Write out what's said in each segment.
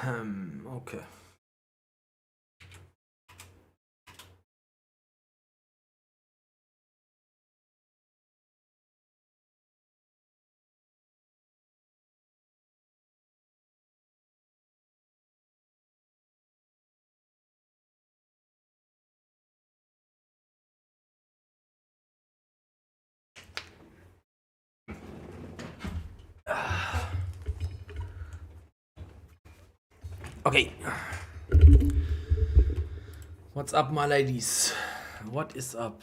Okay. Okay. What's up, my ladies? What is up?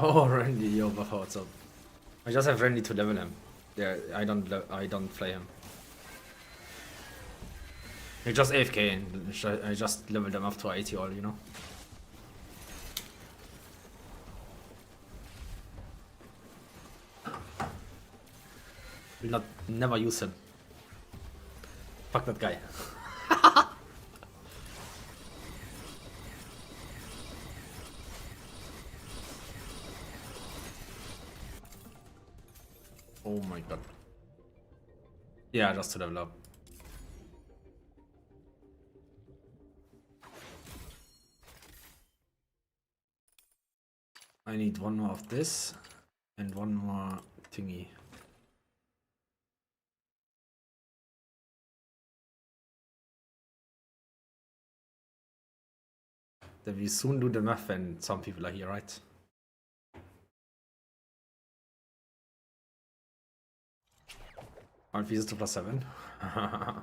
Oh, Randy, yo, Buffer, what's up? I just have Randy to level him. Yeah, I don't play him. He just AFK and I just leveled him up to 80 all, you know? Will never use him. Fuck that guy. Oh my god. Yeah, just to level up. I need one more of this and one more thingy. Then we soon do the math when some people are here, right? Aren't we to +7? I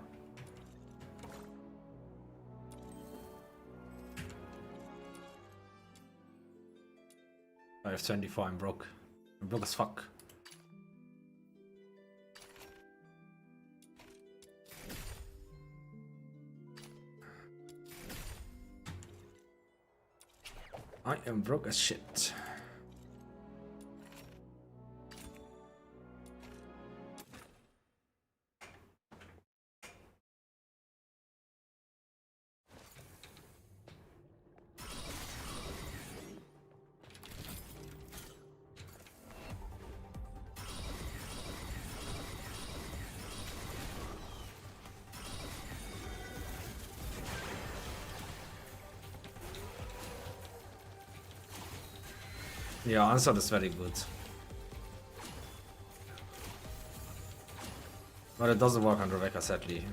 have 24, I'm broke. I'm broke as fuck. I am broke as shit. Yeah, answer is very good. But it doesn't work on Rebecca, sadly.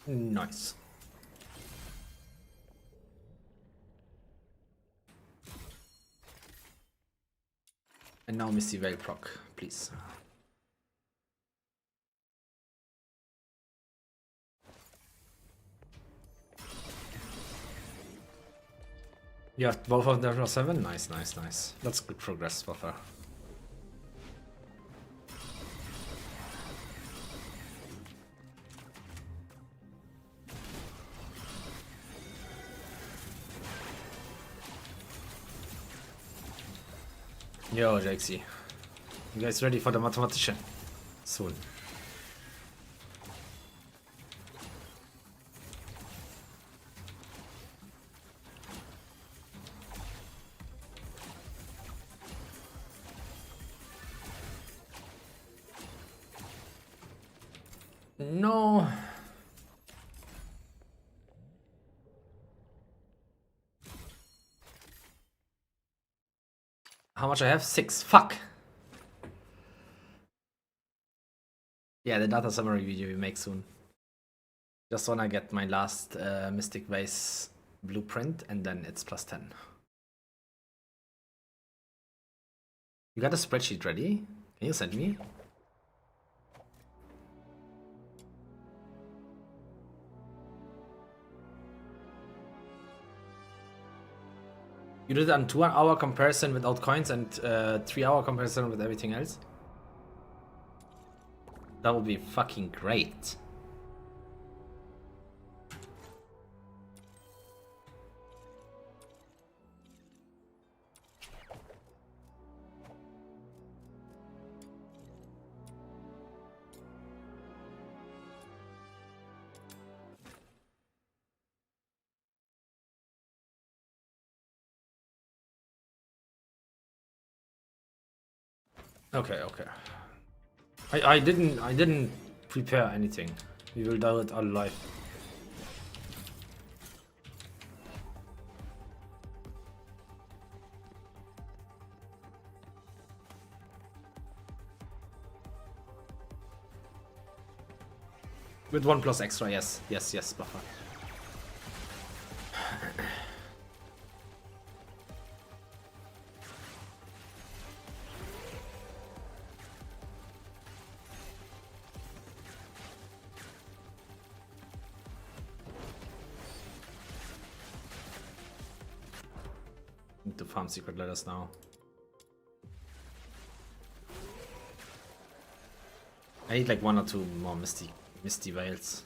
Nice. And now Misty Veil proc, please. You have both of them +7? Nice, nice, nice. That's good progress, Buffer. Yo, Jaxie. You guys ready for the mathematician? Soon. No. How much I have? 6. Fuck. Yeah, the data summary video we make soon. Just wanna get my last Mystic Vase blueprint and then it's +10. You got a spreadsheet ready? Can you send me? You did it on 2 hour comparison without coins and 3 hour comparison with everything else? That would be fucking great. Okay, okay. I didn't prepare anything. We will do it all live. With 1+ extra, yes, yes, yes, buffer. Need to farm secret letters now. I need like 1 or 2 more Misty Veils.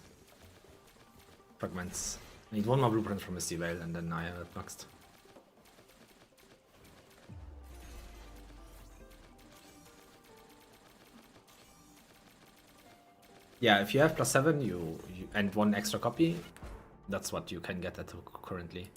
Fragments. I need 1 more blueprint from Misty Veil and then I have it next. Yeah, if you have +7 you and 1 extra copy, that's what you can get at currently.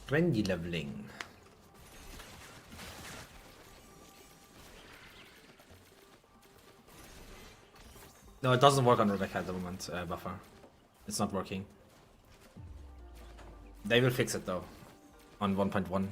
Trendy leveling. No, it doesn't work on Rebecca at the moment, buffer. It's not working. They will fix it though, on 1.1.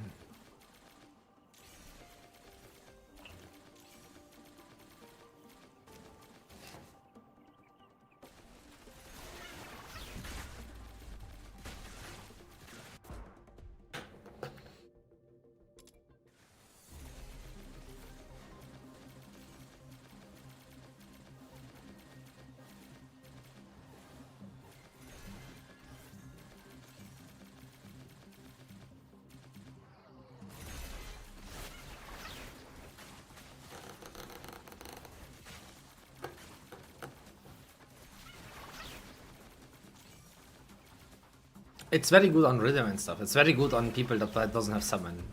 It's very good on rhythm and stuff. It's very good on people that doesn't have summon.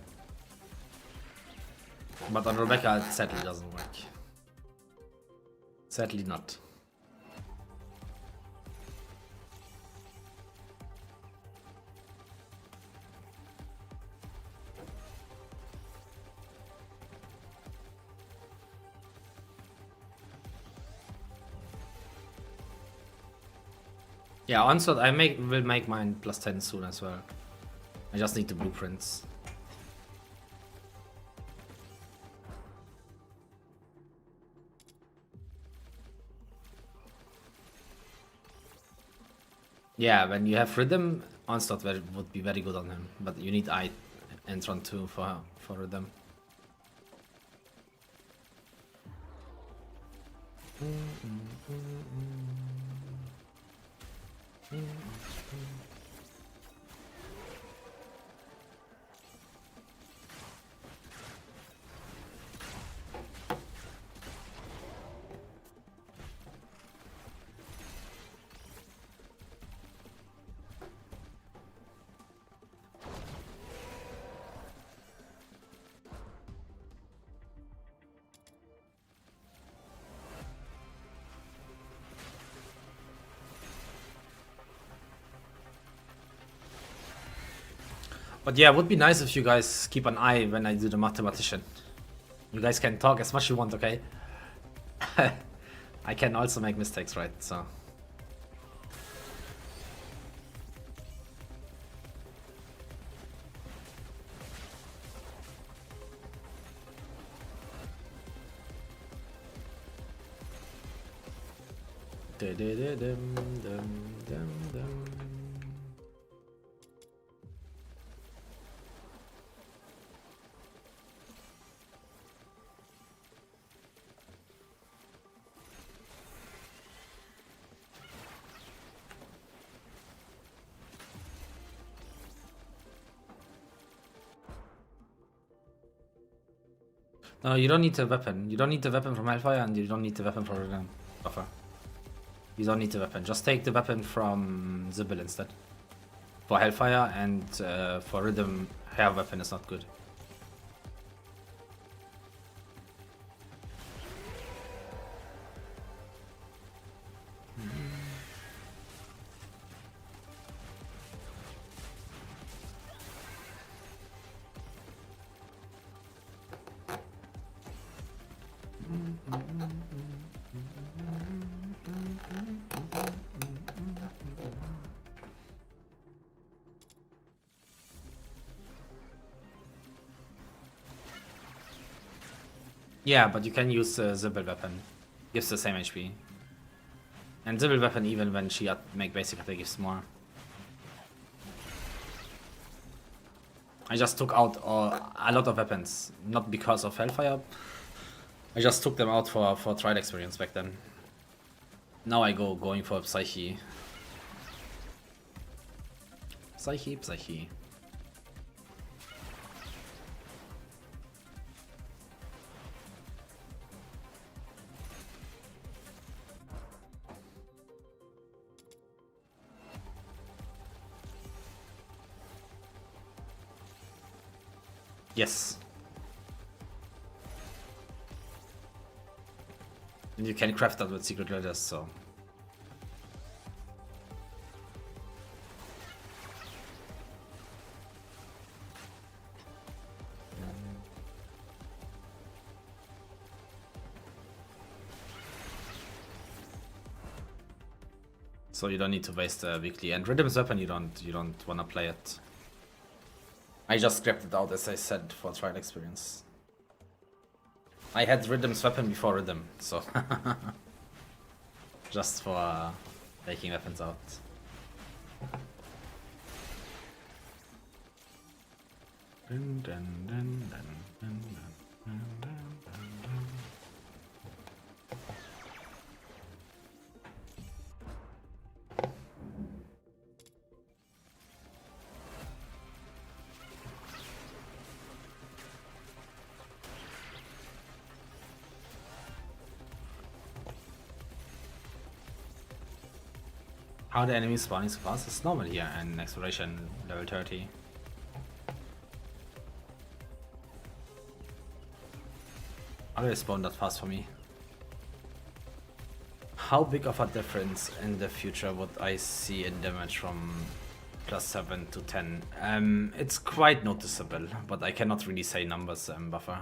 But on Rebecca, it sadly doesn't work. Sadly not. Yeah, onslaught I will make mine +10 soon as well. I just need the blueprints. Yeah, when you have rhythm, onslaught would be very good on him, but you need I Entron too for rhythm. But yeah, it would be nice if you guys keep an eye when I do the mathematician. You guys can talk as much as you want, okay? I can also make mistakes, right? So. No, you don't need the weapon. You don't need the weapon from Hellfire, and you don't need the weapon from Rhythm Buffer. You don't need the weapon. Just take the weapon from Zibble instead. For Hellfire, and for Rhythm, hair weapon is not good. Yeah, but you can use Zibble weapon. Gives the same HP. And Zibble weapon, even when she make basic attack, gives more. I just took out a lot of weapons, not because of Hellfire. I just took them out for trial experience back then. Now I going for Psyche. Psyche. Yes. And you can craft that with secret letters, so. So you don't need to waste a weekly. And Rhythm's weapon, you don't wanna play it. I just scrapped it out, as I said, for trial experience. I had Rhythm's weapon before Rhythm, so just for making weapons out. How the enemies spawning so fast is normal here in exploration level 30. How do they spawn that fast for me? How big of a difference in the future would I see in damage from +7 to 10? It's quite noticeable, but I cannot really say numbers, Buffer.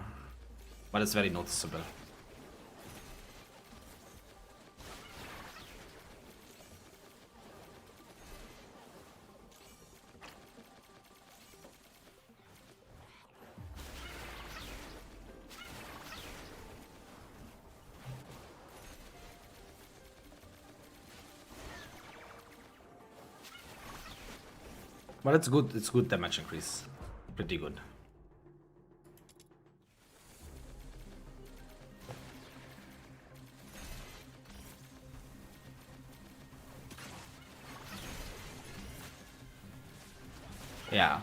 But it's very noticeable. But it's good damage increase. Pretty good. Yeah.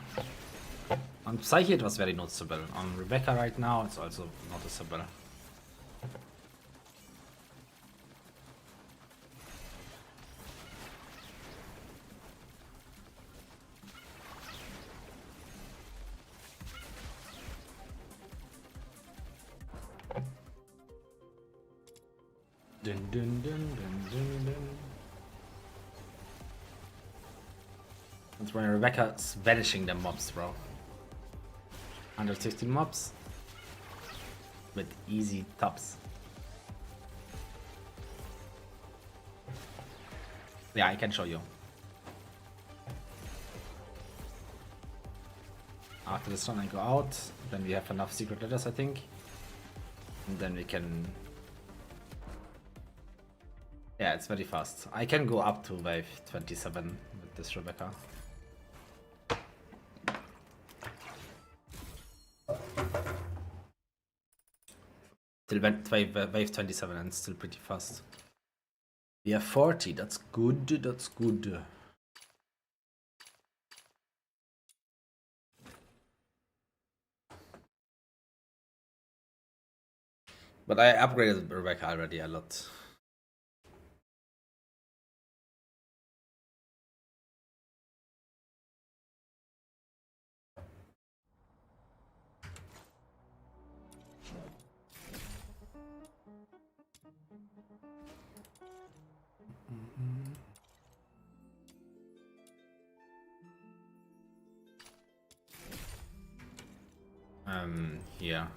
On Psyche it was very noticeable. On Rebecca right now it's also noticeable. Dun, dun, dun, dun, dun, dun. That's when Rebecca's vanishing the mobs, bro. 116 mobs with easy tops. Yeah, I can show you. After this one I go out, then we have enough secret letters I think. And then we can... Yeah, it's very fast. I can go up to wave 27 with this Rebecca. Till wave 27 and still pretty fast. We have 40, that's good, that's good. But I upgraded Rebecca already a lot. Yeah.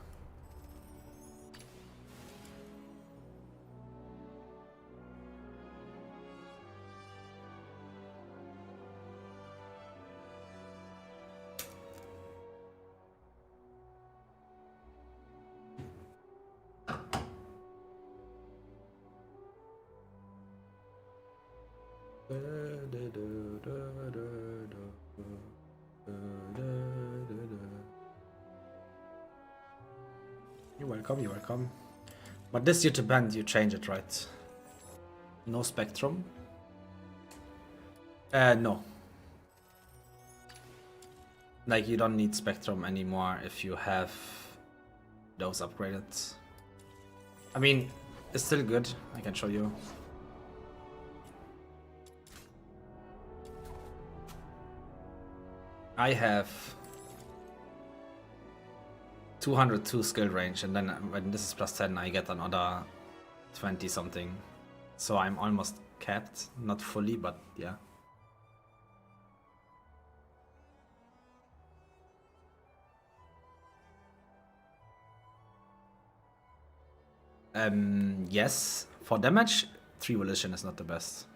You're welcome, you're welcome. But this YouTube band, you change it, right? No Spectrum? No. Like, you don't need Spectrum anymore if you have those upgraded. I mean, it's still good, I can show you. I have 202 skill range, and then when this is plus 10, I get another 20 something. So I'm almost capped, not fully, but yeah. Yes, for damage, 3 volition is not the best.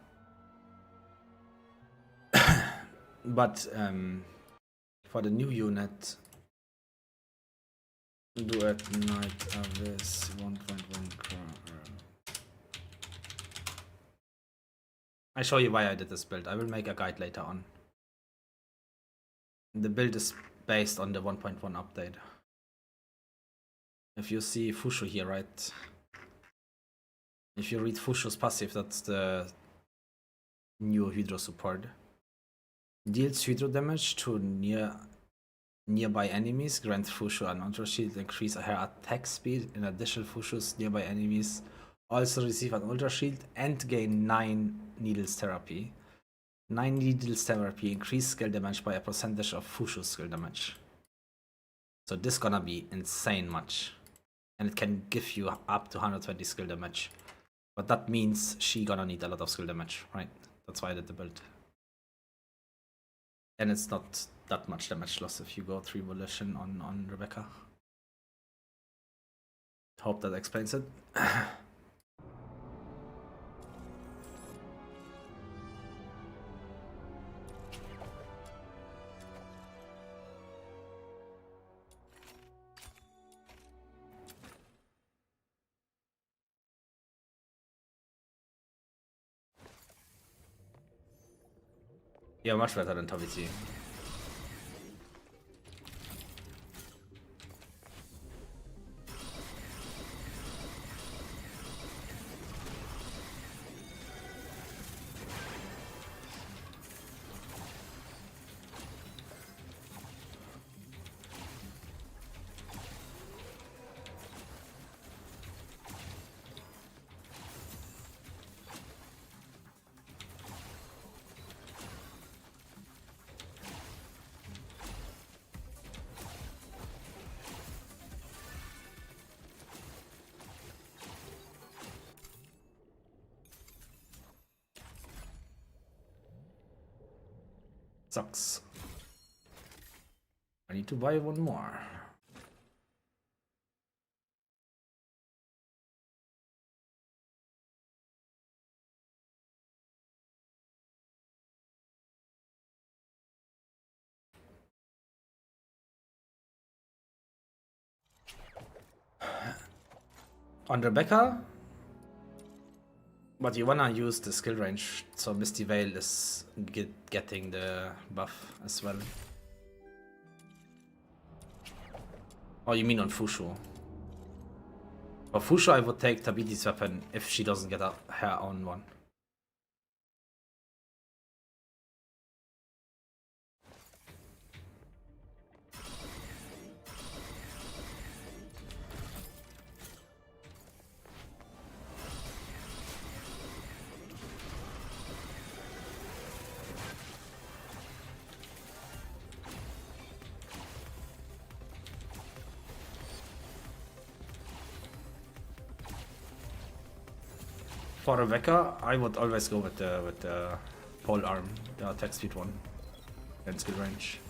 But for the new unit, do at night this 1.1. I show you why I did this build. I will make a guide later on. The build is based on the 1.1 update. If you see Fushu here, right? If you read Fushu's passive, that's the new Hydro support. Deals Hydro damage to nearby enemies, grant Fushu an ultra shield, increase her attack speed. In addition, Fushu's nearby enemies also receive an ultra shield and gain 9 needles therapy. 9 needles therapy increase skill damage by a percentage of Fushu's skill damage. So this gonna be insane much. And it can give you up to 120 skill damage. But that means she gonna need a lot of skill damage, right? That's why I did the build. And it's not that much damage loss if you go 3 volition on Rebecca. Hope that explains it. Yeah, much better than Taviti. Sucks. I need to buy one more. On Rebecca, but you wanna use the skill range, so Misty Veil is getting the buff as well. Oh, you mean on Fushu? For Fushu, I would take Tabiti's weapon if she doesn't get her own one. For Rebecca, I would always go with the pole arm, the attack speed one, and skill range.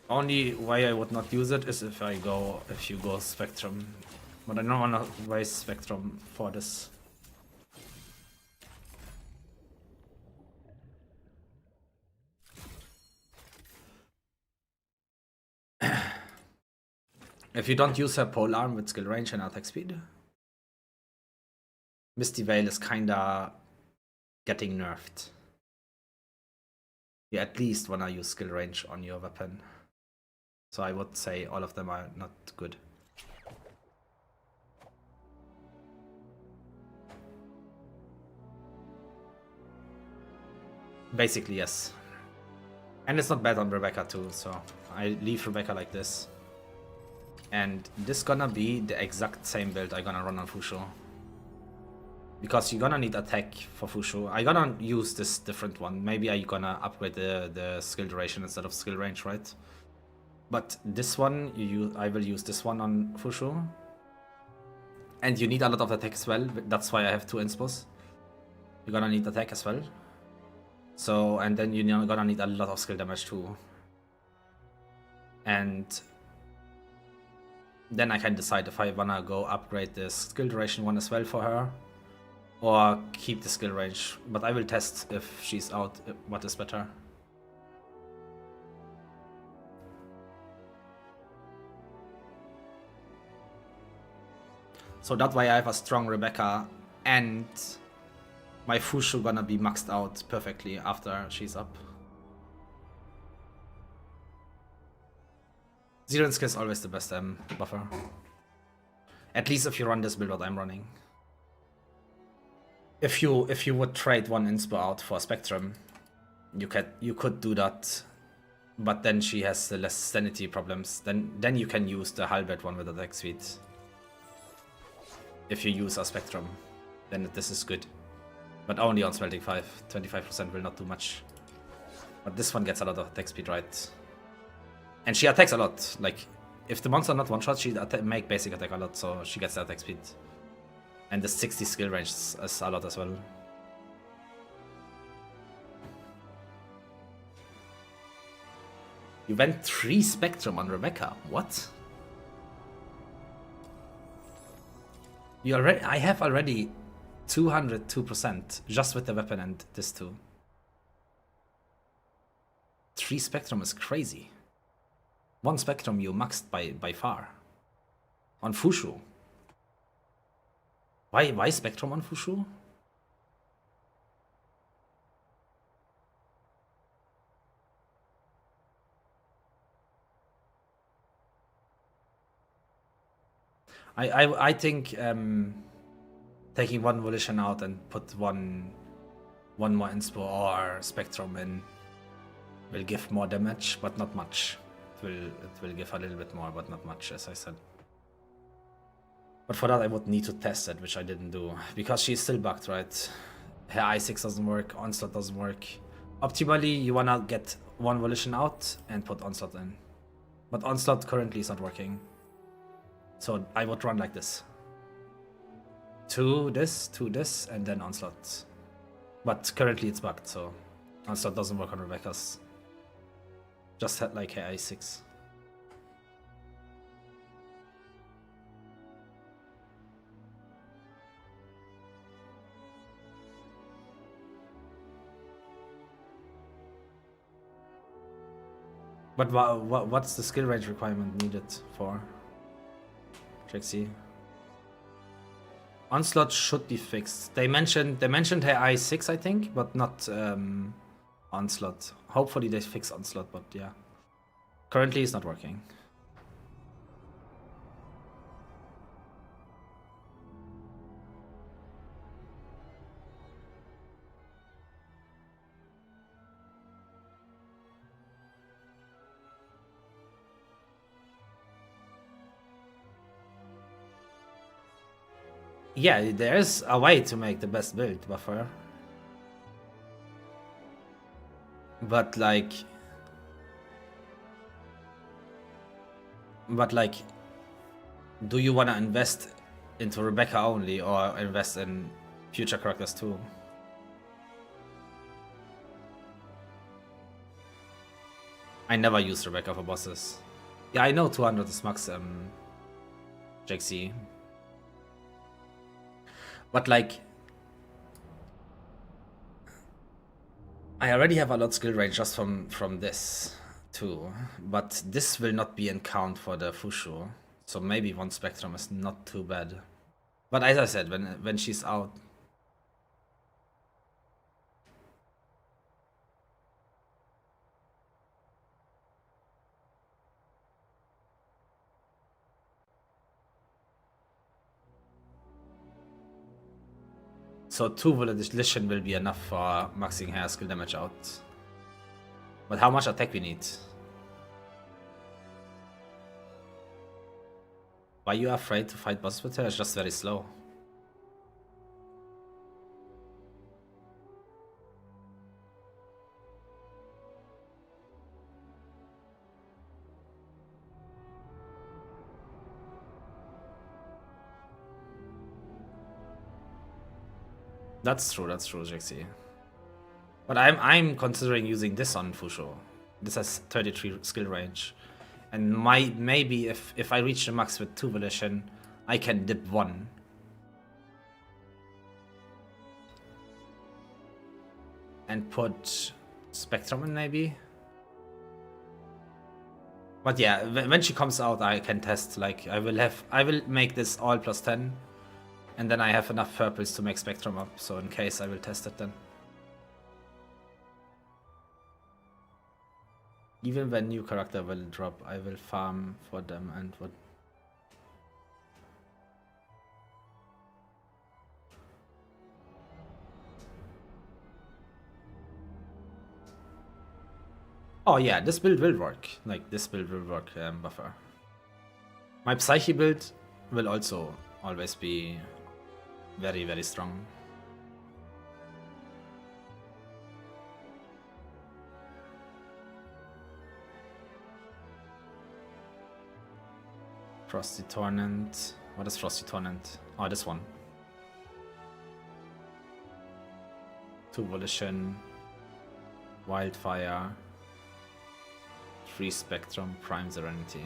Only way I would not use it is if you go Spectrum, but I don't wanna waste Spectrum for this. If you don't use her pole arm with skill range and attack speed, Misty Veil is kinda getting nerfed. You at least wanna use skill range on your weapon. So I would say all of them are not good. Basically, yes. And it's not bad on Rebecca too, so I leave Rebecca like this. And this gonna be the exact same build I gonna run on Fushu. Because you're gonna need attack for Fushu. I gonna use this different one. Maybe I gonna upgrade the skill duration instead of skill range, right? But this one, I will use this one on Fushu. And you need a lot of attack as well. That's why I have 2 inspos. You're gonna need attack as well. So, and then you're gonna need a lot of skill damage too. And then I can decide if I wanna go upgrade the skill duration one as well for her, or keep the skill range. But I will test if she's out, what is better. So that way I have a strong Rebecca, and my Fushu gonna be maxed out perfectly after she's up. Zero skill is always the best buffer. At least if you run this build what I'm running. If you would trade one inspo out for Spectrum, you could do that, but then she has less sanity problems. Then you can use the halberd one with attack speed. If you use a Spectrum, then this is good. But only on Smelting 5. 25% will not do much. But this one gets a lot of attack speed, right? And she attacks a lot. Like, if the monster not one-shot, she make basic attack a lot, so she gets the attack speed. And the 60 skill range is a lot as well. You went 3 Spectrum on Rebecca. What? I have already 202% just with the weapon and this too. 3 Spectrum is crazy. 1 Spectrum you maxed by far. On Fushu. Why Spectrum on Fushu? I think taking 1 Volition out and put one more Inspo or Spectrum in will give more damage, but not much. It will give a little bit more, but not much, as I said. But for that I would need to test it, which I didn't do. Because she's still bugged, right? Her I6 doesn't work, Onslaught doesn't work. Optimally, you wanna get 1 Volition out and put Onslaught in. But Onslaught currently is not working. So I would run like this. 2 this, and then Onslaught. But currently it's bugged, so Onslaught doesn't work on Rebecca's. Just had like her I6. But what's the skill range requirement needed for Trixie. Onslaught should be fixed. They mentioned her I6, I think, but not Onslaught. Hopefully they fix Onslaught, but yeah. Currently it's not working. Yeah, there is a way to make the best build buffer. But like, do you want to invest into Rebecca only or invest in future characters too? I never use Rebecca for bosses. Yeah, I know 200 is max JXC. But like, I already have a lot skill range just from this too. But this will not be in count for the Fushu. So maybe one Spectrum is not too bad. But as I said, when she's out. So 2 Volition will be enough for maxing her skill damage out. But how much attack we need? Why are you afraid to fight bosses with her? It's just very slow. That's true, JXC. But I'm considering using this on Fusho. This has 33 skill range. And maybe if I reach the max with 2 Volition, I can dip 1. And put Spectrum in maybe. But yeah, when she comes out I can test, like I will make this all plus 10. And then I have enough purples to make Spectrum up, so in case I will test it then. Even when new character will drop, I will farm for them and what. Oh yeah, this build will work. Like this build will work, buffer. My Psyche build will also always be very, very strong. Frosty Torrent. What is Frosty Torrent? Oh, this one. 2 Volition. Wildfire. 3 Spectrum. Prime Serenity.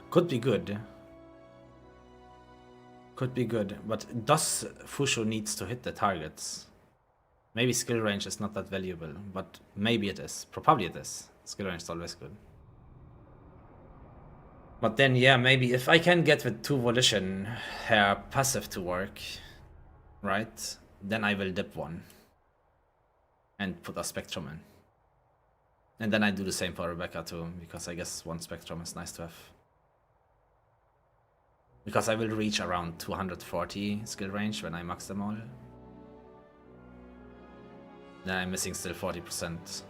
Could be good. Could be good, but does Fusho needs to hit the targets? Maybe skill range is not that valuable, but maybe it is. Probably it is. Skill range is always good. But then, yeah, maybe if I can get with 2 Volition her passive to work, right? Then I will dip 1 and put a Spectrum in. And then I do the same for Rebecca too, because I guess 1 Spectrum is nice to have. Because I will reach around 240 skill range when I max them all. Then I'm missing still 40%.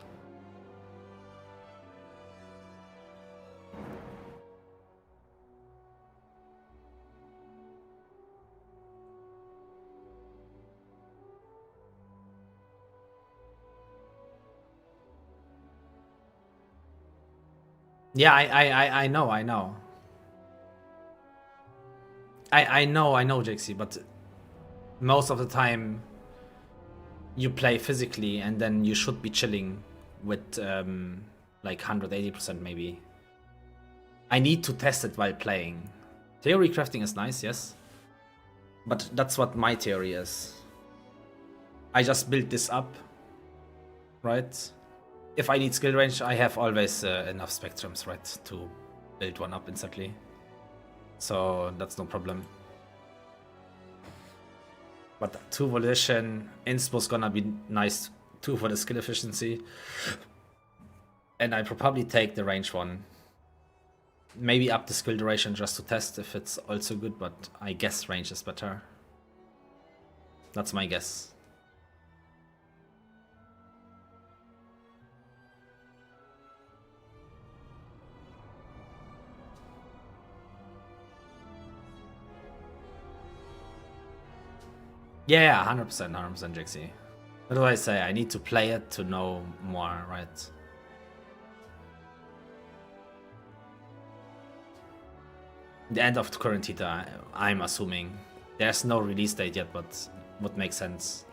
Yeah, I know. I know, JXC, but most of the time you play physically and then you should be chilling with like 180% maybe. I need to test it while playing. Theory crafting is nice, yes. But that's what my theory is. I just built this up, right? If I need skill range, I have always enough Spectrums, right, to build one up instantly. So that's no problem. But 2 volition, inspo's gonna be nice too for the skill efficiency. And I probably take the range one. Maybe up the skill duration just to test if it's also good, but I guess range is better. That's my guess. Yeah, 100%, 100% Jixie. What do I say? I need to play it to know more, right? The end of the current Tita, I'm assuming. There's no release date yet, but would make sense.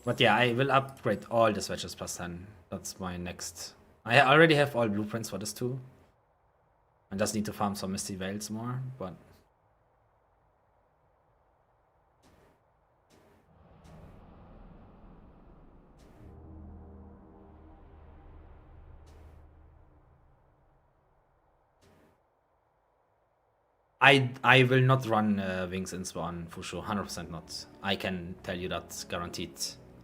But yeah, I will upgrade all the switches plus 10. That's my next. I already have all blueprints for this too. I just need to farm some Misty Veils more, but... I will not run Wings Inspo on Fushu, 100% not. I can tell you that guaranteed.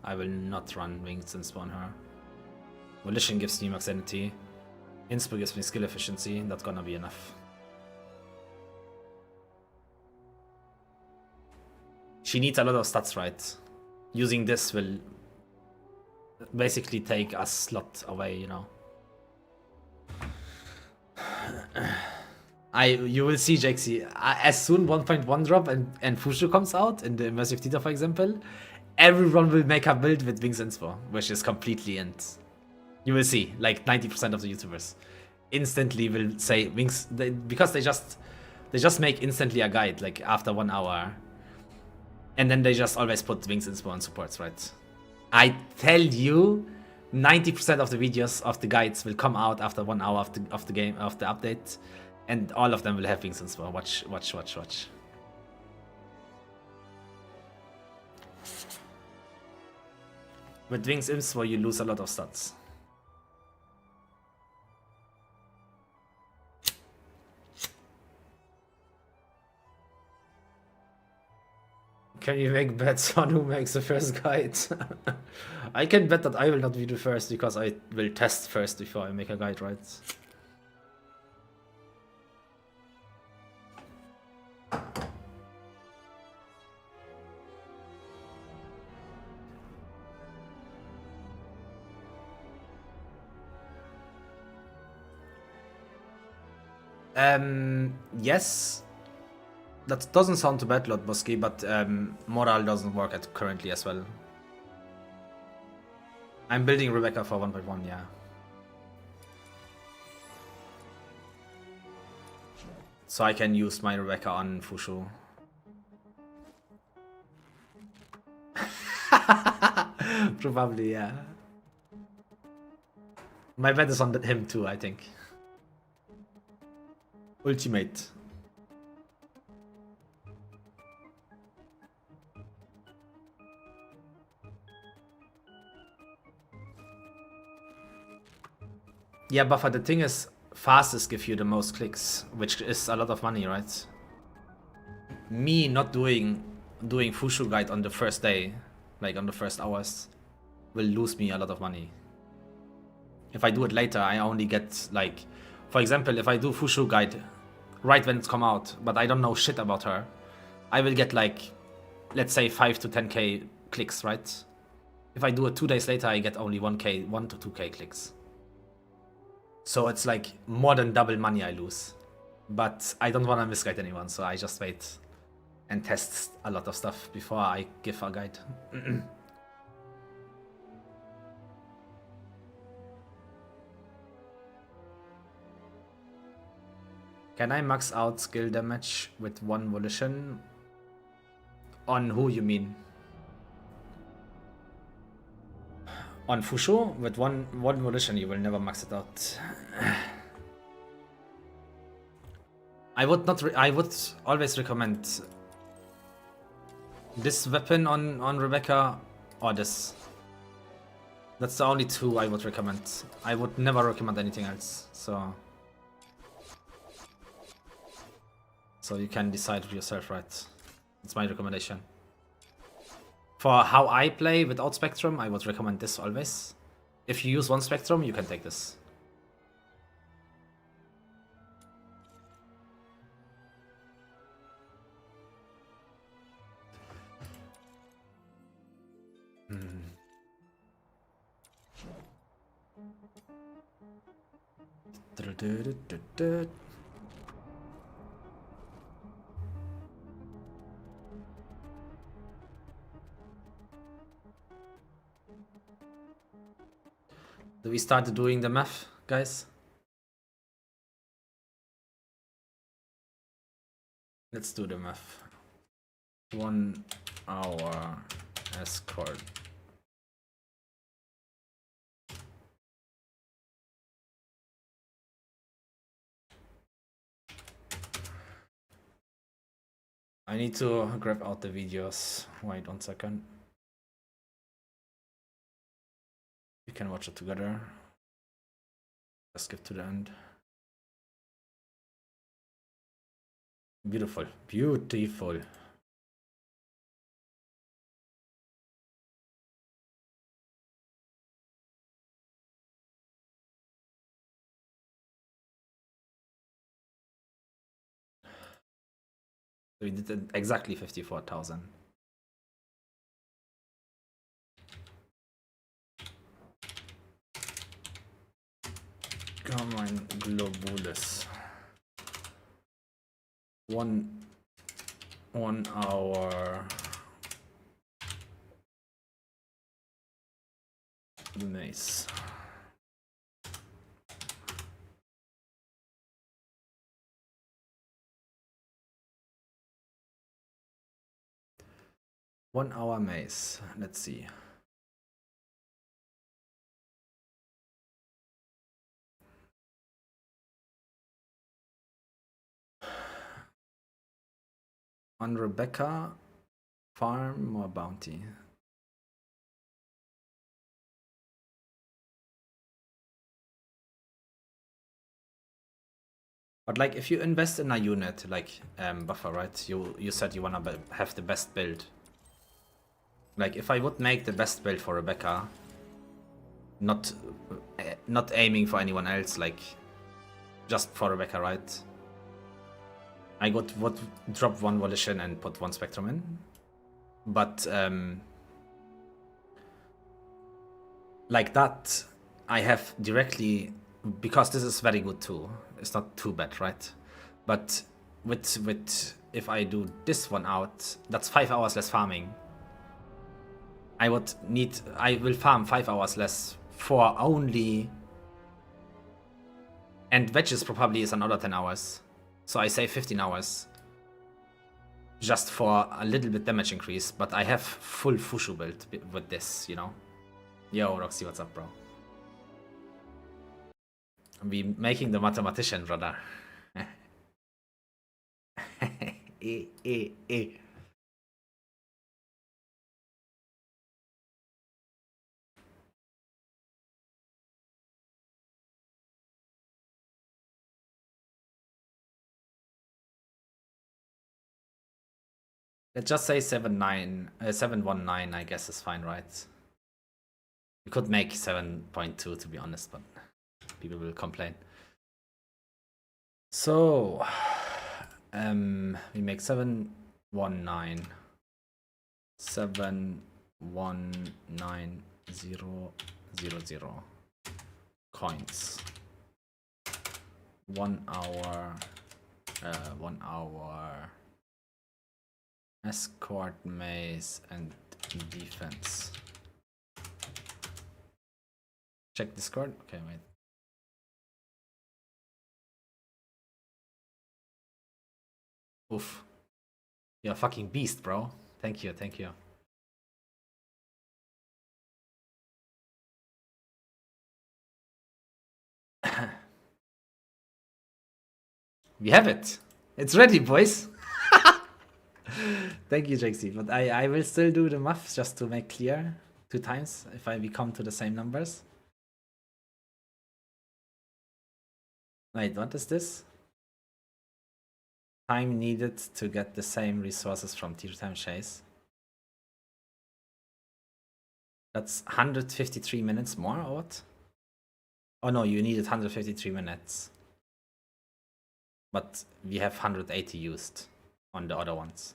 I will not run Wings Inspo on her. Volition gives me max sanity. Inspo gives me skill efficiency, that's gonna be enough. She needs a lot of stats, right? Using this will basically take a slot away, you know. You will see, Jaxi, as soon 1.1 drop and Fushu comes out in the Immersive Theater, for example, everyone will make a build with Wings Inspo, which is completely and you will see, like 90% of the YouTubers instantly will say Wings, because they just make instantly a guide, like after 1 hour, and then they just always put Wings Inspo on supports, right? I tell you, 90% of the videos of the guides will come out after 1 hour of the game, of the update. And all of them will have Wings Inspo. Watch. With Wings Inspo, you lose a lot of stats. Can you make bets on who makes the first guide? I can bet that I will not be the first because I will test first before I make a guide, right? Yes. That doesn't sound too bad, Lord Bosky, but Moral doesn't work at currently as well. I'm building Rebecca for 1.1, yeah. So I can use my Rebecca on Fushu. Probably, yeah. My bet is on him too, I think. Ultimate. Yeah, Buffer, the thing is, fastest give you the most clicks, which is a lot of money, right? Me not doing Fushu guide on the first day, like on the first hours, will lose me a lot of money. If I do it later, I only get like, for example, if I do Fushu guide right when it's come out, but I don't know shit about her, I will get like, let's say 5 to 10k clicks, right? If I do it 2 days later, I get only 1 to 2k clicks. So it's like more than double money I lose. But I don't want to misguide anyone, so I just wait and test a lot of stuff before I give a guide. Can I max out skill damage with 1 volition? On who you mean? On Fushu, with one volition, you will never max it out. I would always recommend This weapon on Rebecca or this. That's the only two I would recommend. I would never recommend anything else. So you can decide for yourself, right? It's my recommendation. For how I play without Spectrum, I would recommend this always. If you use one Spectrum, you can take this. Do we start doing the math, guys? Let's do the math. 1 hour escort. I need to grab out the videos. Wait 1 second. We can watch it together. Let's skip to the end. Beautiful, beautiful. We did exactly 54,000. Come on, Globulus. 1 hour. Nice. One hour maze. Let's see. On Rebecca, farm, more bounty. But like, if you invest in a unit like Buffer, right? You said you wanna have the best build. Like, if I would make the best build for Rebecca, not aiming for anyone else, like just for Rebecca, right? I would drop 1 volition and put 1 spectrum in, but like that, I have directly, because this is very good too. It's not too bad, right? But with if I do this one out, that's 5 hours less farming. I will farm 5 hours less for only, and wedges probably is another 10 hours. So I save 15 hours just for a little bit damage increase, but I have full Fushu build with this, you know? Yo, Roxy, what's up, bro? We making the mathematician, brother. Let's just say 719, I guess is fine, right? We could make 7.2 to be honest, but people will complain. So we make 719 719,000 coins. 1 hour 1 hour escort, maze, and defense. Check Discord. Okay, wait. Oof. You're a fucking beast, bro. Thank you, thank you. We have it. It's ready, boys. Thank you, JC. But I will still do the math just to make clear 2 times if we come to the same numbers. Wait, what is this? Time needed to get the same resources from teacher time chase. That's 153 minutes more, or what? Oh no, you needed 153 minutes. But we have 180 used on the other ones.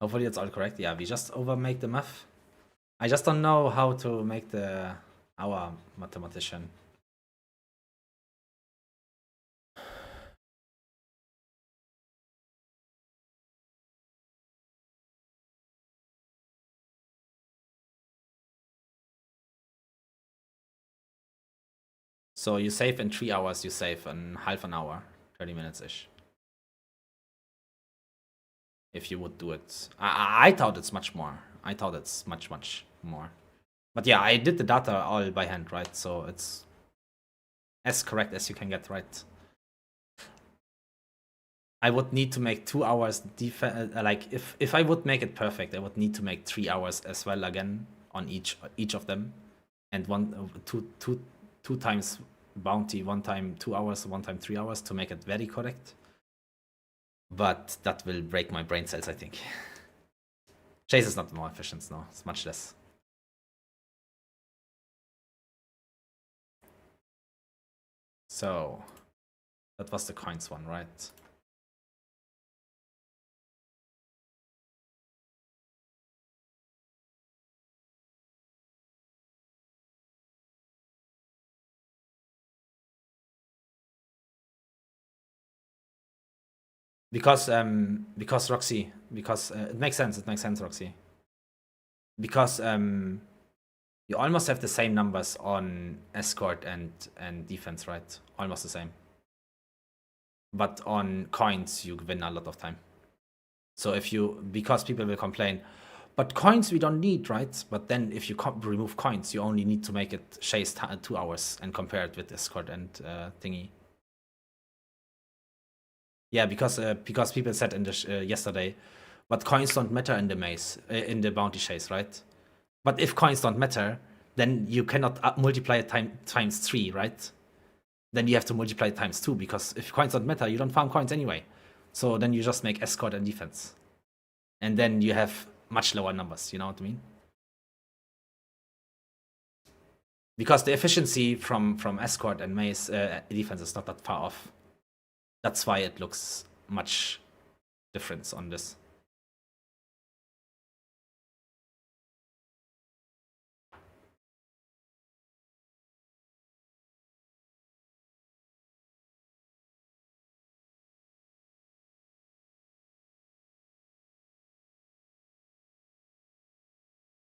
Hopefully it's all correct. Yeah, we just overmake the math. I just don't know how to make our mathematician. So you save in 3 hours, you save in half an hour, 30 minutes-ish. If you would do it. I thought it's much more. I thought it's much more. But yeah, I did the data all by hand, right? So it's as correct as you can get, right? I would need to make 2 hours like if I would make it perfect, I would need to make 3 hours as well again on each of them, and two times bounty, 1 time 2 hours, 1 time 3 hours to make it very correct. But that will break my brain cells, I think. Chase is not more efficient, no, it's much less. So that was the coins one, right? Because Roxy, because it makes sense, Roxy. Because you almost have the same numbers on escort and defense, right? Almost the same. But on coins, you win a lot of time. So because people will complain, but coins we don't need, right? But then if you remove coins, you only need to make it chase 2 hours and compare it with escort and thingy. Yeah, because people said in the yesterday, but coins don't matter in the maze, in the bounty chase, right? But if coins don't matter, then you cannot multiply it times 3, right? Then you have to multiply it times 2, because if coins don't matter, you don't farm coins anyway. So then you just make escort and defense. And then you have much lower numbers, you know what I mean? Because the efficiency from escort and maze defense is not that far off. That's why it looks much difference on this.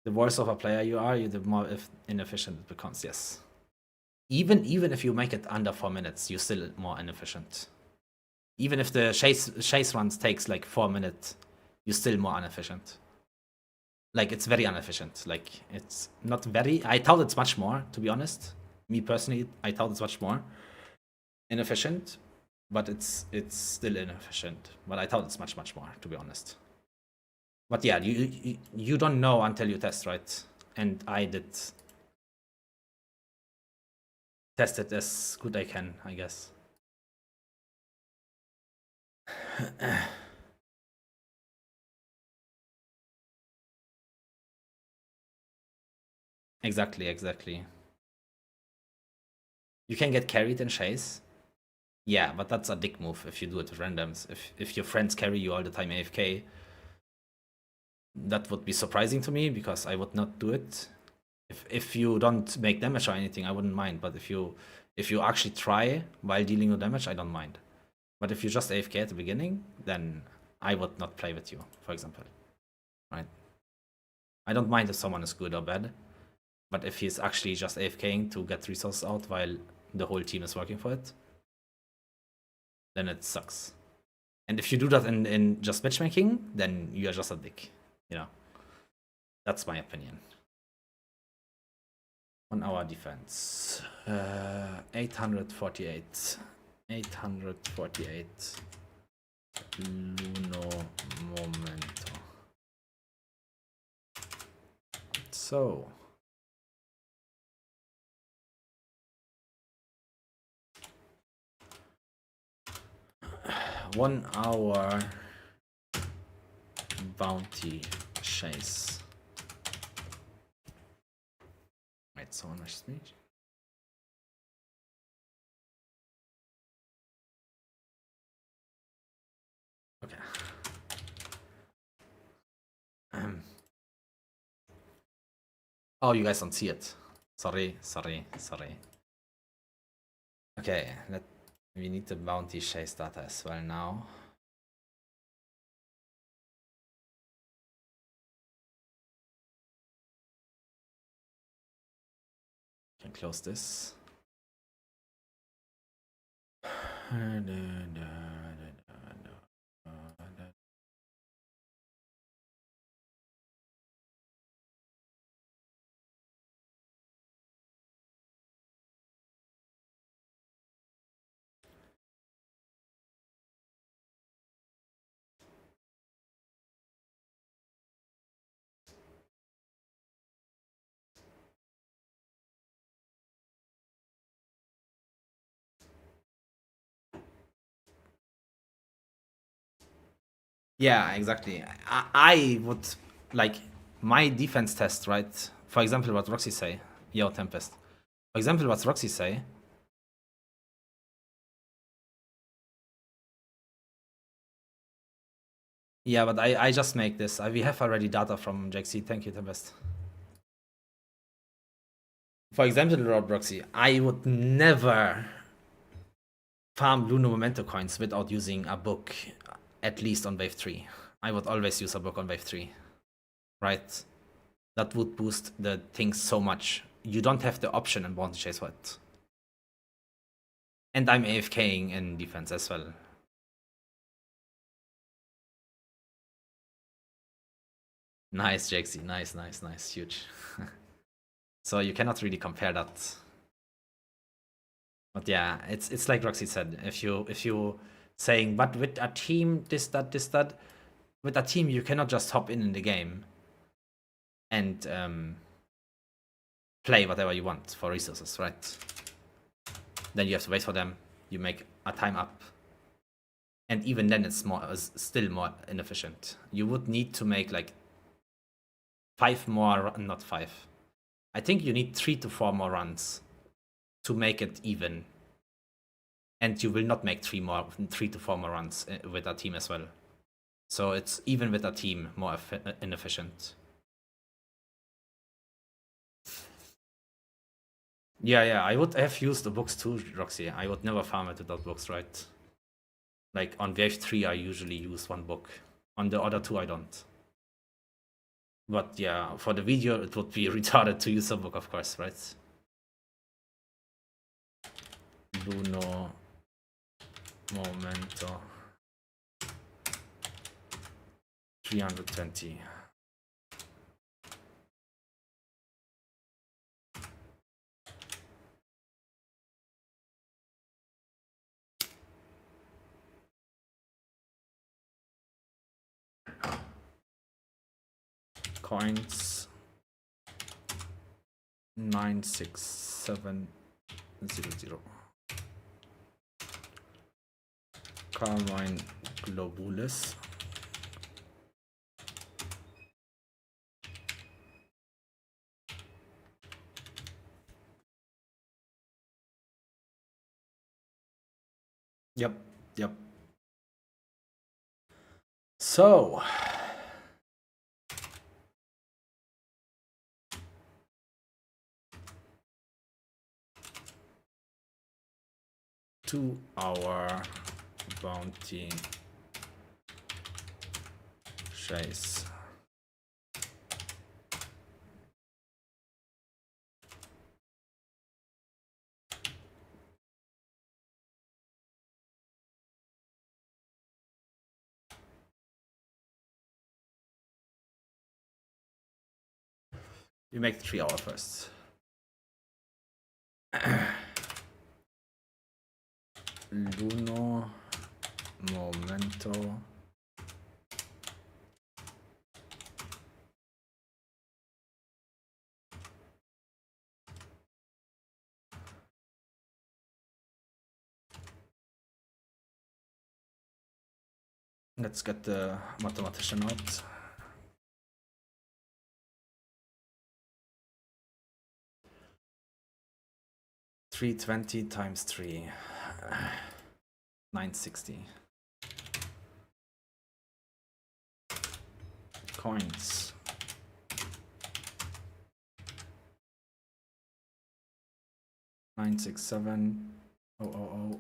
The worse of a player you are, the more inefficient it becomes, yes. Even if you make it under 4 minutes, you're still more inefficient. Even if the chase runs takes like 4 minutes, you're still more inefficient. Like, it's very inefficient. Like, it's not very... I thought it's much more, to be honest. Me personally, I thought it's much more inefficient, but it's still inefficient. But I thought it's much more, to be honest. But yeah, you don't know until you test, right? And I did test it as good I can, I guess. Exactly. You can get carried in chase. Yeah, but that's a dick move if you do it with randoms. If your friends carry you all the time AFK, that would be surprising to me, because I would not do it. If you don't make damage or anything, I wouldn't mind. But if you actually try while dealing with damage, I don't mind. But if you just AFK at the beginning, then I would not play with you, for example. Right? I don't mind if someone is good or bad, but if he's actually just AFKing to get resources out while the whole team is working for it, then it sucks. And if you do that in just matchmaking, then you are just a dick. You know? That's my opinion. 1 hour defense. 848. 848. Luno Momento. So. One hour bounty chase. Wait, so much speech. Okay. Oh, you guys don't see it. Sorry. Okay, we need the bounty chase data as well now. Can close this. Yeah, exactly. I would like my defense test, right? For example, what Roxy say. Yo, Tempest. For example, what Roxy say. Yeah, but I just make this. We have already data from JXC. Thank you, Tempest. For example, Lord Roxy, I would never farm Luno Memento coins without using a book, at least on wave 3. I would always use a book on wave 3. Right? That would boost the things so much. You don't have the option in Bounty Chase what. And I'm AFKing in defense as well. Nice, JXC. Nice. Huge. So you cannot really compare that. But yeah, it's like Roxy said. If you saying, but with a team, this, that, with a team you cannot just hop in the game and play whatever you want for resources, right? Then you have to wait for them. You make a time up, and even then it's still more inefficient. You would need to make like 5 more, not 5. I think you need 3 to 4 more runs to make it even. And you will not make 3 to 4 more runs with a team as well. So it's even with a team more inefficient. Yeah, I would have used the books too, Roxy. I would never farm it without books, right? Like on wave 3, I usually use 1 book. On the other 2, I don't. But yeah, for the video, it would be retarded to use a book, of course, right? Luno Momento 320. Coins 96700. Carmine Globulis. Yep. So 2 hour bounty chase. You make 3 hour first. Luno Momento. Let's get the mathematician out. $320 times 3. 960. Coins. $967,000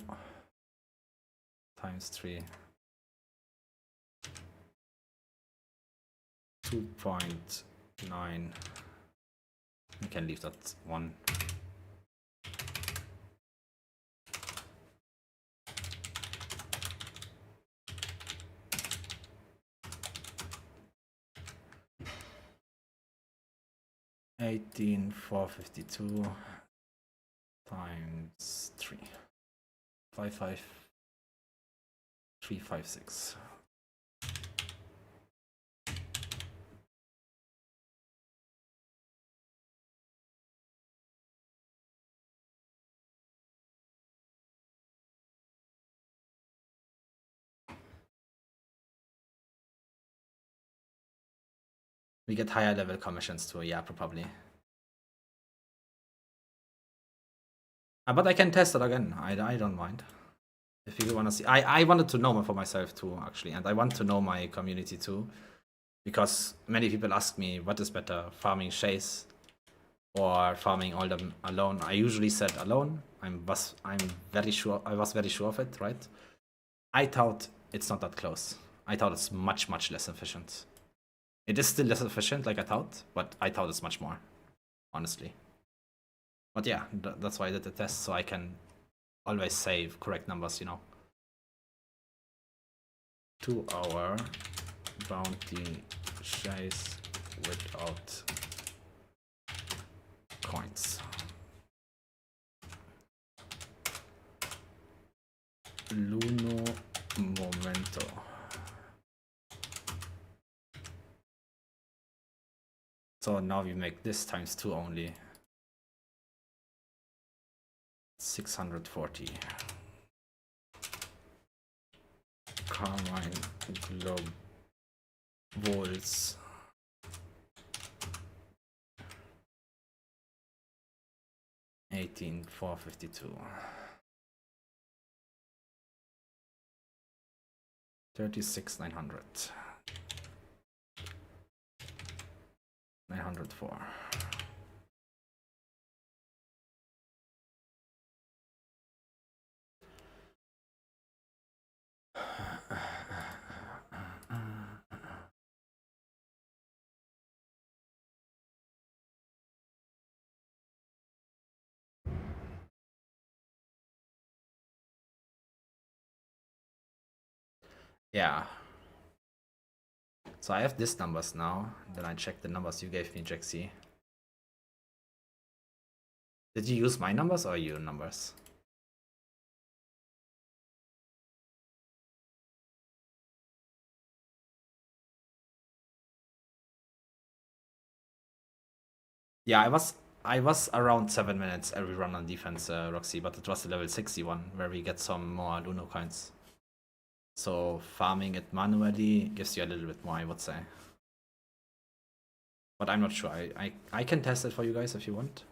times 3. 2.9. You can leave that one. $18,452 times 3. 55,356. We get higher level commissions too, yeah, probably. But I can test it again. I don't mind. If you want to see, I wanted to know for myself too, actually, and I want to know my community too, because many people ask me what is better, farming Chase or farming all them alone. I usually said alone. I was very sure of it, right? I thought it's not that close. I thought it's much less efficient. It is still less efficient, like I thought, but I thought it's much more, honestly. But yeah, that's why I did the test, so I can always save correct numbers, you know. 2-hour bounty chase without coins. Luno Momento. So now we make this times 2 only. 640. Carmine Globe Volts. $18,452. 36,900. 904. Yeah. So I have these numbers now. Then I check the numbers you gave me, Jaxie. Did you use my numbers or your numbers? Yeah, I was around 7 minutes every run on defense, Roxy, but it was the level 61 where we get some more Luno coins. So farming it manually gives you a little bit more, I would say. But I'm not sure. I can test it for you guys if you want.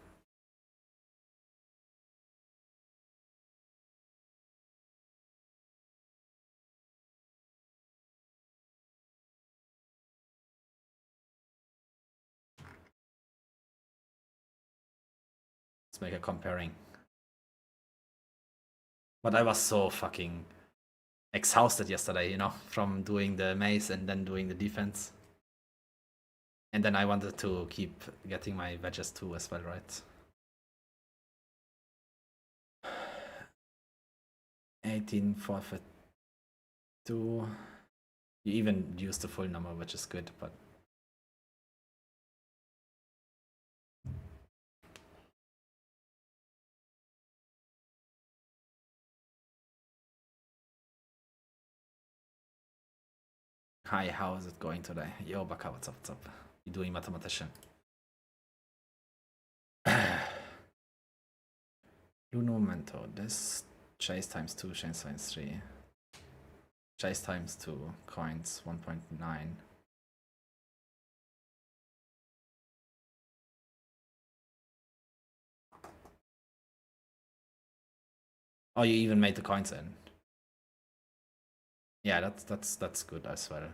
Let's make a comparing. But I was so fucking exhausted yesterday, you know, from doing the maze and then doing the defense. And then I wanted to keep getting my wedges too as well, right? 18,452. You even used the full number, which is good, but Hi, how is it going today? Yo, Baka, what's up, what's up? You doing mathematician? Luno Mento, this chase times 2, chase times 3. Chase times 2, coins 1.9. Oh, you even made the coins in. Yeah, that's good as well.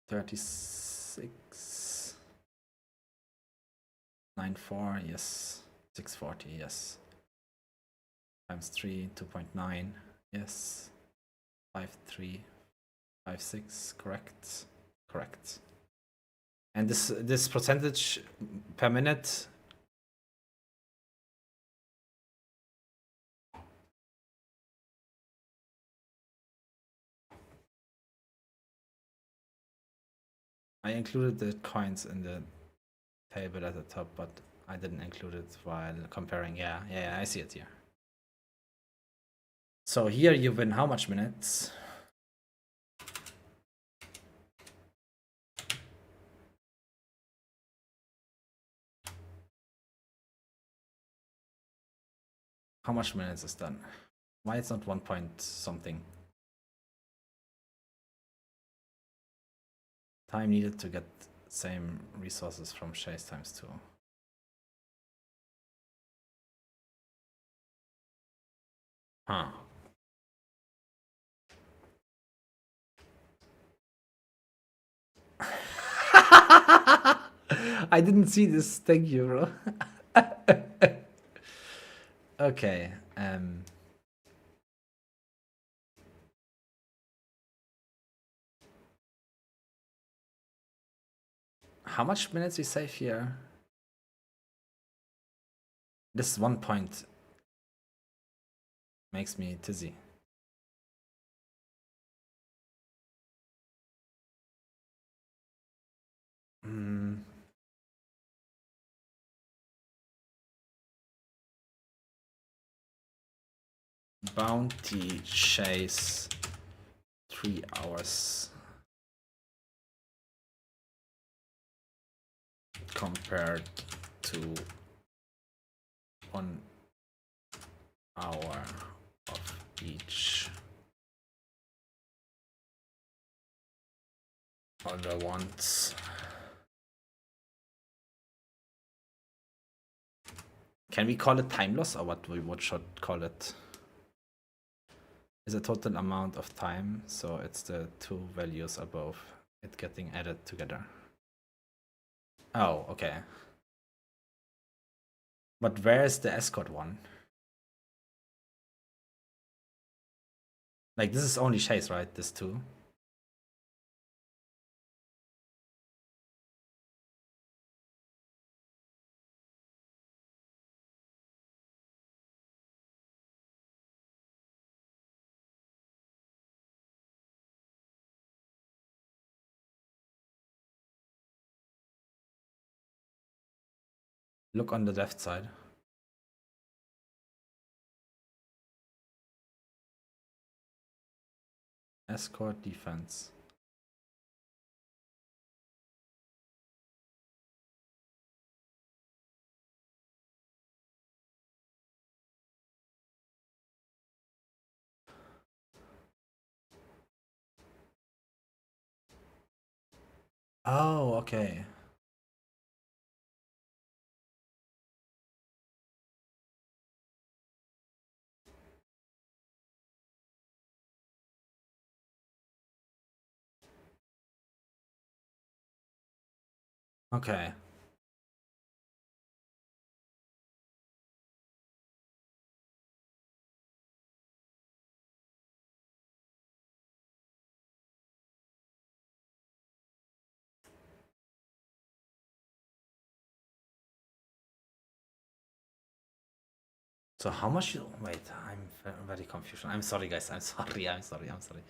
36 94, yes. 640, yes. Times 3, 2.9, yes. 53, 56, correct. Correct. And this percentage per minute. I included the coins in the table at the top, but I didn't include it while comparing. Yeah, I see it here. So here you win how much minutes? How much minutes is done? Why it's not 1 point something? Time needed to get same resources from chase times 2. Huh. I didn't see this. Thank you, bro. Okay. How much minutes we save here? This 1 point makes me dizzy. Bounty chase 3 hours compared to 1 hour of each other ones. Can we call it time loss, or what should call it? Is a total amount of time, so it's the two values above it getting added together. Oh, okay. But where is the escort one? Like, this is only chase, right? This two. Look on the left side. Escort defense. Oh, okay. Okay. So how much you wait? I'm very confused. I'm sorry, guys. I'm sorry. I'm sorry. I'm sorry.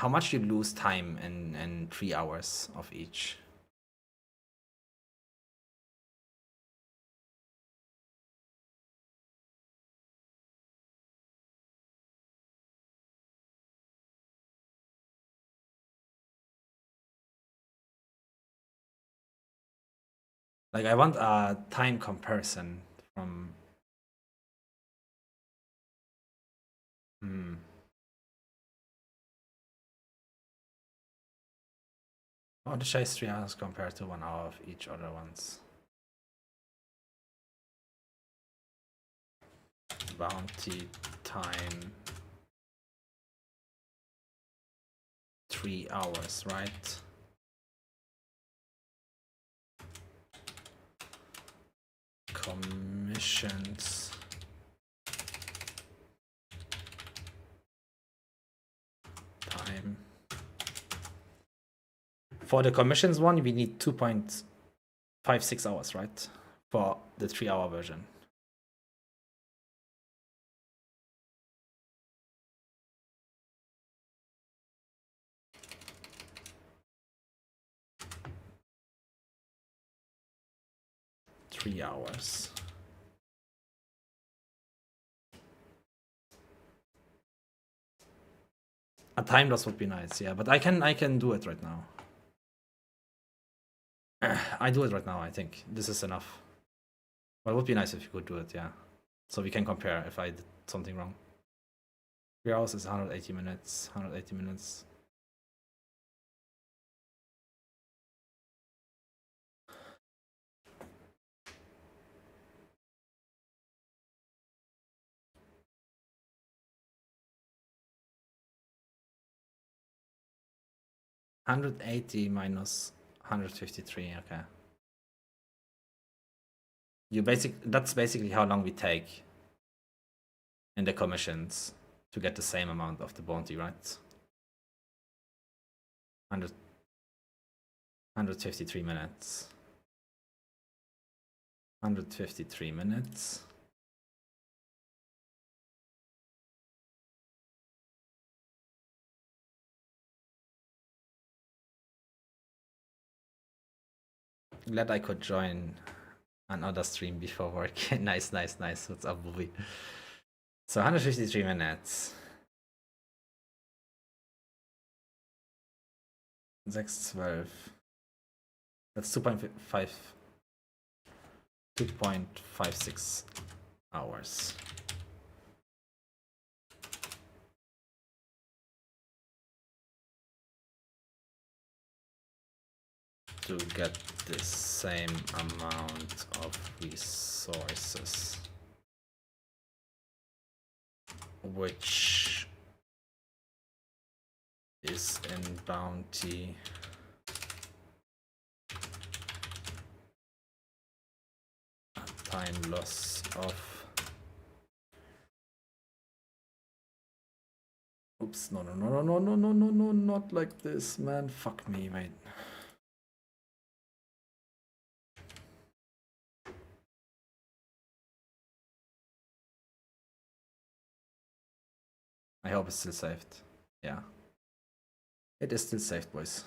how much you lose time in 3 hours of each. Like, I want a time comparison from... Oh, the chase 3 hours compared to 1 hour of each other ones. Bounty time 3 hours, right? Commissions time. For the commissions one, we need 2.56 hours, right? For the 3-hour version. Three hours. A time loss would be nice, yeah, but I can do it right now. I do it right now, I think. This is enough. Well, it would be nice if you could do it, yeah. So we can compare if I did something wrong. 3 hours is 180 minutes, 180 minutes. $180 minus 153, okay. That's basically how long we take in the commissions to get the same amount of the bounty, right? 153 minutes. 153 minutes. Glad I could join another stream before work. Nice. What's up, Bobby? So 153 minutes. 612. That's 2.56 hours. To get the same amount of resources, which is in bounty a time loss of... Oops, no, not like this, man. Fuck me, mate. I hope it's still saved. Yeah. It is still saved, boys.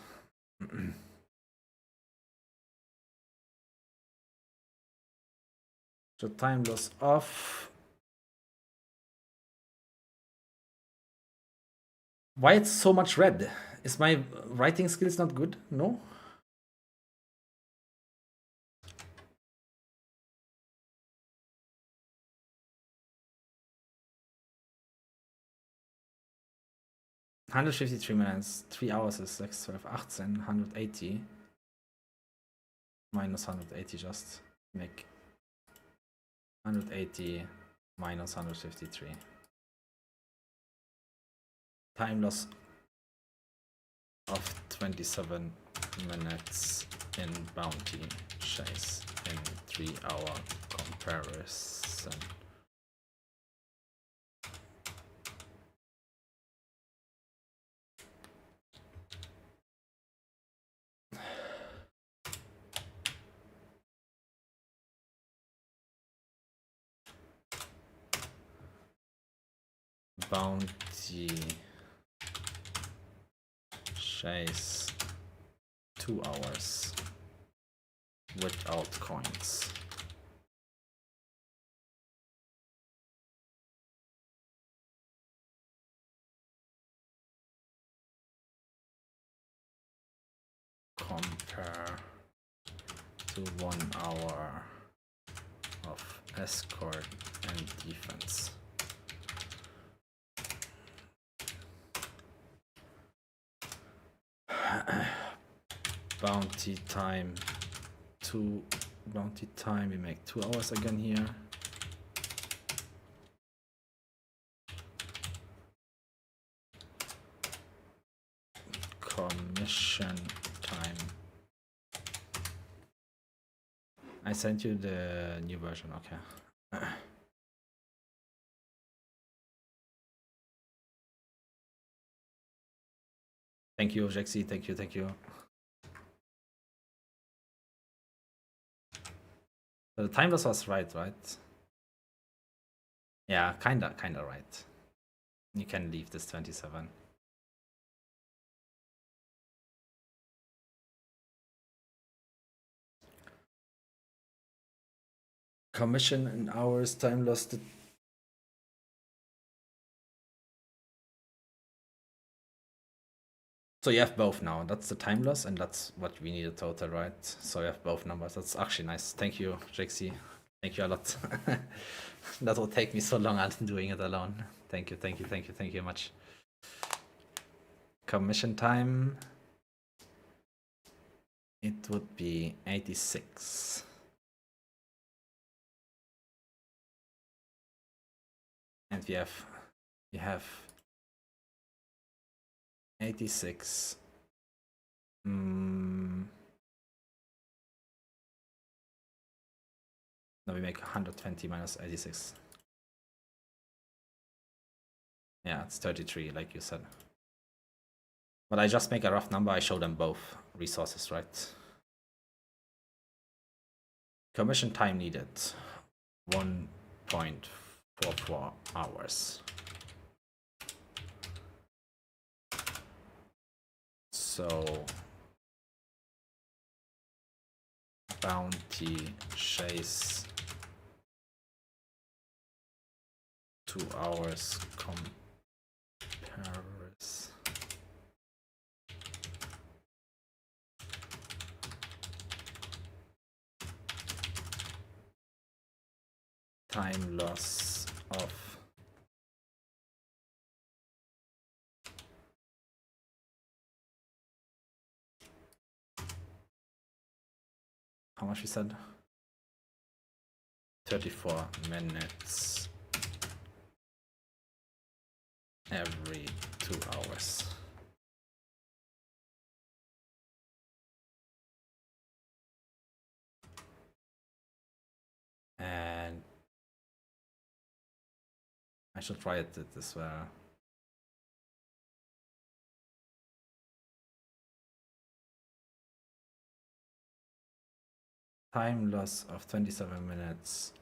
So time loss off. Why it's so much red? Is my writing skills not good? No? $153 minutes, 3 hours is 6, 12, 18, 180. Minus 180 just make 180 minus 153. Time loss of 27 minutes in bounty chase in 3-hour comparison. Bounty chase 2 hours without coins. Compare to 1 hour of escort and defense. Bounty time, bounty time, we make 2 hours again here. Commission time. I sent you the new version, okay. Thank you, Jaxi, thank you, thank you. The time loss was right? Yeah, kinda right. You can leave this 27. Commission in hours, time lost. So you have both now. That's the time loss, and that's what we need a total, right? So you have both numbers. That's actually nice. Thank you, Jaxi. Thank you a lot. That will take me so long out doing it alone. Thank you very much. Commission time. It would be 86. And we have 86. No, we make 120 minus 86. Yeah, it's 33, like you said. But I just make a rough number. I show them both resources, right? Commission time needed 1.44 hours. So bounty chase 2 hours compares time loss of how much we said? 34 minutes every 2 hours. And I should write it as well. Time loss of 27 minutes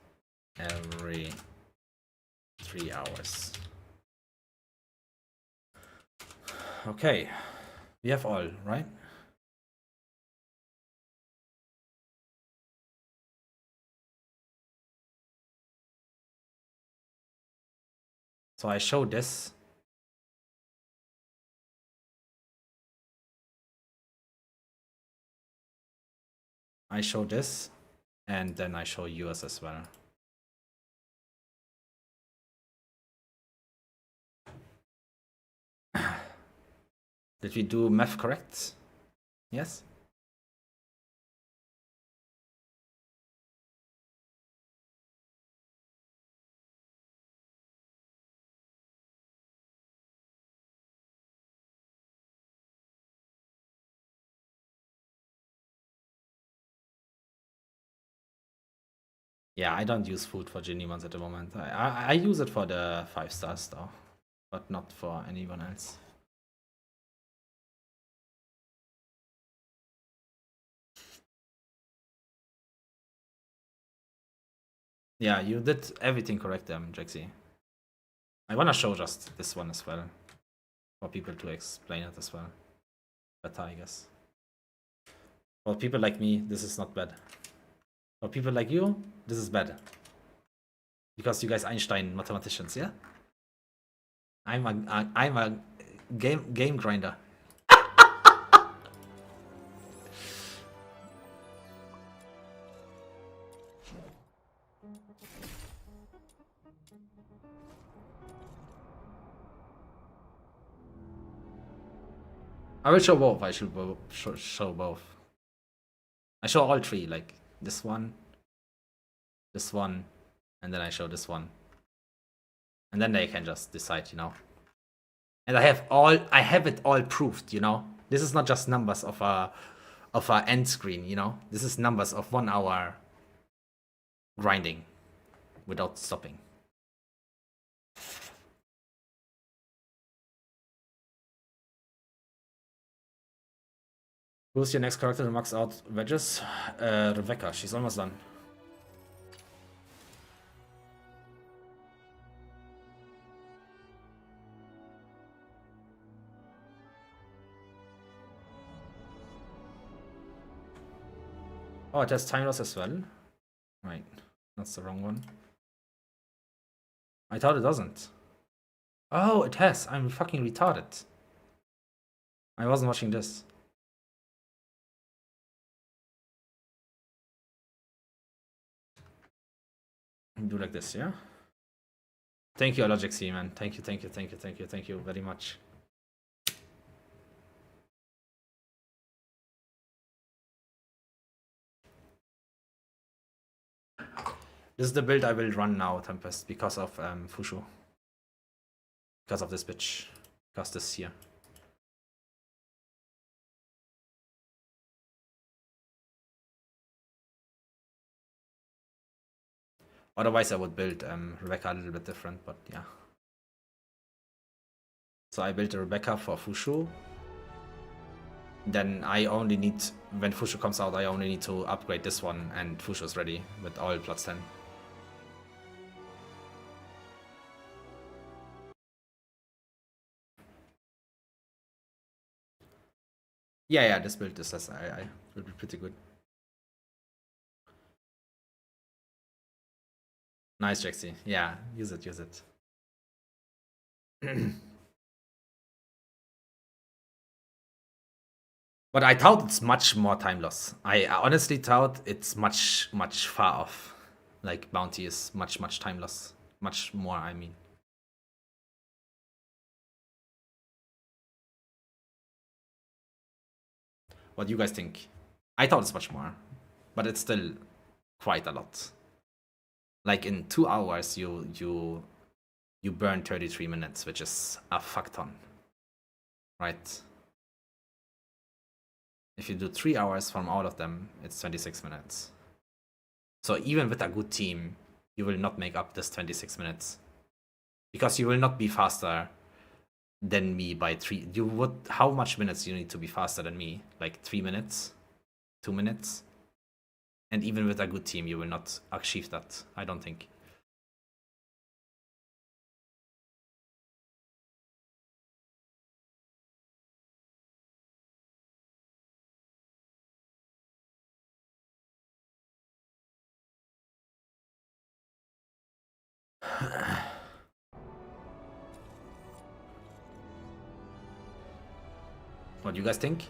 every 3 hours. Okay, we have all, right? So I show this. I show this, and then I show yours as well. Did we do math correct? Yes? Yeah, I don't use food for Genie ones at the moment. I use it for the 5 stars though, but not for anyone else. Yeah, you did everything correct, Jaxi. I wanna show just this one as well, for people to explain it as well. better, I guess. For people like me, this is not bad. For people like you, this is bad. Because you guys Einstein mathematicians, yeah? I'm a game grinder. I will show both. I should show both. I show all three, like this one, and then I show this one. And then they can just decide, you know. And I have it all proved, you know. This is not just numbers of a end screen, you know. This is numbers of 1 hour grinding without stopping. Who's your next character to max out wedges? Rebecca, she's almost done. Oh, it has time loss as well? Right, that's the wrong one. I thought it doesn't. Oh, it has. I'm fucking retarded. I wasn't watching this. Do like this, yeah? Thank you, Logic C, man. Thank you very much. This is the build I will run now, Tempest, because of Fushu. Because of this bitch. Because this here. Otherwise I would build Rebecca a little bit different, but yeah. So I built a Rebecca for Fushu. Then I only need, when Fushu comes out, I only need to upgrade this one and Fushu is ready with all plus 10. Yeah, this build is I will be pretty good. Nice, Jaxie. Yeah, use it. But I thought it's much more time loss. I honestly thought it's much far off. Like bounty is much time loss. Much more, I mean. What do you guys think? I thought it's much more, but it's still quite a lot. Like in 2 hours, you burn 33 minutes, which is a fuck ton, right? If you do 3 hours from all of them, it's 26 minutes. So even with a good team, you will not make up this 26 minutes. Because you will not be faster than me by 3. You would. How much minutes you need to be faster than me? Like 3 minutes? 2 minutes? And even with a good team, you will not achieve that, I don't think. What do you guys think?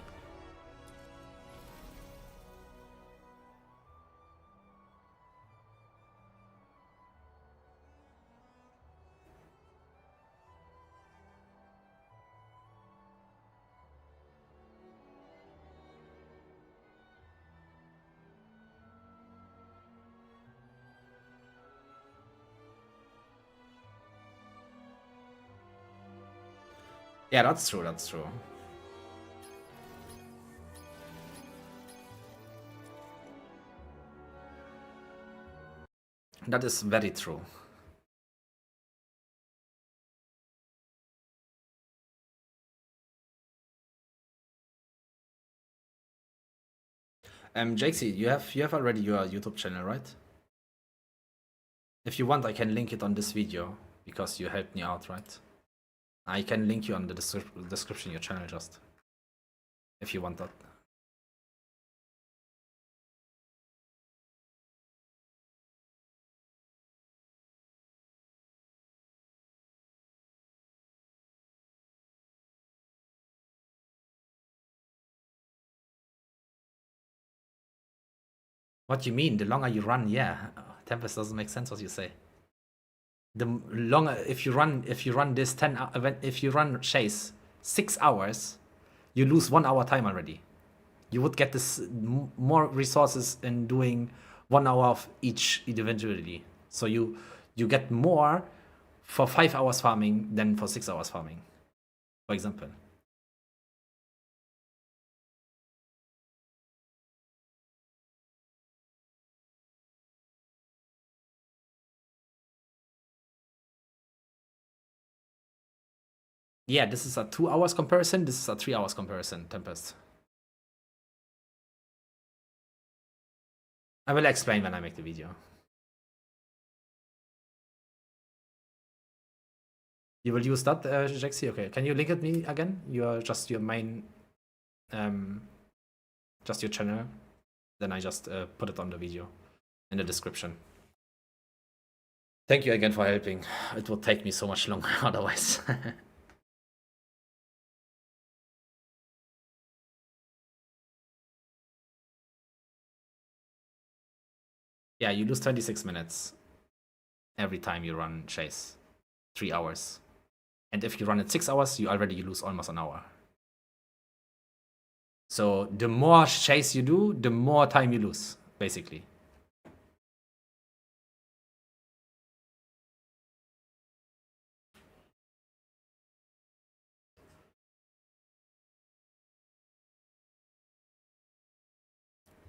Yeah, that's true. That is very true. Jakesy, you have already your YouTube channel, right? If you want, I can link it on this video because you helped me out, right? I can link you on the description your channel just. if you want that. What do you mean? The longer you run, yeah. Tempest doesn't make sense what you say. The longer if you run this 10 if you run chase 6 hours, you lose 1 hour time already. You would get this more resources in doing 1 hour of each individually. So you get more for 5 hours farming than for 6 hours farming, for example. Yeah, this is a 2 hours comparison. This is a 3 hours comparison, Tempest. I will explain when I make the video. You will use that, Jaxi? Okay. Can you link it me again? Just your main, just your channel. Then I just put it on the video in the description. Thank you again for helping. It would take me so much longer otherwise. Yeah, you lose 26 minutes every time you run chase. 3 hours. And if you run it 6 hours, you already lose almost an hour. So the more chase you do, the more time you lose, basically.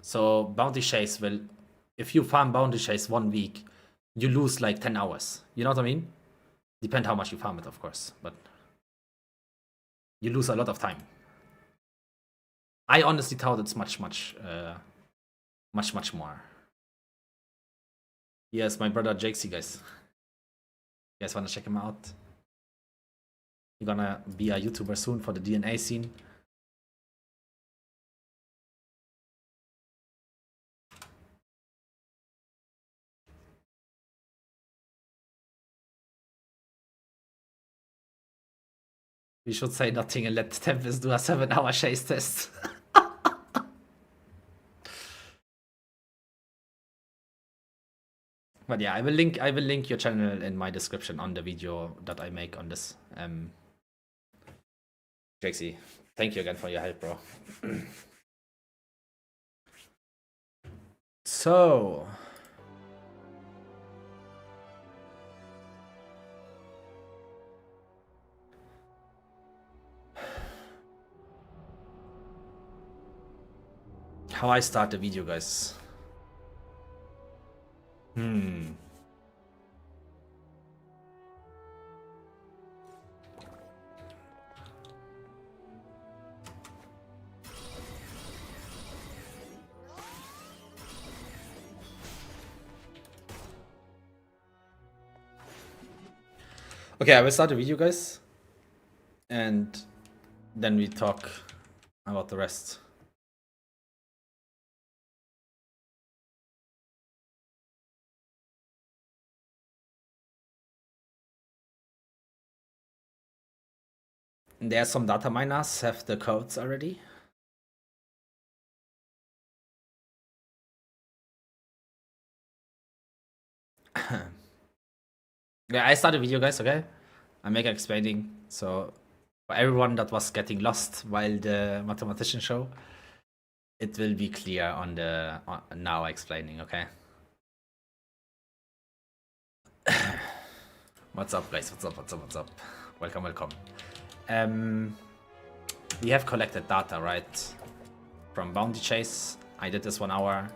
So bounty chase will, if you farm bounty chase 1 week, you lose like 10 hours. You know what I mean? Depend how much you farm it, of course, but you lose a lot of time. I honestly thought it's much more. Yes, my brother Jakesy, guys. You guys wanna check him out? He's gonna be a YouTuber soon for the DNA scene. We should say nothing and let Tempest do a 7-hour chase test. But yeah, I will link your channel in my description on the video that I make on this. Jakesy, thank you again for your help, bro. So how I start the video, guys. Okay, I will start the video, guys. And then we talk about the rest. There are some data miners have the codes already. Yeah, I start a video, guys, okay? I make explaining. So for everyone that was getting lost while the mathematician show, it will be clear on the now explaining, okay? What's up, guys? What's up? Welcome. We have collected data, right? From Bounty Chase. I did this 1 hour.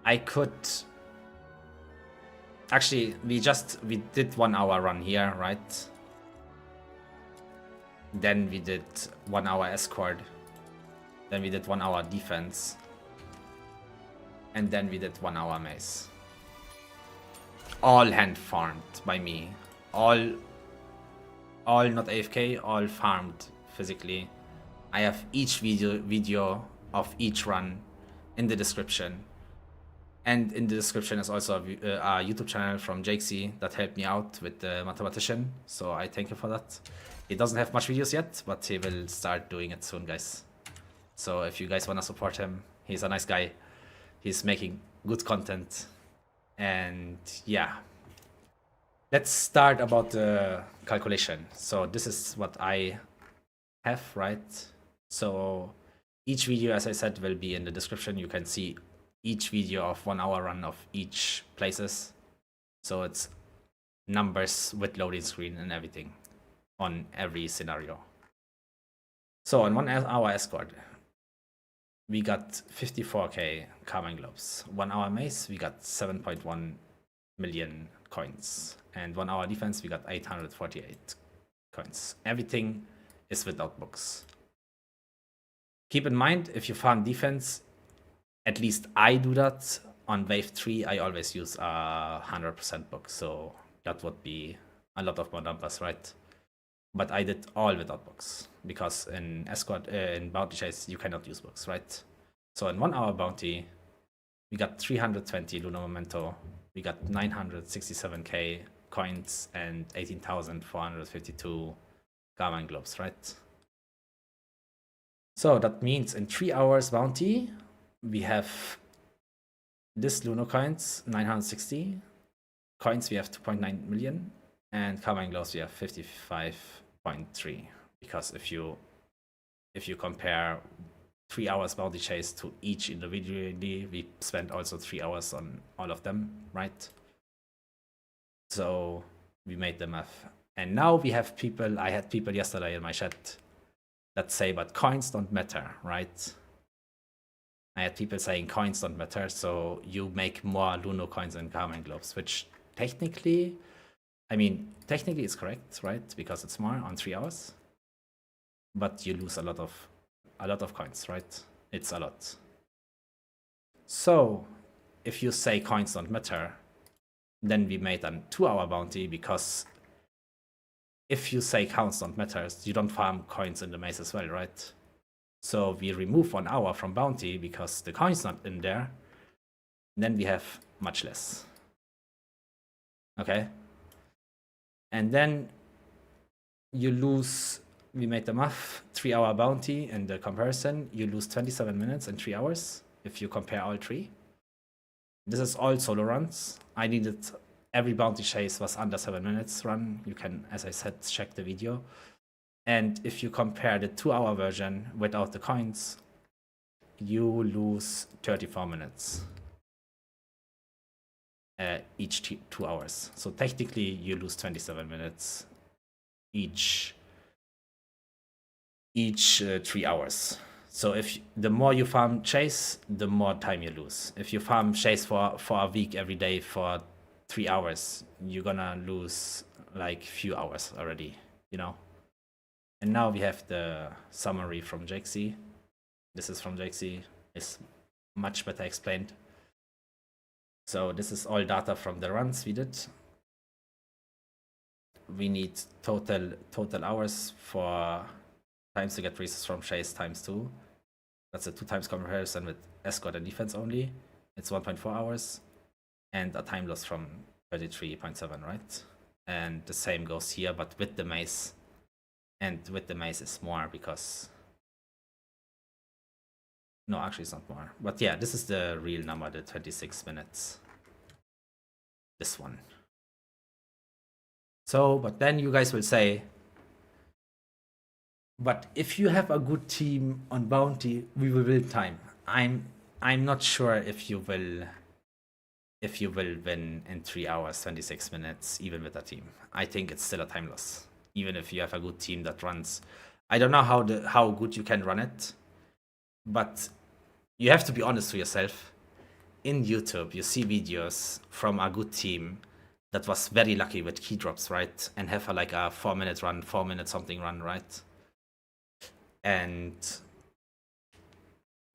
I could... Actually, we did 1 hour run here, right? Then we did 1 hour escort. Then we did 1 hour defense. And then we did 1 hour maze. All hand farmed by me. All not AFK, all farmed physically. I have each video of each run in the description. And in the description is also a YouTube channel from Jakesy that helped me out with the mathematician. So I thank you for that. He doesn't have much videos yet, but he will start doing it soon, guys. So if you guys want to support him, he's a nice guy. He's making good content. And yeah. Let's start about the calculation. So this is what I have, right? So each video, as I said, will be in the description. You can see each video of 1 hour run of each places. So it's numbers with loading screen and everything on every scenario. So on 1 hour escort, we got 54k Carmine Globes. 1 hour mace, we got 7.1 million coins. And 1 hour defense, we got 848 coins. Everything is without books. Keep in mind, if you farm defense, at least I do that. On wave 3, I always use a 100% book, so that would be a lot of more numbers, right? But I did all without books, because in escort, in bounty chase, you cannot use books, right? So in 1 hour bounty, we got 320 Lunar Memento, we got 967k coins, and 18,452 Garmin Globes, right? So that means in 3 hours bounty, we have this Luno coins, 960. Coins, we have 2.9 million. And Carmine Globes, we have 55.3. Because if you compare 3 hours bounty chase to each individually, we spent also 3 hours on all of them, right? So we made the math. And now we have people, I had people yesterday in my chat that say, but coins don't matter, right? I had people saying coins don't matter, so you make more Luno coins than Carmine Globes, which technically, I mean, technically it's correct, right? Because it's more on 3 hours, but you lose a lot of coins, right? It's a lot. So if you say coins don't matter, then we made a 2 hour bounty, because if you say counts don't matter, you don't farm coins in the maze as well, right? So we remove 1 hour from bounty because the coin's not in there. Then we have much less. Okay. And then you lose, we made the math, 3 hour bounty in the comparison. You lose 27 minutes and 3 hours if you compare all three. This is all solo runs. I needed, every bounty chase was under 7 minutes run. You can, as I said, check the video. And if you compare the 2 hour version without the coins, you lose 34 minutes each 2 hours. So technically you lose 27 minutes each 3 hours. So if the more you farm chase, the more time you lose. If you farm chase for a week every day for 3 hours, you're gonna lose like few hours already, you know? And now we have the summary from Jakesy. This is from Jakesy. It's much better explained. So this is all data from the runs we did. We need total hours for times to get resources from chase times 2. That's a 2 times comparison with escort and defense only. It's 1.4 hours. And a time loss from 33.7, right? And the same goes here, but with the maze. And with the maze is more because... No, actually it's not more. But yeah, this is the real number, the 26 minutes. This one. So, but then you guys will say, but if you have a good team on bounty, we will win time. I'm not sure if you will win in 3 hours, 26 minutes, even with a team. I think it's still a time loss. Even if you have a good team that runs. I don't know how good you can run it, but you have to be honest to yourself. In YouTube, you see videos from a good team that was very lucky with key drops, right? And have like a 4-minute run, 4-minute something run, right? And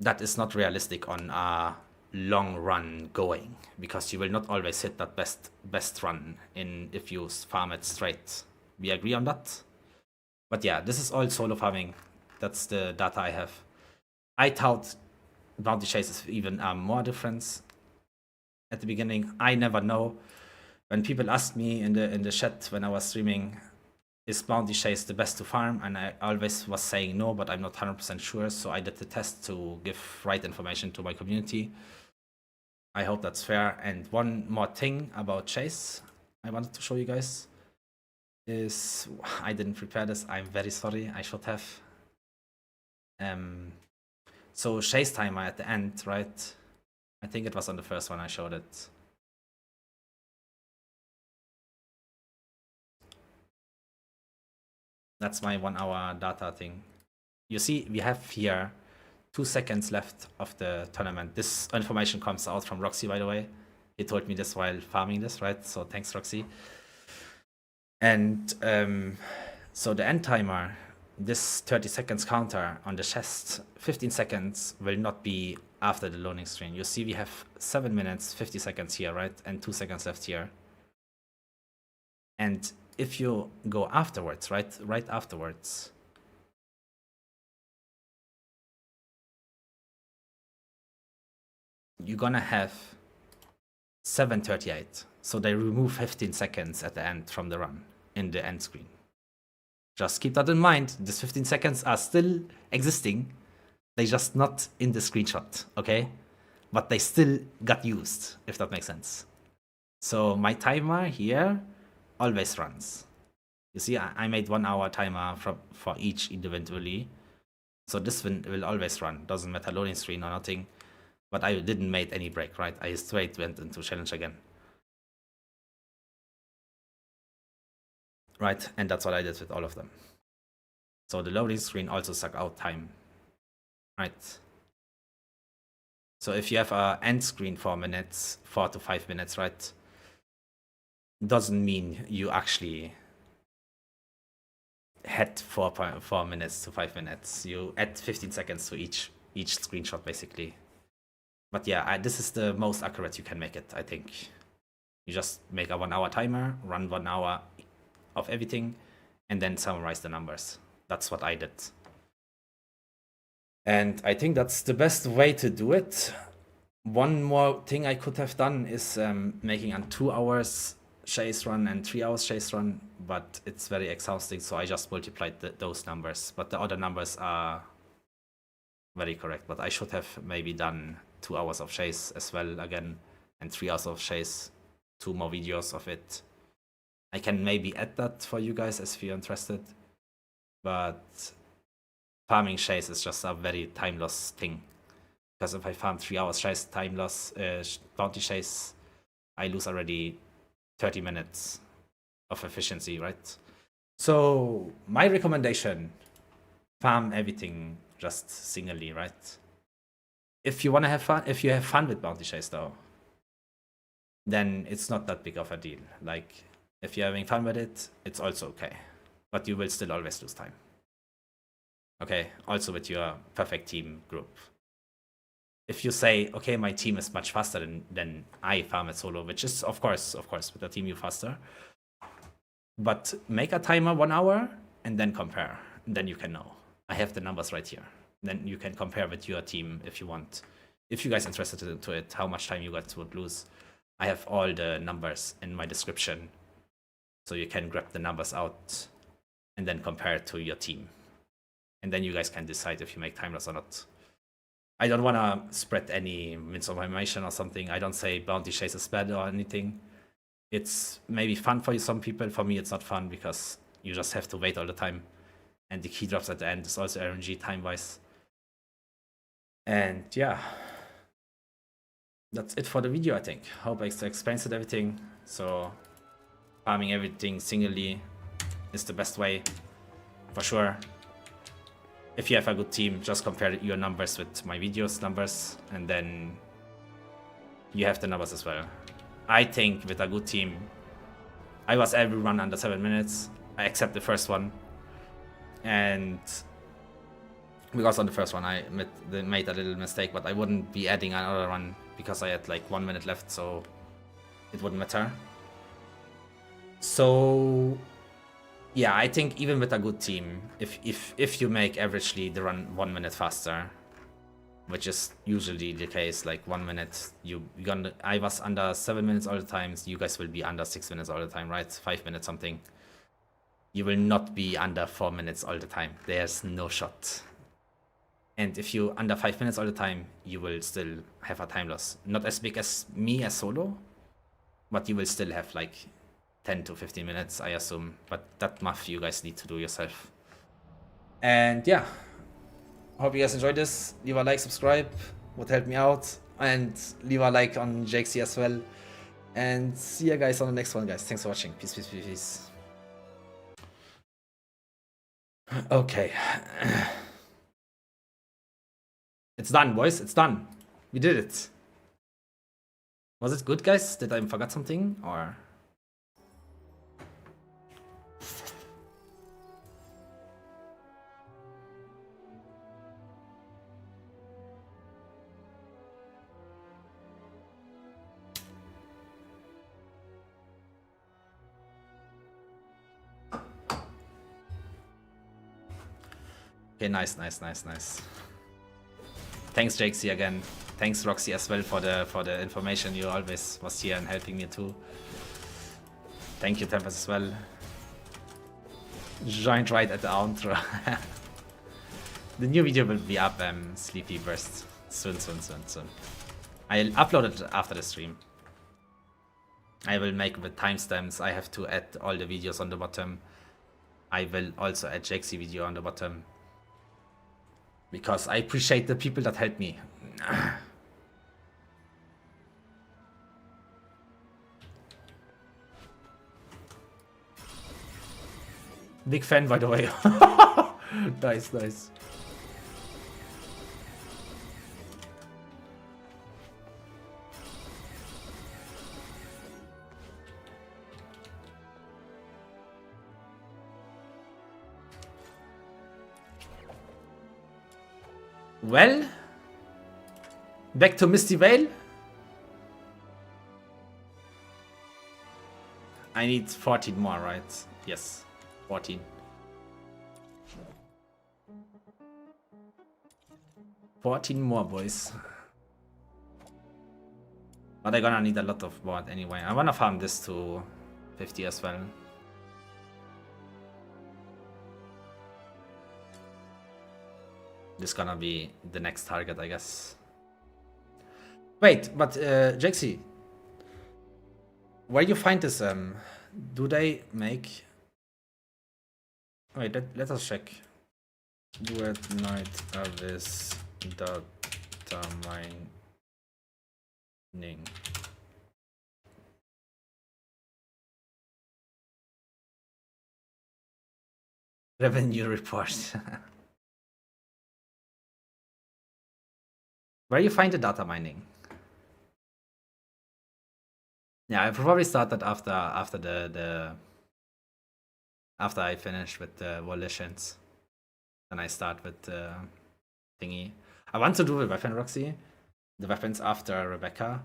that is not realistic on a long run going, because you will not always hit that best run if you farm it straight. We agree on that. But yeah, this is all solo farming. That's the data I have. I thought bounty chase is even more difference at the beginning. I never know. When people asked me in the chat when I was streaming, is bounty chase the best to farm? And I always was saying no, but I'm not 100% sure. So I did the test to give right information to my community. I hope that's fair. And one more thing about chase I wanted to show you guys is, I didn't prepare this. I'm very sorry. I should have. So chase timer at the end, right? I think it was on the first one I showed it. That's my 1 hour data thing. You see, we have here 2 seconds left of the tournament. This information comes out from Roxy, by the way. He told me this while farming this, right? So thanks, Roxy. And so the end timer, this 30 seconds counter on the chest, 15 seconds will not be after the loading screen. You see we have 7 minutes, 50 seconds here, right? And 2 seconds left here. And if you go afterwards, right afterwards, you're gonna have 7:38. So they remove 15 seconds at the end from the run in the end screen. Just keep that in mind. These 15 seconds are still existing. They just not in the screenshot, okay? But they still got used, if that makes sense. So my timer here always runs. You see, I made 1 hour timer for each individually. So this one will always run. Doesn't matter loading screen or nothing. But I didn't make any break, right? I straight went into challenge again. Right, and that's what I did with all of them. So the loading screen also suck out time. Right. So if you have a end screen 4 minutes, 4 to 5 minutes, right? Doesn't mean you actually had 4 minutes to 5 minutes. You add 15 seconds to each screenshot, basically. But yeah, this is the most accurate you can make it, I think. You just make a 1 hour timer, run 1 hour of everything, and then summarize the numbers. That's what I did. And I think that's the best way to do it. One more thing I could have done is making a 2 hours chase run and 3 hours chase run, but it's very exhausting, so I just multiplied those numbers. But the other numbers are very correct, but I should have maybe done 2 hours of chase as well again, and 3 hours of chase, 2 more videos of it. I can maybe add that for you guys if you're interested, but farming chase is just a very time loss thing. Because if I farm 3 hours chase, time loss, bounty chase, I lose already 30 minutes of efficiency, right? So my recommendation, farm everything just singly, right? If you want to have fun, if you have fun with bounty chase though, then it's not that big of a deal. Like, if you're having fun with it, it's also okay. But you will still always lose time. Okay, also with your perfect team group. If you say, okay, my team is much faster than I farm it solo, which is, of course, with the team you faster. But make a timer 1 hour and then compare. And then you can know. I have the numbers right here. Then you can compare with your team if you want. If you guys are interested into it, how much time you guys would lose. I have all the numbers in my description. So you can grab the numbers out and then compare it to your team. And then you guys can decide if you make time loss or not. I don't want to spread any misinformation or something. I don't say bounty chase is bad or anything. It's maybe fun for some people. For me, it's not fun because you just have to wait all the time. And the key drops at the end is also RNG time-wise. And yeah, that's it for the video, I think. Hope I explained it everything. So farming everything singly is the best way, for sure. If you have a good team, just compare your numbers with my videos numbers, and then you have the numbers as well. I think with a good team, I was every run under 7 minutes, except the first one. And because on the first one I made a little mistake, but I wouldn't be adding another one because I had like 1 minute left, so it wouldn't matter. So Yeah, I think even with a good team, if you make averagely the run 1 minute faster, which is usually the case, like 1 minute, I was under 7 minutes all the time, so you guys will be under 6 minutes all the time, right? 5 minutes something. You will not be under 4 minutes all the time. There's no shot. And if you under 5 minutes all the time, you will still have a time loss. Not as big as me as solo, but you will still have like 10 to 15 minutes, I assume. But that math you guys need to do yourself. And yeah, hope you guys enjoyed this. Leave a like, subscribe, would help me out. And leave a like on JXC as well. And see you guys on the next one, guys. Thanks for watching. Peace, peace, peace, peace. Okay. It's done, boys. It's done. We did it. Was it good, guys? Did I forget something? Or... Okay, nice, nice, nice, nice. Thanks, JXC again. Thanks, Roxy, as well for the information. You always was here and helping me too. Thank you, Tempest, as well. Joined right at the outro. The new video will be up, Sleepy Burst. Soon. I'll upload it after the stream. I will make the timestamps. I have to add all the videos on the bottom. I will also add JXC video on the bottom. Because I appreciate the people that help me. Big fan, by the way. Nice, nice. Well, back to Misty Vale. I need 14 more, right? Yes, 14. 14 more, boys. But I'm gonna need a lot of board anyway. I wanna farm this to 50 as well. This is gonna be the next target, I guess. Wait, but JXC, where you find this? Do they make? Wait, let us check. Duet night avis data mining. Revenue report. Where you find the data mining? Yeah, I probably started after after I finish with the volitions. Then I start with the thingy. I want to do the weapon, Roxy. The weapons after Rebecca.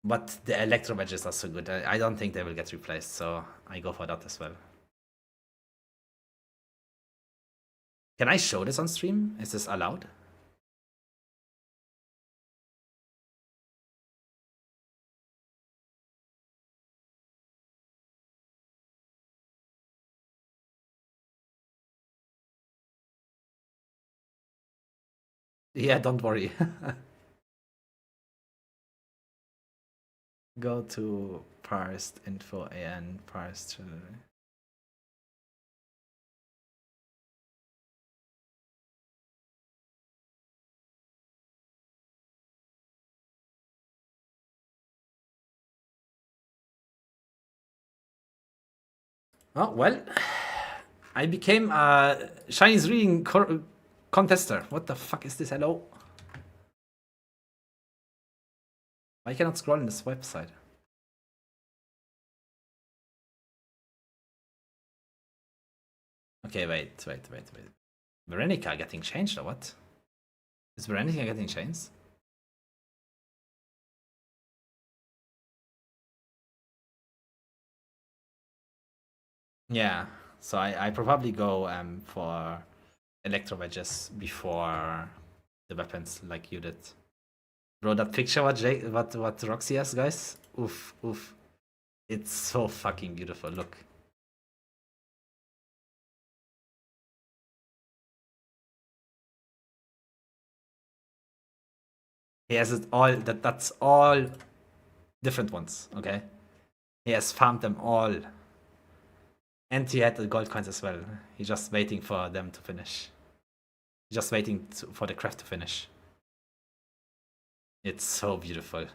But the electro badges are so good. I don't think they will get replaced, so I go for that as well. Can I show this on stream? Is this allowed? Yeah, don't worry. Go to parsed info and parsed. Oh, well, I became a Chinese reading contester. What the fuck is this? Hello? I cannot scroll in this website. Okay, wait. Veronica getting changed or what? Is Veronica getting changed? Yeah, so I probably go for electro wedges before the weapons like you did. Bro, that picture what Roxy has, guys? Oof, oof. It's so fucking beautiful. Look. He has it all. That's all different ones. Okay. He has farmed them all, and he had the gold coins as well. He's just waiting for them to finish. Just waiting for the craft to finish. It's so beautiful.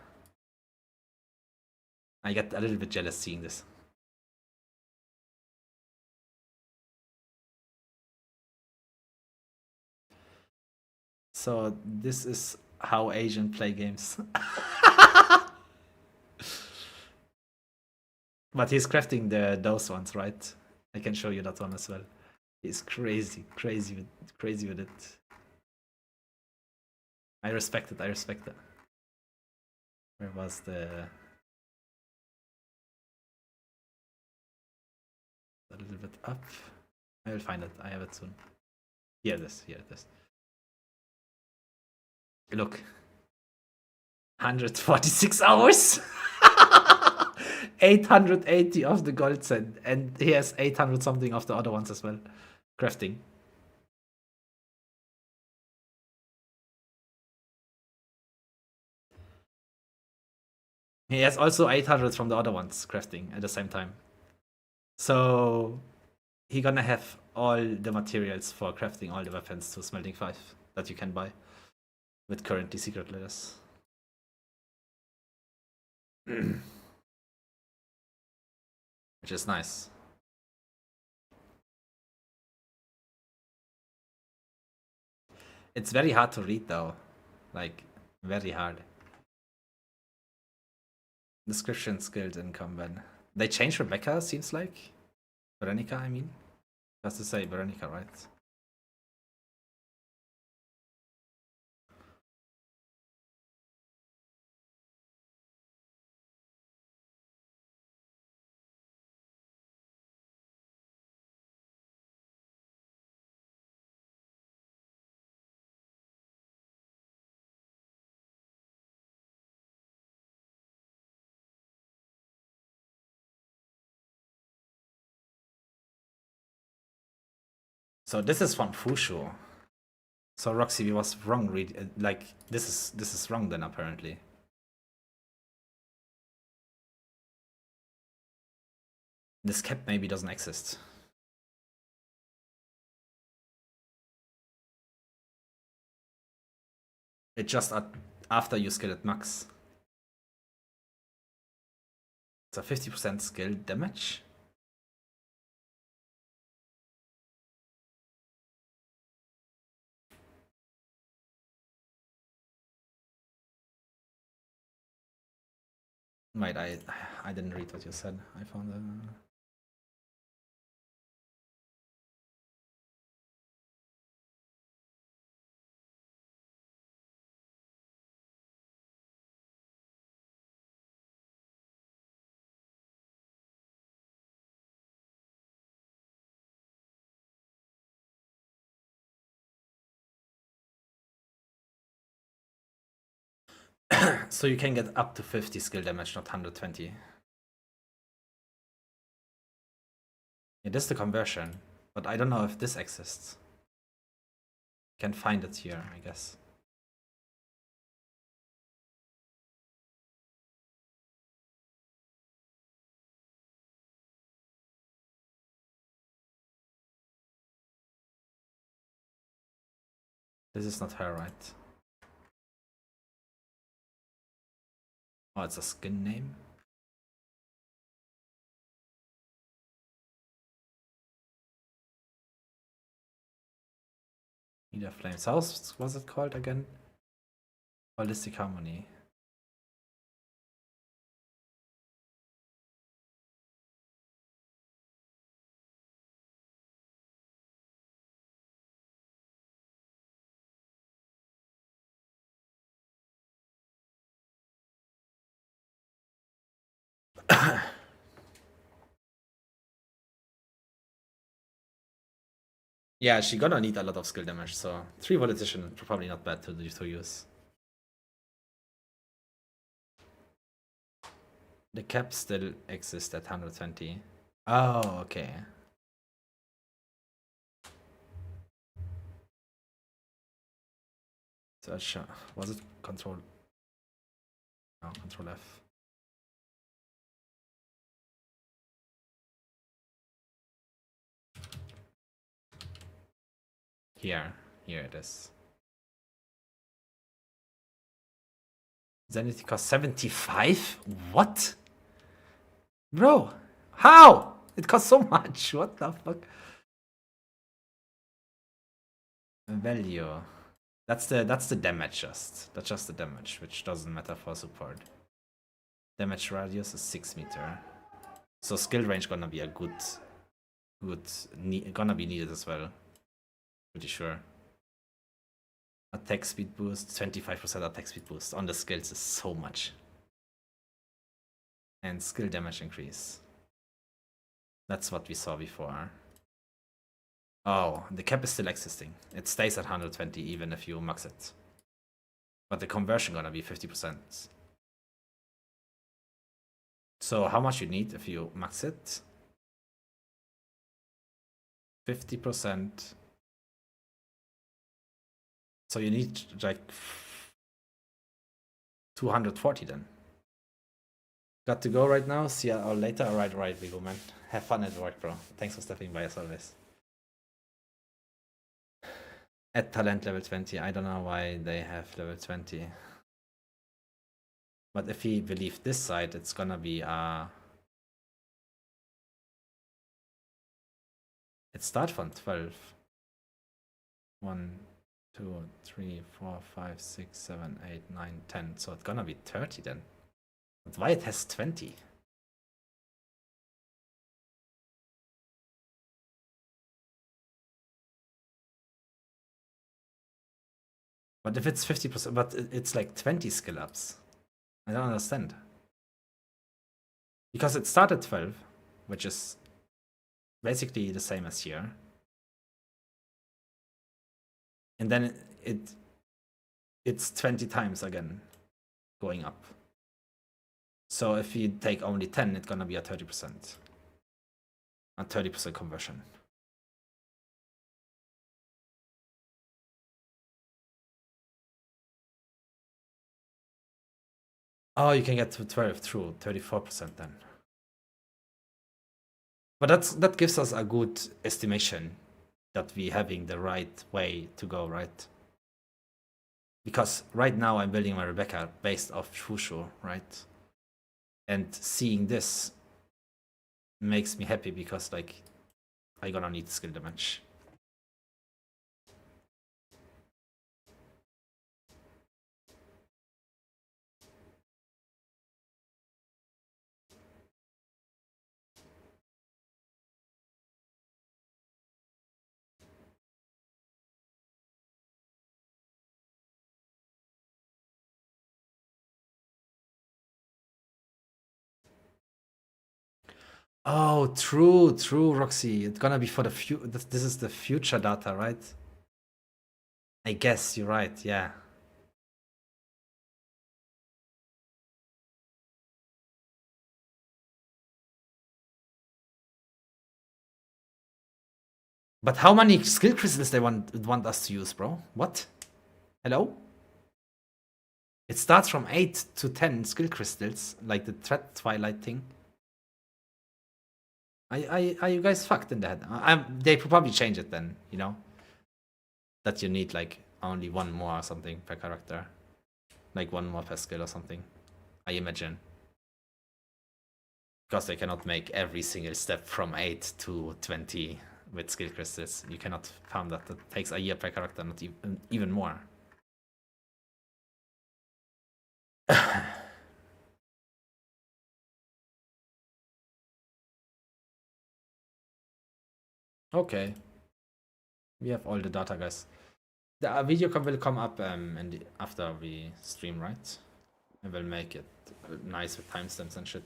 I get a little bit jealous seeing this. So this is how Asian play games. But he's crafting those ones, right? I can show you that one as well. He's crazy, crazy with it. I respect it. I respect it. Where was the? A little bit up. I will find it. I have it soon. Here it is. Here it is. Look. 146 hours. 880 of the gold set, and he has 800 something of the other ones as well. Crafting. He has also 800 from the other ones crafting at the same time. So he gonna have all the materials for crafting all the weapons to smelting 5 that you can buy with currently secret letters. Which is nice. It's very hard to read though. Like, very hard. Description, skilled, income, Ben. They changed Rebecca, seems like. Veronica, I mean. Has to say Veronica, right? So this is from Fushu. So Roxy was wrong. Like this is wrong then apparently. This cap maybe doesn't exist. It just after you skill at max. It's a 50% skill damage. Wait, I didn't read what you said. I found so you can get up to 50 skill damage, not 120. It is the conversion, but I don't know if this exists. Can find it here, I guess. This is not her, right? Oh, it's a skin name. Need a Flames House, was it called again? Holistic Harmony. Yeah, she gonna need a lot of skill damage, so 3 politician probably not bad to use. The cap still exists at 120. Oh, okay. Search, was it control? No, control F. Here it is. Then it costs 75? What? Bro, how? It costs so much. What the fuck? Value. That's the damage just. That's just the damage, which doesn't matter for support. Damage radius is 6 meter. So skill range gonna be a gonna be needed as well. Pretty sure. Attack speed boost, 25% attack speed boost on the skills is so much. And skill damage increase. That's what we saw before. Oh, the cap is still existing. It stays at 120 even if you max it. But the conversion gonna be 50%. So how much you need if you max it? 50%. So you need like 240 then. Got to go right now. See you all later. Alright, we go, man. Have fun at work, bro. Thanks for stepping by as always. At talent level 20. I don't know why they have level 20. But if we believe this side, it's gonna be it starts from 12. 1, 2, 3, 4, 5, 6, 7, 8, 9, 10. So it's gonna be 30 then. But why it has 20? But if it's 50%, but it's like 20 skill ups. I don't understand. Because it started 12, which is basically the same as here. And then it's 20 times again going up. So if you take only 10, it's gonna be a 30%. A 30% conversion. Oh, you can get to 12 through 34% then. But that gives us a good estimation that we having the right way to go, right? Because right now I'm building my Rebecca based off Shushu, right? And seeing this makes me happy because like I gonna need skill damage. Oh, true, Roxy. It's gonna be for the future. This is the future data, right? I guess you're right, yeah. But how many skill crystals they want us to use, bro? What? Hello? It starts from 8 to 10 skill crystals, like the threat twilight thing. Are you guys fucked in the head? They probably change it then, you know? That you need like only one more or something per character. Like one more per skill or something. I imagine. Because they cannot make every single step from 8 to 20 with skill crystals. You cannot farm that. That takes a year per character, not even more. Okay. We have all the data, guys. The video will come up after we stream, right? I will make it nice with timestamps and shit.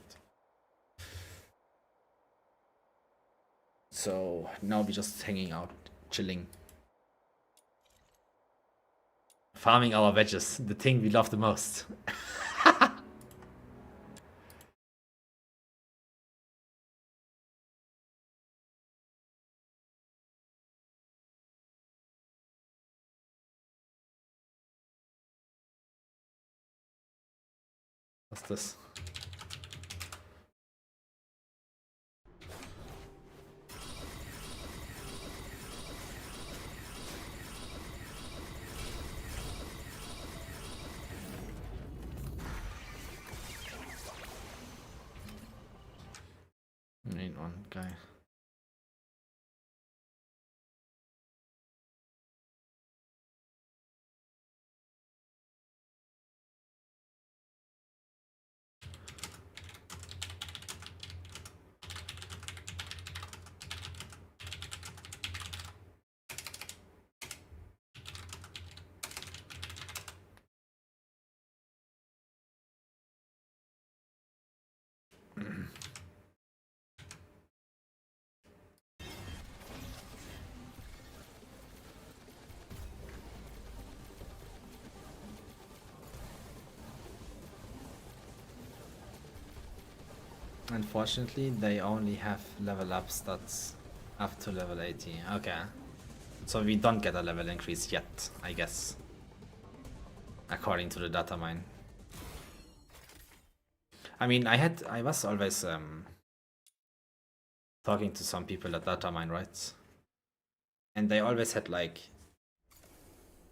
So now we're just hanging out chilling. Farming our veggies, the thing we love the most. What's this? Need one guy. Unfortunately, they only have level up stats up to level 80. Okay. So we don't get a level increase yet, I guess. According to the data mine. I mean, I was always talking to some people at data mine, right? And they always had like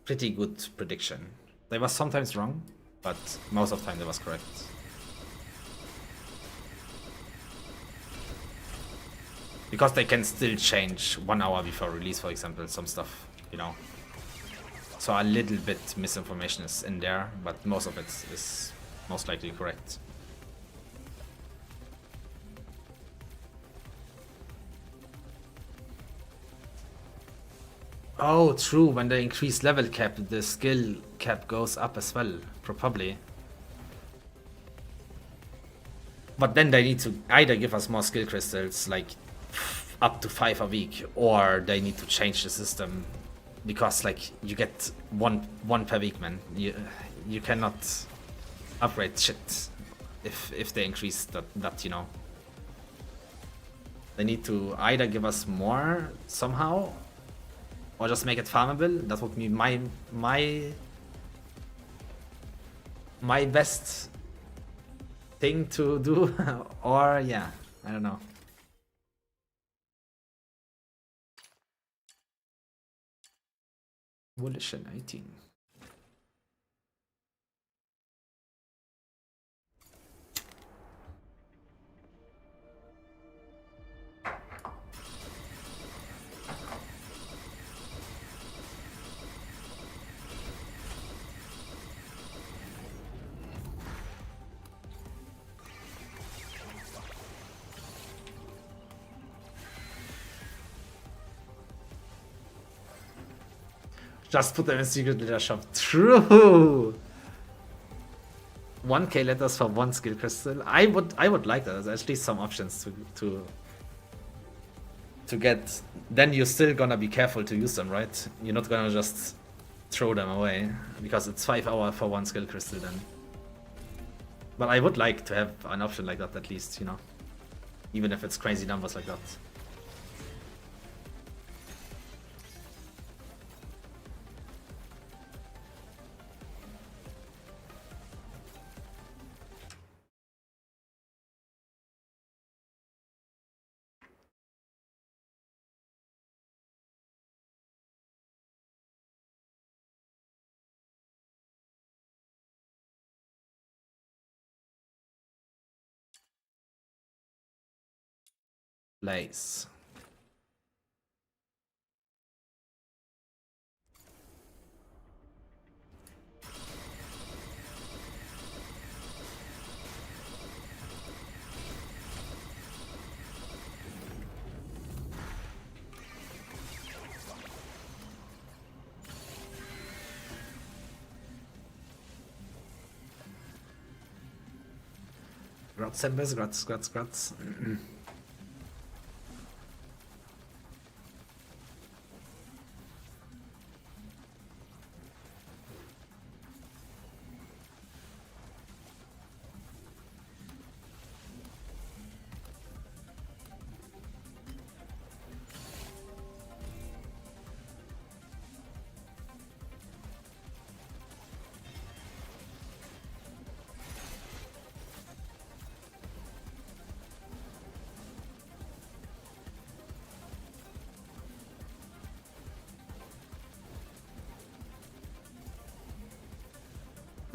pretty good prediction. They was sometimes wrong, but most of the time they was correct. Because they can still change 1 hour before release, for example, some stuff, you know. So a little bit misinformation is in there, but most of it is most likely correct. Oh, true. When they increase level cap, the skill cap goes up as well, probably. But then they need to either give us more skill crystals, like up to 5 a week, or they need to change the system, because like you get one per week, man. You cannot upgrade shit if they increase that, you know. They need to either give us more somehow, or just make it farmable. That would be my best thing to do. Or yeah, I don't know. Volition 18. Just put them in secret leader shop. True. 1k letters for 1 skill crystal. I would like that. There's actually some options to get. Then you're still gonna be careful to use them, right? You're not gonna just throw them away, because it's 5 hours for 1 skill crystal then. But I would like to have an option like that at least, you know. Even if it's crazy numbers like that. Place. Grats, Sembes, grats.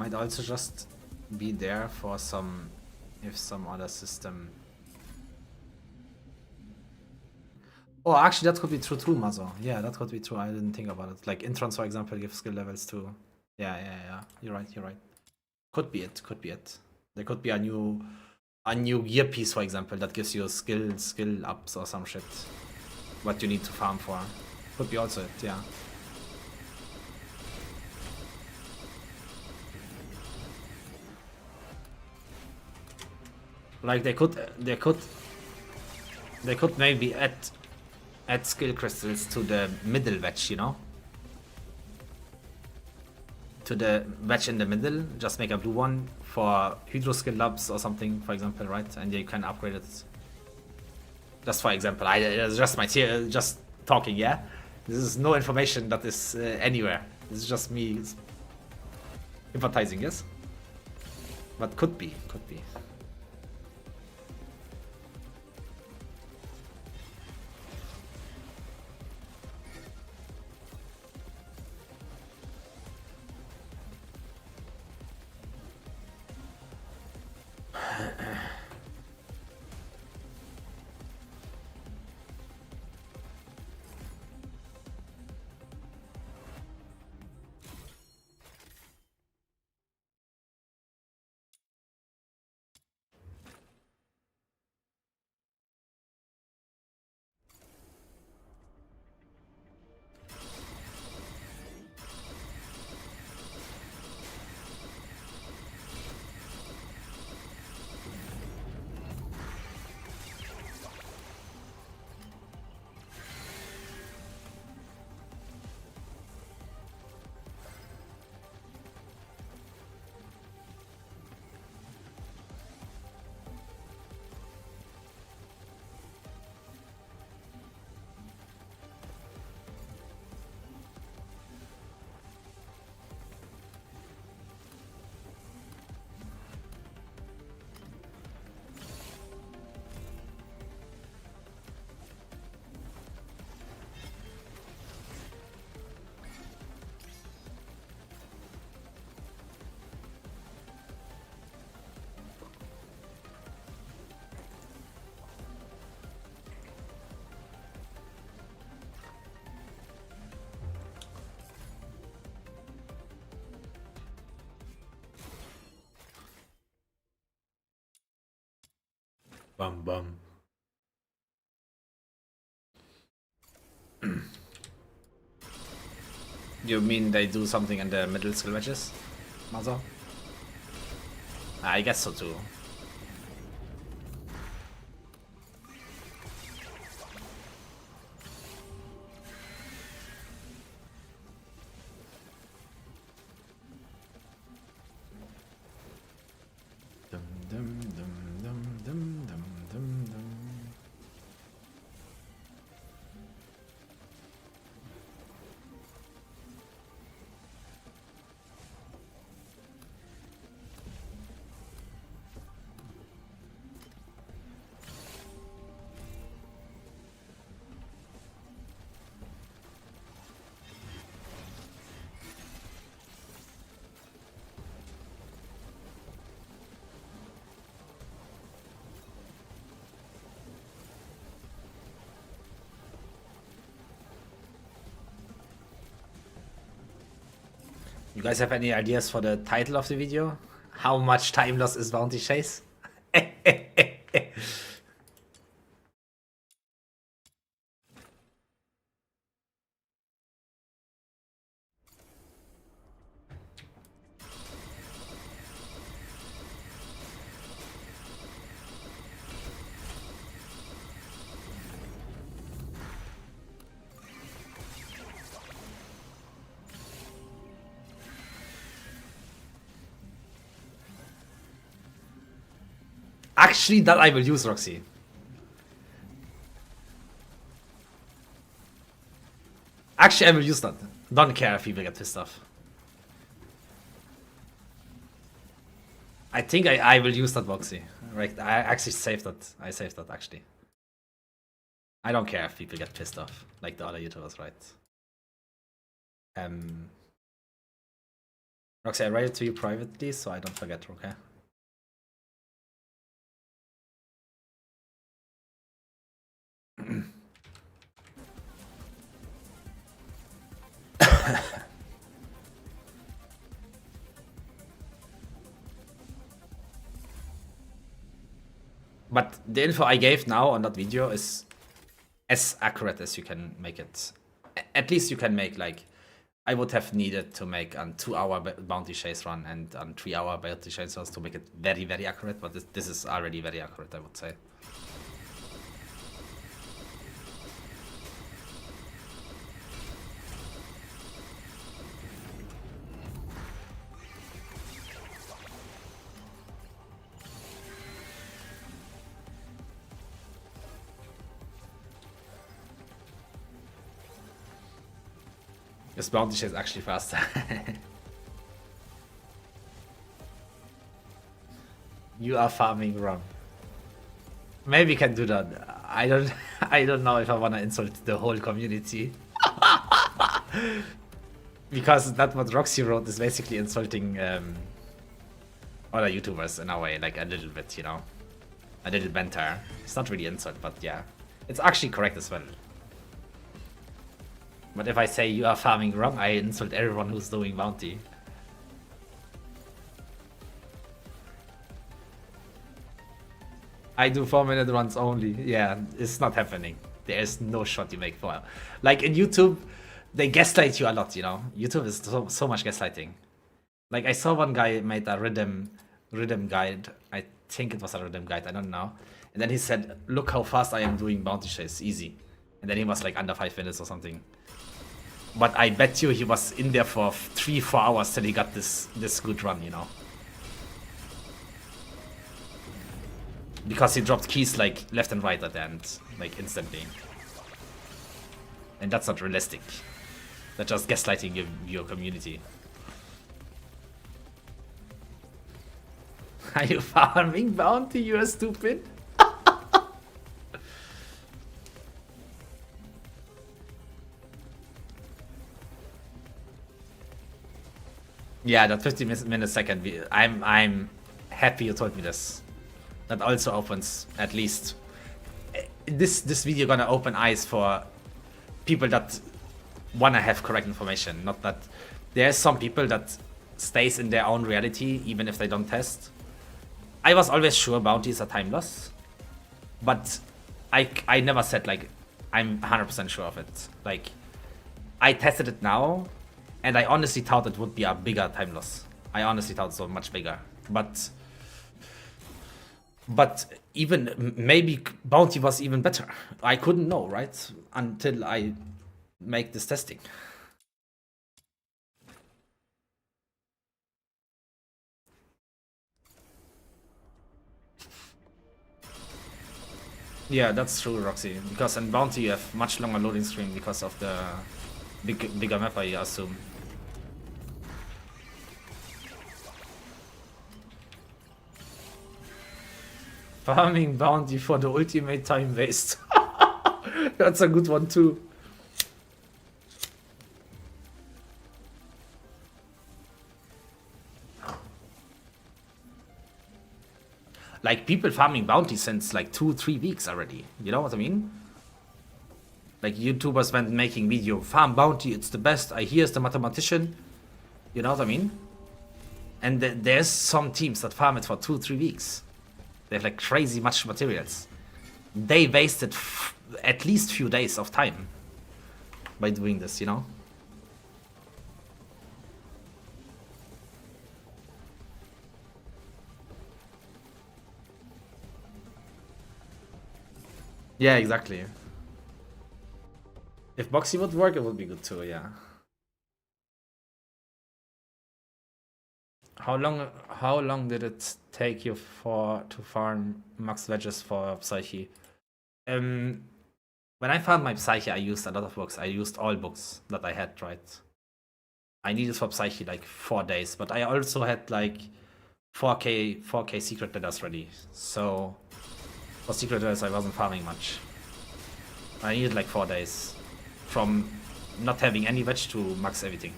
Might also just be there for some, if some other system. Oh, actually, that could be true too, Mazo. Yeah, that could be true. I didn't think about it. Like Introns, for example, give skill levels to. Yeah. You're right. Could be it. There could be a new gear piece, for example, that gives you skill ups or some shit. What you need to farm for. Could be also it. Yeah. Like they could maybe add skill crystals to the middle wedge, you know? To the wedge in the middle, just make a blue one for hydro skill ups or something, for example, right? And you can upgrade it. Just for example, it's just my just talking, yeah? This is no information that is anywhere. This is just me advertising, yes? But could be. Bum. You mean they do something in the middle skill wedges, Mazo? I guess so too. You guys have any ideas for the title of the video? How much time loss is Bounty Chase? Actually, that I will use, Roxy. Actually, I will use that. Don't care if people get pissed off. I think I will use that, Roxy. Right, I actually saved that. I saved that, actually. I don't care if people get pissed off, like the other YouTubers, right? Roxy, I write it to you privately so I don't forget, okay? But the info I gave now on that video is as accurate as you can make it. At least you can make, like, I would have needed to make a 2-hour bounty chase run and a 3-hour bounty chase runs to make it very, very accurate, but this is already very accurate, I would say. This bounty chase is actually faster. You are farming wrong. Maybe you can do that. I don't know if I wanna insult the whole community. Because that's what Roxy wrote is basically insulting other YouTubers in a way, like a little bit, you know. A little banter. It's not really insult, but yeah. It's actually correct as well. But if I say you are farming wrong, I insult everyone who's doing bounty. I do 4-minute runs only. Yeah, it's not happening. There is no shot you make for. Like in YouTube, they gaslight you a lot, you know. YouTube is so much gaslighting. Like I saw one guy made a rhythm guide. I think it was a rhythm guide, I don't know. And then he said, look how fast I am doing bounty chase, easy. And then he was like under 5 minutes or something. But I bet you he was in there for 3-4 hours till he got this good run, you know. Because he dropped keys like left and right at the end, like instantly. And that's not realistic. That's just gaslighting your community. Are you farming bounty, you are stupid? Yeah, that 50-minute second. I'm happy you told me this. That also opens at least this video gonna open eyes for people that wanna have correct information. Not that there's some people that stays in their own reality even if they don't test. I was always sure bounties are time loss, but I never said like I'm 100% sure of it. Like I tested it now. And I honestly thought it would be a bigger time loss. I honestly thought so much bigger. But even maybe bounty was even better. I couldn't know, right? Until I make this testing. Yeah, that's true, Roxy. Because in bounty you have much longer loading screen because of the bigger map, I assume. Farming bounty for the ultimate time waste. That's a good one too. Like people farming bounty since like 2-3 weeks already. You know what I mean? Like YouTubers went making video, farm bounty, it's the best. I here's the mathematician. You know what I mean? And there's some teams that farm it for 2-3 weeks. They have like crazy much materials. They wasted at least few days of time by doing this, you know? Yeah, exactly. If Boxy would work, it would be good too, yeah. How long did it take you to farm max wedges for Psyche? When I found my Psyche, I used a lot of books. I used all books that I had, right? I needed for Psyche like 4 days, but I also had like 4k secret letters ready. So for secret letters, I wasn't farming much. I needed like 4 days from not having any wedge to max everything.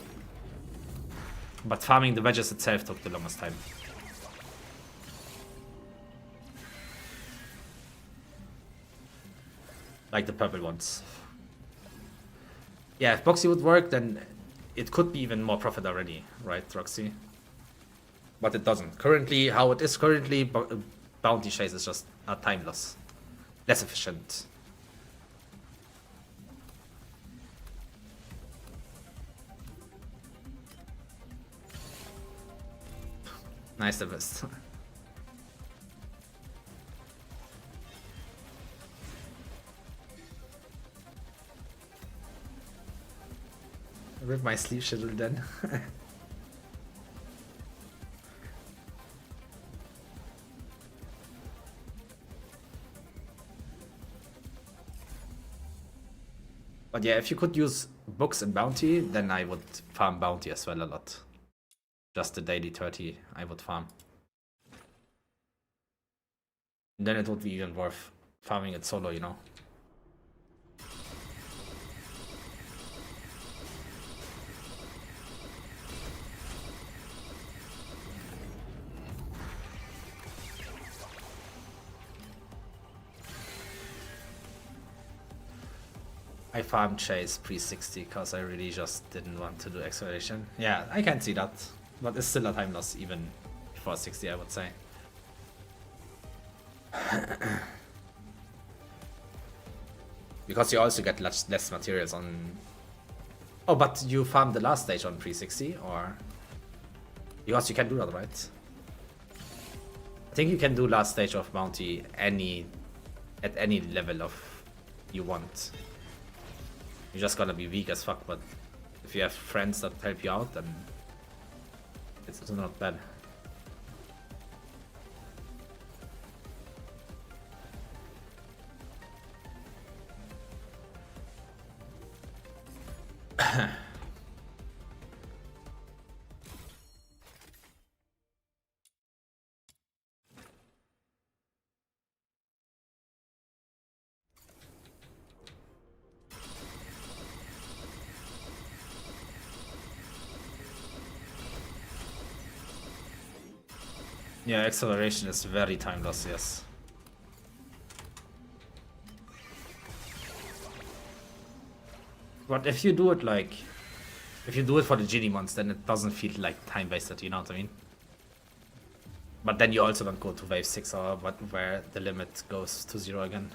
But farming the wedges itself took the longest time. Like the purple ones. Yeah, if Boxy would work, then it could be even more profit already, right, Roxy? But it doesn't. Currently, how it is currently, Bounty Chase is just a time loss. Less efficient. Nice the best. Rip my sleep schedule then. But yeah, if you could use books and bounty, then I would farm bounty as well a lot. Just the daily 30 I would farm. And then it would be even worth farming it solo, you know. I farmed Chase pre-60 because I really just didn't want to do acceleration. Yeah, I can see that. But it's still a time loss even before 60, I would say. Because you also get less materials on... Oh, but you farmed the last stage on pre-60, or... Because you can do that, right? I think you can do last stage of bounty at any level of you want. You're just gonna be weak as fuck, but if you have friends that help you out, then it's not bad. Yeah, acceleration is very time loss, yes. But if you do it like... If you do it for the genie ones, then it doesn't feel like time wasted, you know what I mean? But then you also don't go to wave 6 or where the limit goes to 0 again.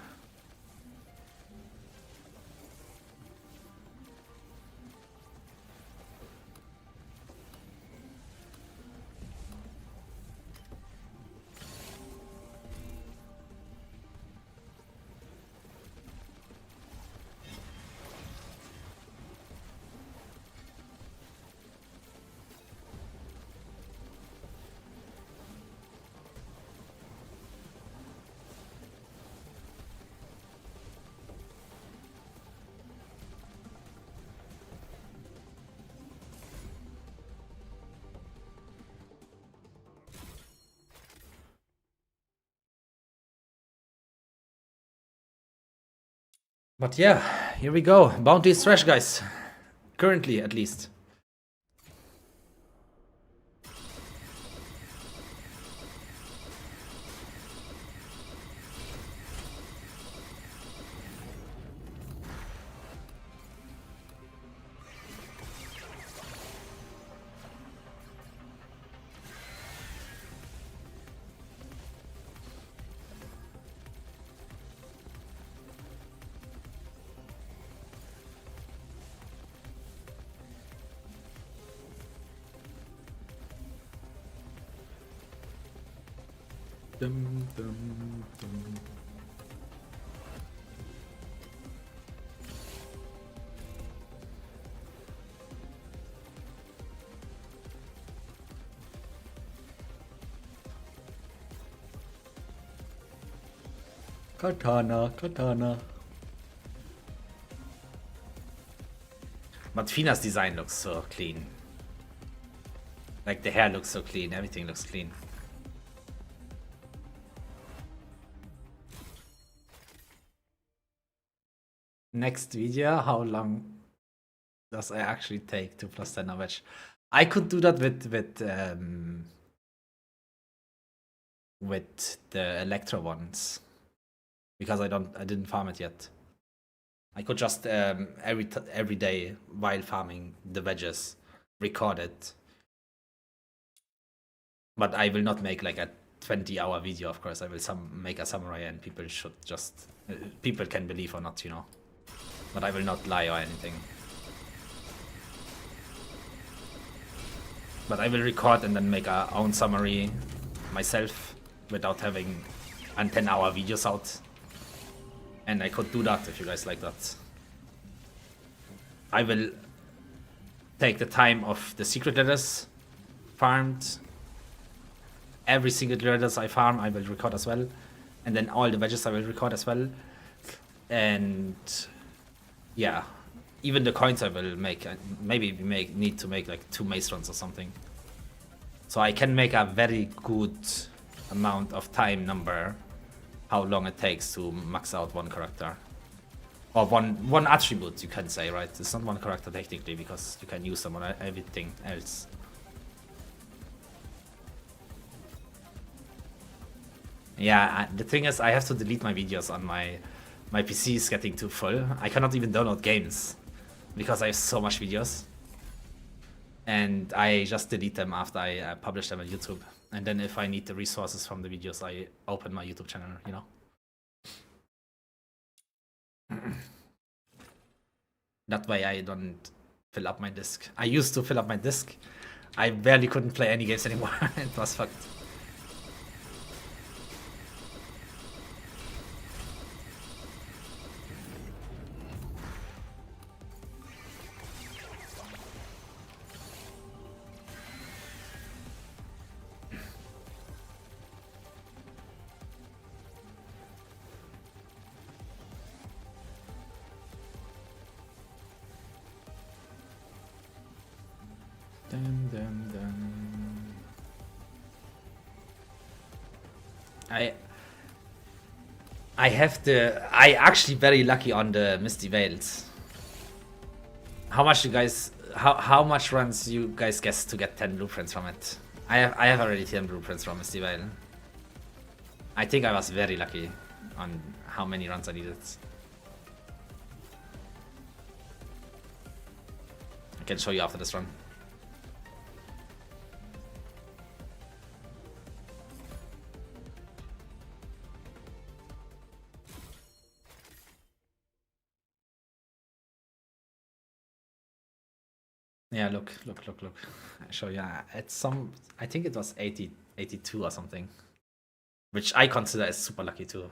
But yeah, here we go. Bounty is trash, guys. Currently, at least. Dum, dum, dum. Katana, katana. But Fina's design looks so clean. Like the hair looks so clean, everything looks clean. Next video, how long does I actually take to plus 10 a wedge? I could do that with the Electro ones, because I didn't farm it yet. I could just every day while farming the wedges record it, but I will not make like a 20-hour video. Of course, I will make a summary, and people should just people can believe or not, you know. But I will not lie or anything. But I will record and then make a own summary myself without having a 10-hour videos out. And I could do that if you guys like that. I will take the time of the secret letters farmed. Every single letters I farm, I will record as well. And then all the wedges I will record as well. And yeah, even the coins I will make. Maybe we need to make like 2 maze runs or something. So I can make a very good amount of time number how long it takes to max out one character. Or one attribute, you can say, right? It's not one character technically, because you can use them on everything else. Yeah, the thing is, I have to delete my videos on my PC is getting too full. I cannot even download games because I have so much videos. And I just delete them after I publish them on YouTube. And then if I need the resources from the videos, I open my YouTube channel, you know. That way I don't fill up my disk. I used to fill up my disk. I barely couldn't play any games anymore. It was fucked. I actually very lucky on the Misty Veils. How much you guys how much runs you guys guess to get 10 blueprints from it? I have already 10 blueprints from Misty Veil. I think I was very lucky on how many runs I needed. I can show you after this run. Yeah, look. I show you. At some, I think it was 80, 82 or something, which I consider as super lucky too.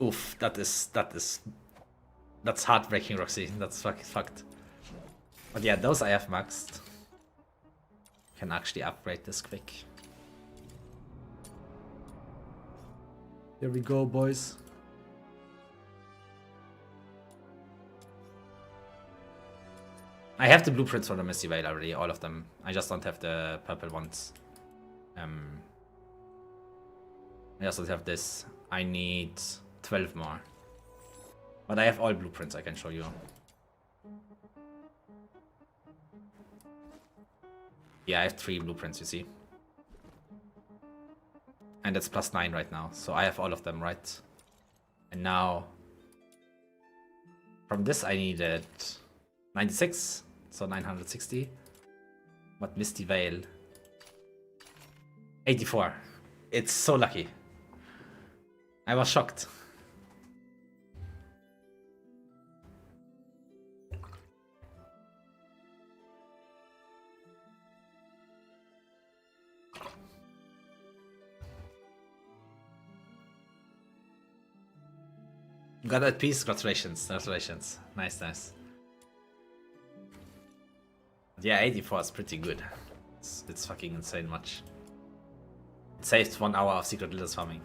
Oof, that's heartbreaking, Roxy. That's fucked. But yeah, those I have maxed. Can actually upgrade this quick. Here we go, boys. I have the blueprints for the Misty Veil already, all of them. I just don't have the purple ones. I also have this. I need 12 more. But I have all blueprints I can show you. Yeah, I have 3 blueprints, you see. And it's +9 right now, so I have all of them, right? And now, from this I needed 96, so 960. But Misty Veil, 84. It's so lucky. I was shocked. Got that piece, congratulations. Nice. Yeah, 84 is pretty good. It's fucking insane much. It saved 1 hour of secret letters farming.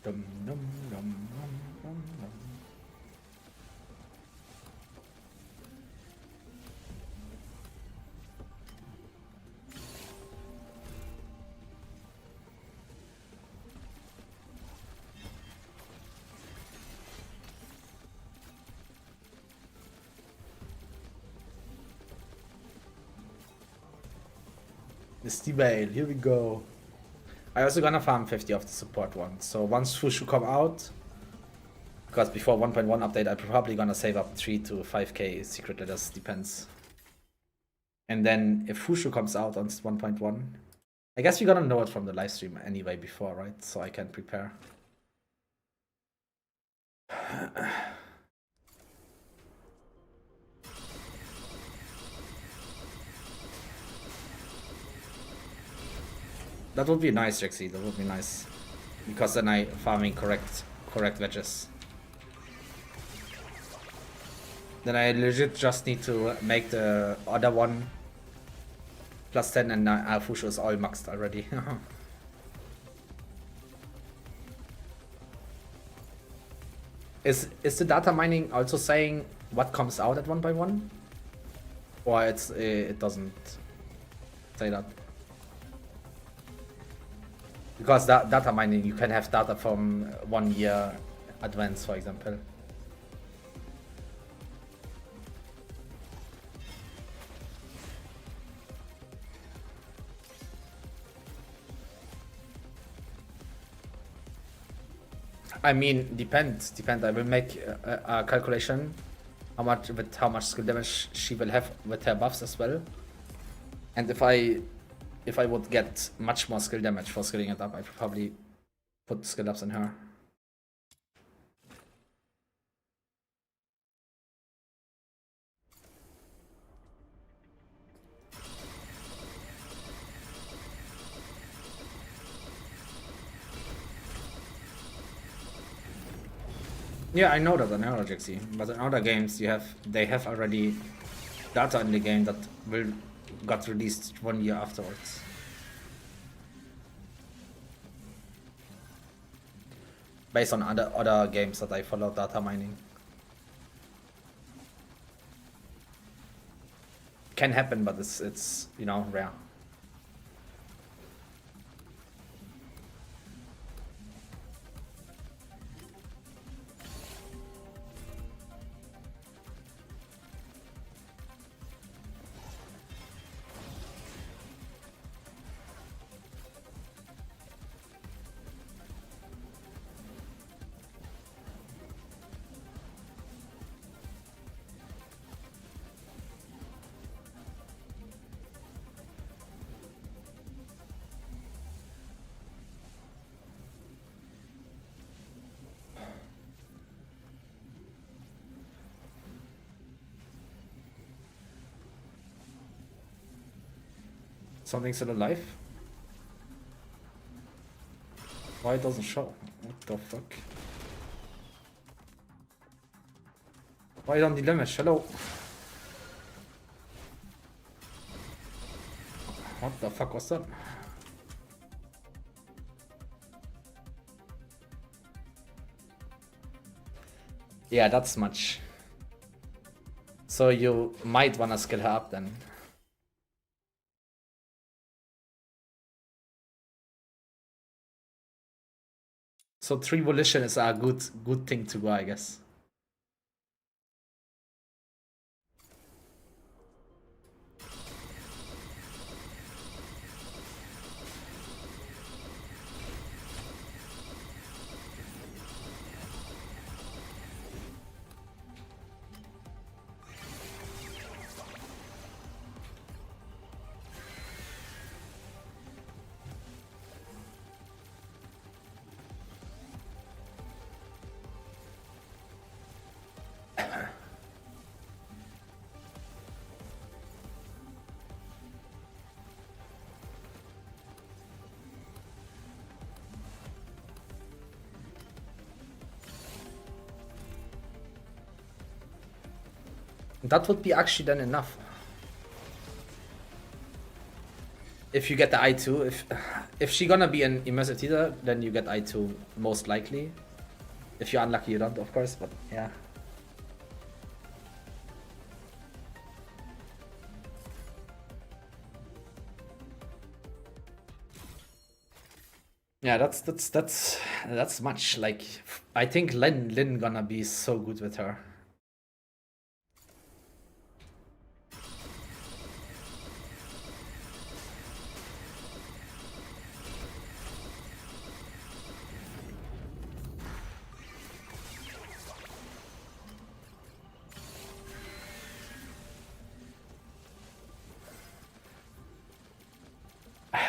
Dum, dum, dum, dum, dum, dum. Misty Veil, here we go. I also gonna farm 50 of the support ones. So once Fushu come out, because before 1.1 update, I'm probably gonna save up 3 to 5k secret letters, depends. And then if Fushu comes out on 1.1, I guess we're gonna know it from the live stream anyway before, right? So I can prepare. That would be nice, Rexy. That would be nice. Because then I farming correct wedges. Then I legit just need to make the other one plus 10 and Fushu is all maxed already. Is the data mining also saying what comes out at 1.1? Or it doesn't say that? Because that data mining, you can have data from 1 year advance, for example. I mean, depends. I will make a calculation how much skill damage she will have with her buffs as well. And if I would get much more skill damage for skilling it up, I'd probably put skill ups in her. Yeah, I know that, Jixie. But in other games, they have already data in the game that got released 1 year afterwards. Based on other games that I follow data mining. Can happen, but it's rare. Something still alive? Why it doesn't show? What the fuck? Why don't the damage? Hello? What the fuck was that? Yeah, that's much. So you might wanna skill her up then. So 3 volition is a good thing to go, I guess. That would be actually then enough. if you get the I2, if she gonna be an immersive teaser, then you get I2 most likely. If you're unlucky, you don't, of course, but yeah. Yeah, that's much. Like, I think Lin gonna be so good with her.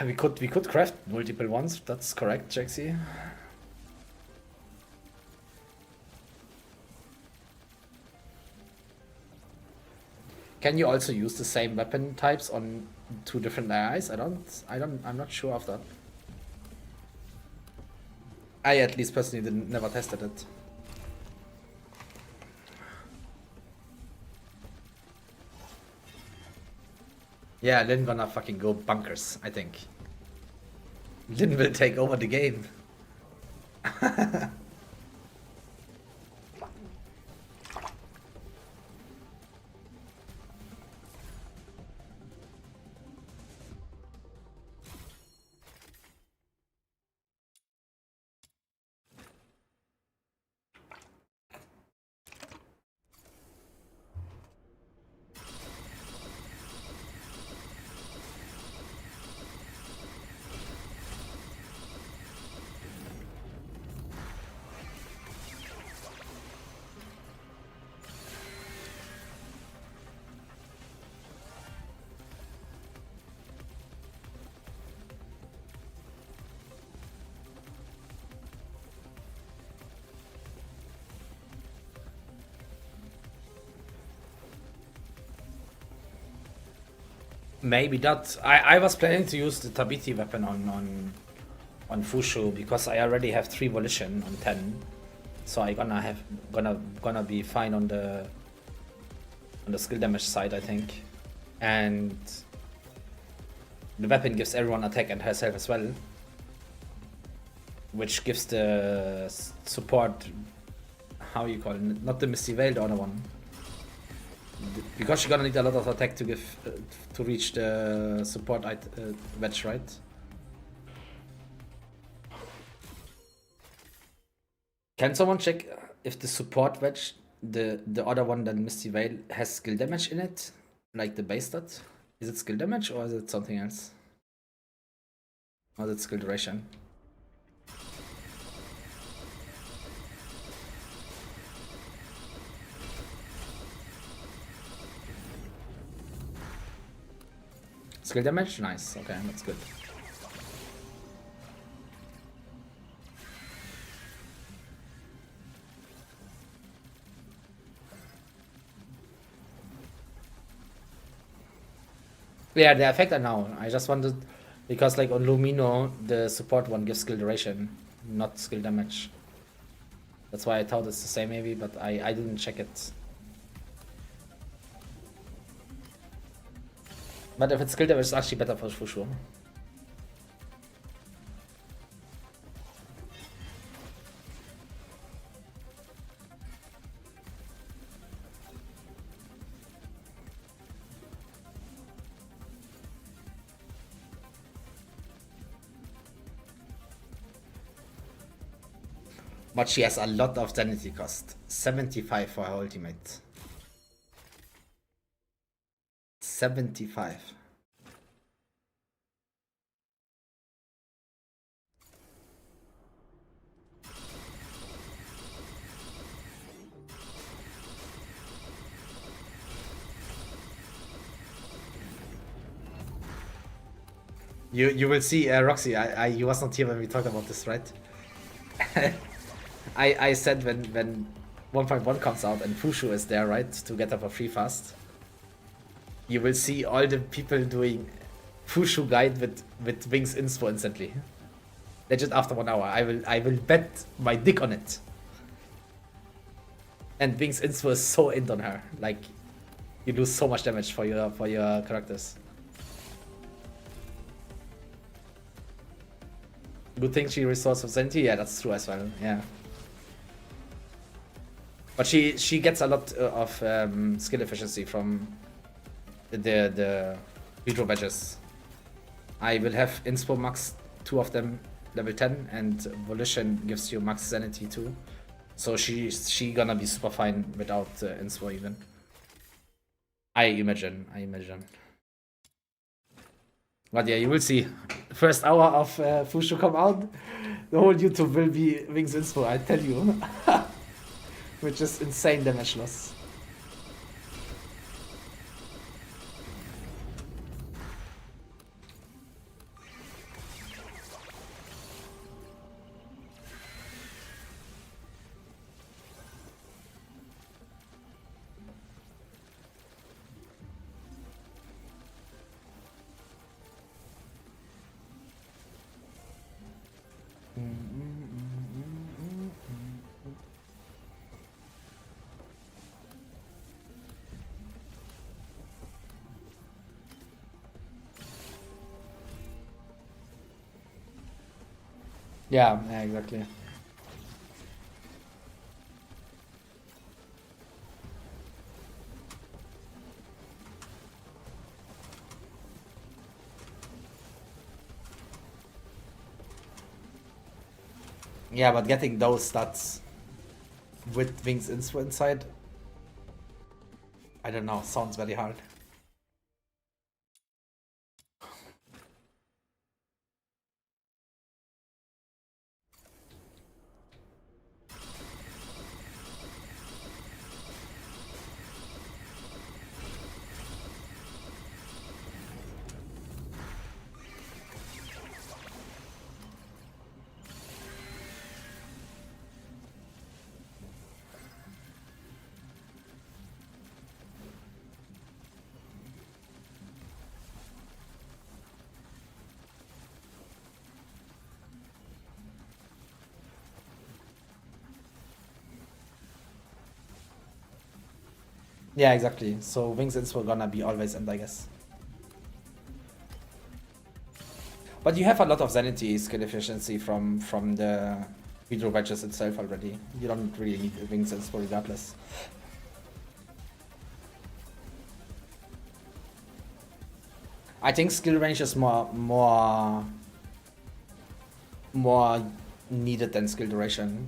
We could craft multiple ones. That's correct, Jaxie. Can you also use the same weapon types on 2 different AIs? I'm not sure of that. I at least personally never tested it. Yeah, Lin gonna fucking go bunkers, I think. Lin will take over the game. Maybe that. I was planning to use the Tabiti weapon on Fushu because I already have 3 volition on 10, so I gonna be fine on the skill damage side, I think, and the weapon gives everyone attack and herself as well, which gives the support, how you call it, not the Misty Veil, the other one. Because you're gonna need a lot of attack to give to reach the support wedge, right? Can someone check if the support wedge, the other one than Misty Veil, has skill damage in it, like the base stat? Is it skill damage or is it something else? Or is it skill duration? Skill damage? Nice. Okay, that's good. Yeah, the effect I know. I just wanted, because like on Lumino, the support one gives skill duration, not skill damage. That's why I thought it's the same maybe, but I didn't check it. But if it's skill damage, it's actually better for sure. But she has a lot of sanity cost. 75 for her ultimate. 75. You will see, Roxy, you was not here when we talked about this, right? I said when 1.1 comes out and Fushu is there, right, to get up a free fast, you will see all the people doing Fushu guide with Wings inspo instantly. Legit after 1 hour. I will bet my dick on it. And Wings inspo is so in on her. Like, you lose so much damage for your characters. Good thing she restores some sanity. Yeah, that's true as well. Yeah. But she gets a lot of skill efficiency from the hydro badges. I will have Inspo max 2 of them level 10, and Volition gives you max sanity too. So she gonna be super fine without Inspo even. I imagine. But yeah, you will see. First hour of Fushu come out, the whole YouTube will be Wings Inspo, I tell you. Which is insane damage loss. Yeah, exactly. Yeah, but getting those stats with Wings Inspo inside, I don't know, sounds very hard. Yeah, exactly. So Wings Inspo gonna be always end, I guess. But you have a lot of sanity skill efficiency from the hydro badges itself already. You don't really need Wings Inspo regardless. I think skill range is more needed than skill duration,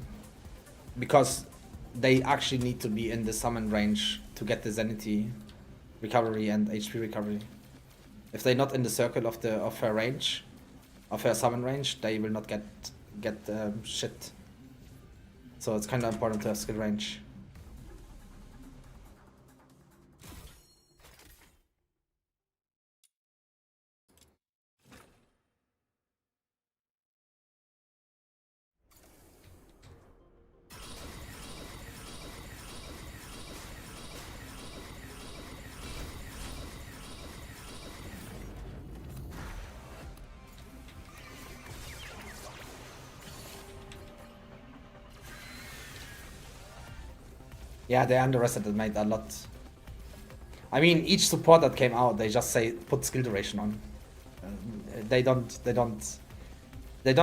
because they actually need to be in the summon range to get the sanity recovery and HP recovery. If they're not in the circle of her range, of her summon range, they will not get shit. So it's kind of important to have skill range. Yeah, they underestimated a lot. I mean, each support that came out, they just say put skill duration on. They don't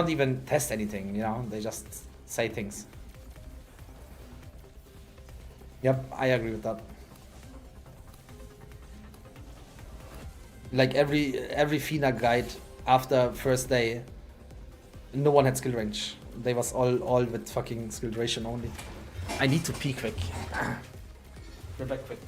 even test anything, you know. They just say things. Yep, I agree with that. Like every Fina guide after first day, no one had skill range. They was all with fucking skill duration only. I need to pee quick. We're back quick.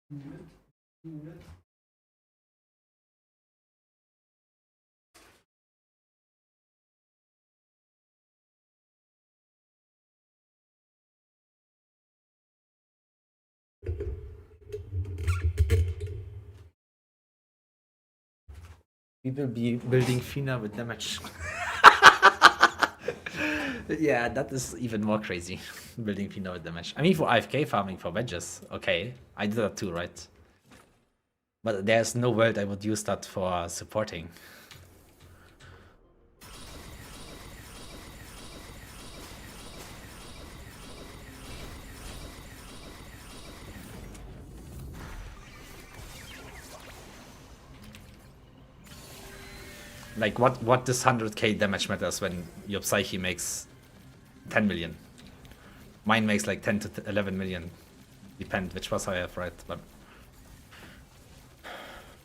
People be building Fina with damage. Yeah, that is even more crazy. Building Fina with damage. I mean, for AFK farming for wedges, okay. I did that too, right? But there's no world I would use that for supporting. Like, what does 100k damage matters when your Psyche makes 10 million? Mine makes like 10 to 11 million. Depend which pass I have, right? But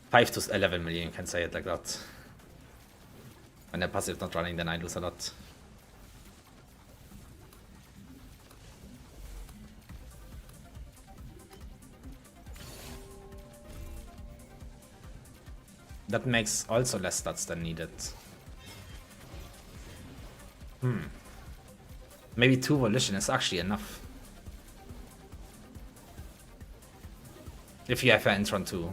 5 to 11 million, you can say it like that. When the passive not running, then I lose a lot. That makes also less stats than needed. Maybe 2 volition is actually enough. If you have an Entron too.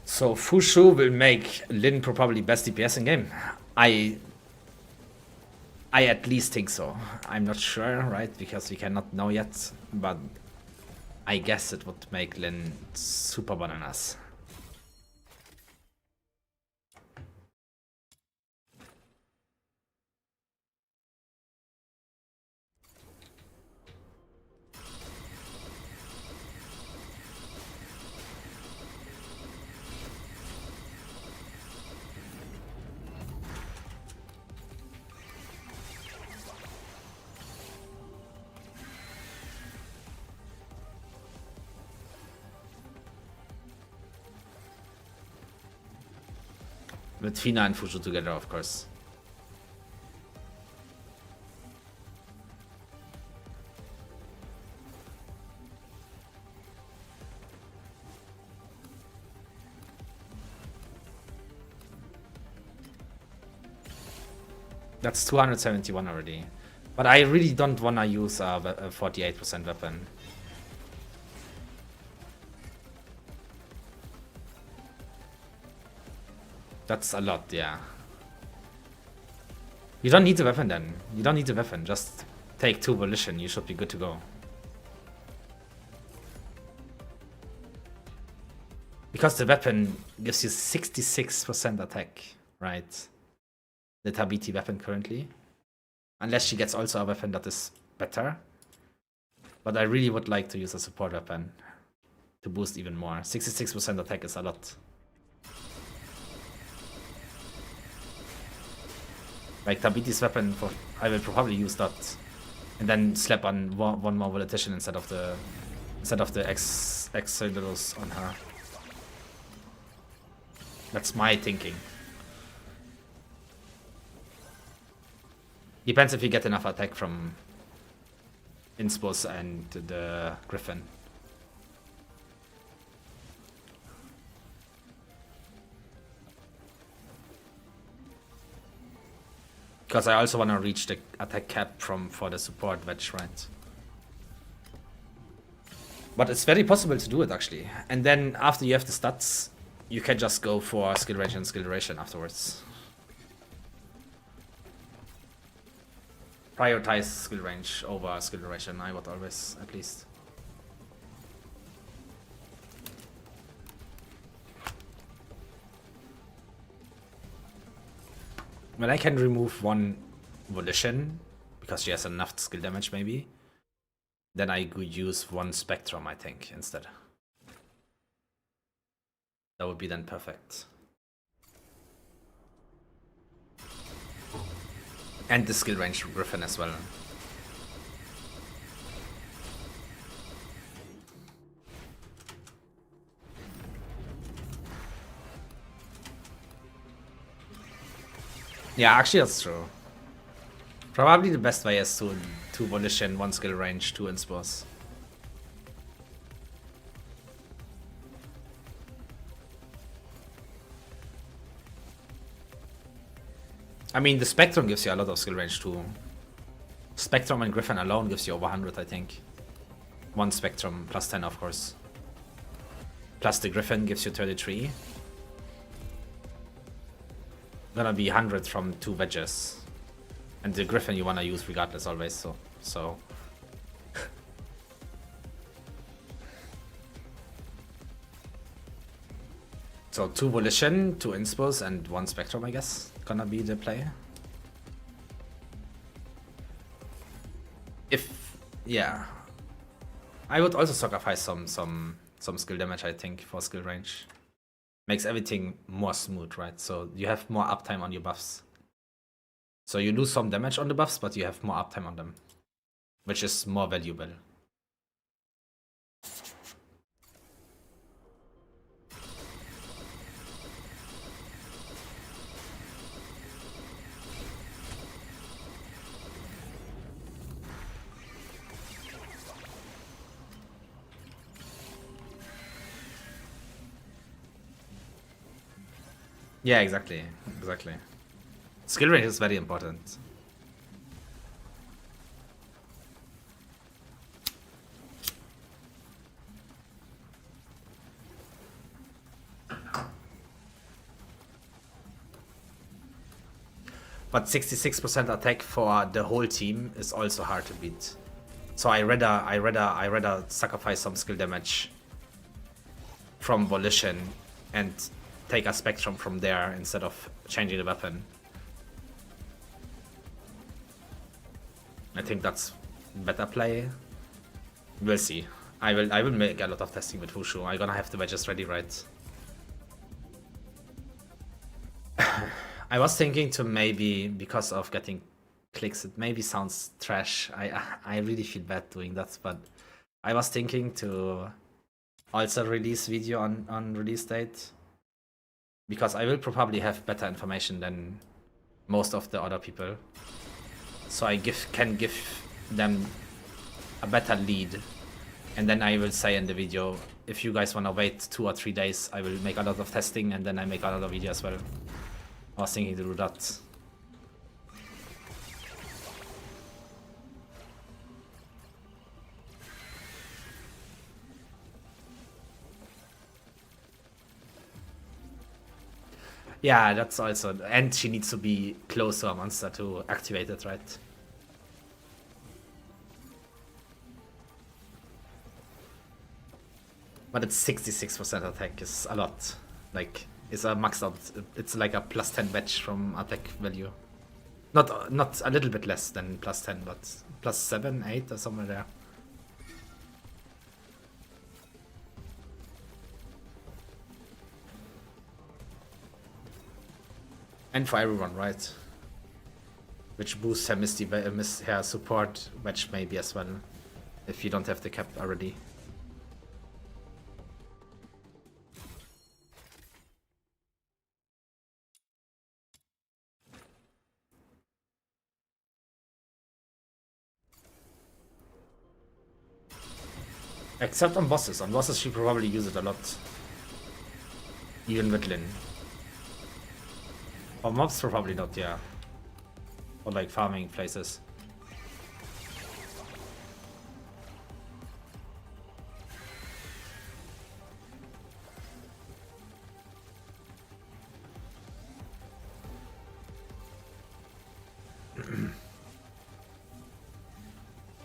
So Fushu will make Lin probably best DPS in game. I at least think so. I'm not sure, right? Because we cannot know yet. But I guess it would make Lin super bananas. With Fina and Fushu together, of course. That's 271 already. But I really don't want to use a 48% weapon. That's a lot, yeah. You don't need the weapon then. You don't need the weapon. Just take 2 volition. You should be good to go. Because the weapon gives you 66% attack, right? The Tabiti weapon currently. Unless she gets also a weapon that is better. But I really would like to use a support weapon to boost even more. 66% attack is a lot. Like Tabiti's weapon, I will probably use that, and then slap on one more Politician instead of the Exodus on her. That's my thinking. Depends if you get enough attack from Inspos and the Griffin. Because I also want to reach the attack cap for the support wedge, right? But it's very possible to do it actually. And then after you have the stats, you can just go for skill range and skill duration afterwards. Prioritize skill range over skill duration, I would always, at least. When I can remove one volition, because she has enough skill damage maybe, then I could use one spectrum, I think, instead. That would be then perfect. And the skill range Griffin as well. Yeah, actually that's true. Probably the best way is to 2 volition, 1 skill range, 2 inspos. I mean, the Spectrum gives you a lot of skill range too. Spectrum and Griffin alone gives you over 100, I think. 1 Spectrum plus 10, of course. Plus the Griffin gives you 33. Gonna be 100 from 2 wedges. And the Griffin you wanna use regardless always, so. So 2 volition, 2 inspos, and 1 spectrum, I guess, gonna be the play. Yeah, I would also sacrifice some skill damage, I think, for skill range. Makes everything more smooth, right? So you have more uptime on your buffs. So you lose some damage on the buffs, but you have more uptime on them, which is more valuable. Yeah, exactly. Skill range is very important. But 66% attack for the whole team is also hard to beat. So I rather sacrifice some skill damage from Volition and take a spectrum from there instead of changing the weapon. I think that's better play. We'll see. I will make a lot of testing with Wushu. I'm gonna have the wedges ready, right? I was thinking to maybe, because of getting clicks, it maybe sounds trash. I really feel bad doing that, but I was thinking to also release video on release date, because I will probably have better information than most of the other people. So I can give them a better lead, and then I will say in the video, if you guys wanna wait 2 or 3 days, I will make a lot of testing and then I make another video as well. I was thinking to do that. Yeah, that's also, and she needs to be close to a monster to activate it, right? But it's 66% attack is a lot. Like, it's a maxed out, it's like a plus 10 batch from attack value. Not a little bit less than plus 10, but plus 7, 8 or somewhere there. And for everyone, right? Which boosts her Misty, her support wedge maybe as well, if you don't have the cap already. Except on bosses. On bosses she probably use it a lot. Even with Lyn. On mobs probably not, yeah. or like farming places.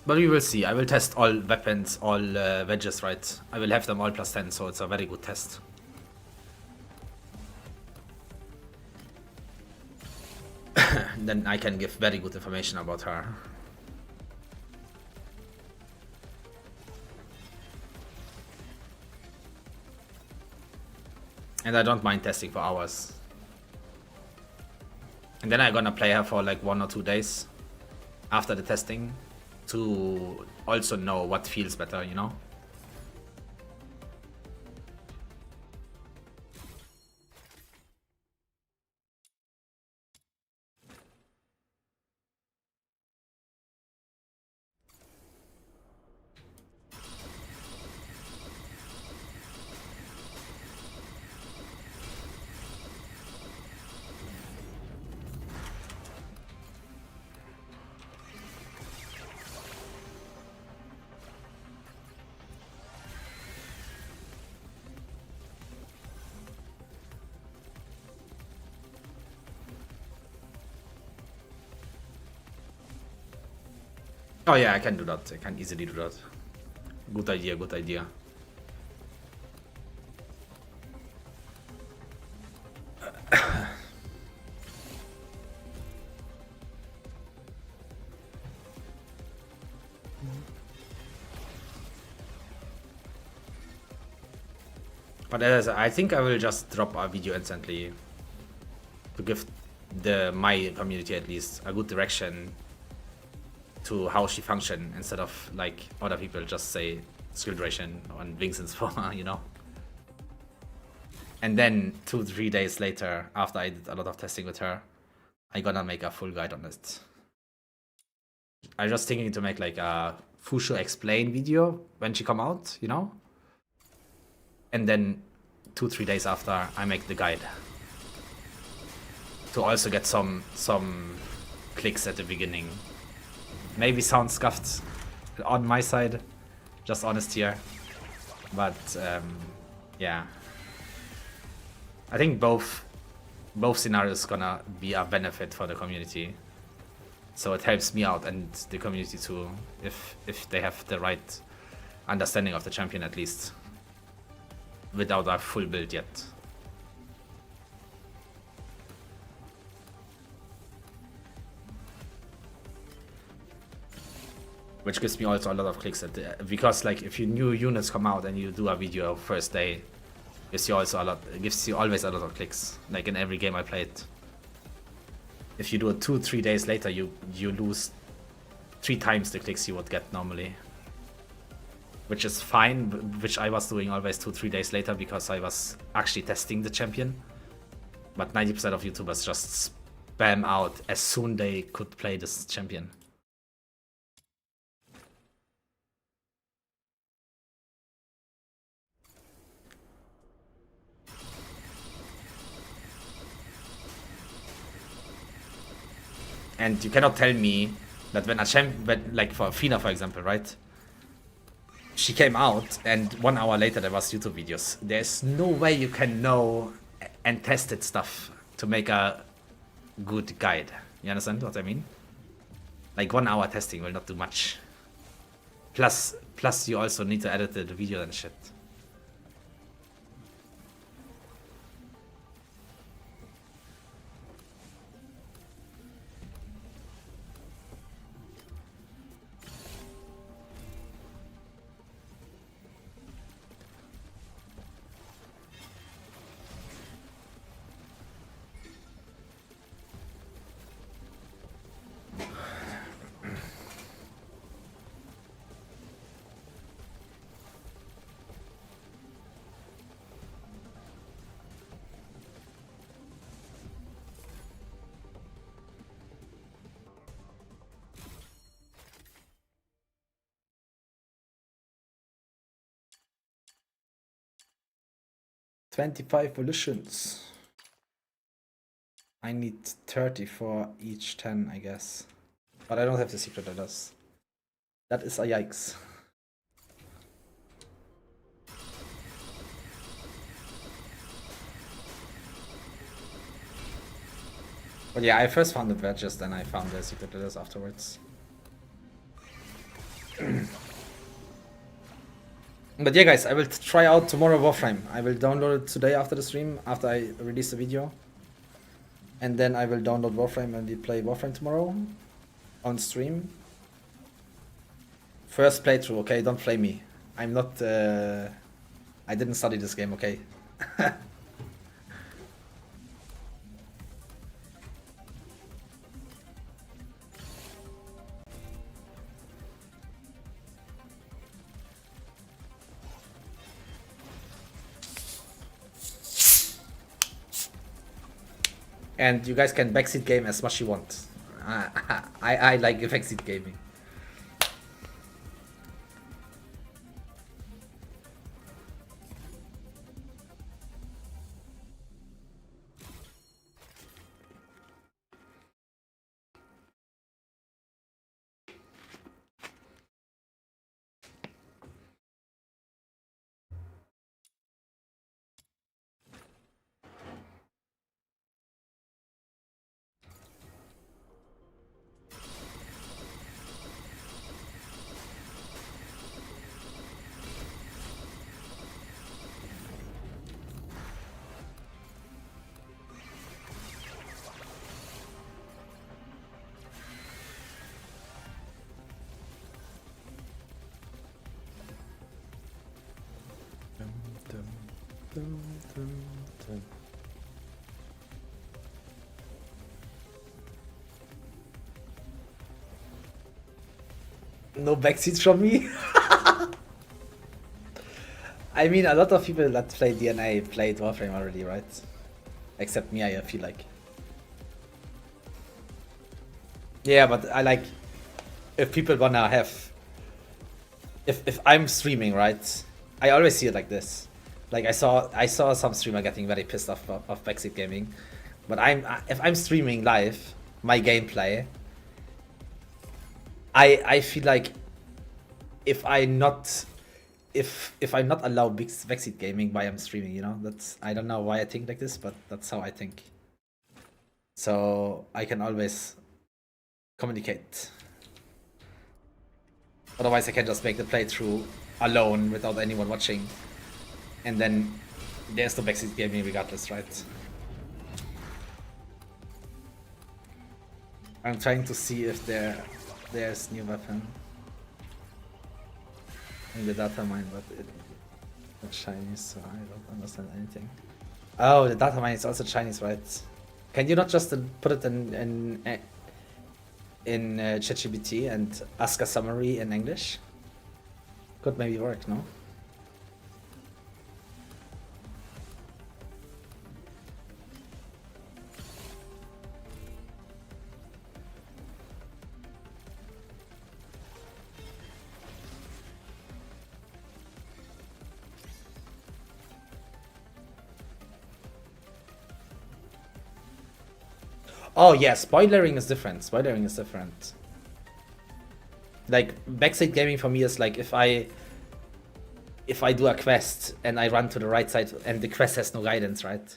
But we will see. I will test all weapons, all wedges, right? I will have them all plus 10, so it's a very good test. Then I can give very good information about her. And I don't mind testing for hours. And then I'm gonna play her for like 1 or 2 days after the testing to also know what feels better, you know? Oh yeah, I can do that. I can easily do that. Good idea, good idea. But as I think I will just drop a video instantly to give my community at least a good direction to how she function instead of like other people just say skill duration on Vincent's former, you know. And then 2-3 days later, after I did a lot of testing with her, I gonna make a full guide on it. I'm just thinking to make like a Fushu explain video when she come out, you know? And then 2-3 days after, I make the guide. To also get some clicks at the beginning. Maybe sound scuffed on my side, just honest here. But yeah. I think both scenarios gonna be a benefit for the community. So it helps me out and the community too, if they have the right understanding of the champion at least. Without a full build yet. Which gives me also a lot of clicks because like if your new units come out and you do a video first day, gives you always a lot of clicks. Like in every game I played. If you do it 2-3 days later, you lose 3 times the clicks you would get normally. Which is fine, which I was doing always 2-3 days later because I was actually testing the champion. But 90% of YouTubers just spam out as soon they could play this champion. And you cannot tell me that when a champion, like for Fina for example, right? She came out and 1 hour later there was YouTube videos. There's no way you can know and tested stuff to make a good guide. You understand what I mean? Like 1 hour testing will not do much. Plus you also need to edit the video and shit. $25 volitions. I need 30 for each 10, I guess. But I don't have the secret letters. That is a yikes. But yeah, I first found the badges, then I found the secret letters afterwards. But yeah, guys, I will try out tomorrow Warframe. I will download it today after the stream, after I release the video. And then I will download Warframe and we play Warframe tomorrow on stream. First playthrough, okay? Don't play me. I'm not... I didn't study this game, okay? And you guys can backseat game as much you want. I like backseat gaming. No backseats from me. I mean, a lot of people that play DNA played Warframe already, right? Except me, I feel like. Yeah, but I like... If people wanna have... If I'm streaming, right? I always see it like this. Like I saw some streamer getting very pissed off of backseat gaming. But if I'm streaming live, my gameplay, I feel like if I'm not allowed backseat gaming while I'm streaming, you know, I don't know why I think like this, but that's how I think. So I can always communicate. Otherwise I can just make the playthrough alone without anyone watching. And then there's no backseat gaming regardless, right? I'm trying to see if there's new weapon in the data mine, but it's Chinese, so I don't understand anything. Oh, the data mine is also Chinese, right? Can you not just put it in ChatGPT and ask a summary in English? Could maybe work, no? Oh yeah, spoilering is different. Spoilering is different. Like backseat gaming for me is like if I do a quest and I run to the right side and the quest has no guidance, right?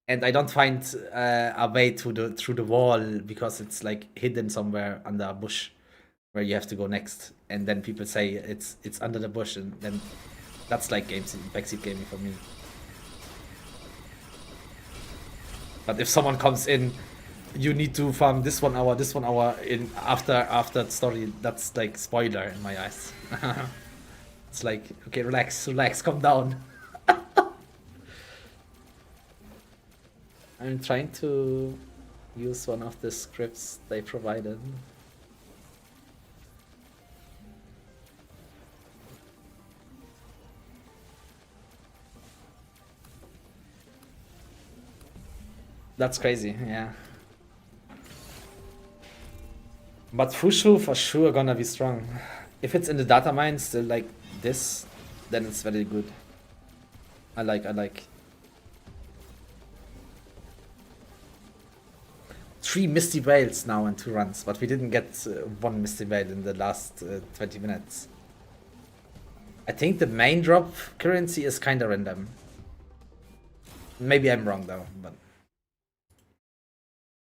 And I don't find a way through the wall because it's like hidden somewhere under a bush where you have to go next. And then people say it's under the bush, and then that's like backseat gaming for me. But if someone comes in, you need to farm this 1 hour in after the story, that's like spoiler in my eyes. It's like, okay, relax, calm down. I'm trying to use one of the scripts they provided. That's crazy, yeah. But Fushu for sure gonna be strong. If it's in the data mine still like this, then it's very good. I like. 3 Misty Veils now in 2 runs, but we didn't get 1 Misty Veil in the last 20 minutes. I think the main drop currency is kinda random. Maybe I'm wrong though, but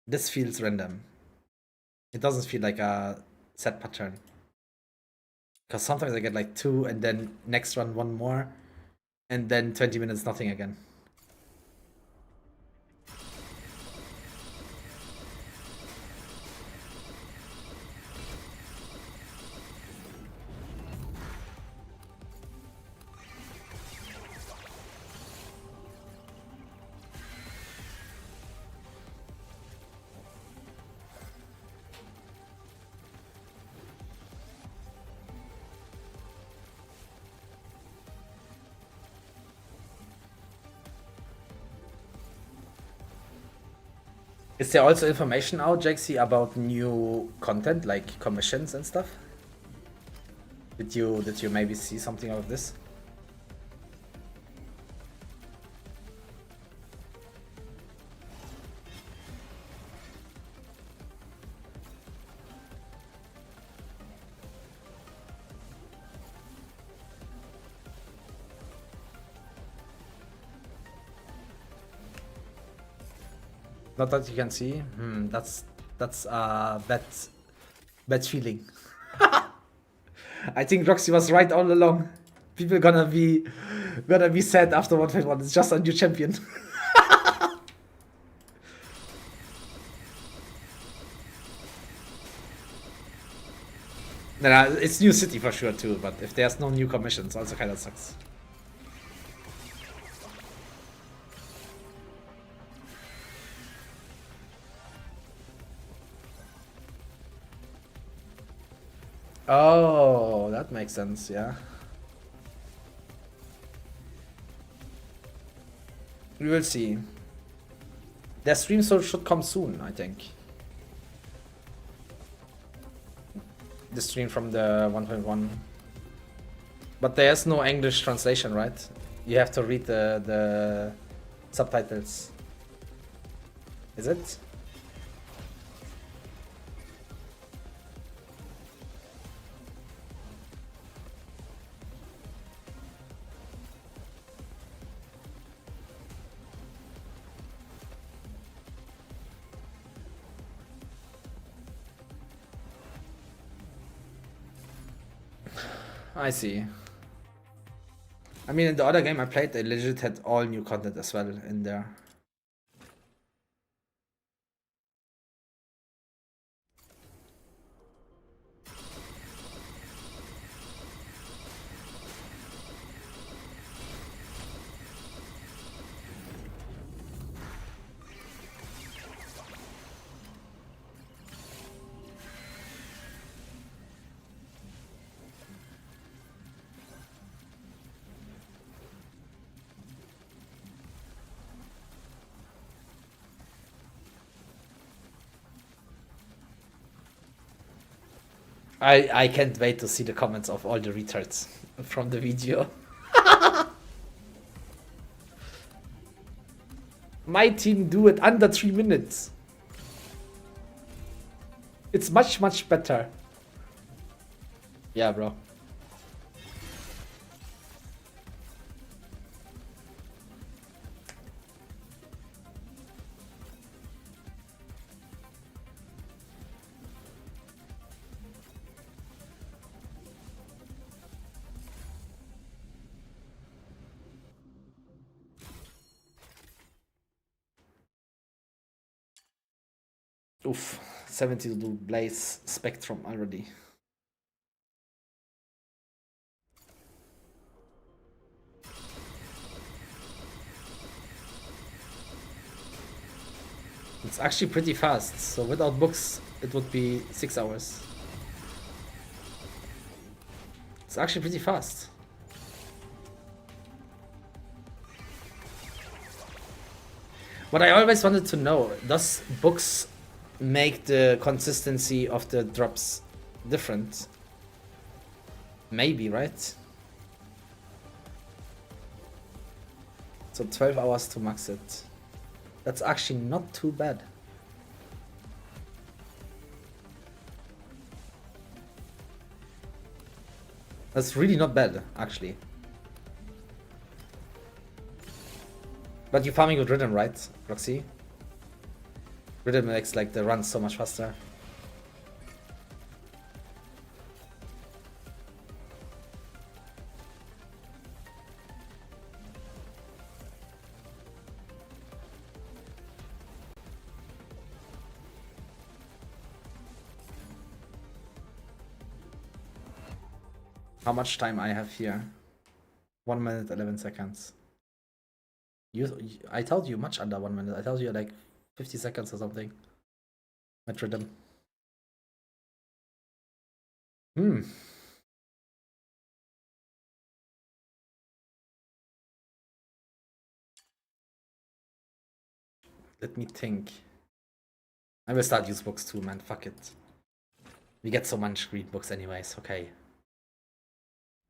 this feels random. It doesn't feel like a set pattern. Because sometimes I get like 2 and then next run 1 more, and then 20 minutes nothing again. Is there also information out, Jaxi, about new content like commissions and stuff? Did you maybe see something of this? Not that you can see. That's a bad feeling. I think Roxy was right all along. People gonna be sad after 1.1. It's just a new champion. Nah, it's new city for sure too. But if there's no new commissions, also kind of sucks. Oh, that makes sense, yeah. We will see. Their stream should come soon, I think. The stream from the 1.1. But there's no English translation, right? You have to read the subtitles. Is it? I see. I mean, in the other game I played, they legit had all new content as well in there. I can't wait to see the comments of all the retards from the video. My team do it under 3 minutes. It's much better. Yeah, bro. Oof, 70 to Blaze Spectrum already. It's actually pretty fast, so without books it would be 6 hours. It's actually pretty fast. What I always wanted to know, does books make the consistency of the drops different? Maybe, right? So 12 hours to max it. That's actually not too bad. That's really not bad, actually. But you're farming with Rhythm, right, Roxy? Rhythm makes like the run so much faster. How much time I have here? 1 minute 11 seconds. I told you much under 1 minute. I told you like 50 seconds or something. At Rhythm. Let me think. I will start use books too, man. Fuck it. We get so much green books anyways. Okay.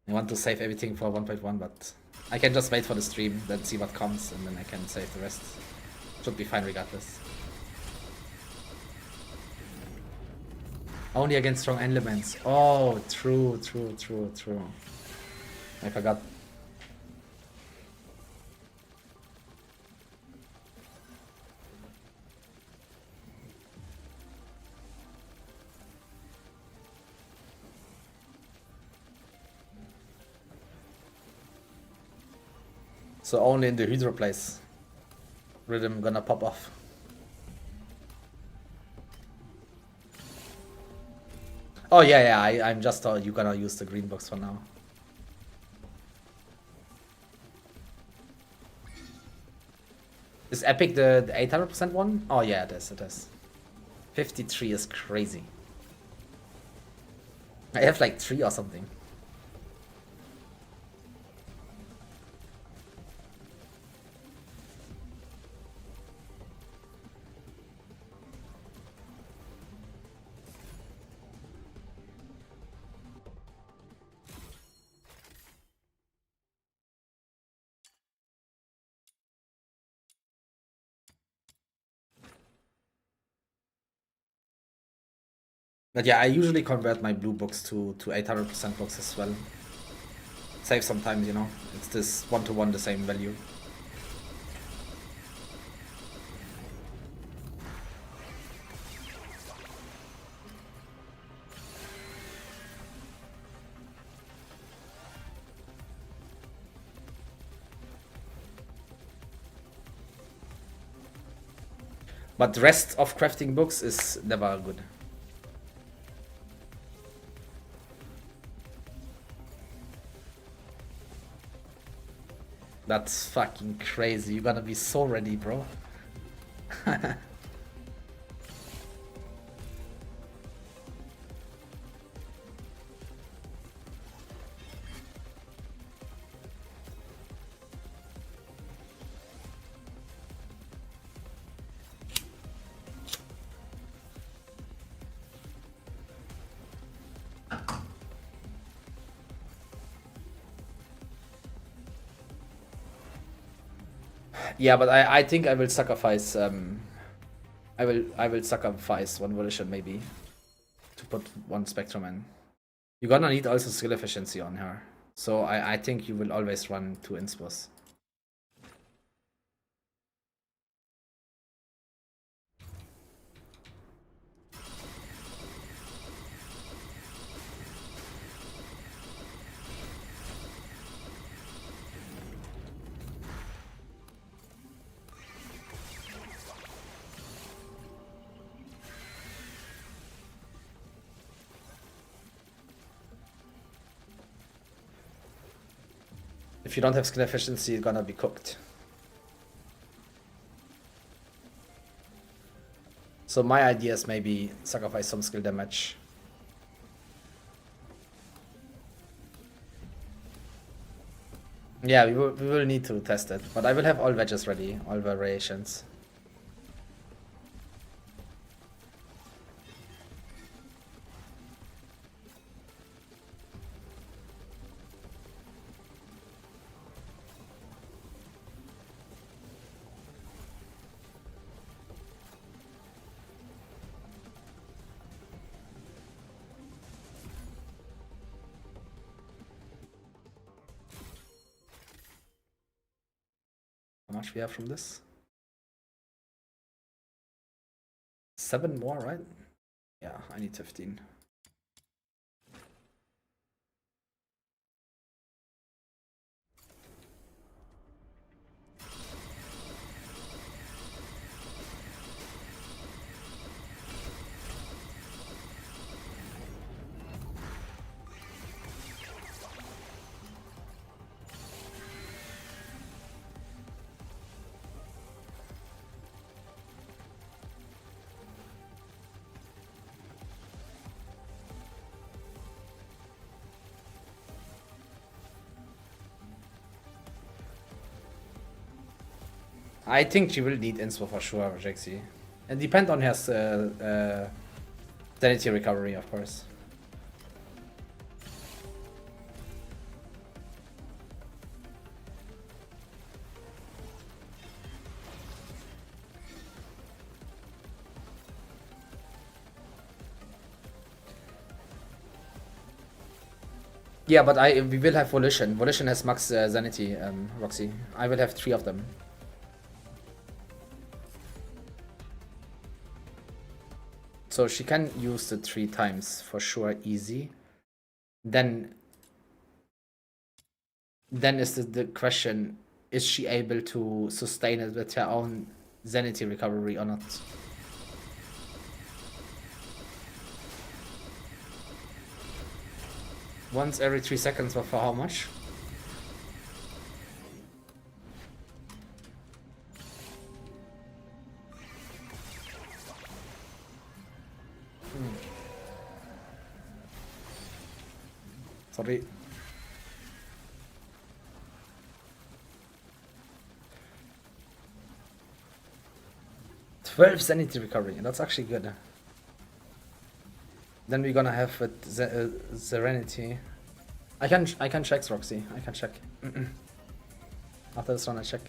I want to save everything for 1.1, but I can just wait for the stream, then see what comes, and then I can save the rest. Should be fine regardless. Only against strong elements. Oh, true. I forgot. So only in the Hydro place. Rhythm gonna pop off. Oh yeah, I'm just you gonna use the green box for now. Is Epic the 800% one? Oh yeah, it is. 53 is crazy. I have like 3 or something. But yeah, I usually convert my blue books to 800% books as well. Save some time, you know. It's this 1-to-1 the same value. But the rest of crafting books is never good. That's fucking crazy. You're gonna be so ready, bro. Yeah, but I think I will sacrifice I will sacrifice one volition maybe to put one spectrum in. You're gonna need also skill efficiency on her. So I think you will always run 2 inspos. If you don't have skill efficiency, you're gonna be cooked. So my idea is maybe sacrifice some skill damage. Yeah, we will need to test it, but I will have all wedges ready, all variations. much we have from this? 7 more, right? Yeah, I need 15. I think she will need inspo for sure, Jaxi. And depend on her sanity recovery, of course. Yeah, but we will have Volition. Volition has max sanity, Roxy. I will have 3 of them. So she can use it 3 times for sure, easy. Then is the question, is she able to sustain it with her own sanity recovery or not? Once every 3 seconds, but for how much? Sorry. "12 sanity recovery, that's actually good. Then we're gonna have with Serenity. I can check, Roxy. I can check. After this one, I check.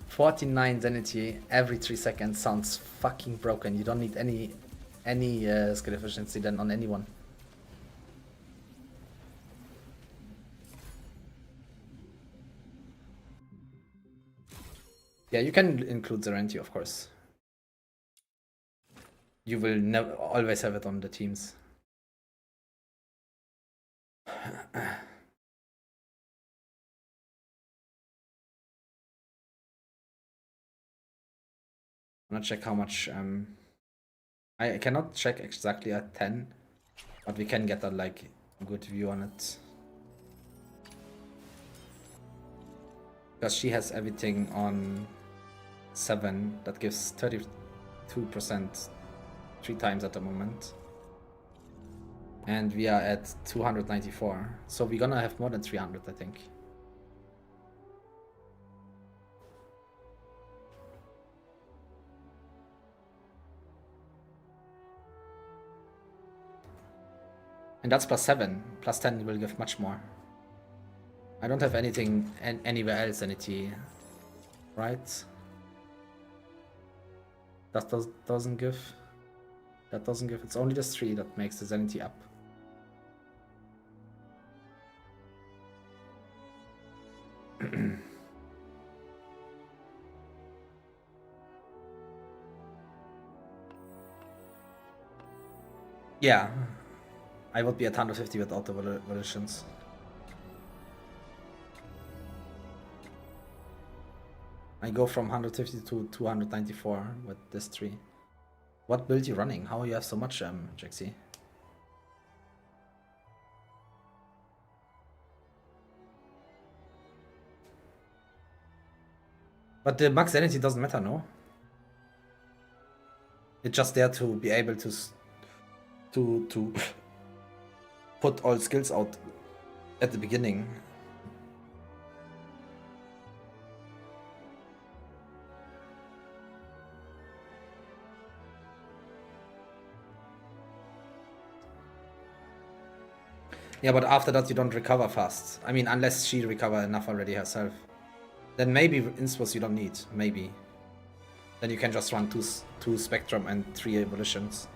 "49 sanity every 3 seconds sounds fucking broken. You don't need any skill efficiency then on anyone. Yeah, you can include Serenity, of course. You will never always have it on the teams. I'm gonna check how much. I cannot check exactly at 10, but we can get a like good view on it. Because she has everything on 7, that gives 32% 3 times at the moment. And we are at 294, so we're gonna have more than 300, I think. And that's +7. +10 will give much more. I don't have anything anywhere else sanity, right? That doesn't give. That doesn't give. It's only this 3 that makes the sanity up. Yeah, I would be at 150 without the volitions. I go from 150 to 294 with this 3. What build you running? How you have so much, Jaxi? But the max sanity doesn't matter, no? It's just there to be able to put all skills out at the beginning. Yeah, but after that you don't recover fast. I mean, unless she recover enough already herself. Then maybe Inspos you don't need, maybe. Then you can just run two Spectrum and 3 Evolutions.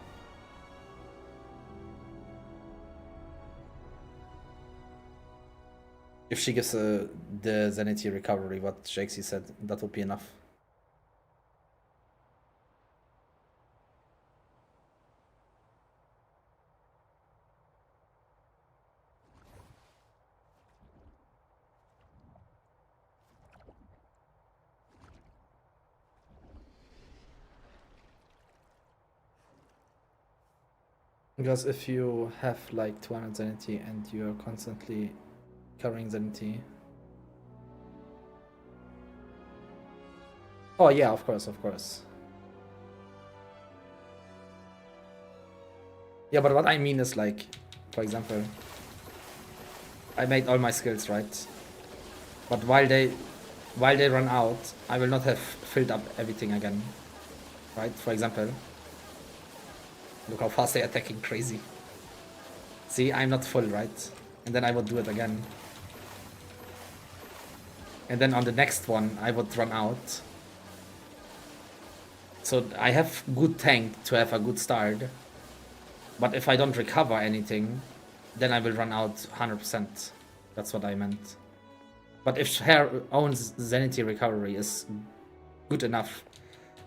If she gives the Zenity recovery, what Jakesy said, that would be enough. Because if you have like 200 Zenity and you're constantly carrying Zenity. Oh yeah, of course, of course. Yeah, but what I mean is like, for example, I made all my skills, right? But while they run out, I will not have filled up everything again. Right? For example. Look how fast they're attacking, crazy. See, I'm not full, right? And then I would do it again. And then on the next one, I would run out. So I have good tank to have a good start. But if I don't recover anything, then I will run out 100%. That's what I meant. But if her own Zenity recovery is good enough,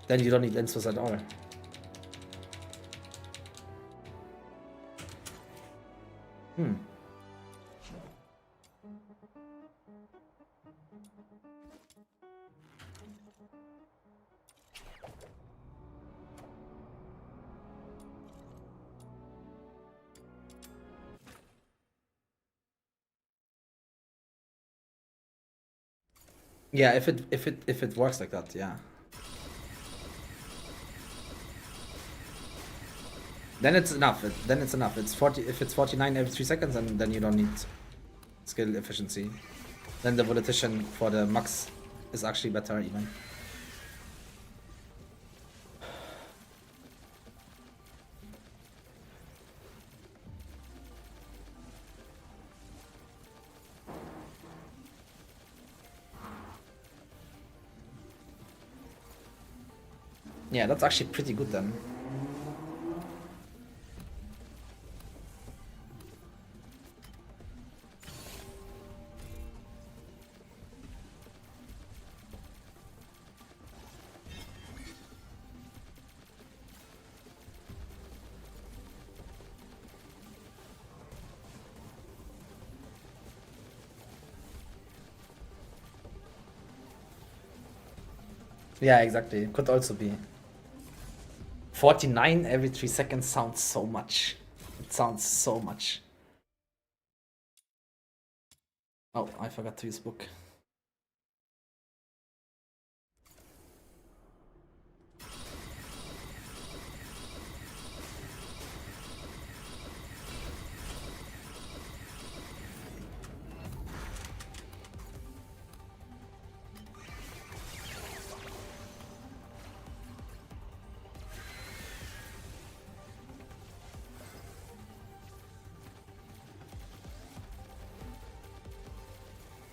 then you don't need Inspos at all. Yeah, if it works like that, yeah. Then it's enough. Then it's enough. It's 40. If it's 49 every 3 seconds, and then you don't need skill efficiency. Then the politician for the max is actually better even. Yeah, that's actually pretty good then. Yeah, exactly. It could also be. 49 every 3 seconds sounds so much. It sounds so much. Oh, I forgot to use book.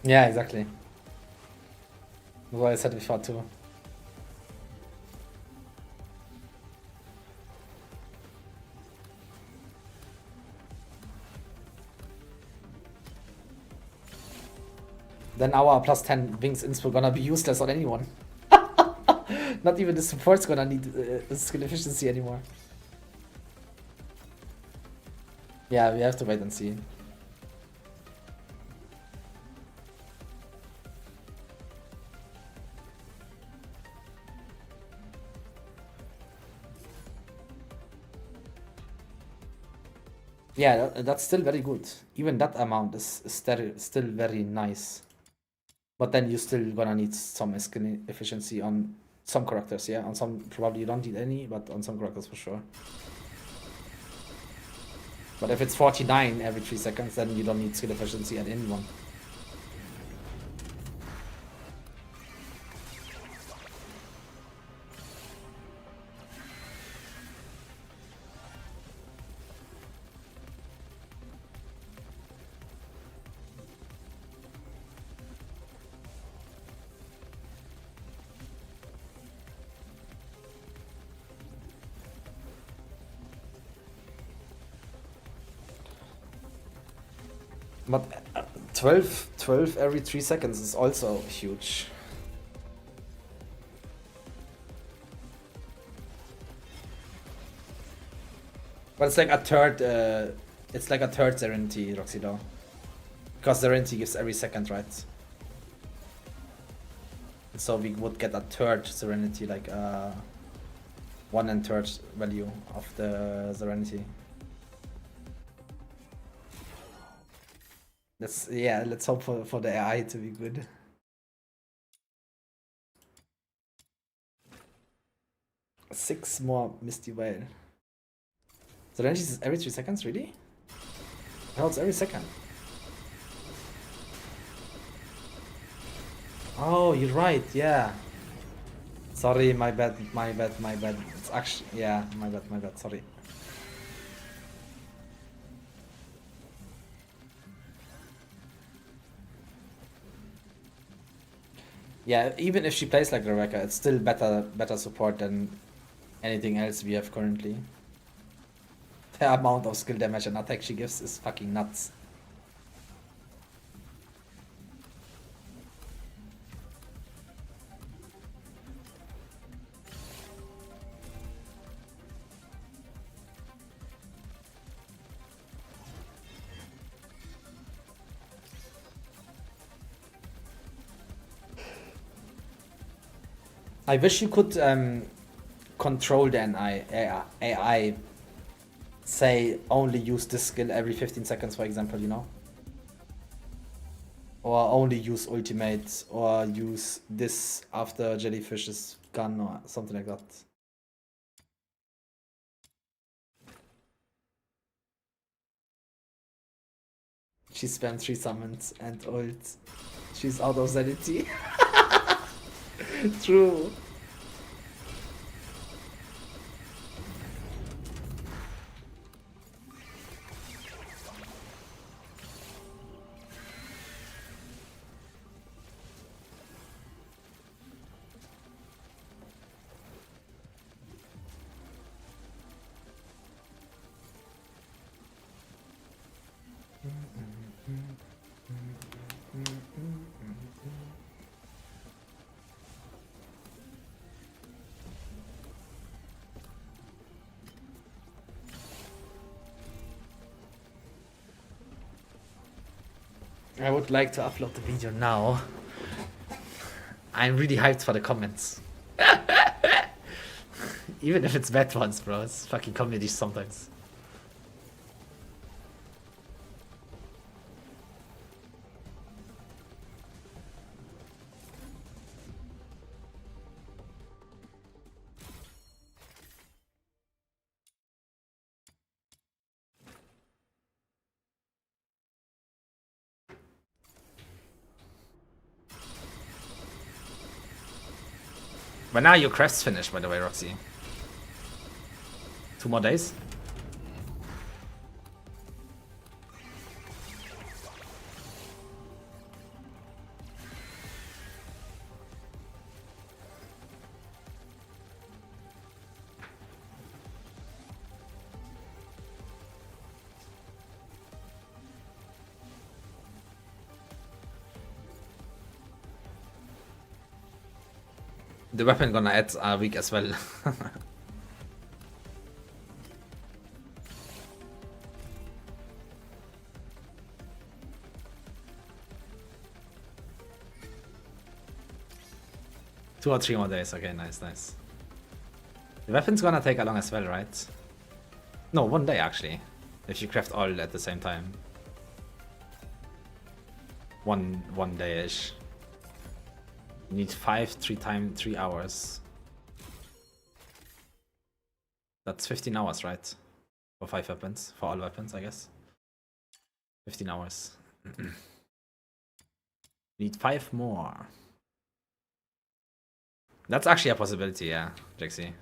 Yeah, exactly. That's what I said before too. Then our plus 10 wings inspo gonna be useless on anyone. Not even the support's gonna need skill efficiency anymore. Yeah, we have to wait and see. Yeah, that's still very good. Even that amount is still very nice. But then you still gonna need some skill efficiency on some characters, yeah? On some, probably you don't need any, but on some characters for sure. But if it's 49 every 3 seconds, then you don't need skill efficiency at anyone. But 12 every 3 seconds is also huge. But it's like a third, it's like a third Serenity, Roxy though. Because Serenity gives every second, right? So we would get a third Serenity, like 1 and third value of the Serenity. Let's hope for the AI to be good. Six more Misty Whale. Serenity is every 3 seconds, really? No, it's every second. Oh, you're right, yeah. Sorry, my bad. It's actually, yeah, my bad, sorry. Yeah, even if she plays like Rebecca, it's still better support than anything else we have currently. The amount of skill damage and attack she gives is fucking nuts. I wish you could control the AI, say only use this skill every 15 seconds, for example, you know? Or only use ultimate, or use this after Jellyfish's gun, or something like that. She spammed 3 summons and ult. She's out of sanity. True. I would like to upload the video now. I'm really hyped for the comments. Even if it's bad ones, bro. It's fucking comedy sometimes. But now your quest's finished, by the way, Roxy. 2 more days? The weapon gonna add a week as well. Two or 3 more days. Okay, nice. The weapon's gonna take along as well, right? No, 1 day actually. If you craft all at the same time. One day-ish. You need 3 hours. That's 15 hours, right? For 5 weapons. For all weapons, I guess. 15 hours. Need 5 more. That's actually a possibility, yeah, Jaxie.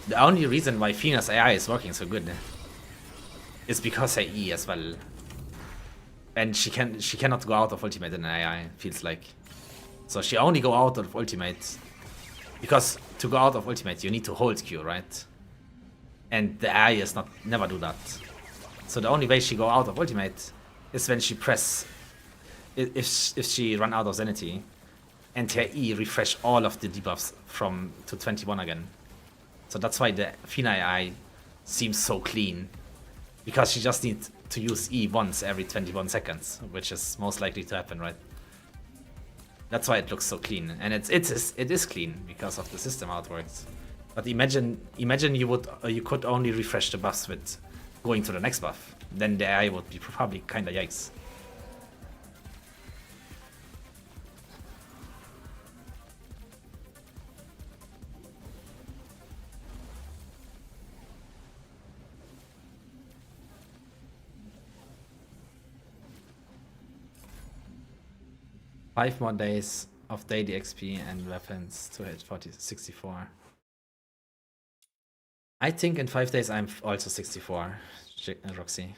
The only reason why Fina's AI is working so good is because her E as well. And she cannot go out of ultimate in an AI, feels like. So she only go out of ultimate because to go out of ultimate you need to hold Q, right? And the AI is never do that. So the only way she go out of ultimate is when she press, if she run out of sanity, and her E refresh all of the debuffs from to 21 again. So that's why the Fina AI seems so clean, because she just needs to use E once every 21 seconds, which is most likely to happen, right? That's why it looks so clean, and it is clean because of the system how it works. But imagine you could only refresh the buffs with going to the next buff. Then the AI would be probably kinda yikes. Five more days of daily XP and weapons to hit 64. I think in 5 days I'm also 64, Roxy.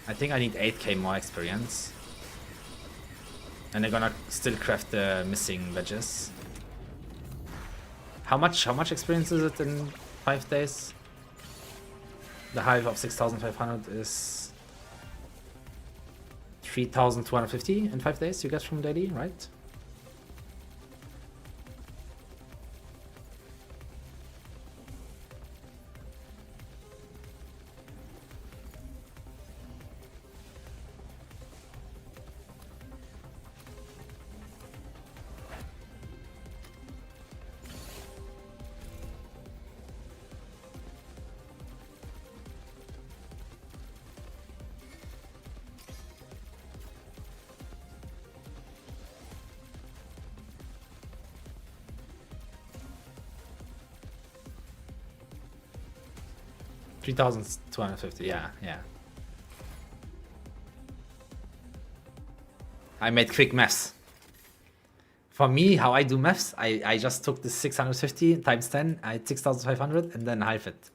I think I need 8k more experience. And I'm gonna still craft the missing wedges. How much experience is it in 5 days? The hive of 6,500 is 3,250 in 5 days you get from daily, right? $3,250, yeah. I made quick maths. For me, how I do maths, I just took the 650 times 10, I had 6,500, and then half it.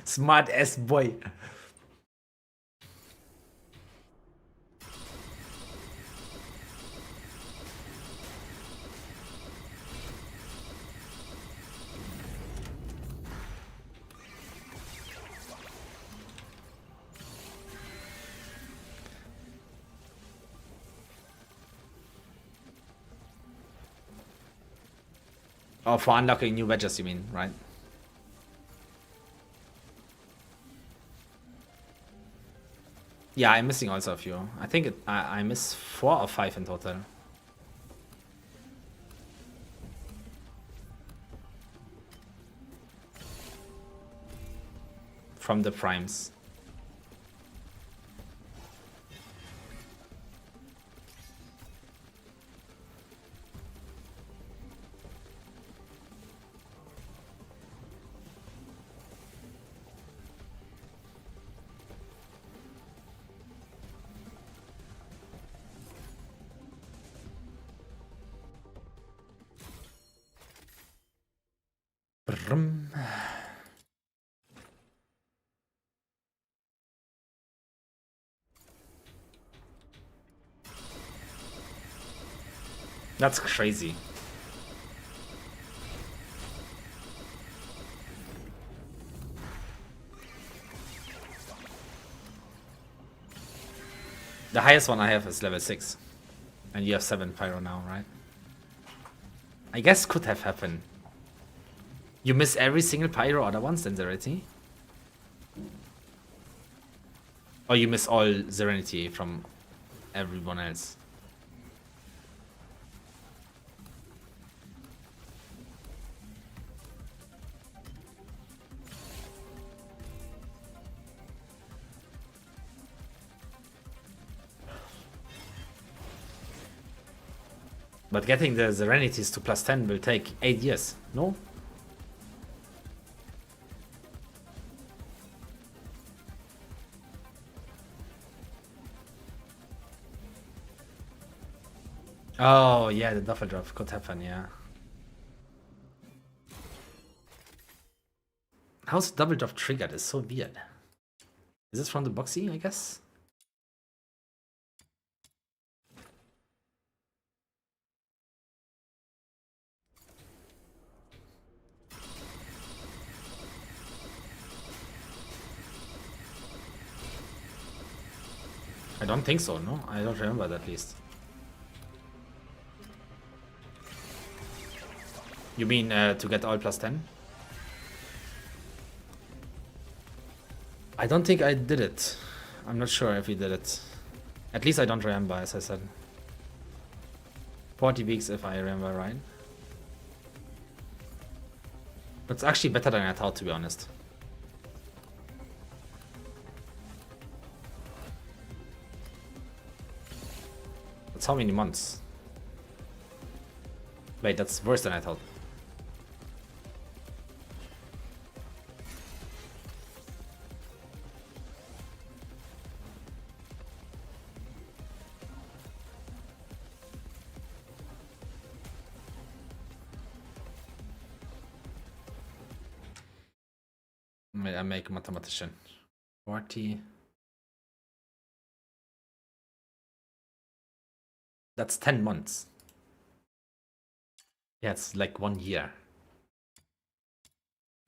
Smart ass boy. Oh, for unlocking new wedges, you mean, right? Yeah, I'm missing also a few. I think I miss 4 or 5 in total. From the primes. Brum. That's crazy. The highest one I have is level 6. And you have 7 pyro now, right? I guess could have happened. You miss every single pyro other ones than Serenity? Or you miss all Serenity from everyone else? But getting the Serenities to +10 will take 8 years, no? Oh, yeah, the double drop could happen, yeah. How's double drop triggered? It's so weird. Is this from the boxy, I guess? I don't think so, no? I don't remember that at least. You mean to get all plus 10? I don't think I did it. I'm not sure if we did it. At least I don't remember, as I said. 40 weeks if I remember right. It's actually better than I thought, to be honest. That's how many months? Wait, that's worse than I thought. I make a mathematician. 40. That's 10 months. Yeah, it's like 1 year.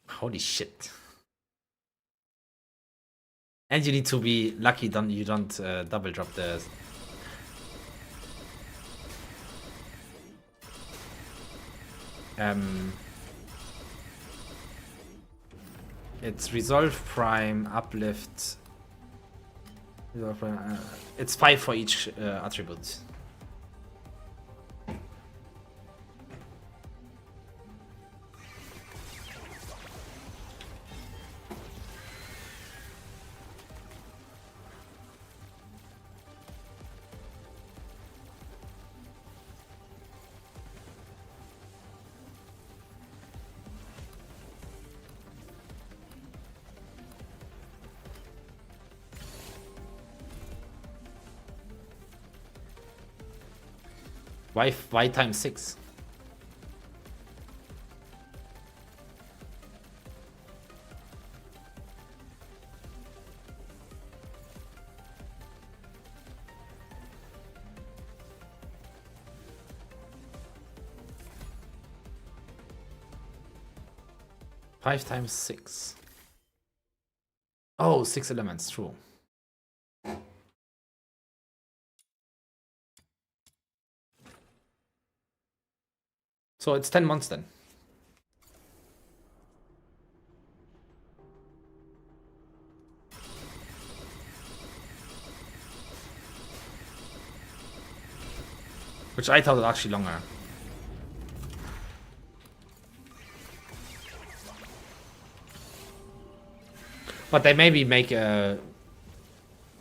Holy shit. And you need to be lucky you don't double drop the... It's Resolve Prime, Uplift... Resolve Prime, it's 5 for each attribute. Why times 6? Five times 6. Oh, 6 elements, true. So it's 10 months then. Which I thought was actually longer. But they maybe make a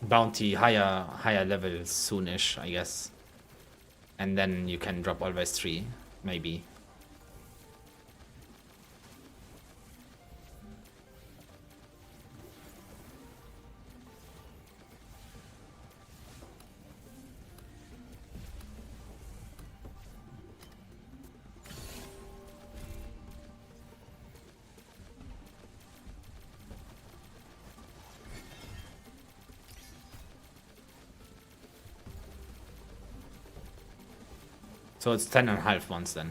bounty higher level soonish, I guess. And then you can drop always 3, maybe. So it's 10.5 months then.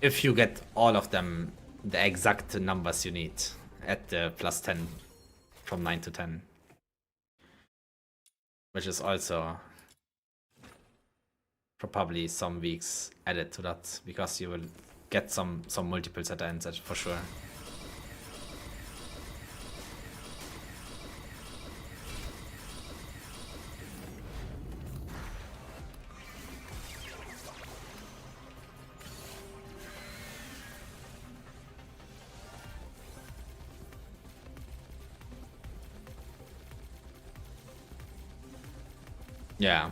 If you get all of them, the exact numbers you need at the plus 10 from 9 to 10. Which is also probably some weeks added to that, because you will get some multiples at the end, for sure. Yeah.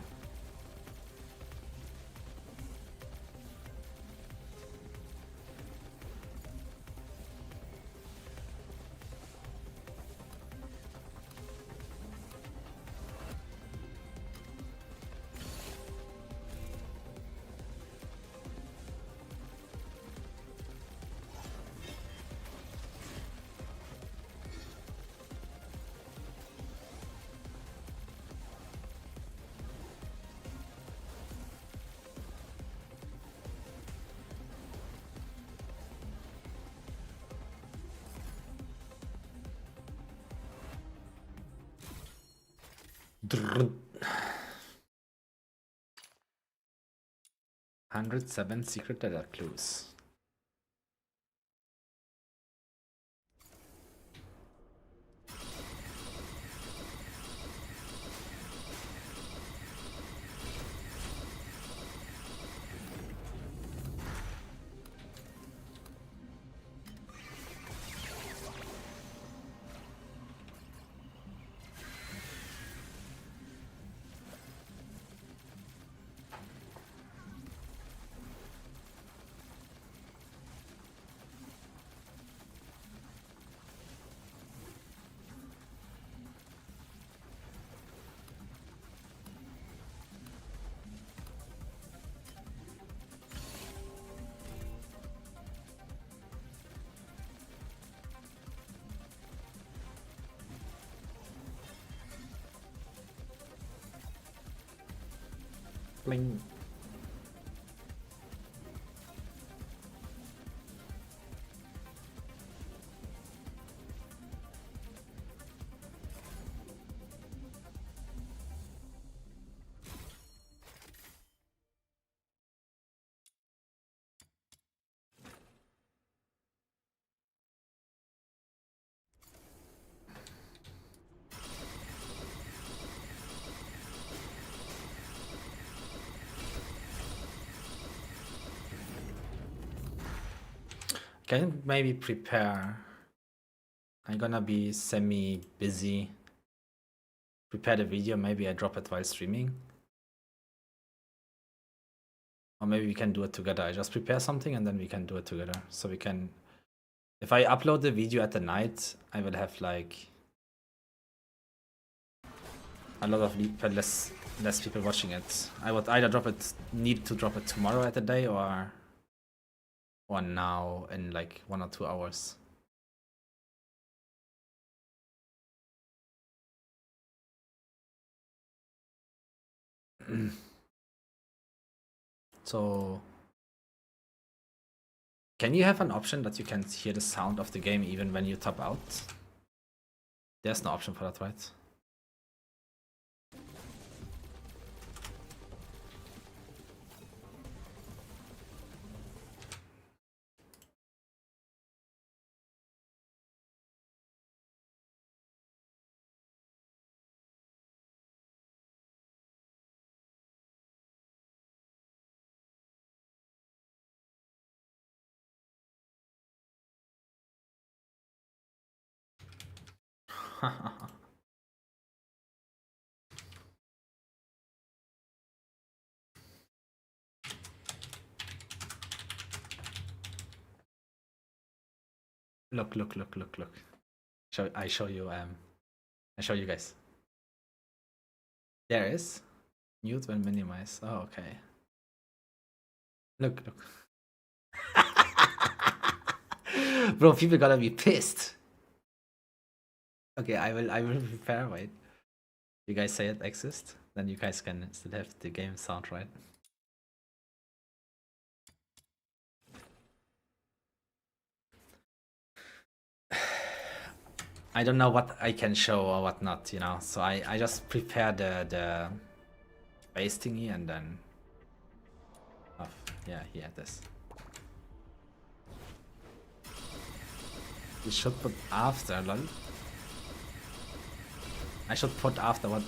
107 secret data clues. Bling. Can maybe prepare. I'm gonna be semi-busy. Prepare the video, maybe I drop it while streaming. Or maybe we can do it together. I just prepare something and then we can do it together. So we can... If I upload the video at the night, I will have like... a lot of less people watching it. I would either need to drop it tomorrow at the day or now in like 1 or 2 hours. So can you have an option that you can hear the sound of the game even when you top out? There's no option for that, right? Look. I show you guys. There is mute when minimize. Oh, okay. Look. Bro, people gonna be pissed. Okay, I will prepare. Wait, you guys say it exists, then you guys can still have the game sound, right? I don't know what I can show or what not, you know. So I just prepare the base thingy and then yeah, here this. You should put after, lol. I should put after what?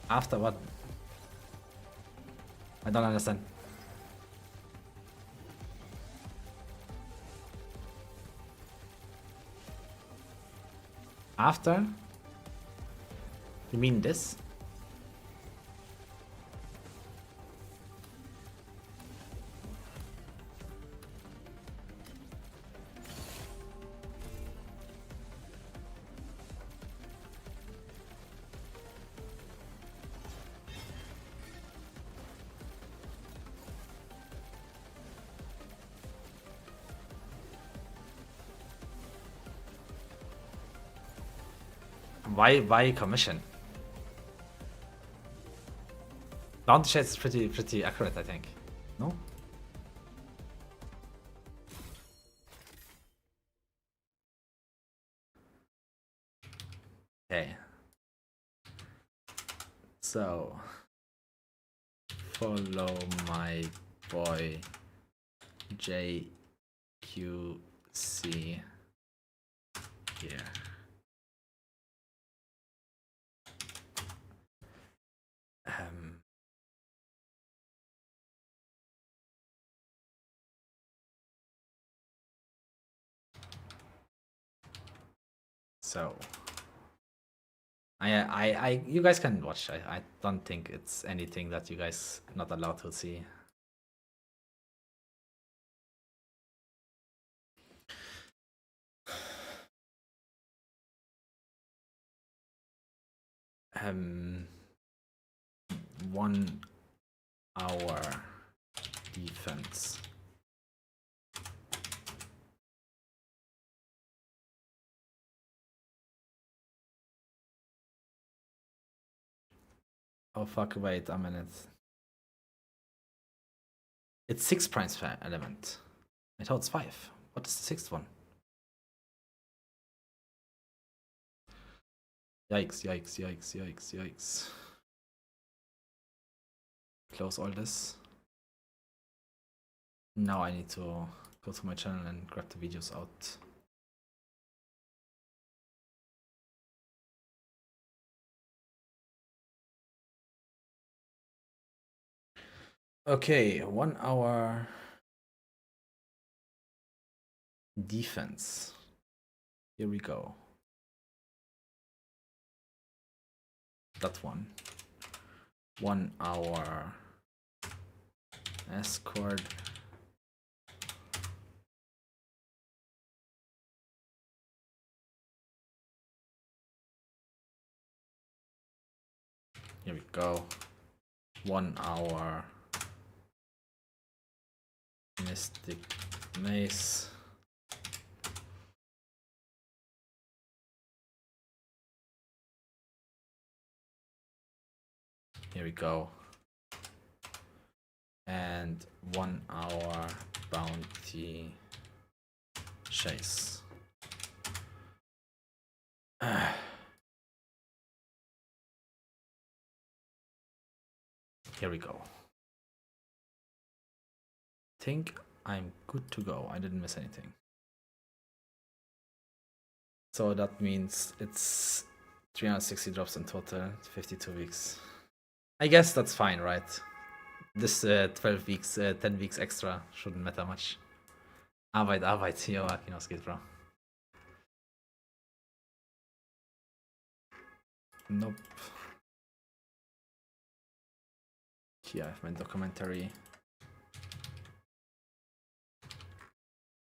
After what? I don't understand. After? You mean this? Why commission? Bounty shade is pretty accurate, I think. No? Okay. So follow my boy JQC here. So you guys can watch. I don't think it's anything that you guys not allowed to see. Um, 1 hour defense. Oh fuck, wait a minute. It's 6 primes per element. I thought it's 5. What is the 6th one? Yikes, yikes, yikes, yikes, yikes. Close all this. Now I need to go to my channel and grab the videos out. Okay, 1 hour defense. Here we go. That one. 1 hour escort. Here we go. 1 hour mystic mace. Here we go. And 1 hour bounty chase. Here we go. Think I'm good to go. I didn't miss anything. So that means it's 360 drops in total, 52 weeks. I guess that's fine, right? This 12 weeks, 10 weeks extra shouldn't matter much. Arbeit, Arbeit. Jo, Akino, was geht, Bro? Nope. Here I have my documentary.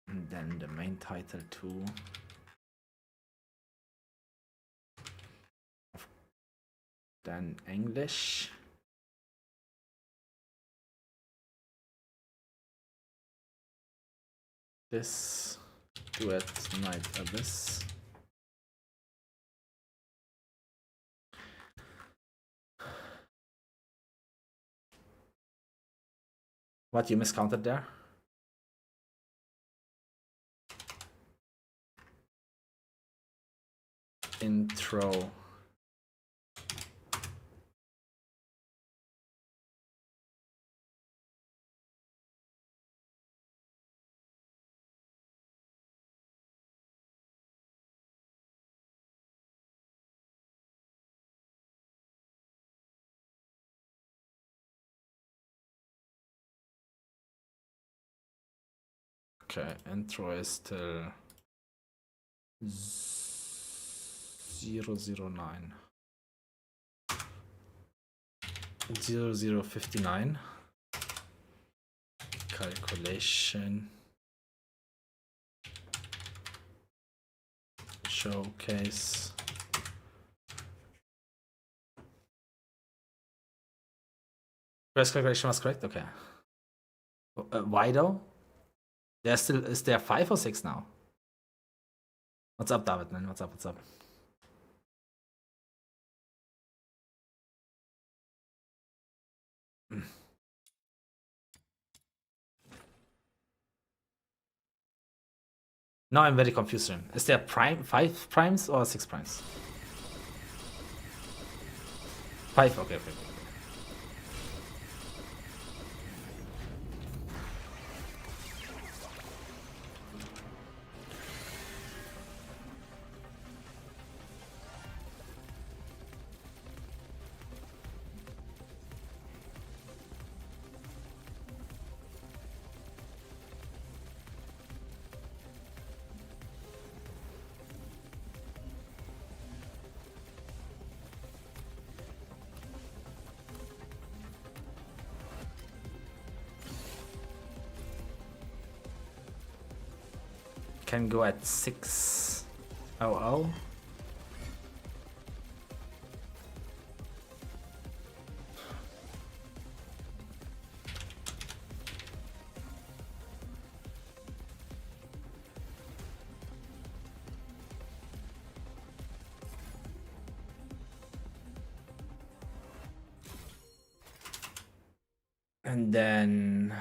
And then the main title too. Then English. This Duet Night Abyss. What, you miscounted there? Intro. Okay, intro is still 009. 0059. Calculation. Showcase. First calculation was correct? Okay. Why though? There's still, is there 5 or 6 now? What's up, David, man? What's up? What's up? Now I'm very confused. Is there 5 primes or 6 primes? 5, okay. Can go at 6:00. And then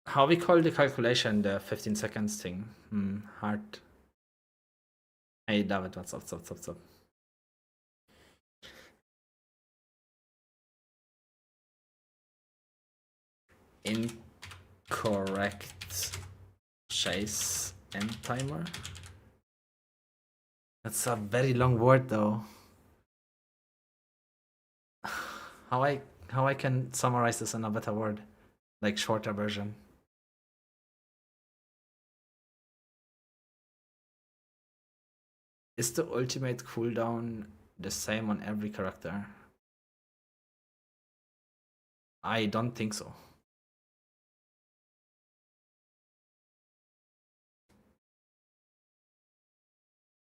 how we call the calculation, the 15 seconds thing? Hard. Hey David, what's up? Incorrect chase end timer. That's a very long word though. How I can summarize this in a better word? Like shorter version. Is the ultimate cooldown the same on every character? I don't think so.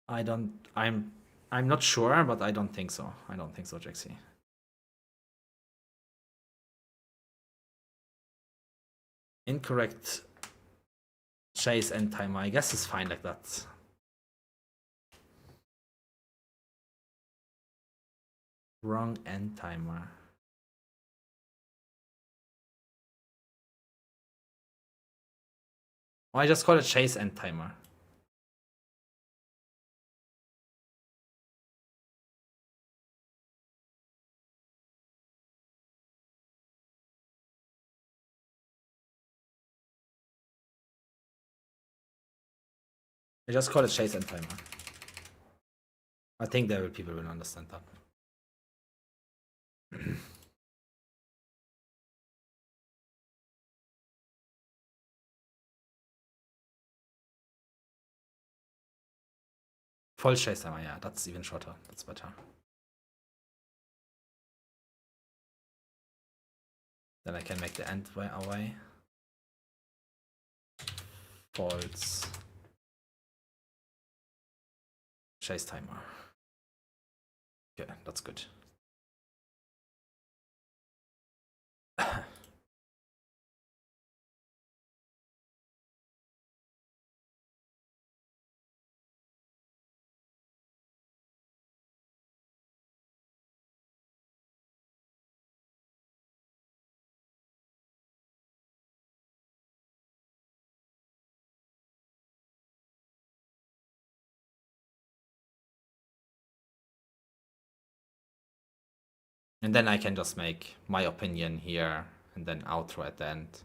I'm not sure, but I don't think so. I don't think so, Jaxie. Incorrect chase end timer. I guess it's fine like that. Wrong end timer. Oh, I just call it chase end timer. I just call it chase end timer. I think people will understand that. Full chase timer, yeah, that's even shorter. That's better. Then I can make the end away. False chase timer. Okay, that's good. And then I can just make my opinion here and then outro at the end.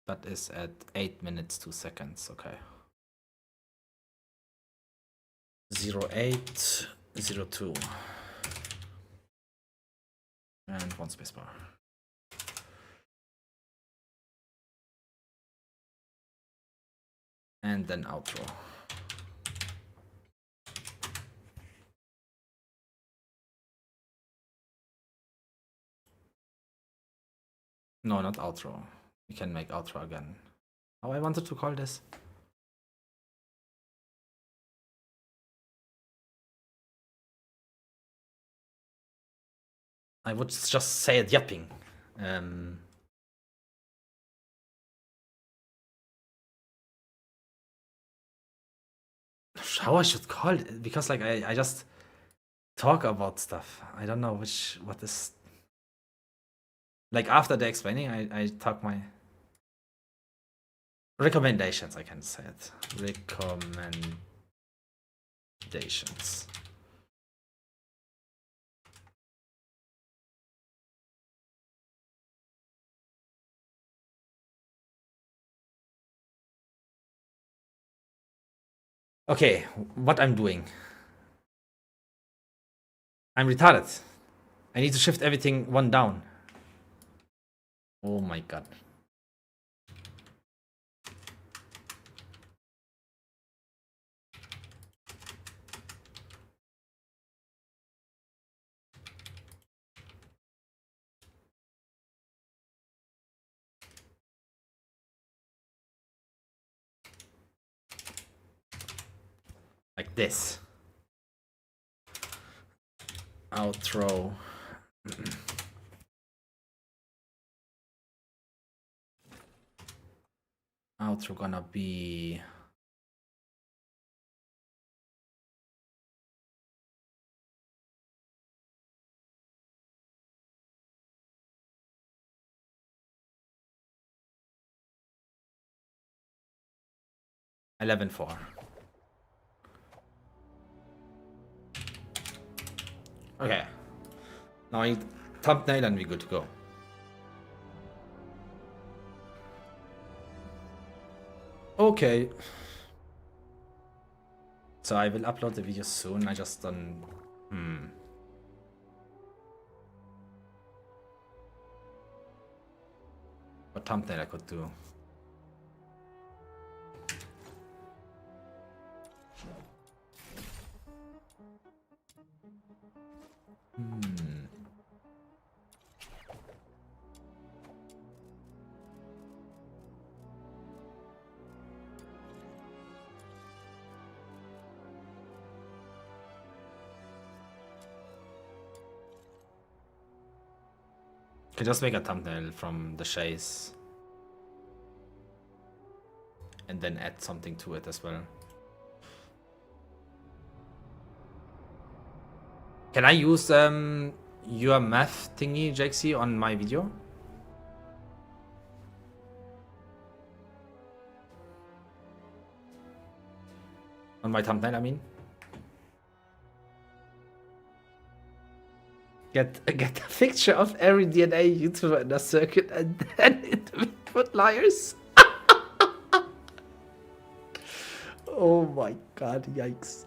That is at 8 minutes 2 seconds. Okay. 0802 and 1 spacebar. And then outro. No, not outro. We can make outro again. How I wanted to call this? I would just say it yapping. How I should call it? Because like I just talk about stuff. I don't know what is Like after the explaining, I talk my recommendations, I can say it. Recommendations. Okay, what I'm doing. I'm retarded. I need to shift everything one down. Oh my god. Like this. Outro. Outro gonna be... $11.4. Okay. Now I need thumbnail and we're good to go. Okay. So I will upload the video soon. I just don't... What thumbnail I could do? Can just make a thumbnail from the chase. And then add something to it as well. Can I use your math thingy, JXC, on my video? On my thumbnail, I mean. Get a picture of every DNA YouTuber in the circuit and then put liars. Oh my god, yikes.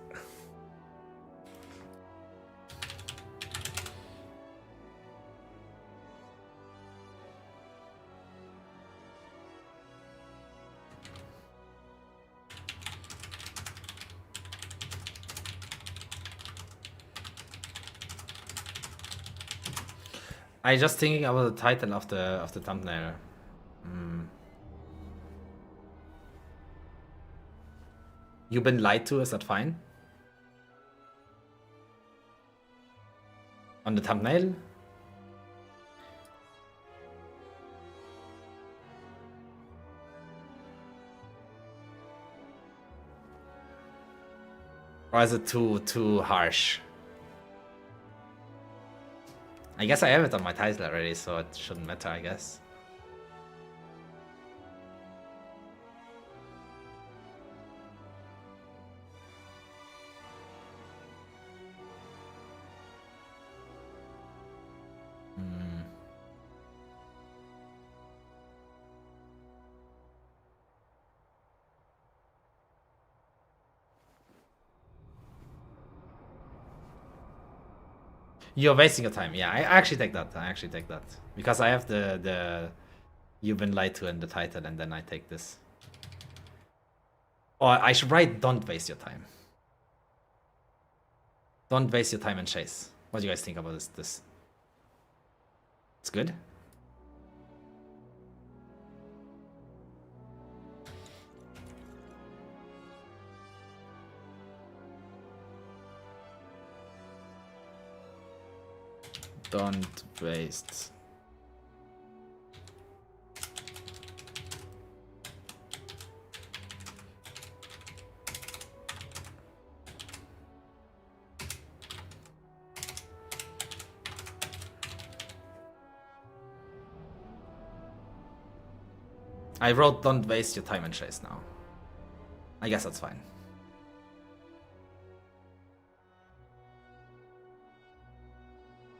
I just thinking about the title of the thumbnail. You've been lied to, is that fine? On the thumbnail? Or is it too harsh? I guess I have it on my title already, so it shouldn't matter, I guess. You're wasting your time. Yeah, I actually take that. Because I have the you've been lied to in the title, and then I take this. Or I should write don't waste your time. Don't waste your time and chase. What do you guys think about this? It's good? Don't waste. I wrote don't waste your time and chase now. I guess that's fine.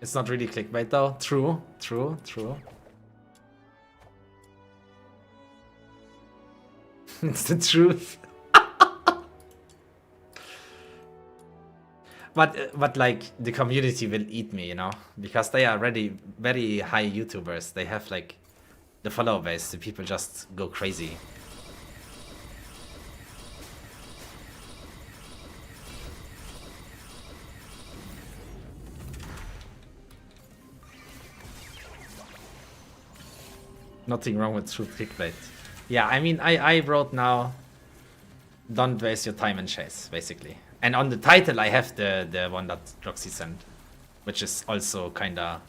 It's not really clickbait though. True, true, true. It's the truth. But like the community will eat me, you know, because they are already very high YouTubers. They have like the follower base. The people just go crazy. Nothing wrong with true clickbait. Yeah, I mean, I wrote now, don't waste your time and chase, basically. And on the title, I have the one that Roxy sent, which is also kinda,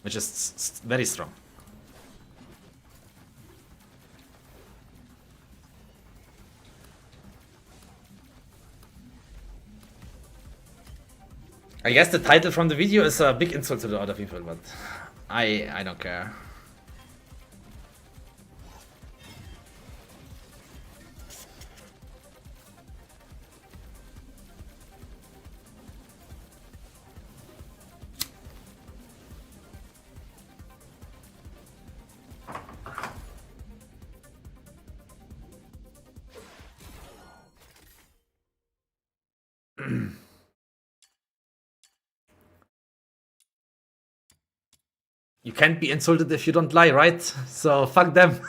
which is very strong. I guess the title from the video is a big insult to the other people, but I don't care. You can't be insulted if you don't lie, right? So fuck them.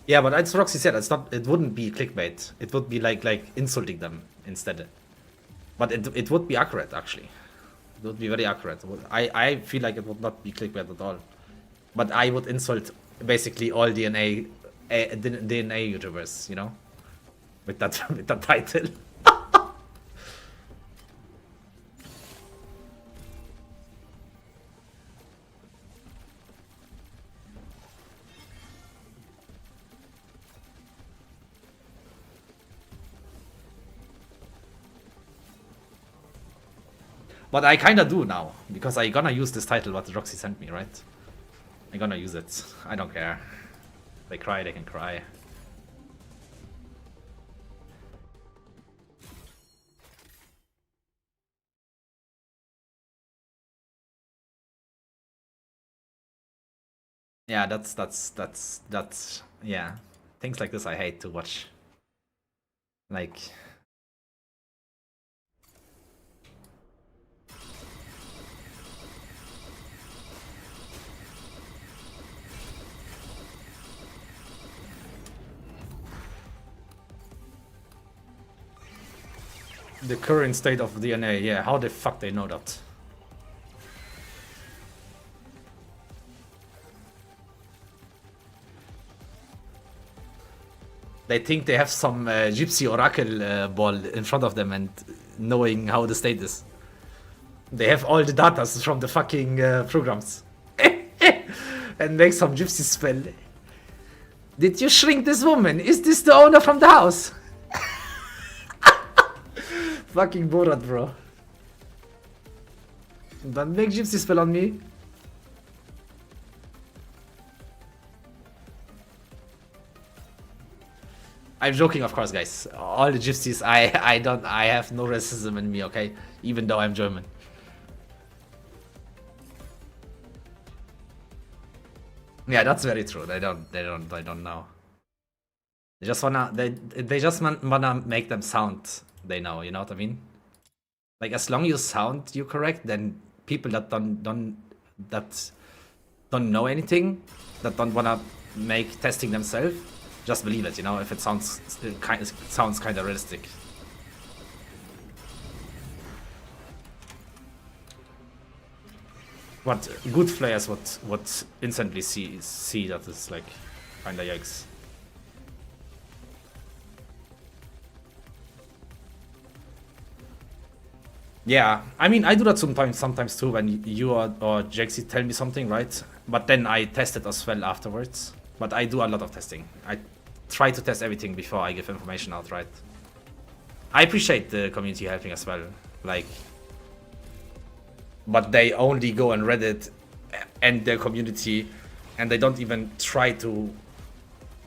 Yeah, but as Roxy said, it's not. It wouldn't be clickbait. It would be like insulting them instead. But it would be accurate actually. It would be very accurate. I feel like it would not be clickbait at all. But I would insult basically all DNA YouTubers, you know, with that title. But I kinda do now, because I gonna use this title what Roxy sent me, right? I gonna use it. I don't care. They cry, they can cry. Yeah, that's yeah. Things like this I hate to watch. Like the current state of DNA, yeah, how the fuck they know that? They think they have some gypsy oracle ball in front of them and knowing how the state is. They have all the data from the fucking programs. And make some gypsy spell. Did you shrink this woman? Is this the owner from the house? Fucking Borat, bro. Don't make gypsy spell on me. I'm joking, of course, guys. All the gypsies, I have no racism in me, okay? Even though I'm German. Yeah, that's very true. They don't know. They just wanna make them sound. They know, you know what I mean? Like as long as you sound you correct, then people that don't know anything, that don't wanna make testing themselves, just believe it, you know, if it sounds kind of realistic. What good players would instantly see that it's like kinda yikes. Yeah, I mean, I do that sometimes too when you or Jaxi tell me something, right? But then I test it as well afterwards. But I do a lot of testing. I try to test everything before I give information out, right? I appreciate the community helping as well. Like, but they only go on Reddit and their community, and they don't even try to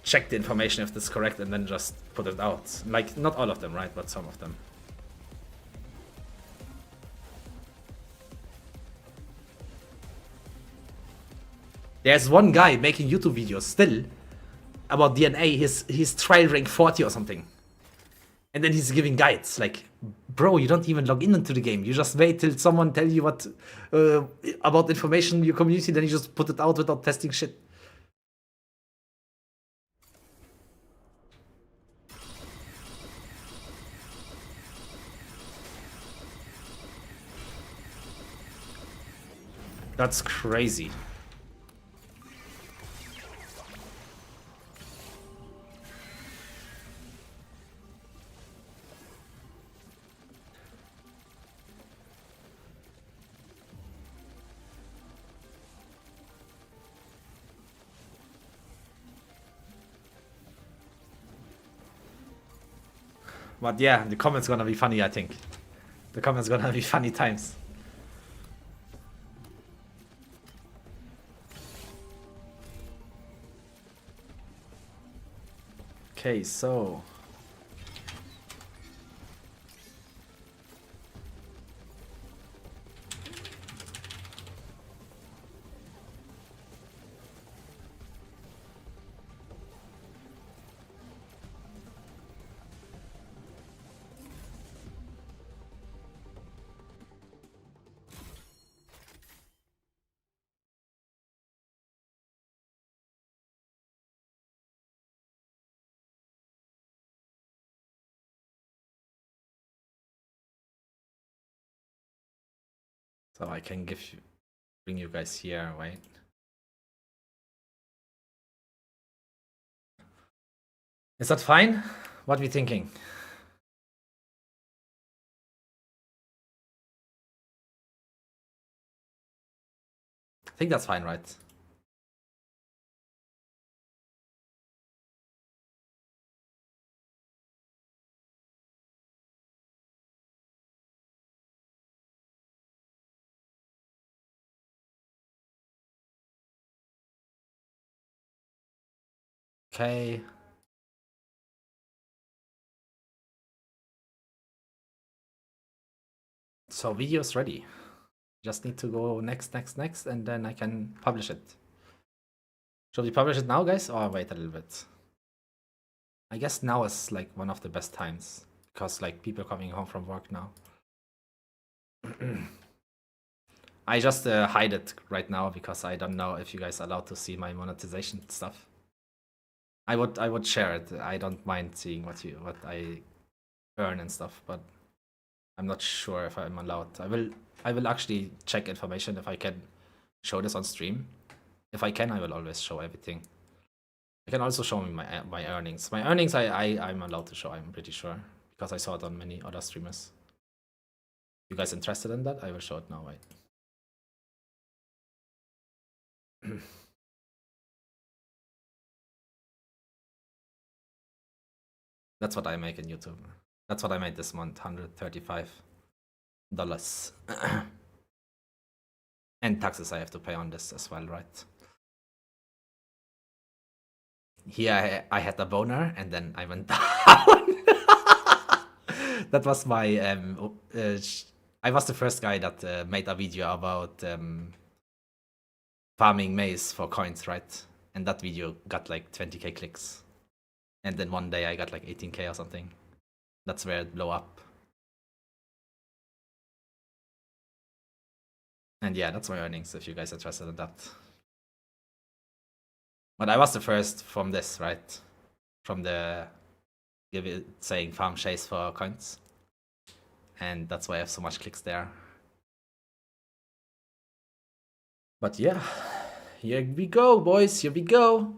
check the information if it's correct and then just put it out. Like, not all of them, right? But some of them. There's one guy making YouTube videos still about DNA. He's trial rank 40 or something. And then he's giving guides. Like, bro, you don't even log in into the game. You just wait till someone tell you what about information in your community, then you just put it out without testing shit. That's crazy. But yeah, the comments gonna be funny, I think. The comments gonna be funny times. Okay, so I can bring you guys here, wait. Is that fine? What are we thinking? I think that's fine, right? Okay. So video's ready. Just need to go next, and then I can publish it. Should we publish it now, guys, or wait a little bit? I guess now is like one of the best times because like people coming home from work now. I just hide it right now because I don't know if you guys are allowed to see my monetization stuff. I would share it. I don't mind seeing what I earn and stuff, but I'm not sure if I'm allowed. I will actually check information if I can show this on stream. If I can, I will always show everything. I can also show me my earnings. My earnings I'm allowed to show, I'm pretty sure, because I saw it on many other streamers. You guys interested in that? I will show it now, wait. That's what I make in YouTube. That's what I made this month, $135. And taxes I have to pay on this as well, right? Here I had a boner and then I went down. That was my I was the first guy that made a video about farming maize for coins, right? And that video got like 20k clicks. And then one day I got like 18k or something. That's where it blew up. And yeah, that's my earnings if you guys are interested in that. But I was the first from this, right? From the saying farm chase for coins. And that's why I have so much clicks there. But yeah, here we go, boys. Here we go.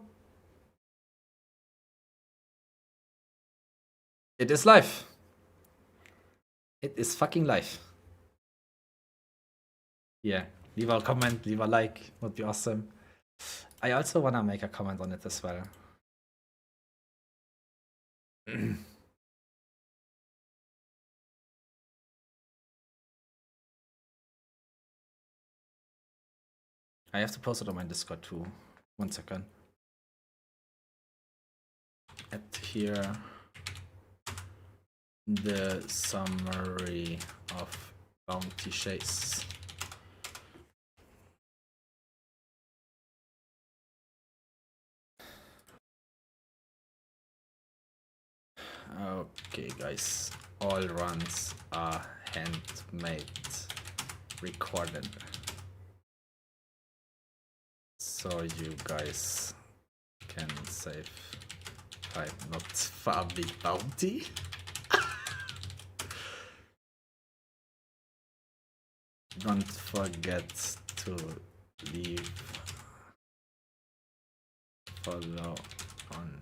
It is life. It is fucking life. Yeah, leave a comment, leave a like, would be awesome. I also wanna make a comment on it as well. I have to post it on my Discord too. 1 second. Add here the summary of bounty chase. Okay, guys, all runs are handmade, recorded, so you guys can save time, not farm big bounty. Don't forget to leave follow on.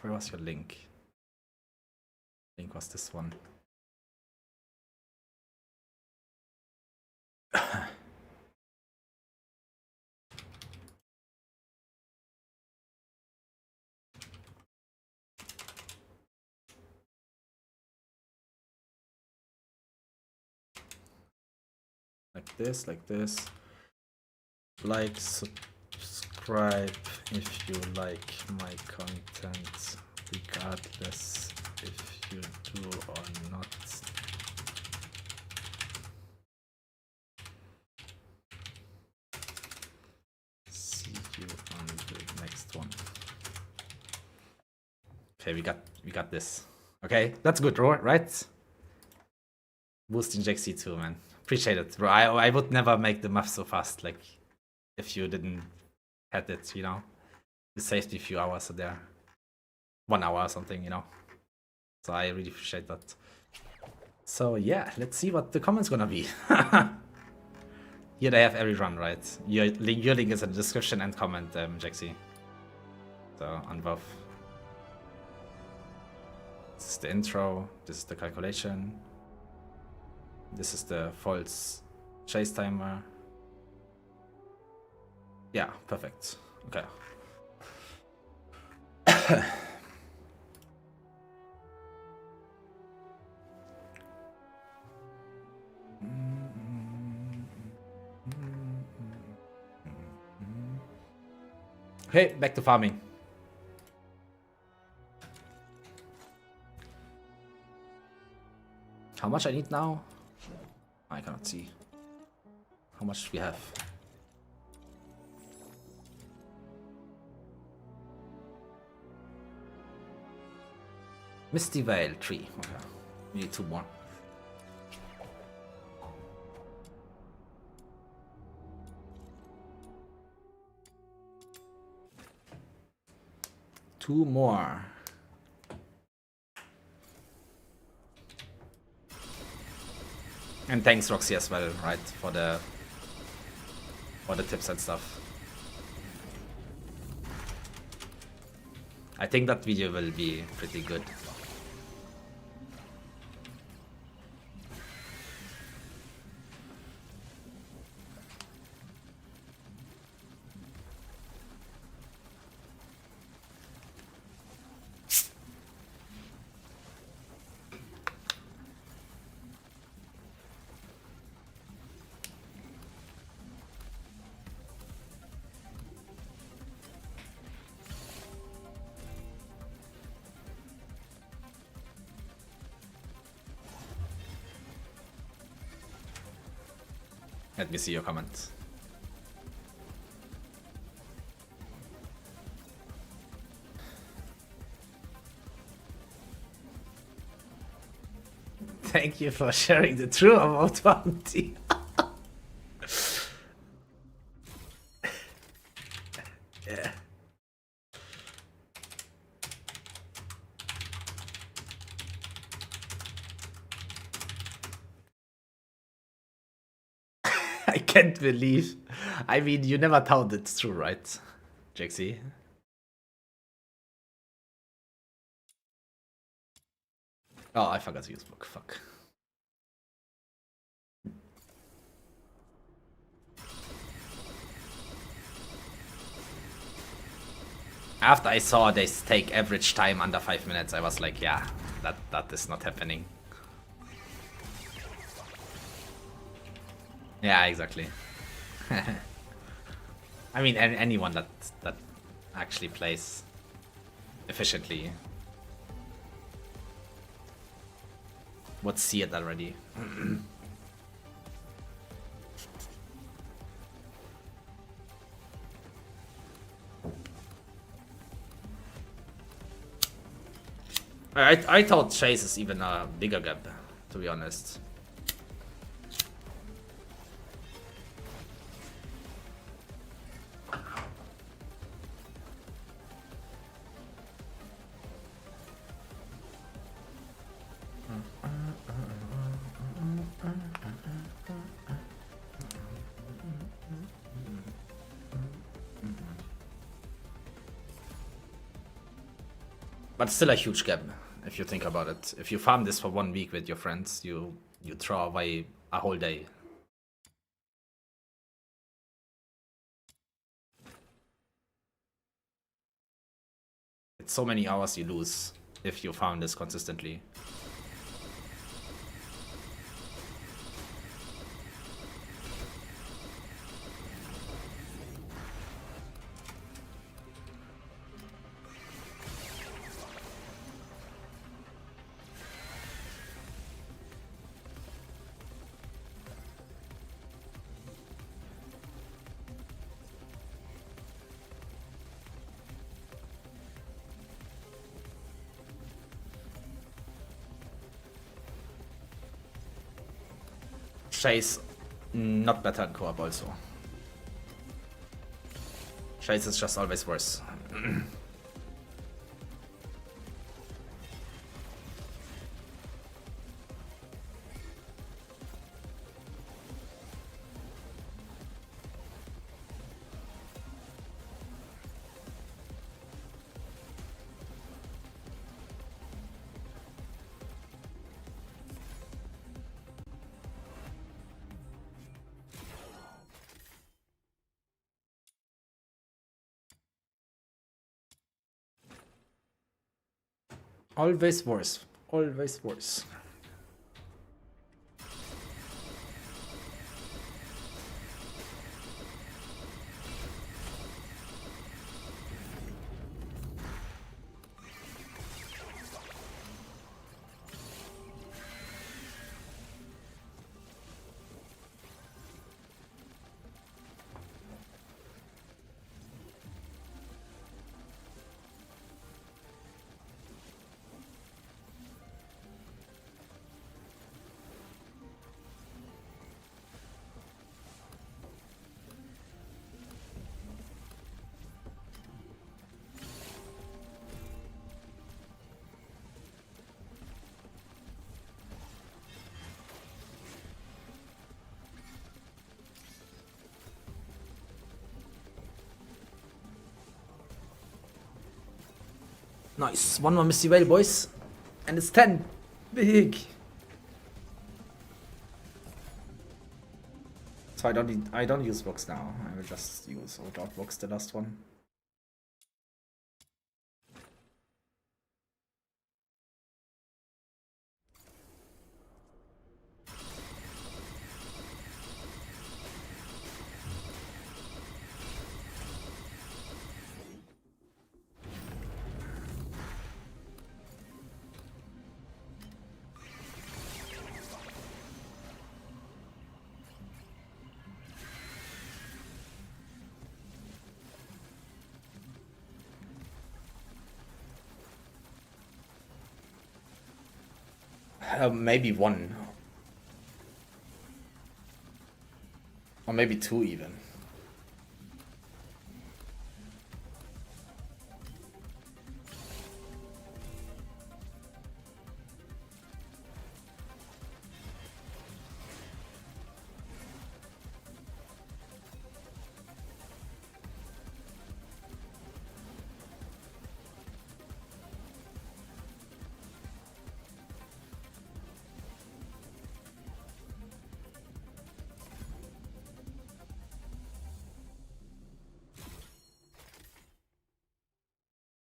Where was your link? Link was this one. Like this, like this. Like, subscribe if you like my content, regardless if you do or not. See you on the next one. Okay, we got this. Okay, that's good, right? Boosting Jaxi too, man. Appreciate it, bro. I would never make the map so fast, like, if you didn't had it, you know. You saved me a few hours there. 1 hour or something, you know. So I really appreciate that. So yeah, let's see what the comment's gonna be. Here they have every run, right? Your link is in the description and comment, Jaxi. So on both. This is the intro, this is the calculation. This is the false chase timer. Yeah, perfect. Okay. Okay, back to farming. How much I need now? I cannot see. How much we have? Misty Vale 3. Okay. We need 2 more. Two more. And thanks Roxy as well, right, for the tips and stuff. I think that video will be pretty good. Let me see your comment. Thank you for sharing the true about bounty. Yeah. I can't believe. I mean, you never told it's true, right, Jaxi? Oh, I forgot to use book. Fuck. After I saw they take average time under 5 minutes, I was like, yeah, that is not happening. Yeah, exactly. I mean, anyone that actually plays efficiently would see it already. I thought Chase is even a bigger gap, to be honest. But still a huge gap, if you think about it. If you farm this for 1 week with your friends, you throw away a whole day. It's so many hours you lose if you farm this consistently. Chase not better in co-op also. Chase is just always worse. Always worse. Always worse. Nice. One more Misty Whale, boys. And it's 10. Big. So I don't use books now. I will just use without books the last one. Maybe one. Or maybe two even.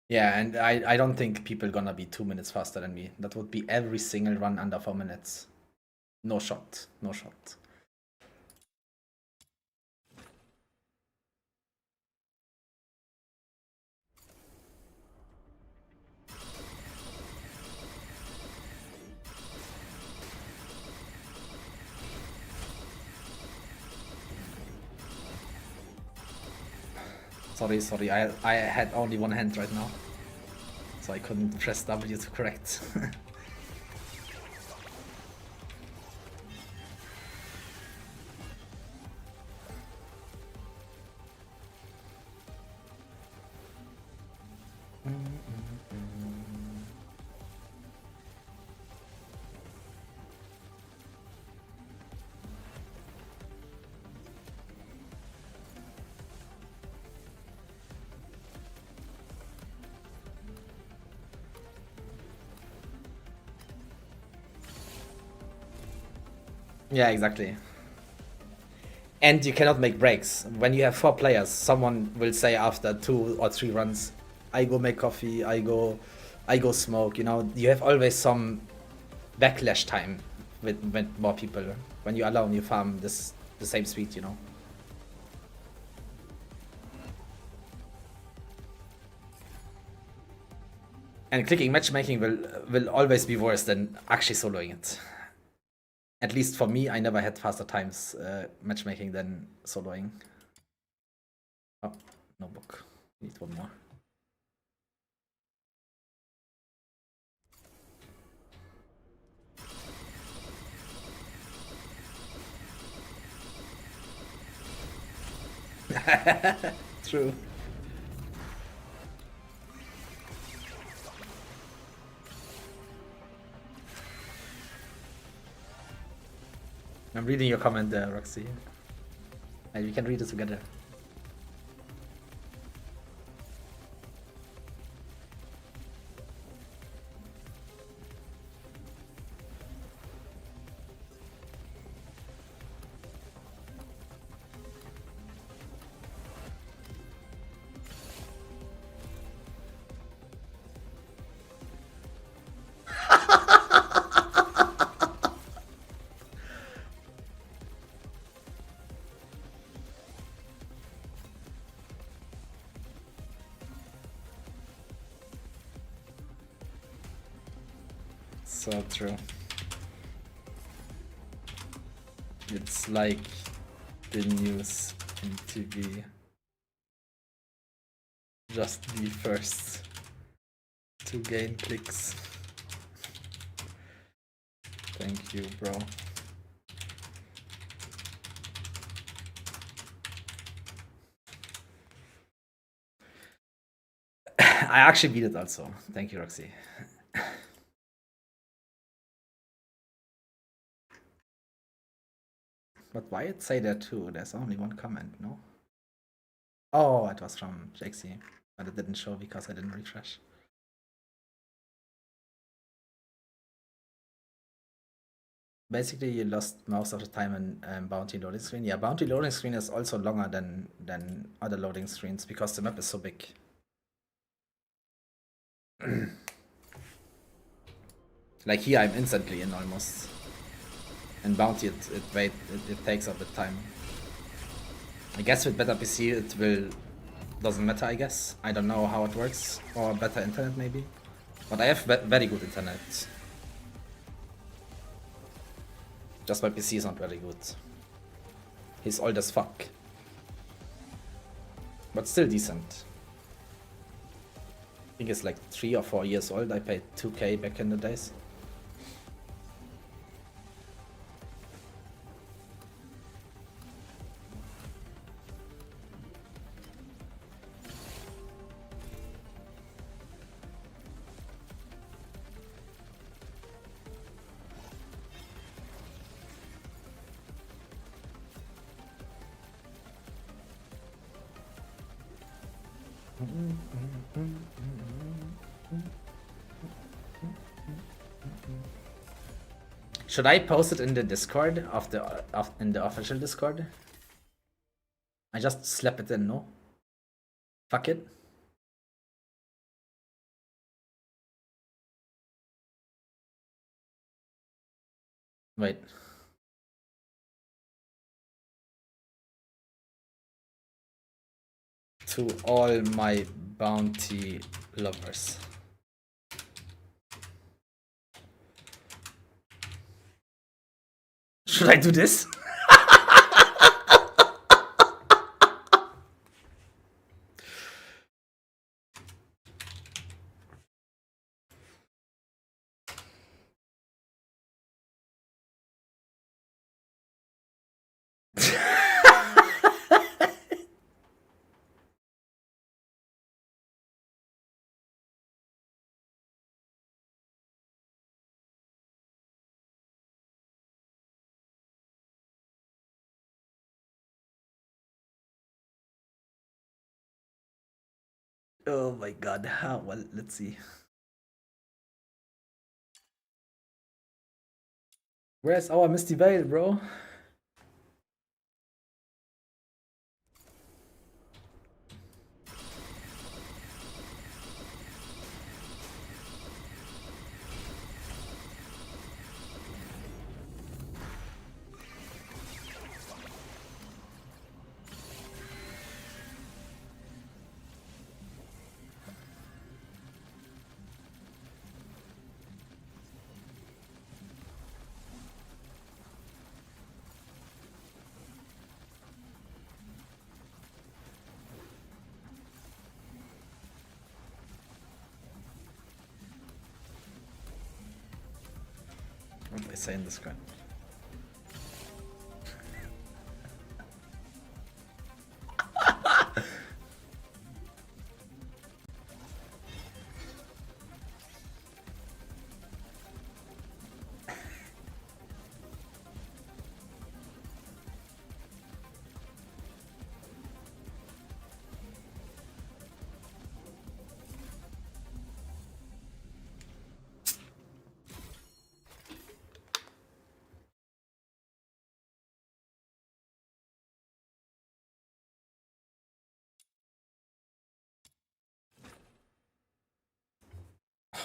Yeah, and I don't think people gonna be 2 minutes faster than me. That would be every single run under 4 minutes. No shot. No shot. Sorry, I had only one hand right now. So I couldn't press W to correct. Yeah, exactly. And you cannot make breaks. When you have 4 players, someone will say after 2 or 3 runs, I go make coffee, I go smoke, you know. You have always some backlash time with more people. When you're alone, you farm the same speed, you know. And clicking matchmaking will always be worse than actually soloing it. At least for me, I never had faster times matchmaking than soloing. Oh, no book. Need one more. True. I'm reading your comment there, Roxy. And we can read it together. So true. It's like the news in TV. Just be first to gain clicks. Thank you, bro. I actually beat it also. Thank you, Roxy. But why it say that too? There's only one comment, no? Oh, it was from Jaxie, but it didn't show because I didn't refresh. Basically, you lost most of the time in Bounty loading screen. Yeah, Bounty loading screen is also longer than other loading screens because the map is so big. Like here, I'm instantly in almost. And Bounty, it takes a bit time. I guess with better PC, it will doesn't matter. I guess I don't know how it works, or better internet maybe. But I have very good internet. Just my PC is not very good. He's old as fuck. But still decent. I think it's like 3 or 4 years old. I paid 2K back in the days. Should I post it in the Discord in the official Discord? I just slap it in, no? Fuck it. Wait. To all my bounty lovers. Should I do this? Oh my god, how? Well, let's see. Where's our Misty Veil, bro? What do they say in the screen?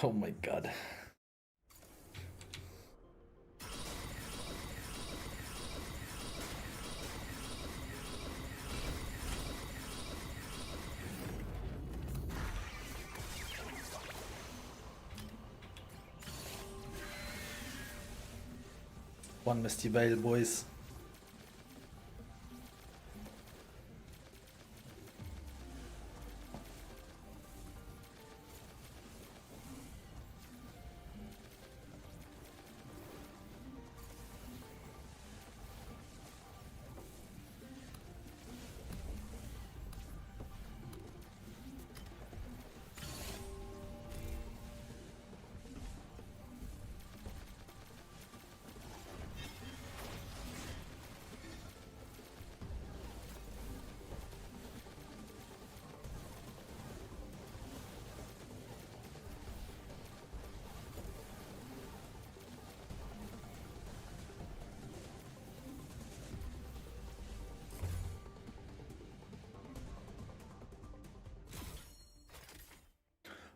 Oh my god. One Misty Veil, boys.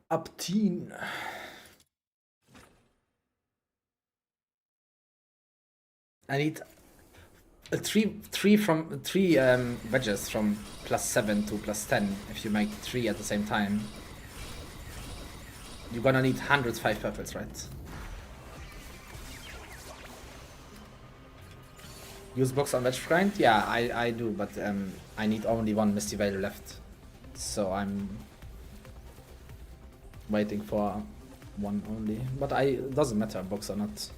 Up teen. I need three wedges from +7 to +10. If you make 3 at the same time, you're gonna need 105 purples, right? Use box on wedge grind? Yeah, I do, but I need only one Misty Veil left, so I'm waiting for one only. But it doesn't matter box or not.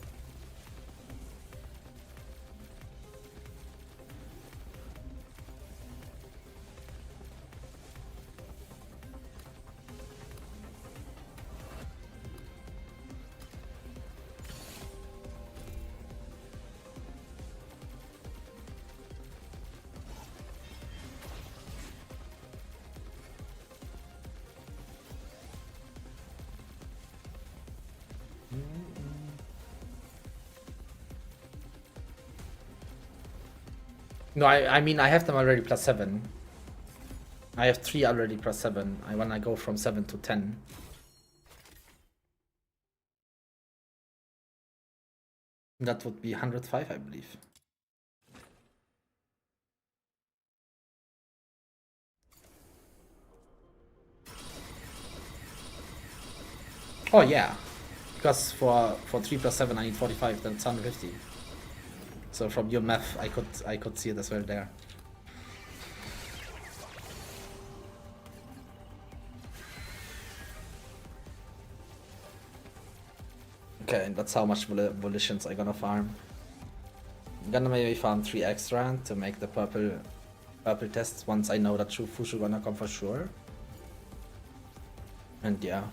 No, I mean I have them already +7. I have 3 already +7. I wanna go from 7 to 10. That would be 105, I believe. Oh yeah, because for 3 plus 7 I need 45, then it's 150. So from your math, I could see it as well there. Okay, and that's how much volitions I'm gonna farm. I'm gonna maybe farm 3 extra to make the purple tests once I know that Fushu gonna come for sure. And yeah.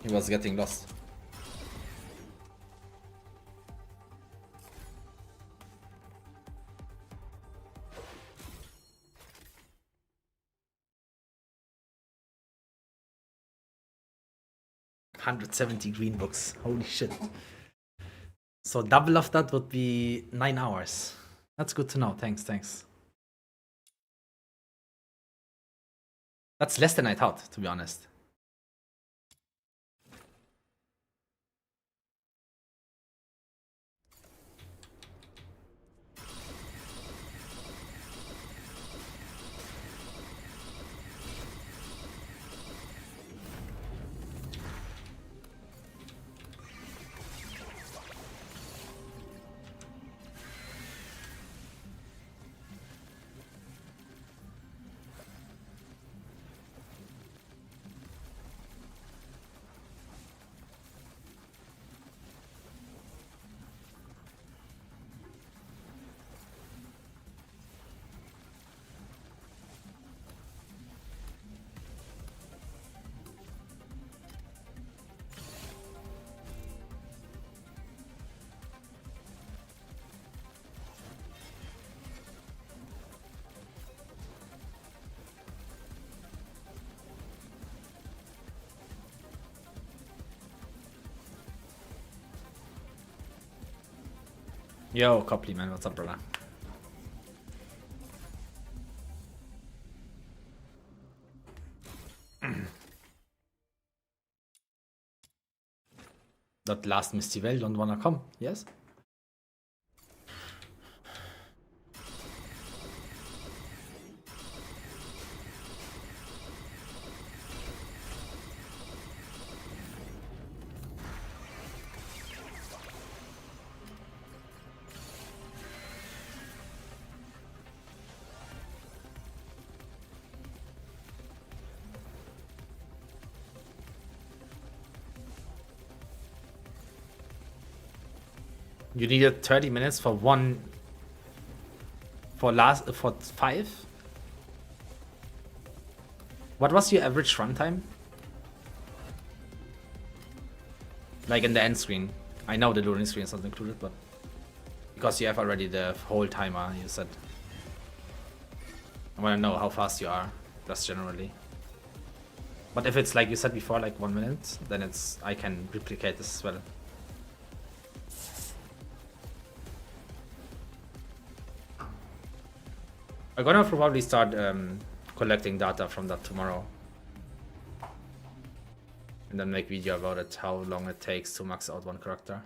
He was getting lost. $170 green books. Holy shit. So double of that would be 9 hours. That's good to know. Thanks. That's less than I thought, to be honest. Yo, Copley, man. What's up, brother? That last Misty Well don't wanna come, yes? You needed 30 minutes for one. For 5? What was your average runtime? Like in the end screen. I know the loading screen is not included, but because you have already the whole timer, you said. I want to know how fast you are, just generally. But if it's like you said before, like 1 minute, then I can replicate this as well. I'm gonna probably start collecting data from that tomorrow. And then make video about it, how long it takes to max out one character.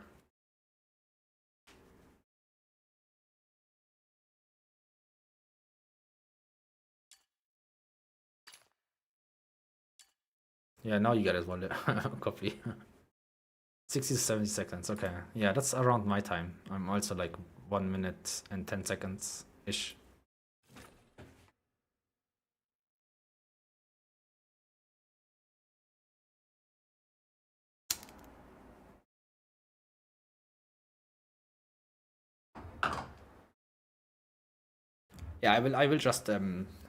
Yeah, now you get it, one copy. 60 to 70 seconds, okay. Yeah, that's around my time. I'm also like 1 minute and 10 seconds-ish. Yeah, I will just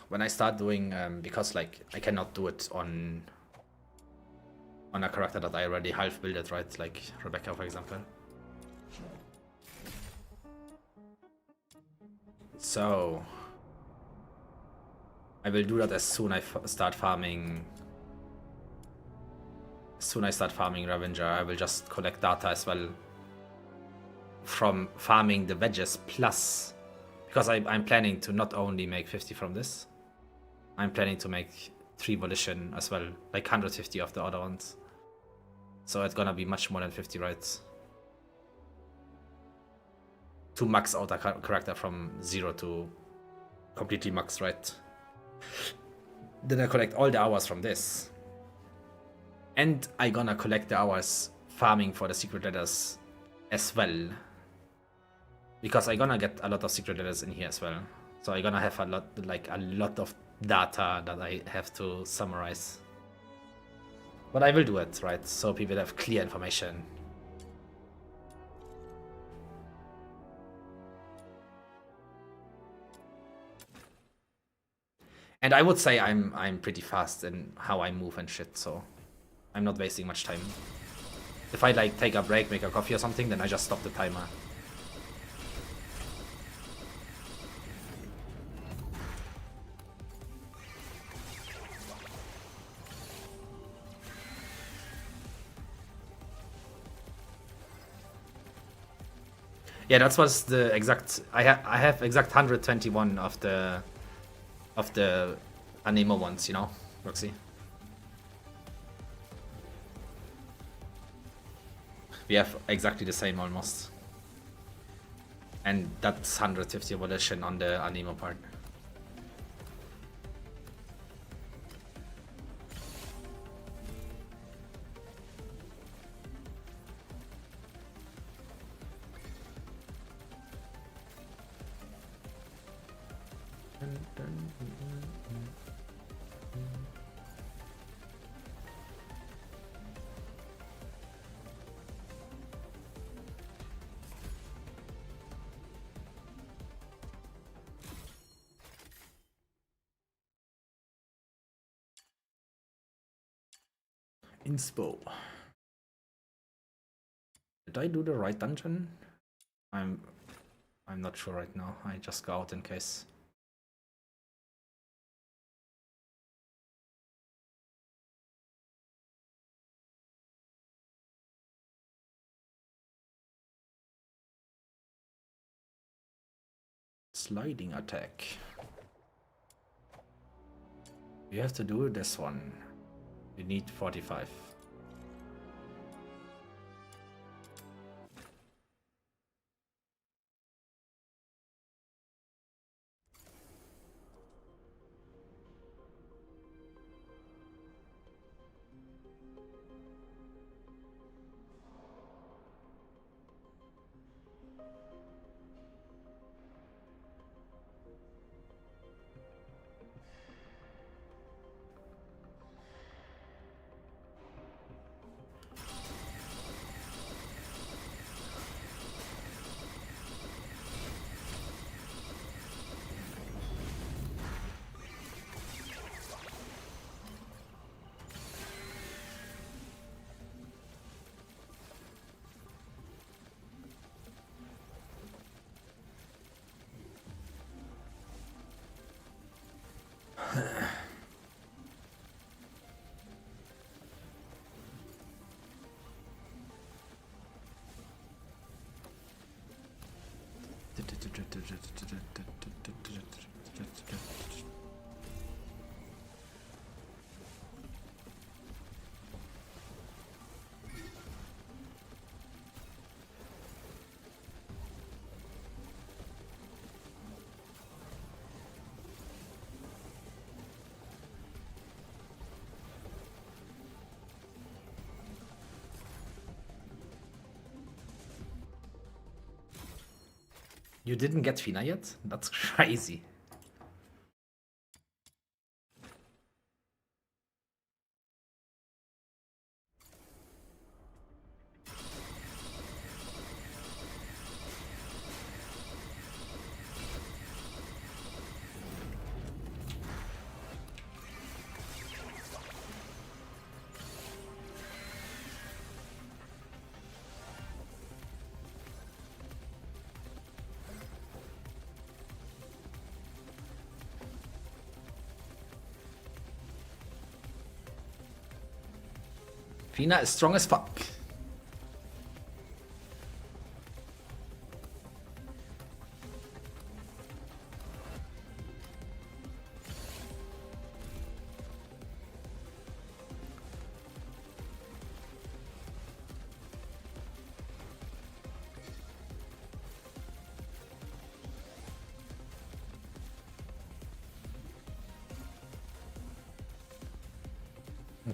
when I start doing, because like I cannot do it on a character that I already half built, right? Like Rebecca, for example. So I will do that as soon I start farming. As soon as I start farming Revenger, I will just collect data as well from farming the wedges plus, because I'm planning to not only make 50 from this, I'm planning to make 3 volition as well, like 150 of the other ones. So it's gonna be much more than 50, right? To max out a character from 0 to completely max, right? Then I collect all the hours from this. And I gonna collect the hours farming for the secret letters as well. Because I gonna get a lot of secret letters in here as well. So I gonna have a lot of data that I have to summarize. But I will do it, right? So people have clear information. And I would say I'm pretty fast in how I move and shit, so I'm not wasting much time. If I like take a break, make a coffee or something, then I just stop the timer. Yeah, that was the exact. I have exact 121 of the Anemo ones, you know, Roxy. We have exactly the same almost, and that's 150 evolution on the Anemo part. Inspo. Did I do the right dungeon? I'm not sure right now. I just go out in case. Sliding attack. You have to do this one. You need 45. You didn't get Fina yet? That's crazy. Fina is strong as fuck.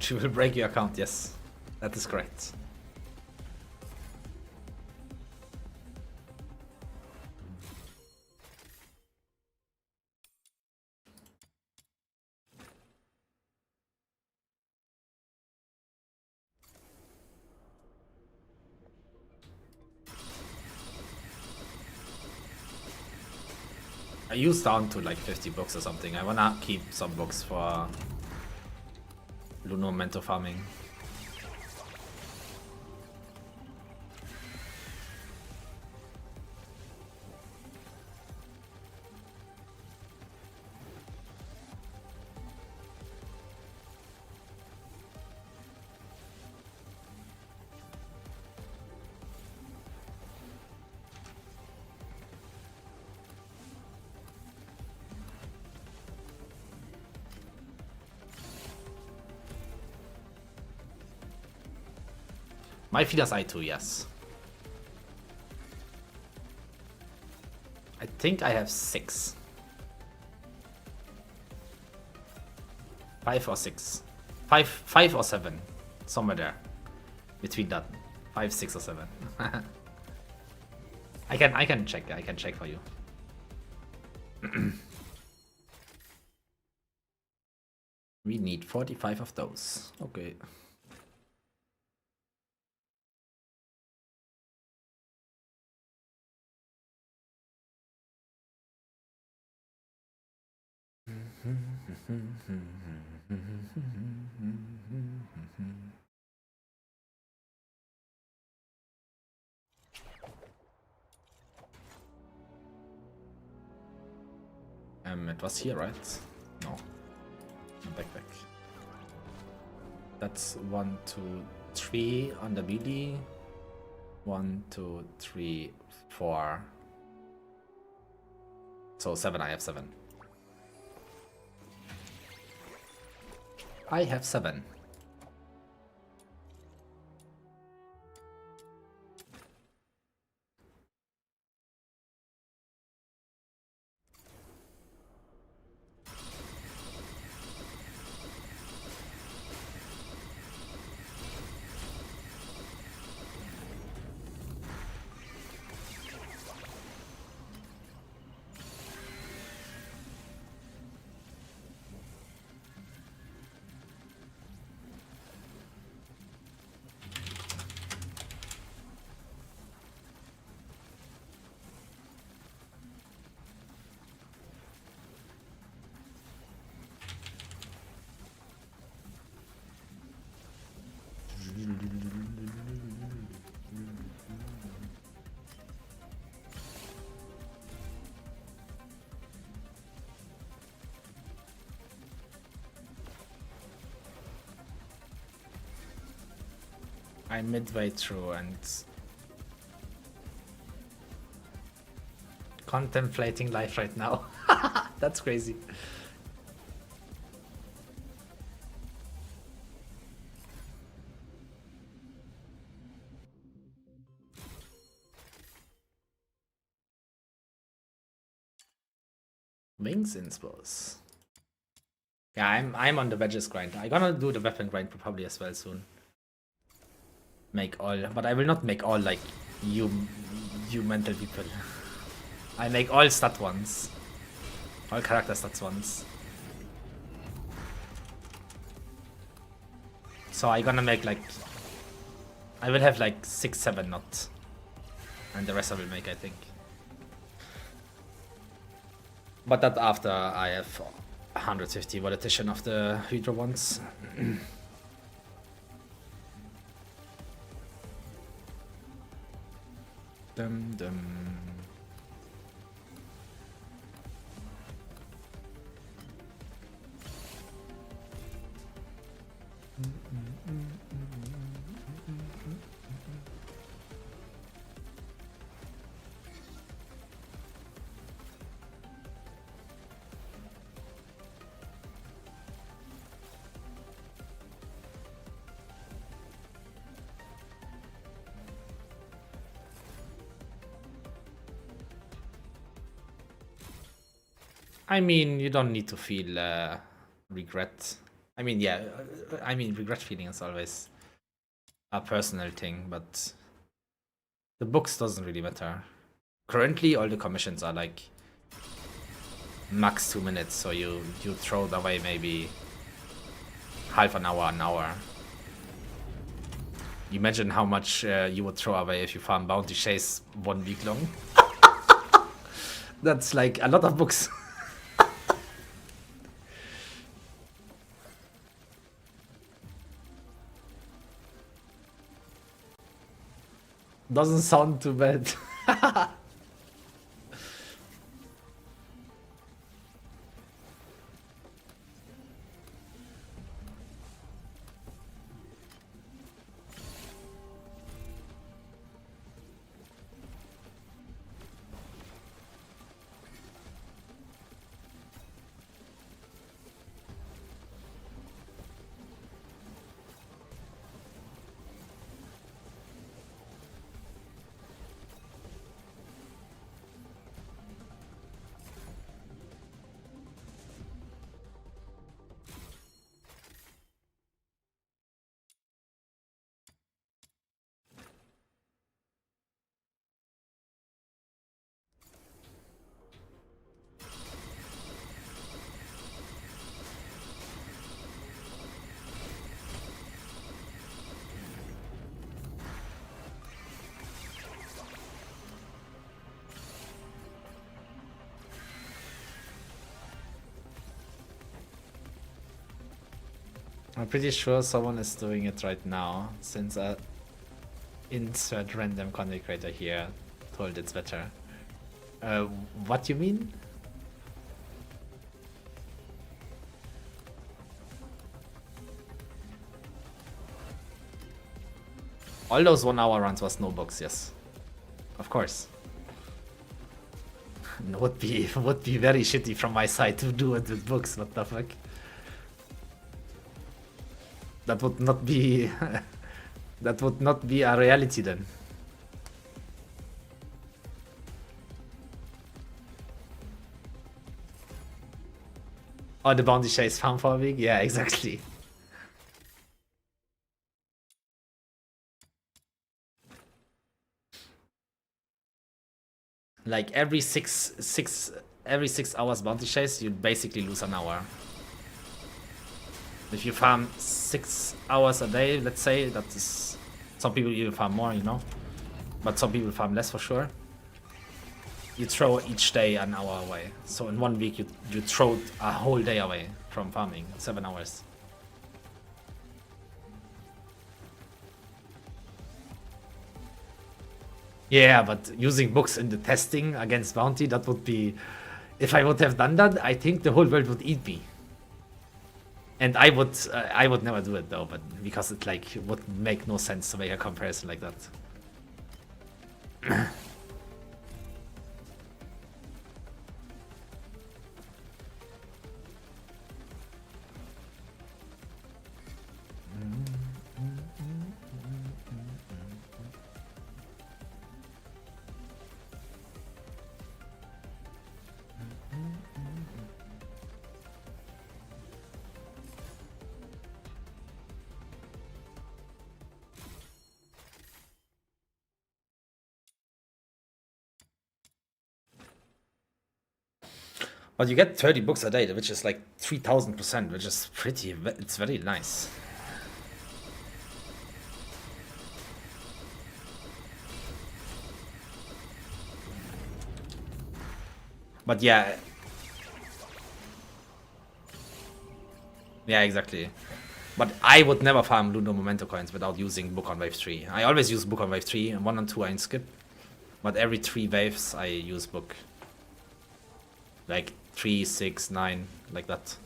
She will break your account, yes. That is correct. I used down to like 50 books or something. I wanna keep some books for Luno Mento farming. My feeder's I2, yes. I think I have 6. 5 or 6. 5 or 7. Somewhere there. Between that. 5, 6 or 7. I can check for you. We need 45 of those. Okay. It was here, right? No. Back. That's 1, 2, 3 on the BD. 1, 2, 3, 4. So 7, I have 7. I have 7. I'm midway through and contemplating life right now. That's crazy. Wings inspos. Yeah, I'm on the wedges grind. I'm gonna do the weapon grind probably as well soon. Make all, but I will not make all like you mental people. I make all stat ones. All character stats ones. So I'm gonna make like, I will have like 6, 7 not. And the rest I will make, I think. But that after I have 150 volatilization of the Hydra ones. Dum dum. I mean, you don't need to feel regret. I mean, yeah, I mean, regret feeling is always a personal thing, but the books doesn't really matter. Currently, all the commissions are like max 2 minutes, so you throw it away maybe half an hour, an hour. Imagine how much you would throw away if you farm bounty chase 1 week long. That's like a lot of books. Doesn't sound too bad. I'm pretty sure someone is doing it right now, since a insert random content creator here told it's better. What do you mean? All those 1 hour runs was no books, yes. Of course. would be very shitty from my side to do it with books, what the fuck? That would not be that would not be a reality then. Oh, the bounty chase farm for a week? Yeah, exactly. Like every every 6 hours bounty chase, you basically lose an hour. If you farm 6 hours a day, let's say, that is, some people even farm more, you know, but some people farm less for sure. You throw each day an hour away. So in 1 week, you throw a whole day away from farming, 7 hours. Yeah, but using books in the testing against bounty, that would be, if I would have done that, I think the whole world would eat me. And I would never do it though, but because it like would make no sense to make a comparison like that. But you get 30 books a day, which is like 3000%, which is pretty, it's very nice. But yeah. Yeah, exactly. But I would never farm Luno Memento coins without using book on wave 3. I always use book on wave 3, and 1 and 2 I skip. But every 3 waves I use book. Like 3, 6, 9, like that.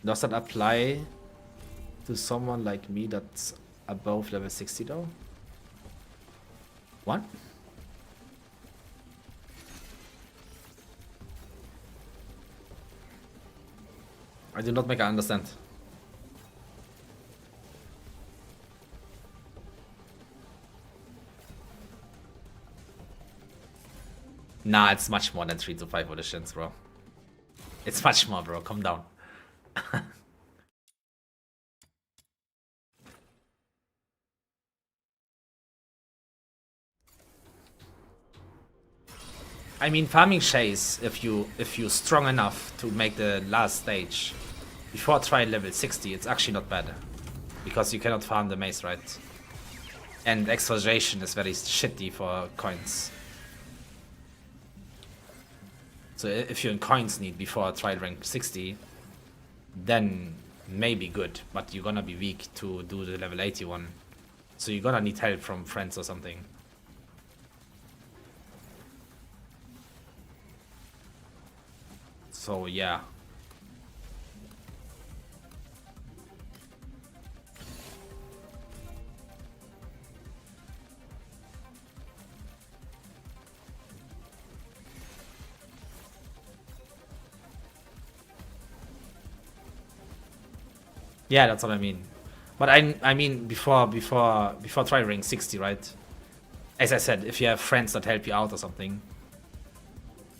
Does that apply to someone like me that's above level 60 though? What? I do not make I understand. Nah, it's much more than 3 to 5 auditions, bro. It's much more, bro. Calm down. I mean, farming Chase, if you're strong enough to make the last stage before try level 60, it's actually not bad. Because you cannot farm the maze, right? And exfoliation is very shitty for coins. So if you're in coins need before trial rank 60, then maybe good, but you're gonna be weak to do the level 81. So you're gonna need help from friends or something. So yeah. Yeah, that's what I mean. But I mean before try rank 60, right? As I said, if you have friends that help you out or something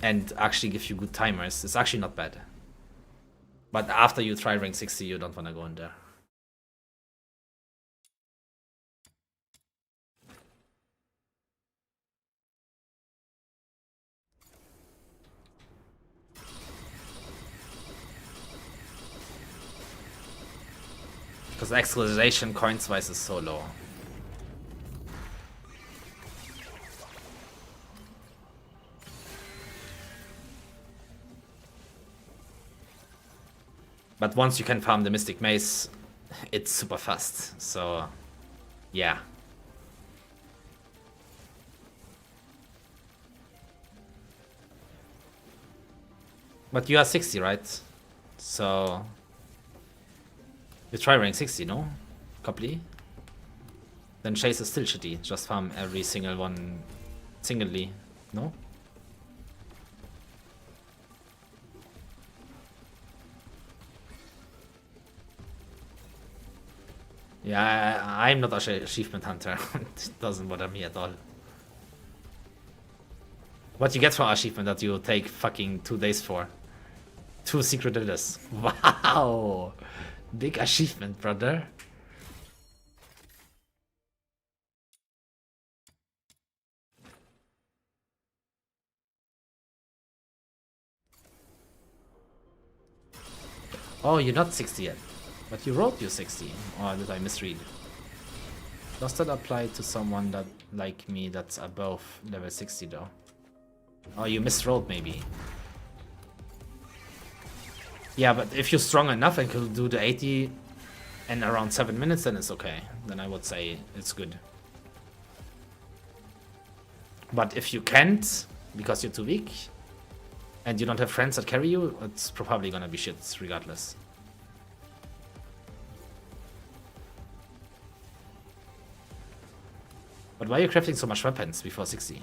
and actually give you good timers, it's actually not bad. But after you try rank 60, you don't want to go in there. Because exclamation coins wise is so low. But once you can farm the Mystic Maze, it's super fast. So, yeah. But you are 60, right? So you try rank 60, no? Copy. Then Chase is still shitty. Just farm every single one singly, no? Yeah, I'm not an achievement hunter. It doesn't bother me at all. What you get for achievement that you take fucking 2 days for? 2 secret villas. Wow! Big achievement, brother. Oh, you're not 60 yet. But you wrote you 60. Or did I misread? Does that apply to someone that like me that's above level 60 though? Oh, you miswrote maybe. Yeah, but if you're strong enough and can do the 80 in around 7 minutes, then it's okay. Then I would say it's good. But if you can't, because you're too weak, and you don't have friends that carry you, it's probably gonna be shit regardless. But why are you crafting so much weapons before 60?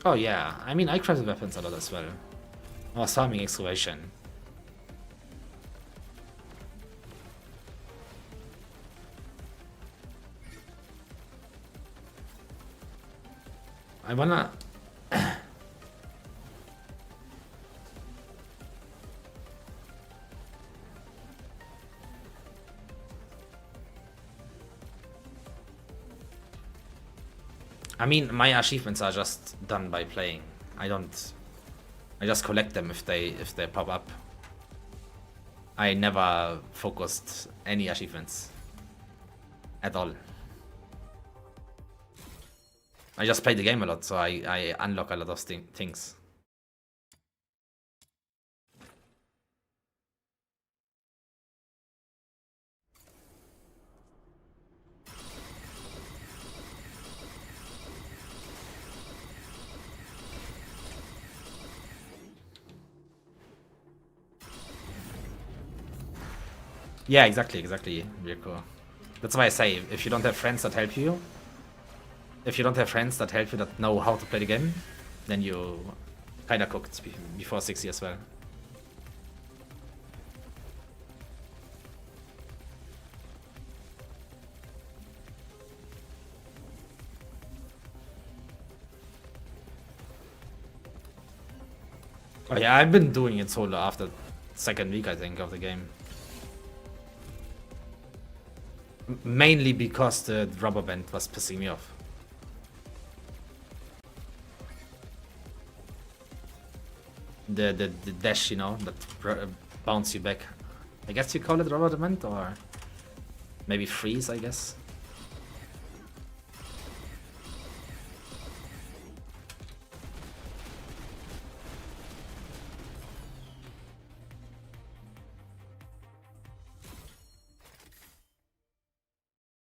Oh yeah, I mean I crafted weapons a lot as well. I was farming excavation. I wanna... I mean, my achievements are just done by playing. I just collect them if they pop up. I never focused any achievements at all. I just play the game a lot, so I unlock a lot of things. Yeah, exactly, Mirko. That's why I say, if you don't have friends that help you, that know how to play the game, then you kinda cooked before 60 as well. Oh yeah, I've been doing it solo after second week, I think, of the game. Mainly because the rubber band was pissing me off. The dash, you know, that bounce you back. I guess you call it rubber band, or maybe freeze, I guess.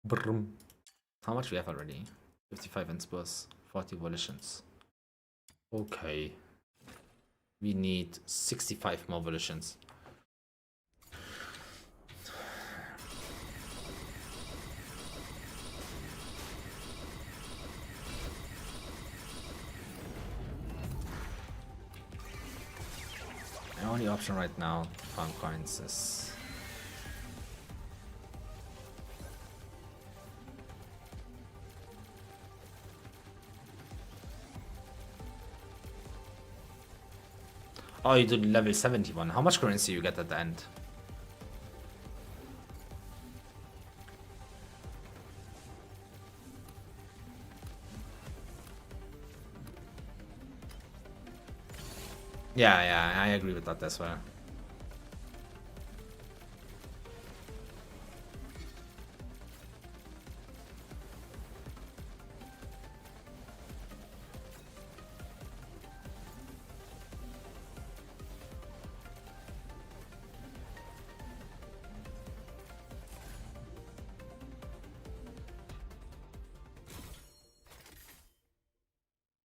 Brum. How much we have already? 55 inspurs, 40 volitions. Okay. We need 65 more volitions. The only option right now to farm coins is... Oh, you do level 71. How much currency you get at the end? Yeah, I agree with that as well.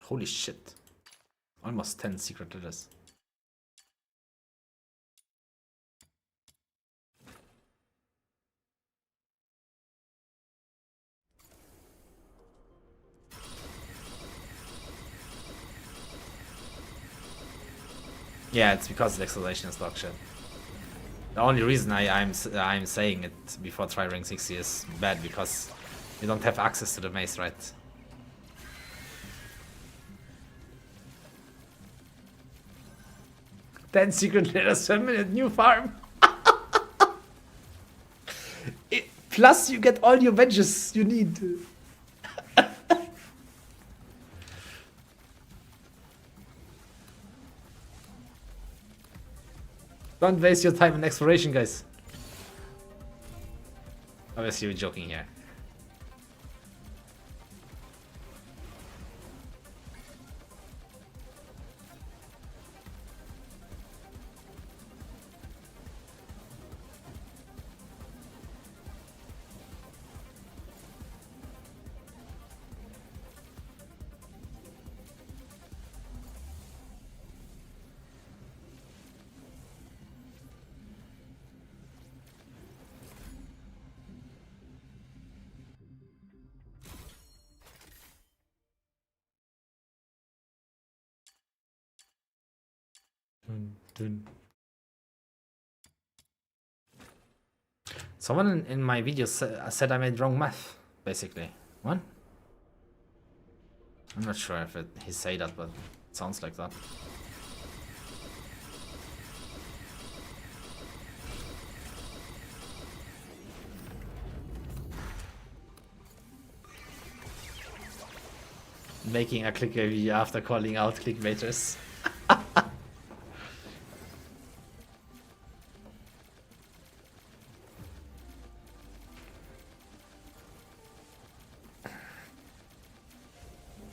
Holy shit. Almost 10 secret letters. Yeah, it's because the acceleration is dog shit. The only reason I'm saying it before try rank 60 is bad because you don't have access to the maze, right? Then secret letters per minute, new farm. Plus you get all your wedges you need. Don't waste your time in exploration, guys. Obviously, you're joking here. Someone in my video said I made wrong math, basically. What? I'm not sure if he said that, but it sounds like that. Making a click review after calling out clickbaiters.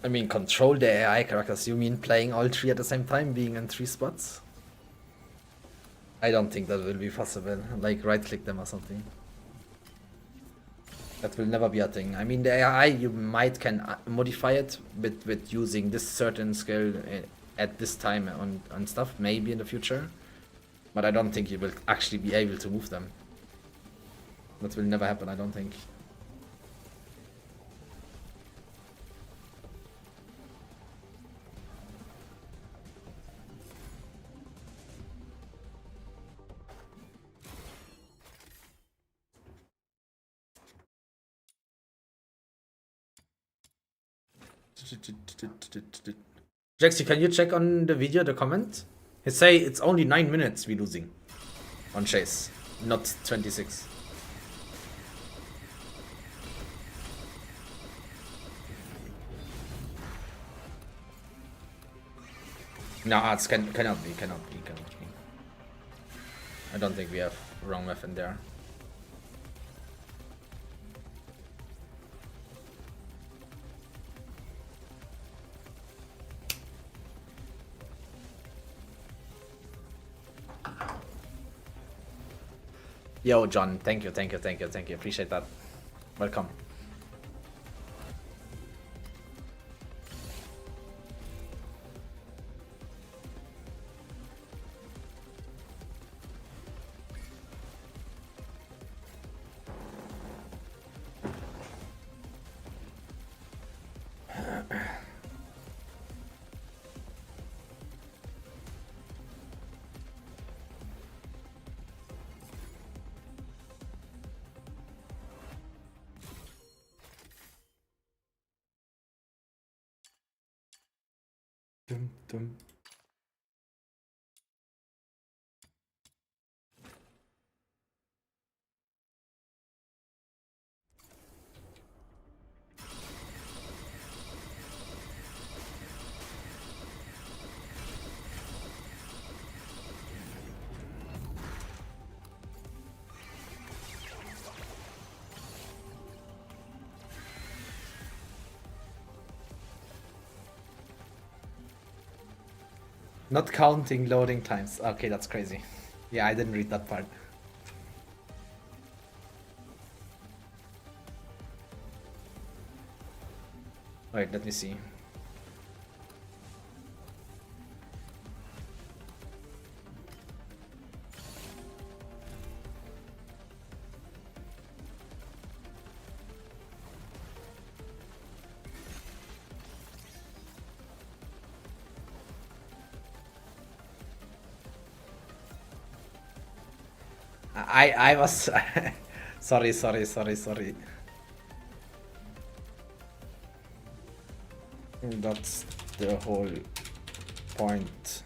I mean, control the AI characters. You mean playing all three at the same time, being in 3 spots? I don't think that will be possible. Like, right-click them or something. That will never be a thing. I mean, the AI, you might can modify it with using this certain skill at this time on stuff, maybe in the future. But I don't think you will actually be able to move them. That will never happen, I don't think. Jaxi, can you check on the video the comment? He say it's only 9 minutes we losing on chase, not 26. No, it cannot be. I don't think we have wrong weapon there. Yo, John, thank you. Appreciate that. Welcome. Dum. Not counting loading times. Okay, that's crazy. Yeah, I didn't read that part. Wait, let me see. I was sorry. That's the whole point.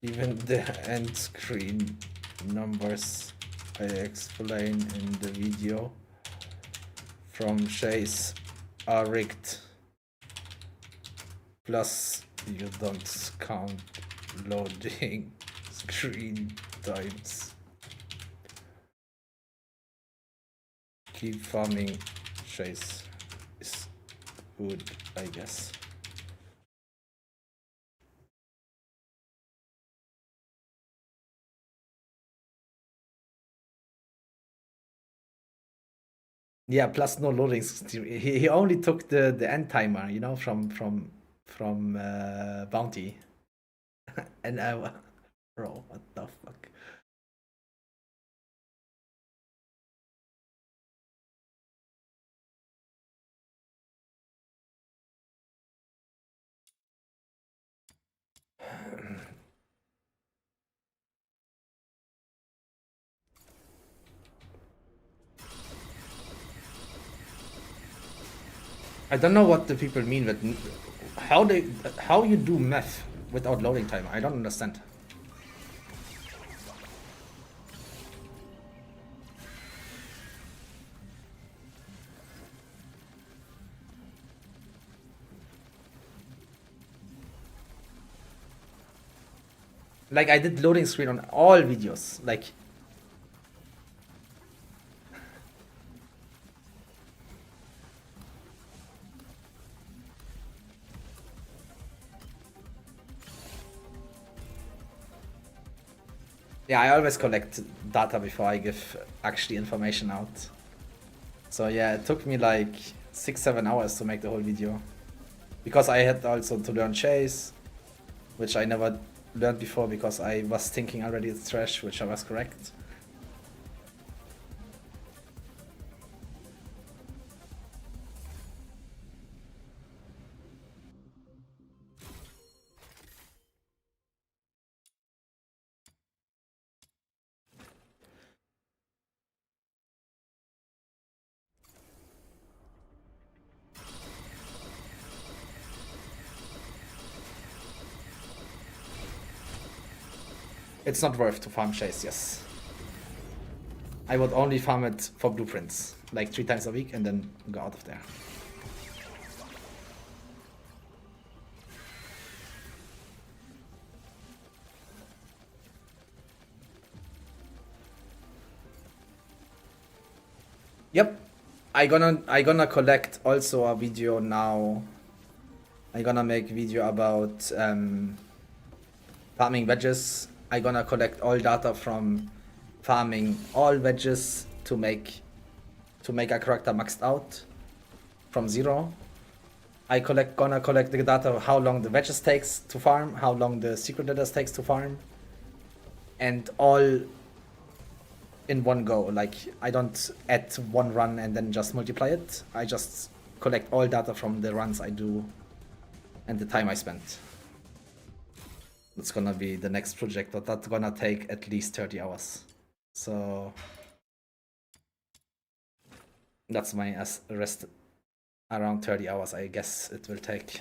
Even the end screen numbers I explain in the video from Chase are rigged. Plus you don't count loading screen times. Keep farming Chase is good, I guess. Yeah, plus no loading. He only took the end timer, you know, from Bounty. And bro, what the fuck? I don't know what the people mean with how you do math without loading timer. I don't understand. Like I did loading screen on all videos. Like yeah, I always collect data before I give actually information out. So yeah, it took me like 6-7 hours to make the whole video. Because I had also to learn chase, which I never learned before because I was thinking already it's trash, which I was correct. It's not worth to farm chase, yes. I would only farm it for blueprints, like 3 times a week, and then go out of there. Yep, I gonna collect also a video now. I gonna make video about farming wedges. I gonna collect all data from farming all wedges to make a character maxed out from 0. Gonna collect the data of how long the wedges takes to farm, how long the secret letters takes to farm, and all in one go. Like, I don't add one run and then just multiply it. I just collect all data from the runs I do and the time I spent. It's gonna be the next project, but that's gonna take at least 30 hours. So that's my rest, around 30 hours, I guess it will take.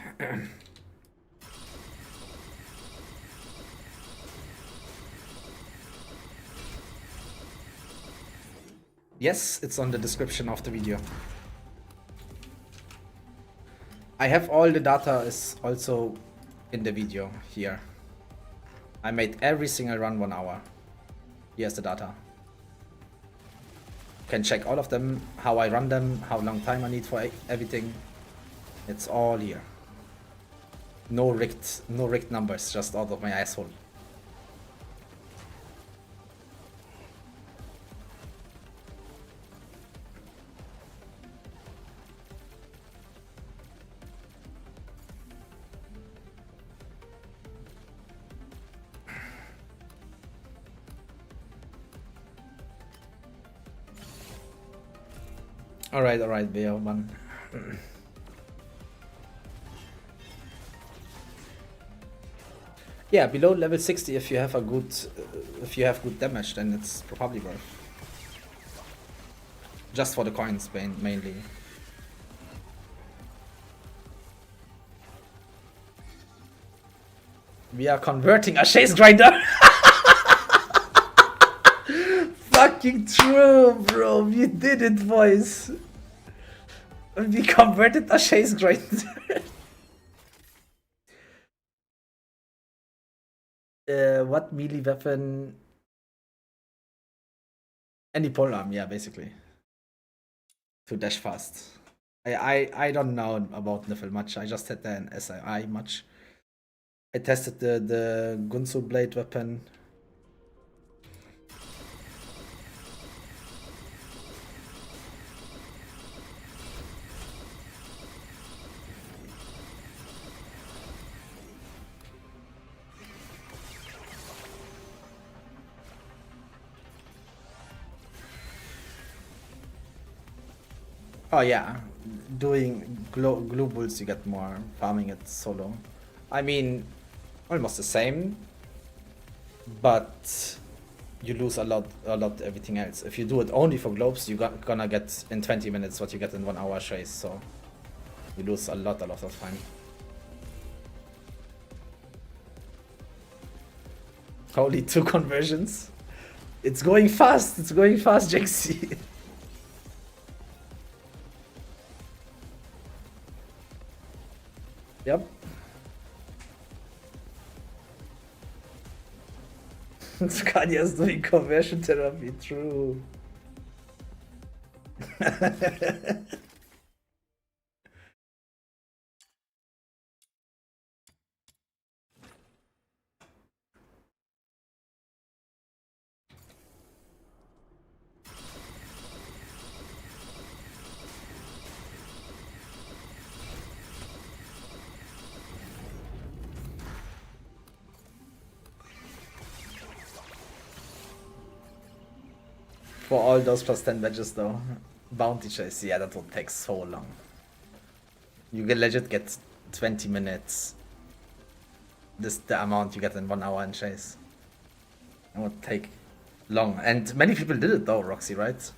Yes, it's on the description of the video. I have all the data is also in the video here. I made every single run 1 hour. Here's the data. Can check all of them, how I run them, how long time I need for everything. It's all here. No rigged numbers, just out of my asshole. Alright, BO1. Yeah, below level 60, if you have good damage, then it's probably worth. Just for the coins, mainly. We are converting a chase grinder. Fucking true, bro. We did it, boys. We converted a chase grinder. What melee weapon? Any polearm, yeah, basically. To dash fast. I don't know about Niffle much. I just had the SI much. I tested the Gunsu blade weapon. Oh yeah, doing glue bulls you get more, farming it solo. I mean, almost the same, but you lose a lot everything else. If you do it only for globes, you're gonna get in 20 minutes what you get in 1 hour chase, so you lose a lot of time. Holy 2 conversions. It's going fast, JXC. Yep. Xukania is doing conversion therapy, true. For all those plus 10 badges though, bounty chase, yeah, that will take so long. You can legit get 20 minutes. This the amount you get in 1 hour in chase. It would take long. And many people did it though, Roxy, right?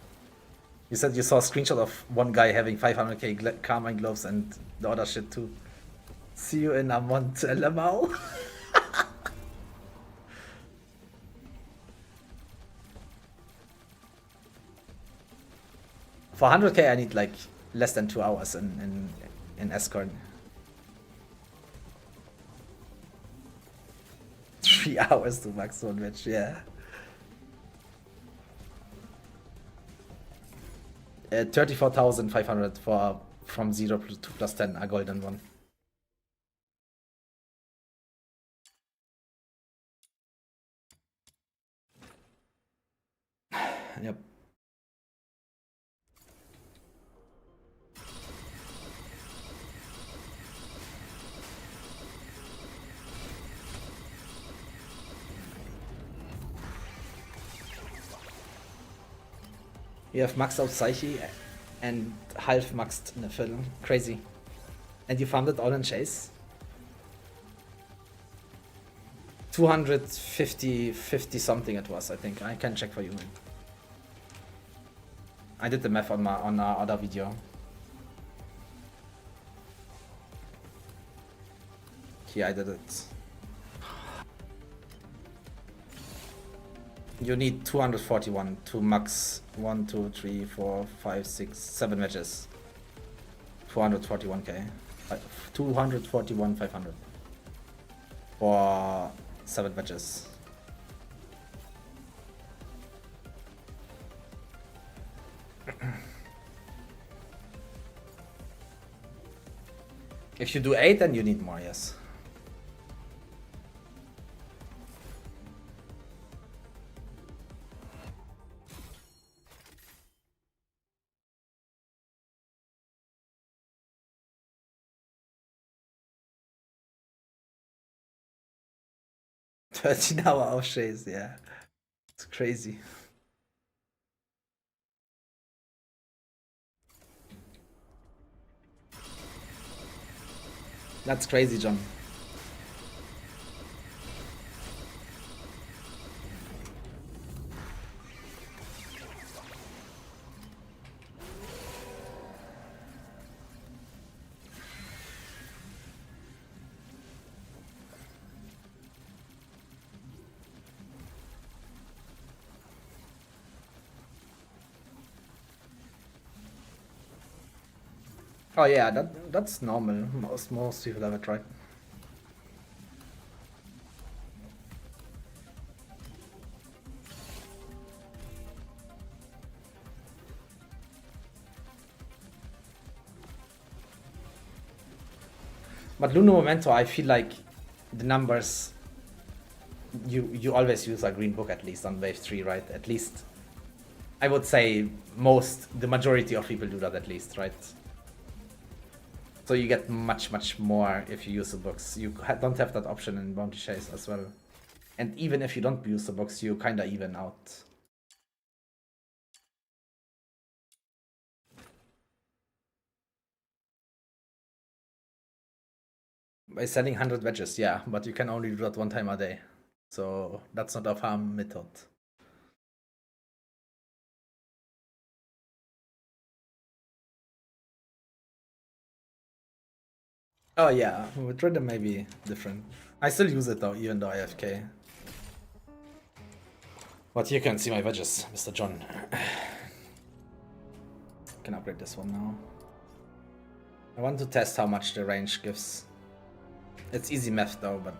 You said you saw a screenshot of one guy having 500k Carmine gloves and the other shit too. See you in a month, LMAO. For 100k, I need like less than 2 hours in escort. 3 hours to max one match, yeah. 34,500 for from 0 to plus 10, a golden one. Yep. You have maxed out Psyche and half maxed Nifil. Crazy. And you farmed it all in Chase? 250 something it was, I think. I can check for you, man. I did the math on our other video. Here I did it. You need 241 to max 1, 2, 3, 4, 5, 6, 7 matches. 241k. 241,500 for 7 matches. If you do 8, then you need more, yes. $13-hour off Chase, yeah. It's crazy. That's crazy, John. Oh yeah, that's normal. Most people have it, right? But Luno Momento, I feel like the numbers you always use a green book at least on wave 3, right? At least I would say the majority of people do that at least, right? So you get much more if you use the books. You don't have that option in Bounty Chase as well. And even if you don't use the books, you kinda even out. By selling 100 wedges, yeah, but you can only do that 1 time a day. So that's not a farm method. Oh yeah, with Rhythm may be different. I still use it though, even though I AFK. But you can see my wedges, Mr. John. Can upgrade this one now. I want to test how much the range gives. It's easy math though, but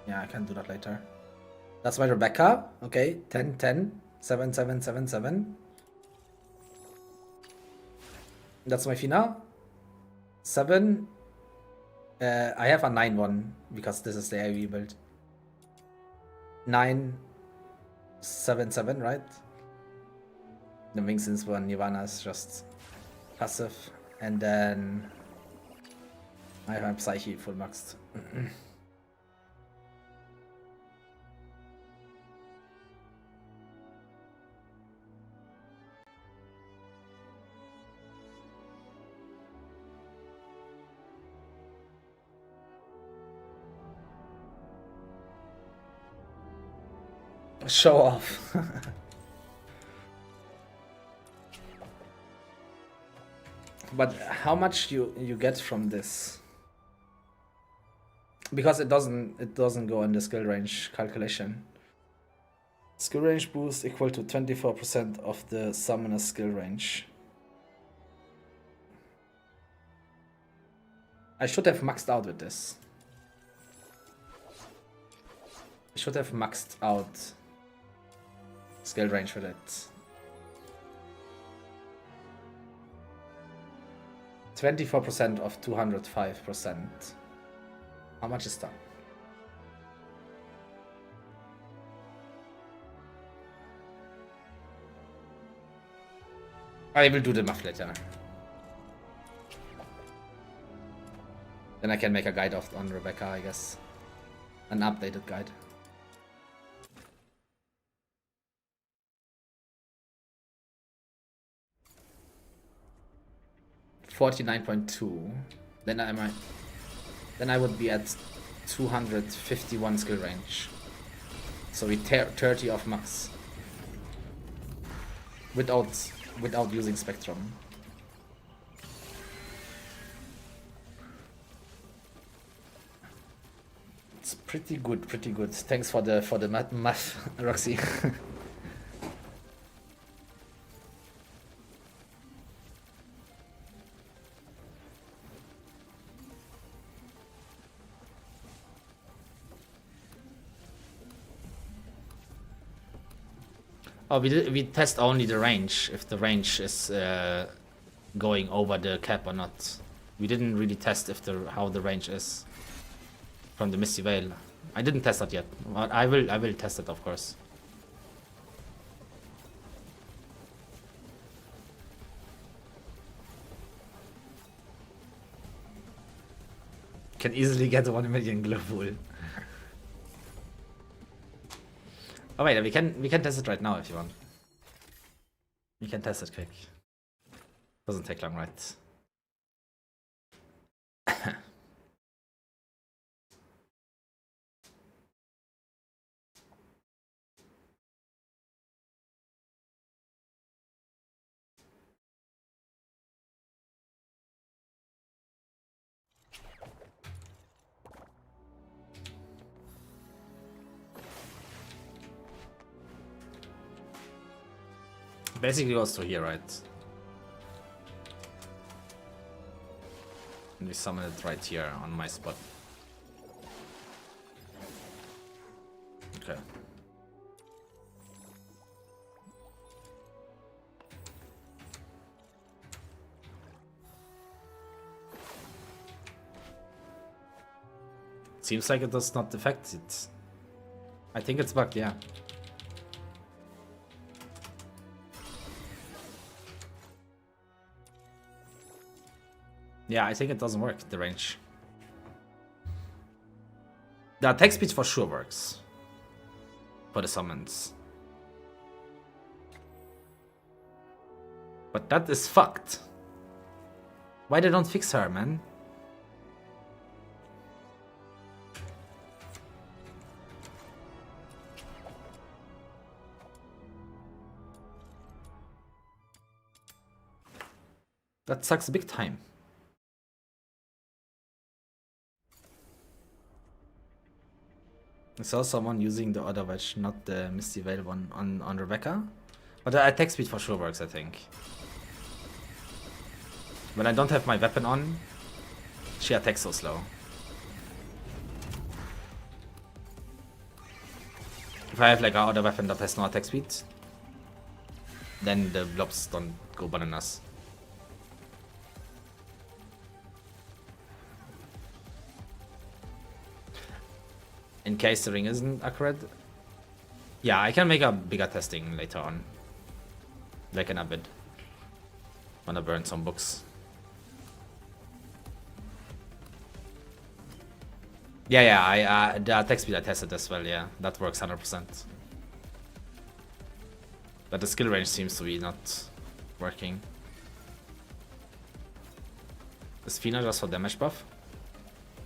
yeah, I can do that later. That's my Rebecca. Okay, 10, 10, 7, 7, 7, 7. That's my Fina. 7. I have a 9-1 because this is the AoE build. 9, 7, 7, right? The Wingsins one, Nirvana is just passive. And then I have Psyche full maxed. Show off. But how much you get from this? Because it doesn't go in the skill range calculation. Skill range boost equal to 24% of the summoner's skill range. I should have maxed out with this. I should have maxed out skill range with it. 24% of 205%. How much is that? I will do the math later. Then I can make a guide on Rebecca, I guess. An updated guide. $49.2. Then I would be at 251 skill range. So we 30 of max. Without using Spectrum. It's pretty good, pretty good. Thanks for the math, Roxy. Oh, we test only the range, if the range is going over the cap or not. We didn't really test if how the range is from the Misty Veil. I didn't test that yet. I will test it, of course. Can easily get 1 million glue pool. Oh wait, we can test it right now if you want. We can test it quick. Doesn't take long, right? Basically goes to here, right? And we summon it right here on my spot. Okay. Seems like it does not affect it. I think it's bugged, yeah. Yeah, I think it doesn't work, the range. The attack speed for sure works. For the summons. But that is fucked. Why they don't fix her, man? That sucks big time. I saw someone using the other wedge, not the Misty Veil one, on Rebecca. But the attack speed for sure works, I think. When I don't have my weapon on, she attacks so slow. If I have like another weapon that has no attack speed, then the blobs don't go bananas. In case the ring isn't accurate. Yeah, I can make a bigger testing later on. Like in a bit. Wanna burn some books. Yeah, the attack speed I tested as well, yeah. That works 100%. But the skill range seems to be not working. Is Fina just for damage buff?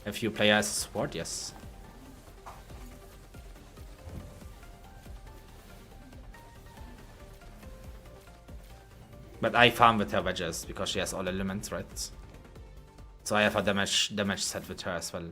If you play as a support, yes. But I farm with her wedges because she has all elements, right? So I have a damage set with her as well.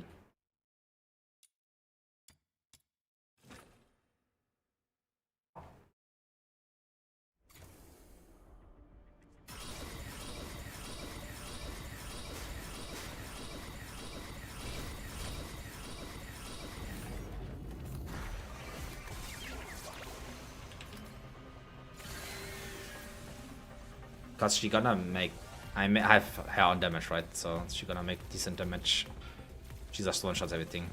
Because she gonna make... I have her on damage, right? So she gonna make decent damage. She just one-shots everything.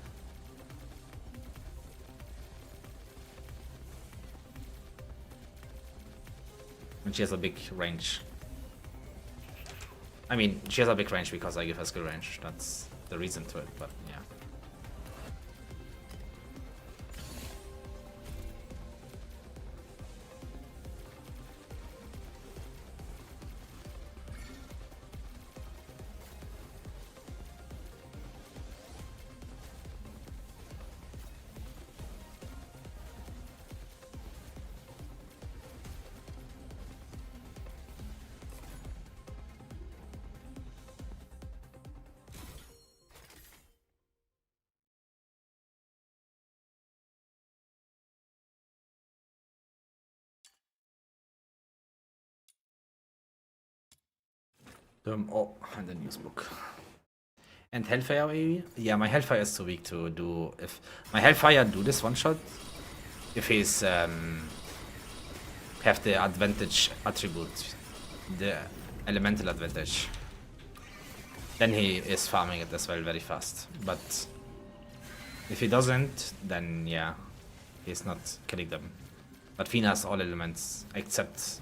And she has a big range. I mean, she has a big range because I give her skill range. That's the reason to it, but yeah. Oh, and the news book. And Hellfire maybe? Yeah, my Hellfire is too weak to do. If my Hellfire do this one shot, if he's have the advantage attribute, the elemental advantage, then he is farming it as well very fast. But if he doesn't, then yeah, he's not killing them. But Fina has all elements except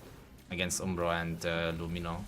against Umbro and Lumino.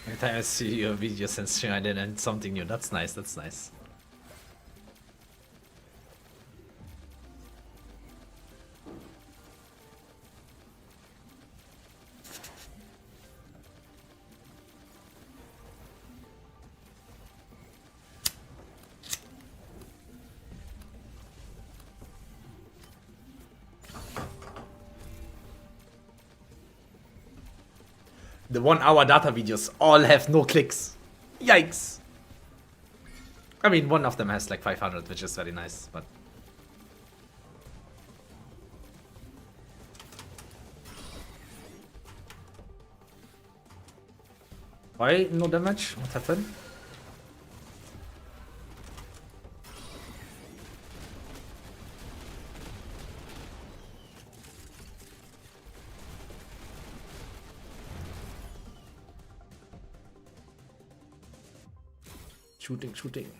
Every time I see your videos and stream, I did something new. That's nice, that's nice. The 1 hour data videos all have no clicks. Yikes. I mean, one of them has like 500, which is very nice, but... Why no damage? What happened? Shooting.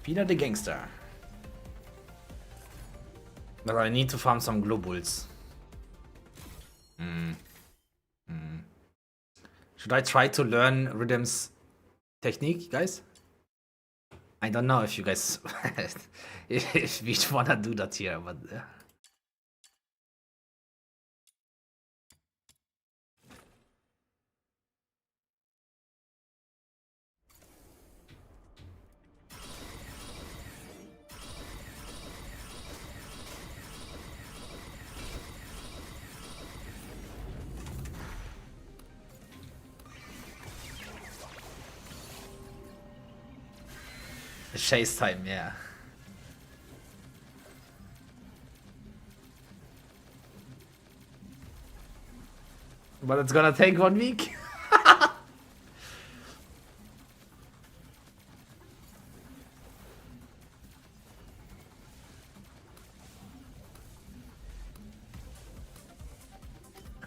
Wieder the gangster. But I need to farm some globules. Should I try to learn Rhythm's technique, guys? I don't know if you guys if we wanna do that here, but chase time, yeah. But it's gonna take 1 week.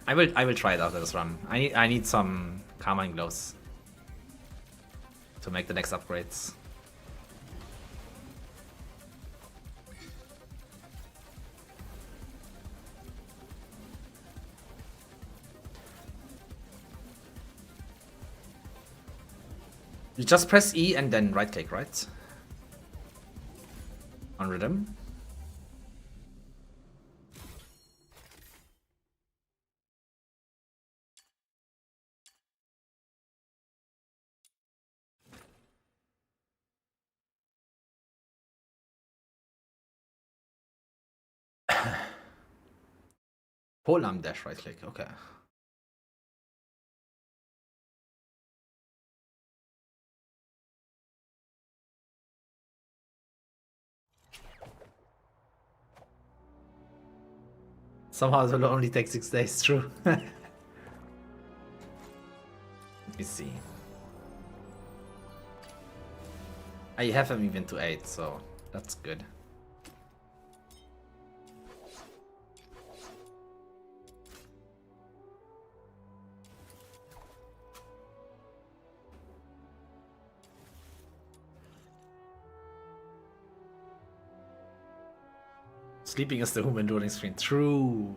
I will try it after this run. I need some Carmine gloves to make the next upgrades. You just press E and then right click, right? On Rhythm. Pole arm dash, right click, okay. Somehow it will only take 6 days, true. Let me see. I have him even to 8, so that's good. Sleeping is the human dueling screen. True.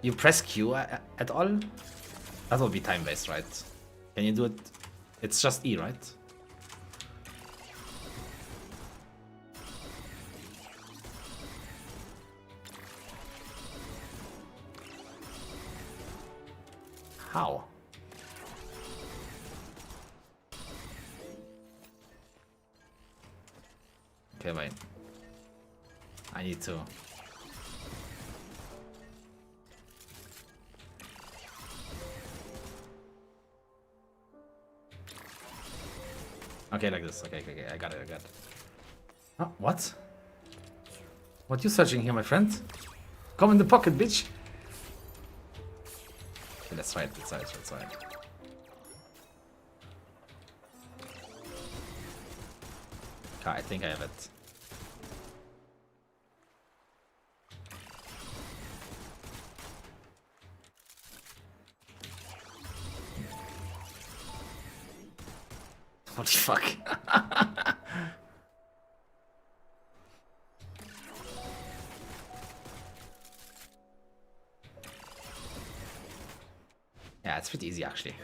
You press Q at all? That will be time based, right? Can you do it? It's just E, right? How? Okay, wait. I need to. Okay, like this. Okay, I got it, Oh, what? What you searching here, my friend? Come in the pocket, bitch! Okay, let's try it, let's try it. Okay, I think I have it. What the fuck? Yeah, it's pretty easy actually.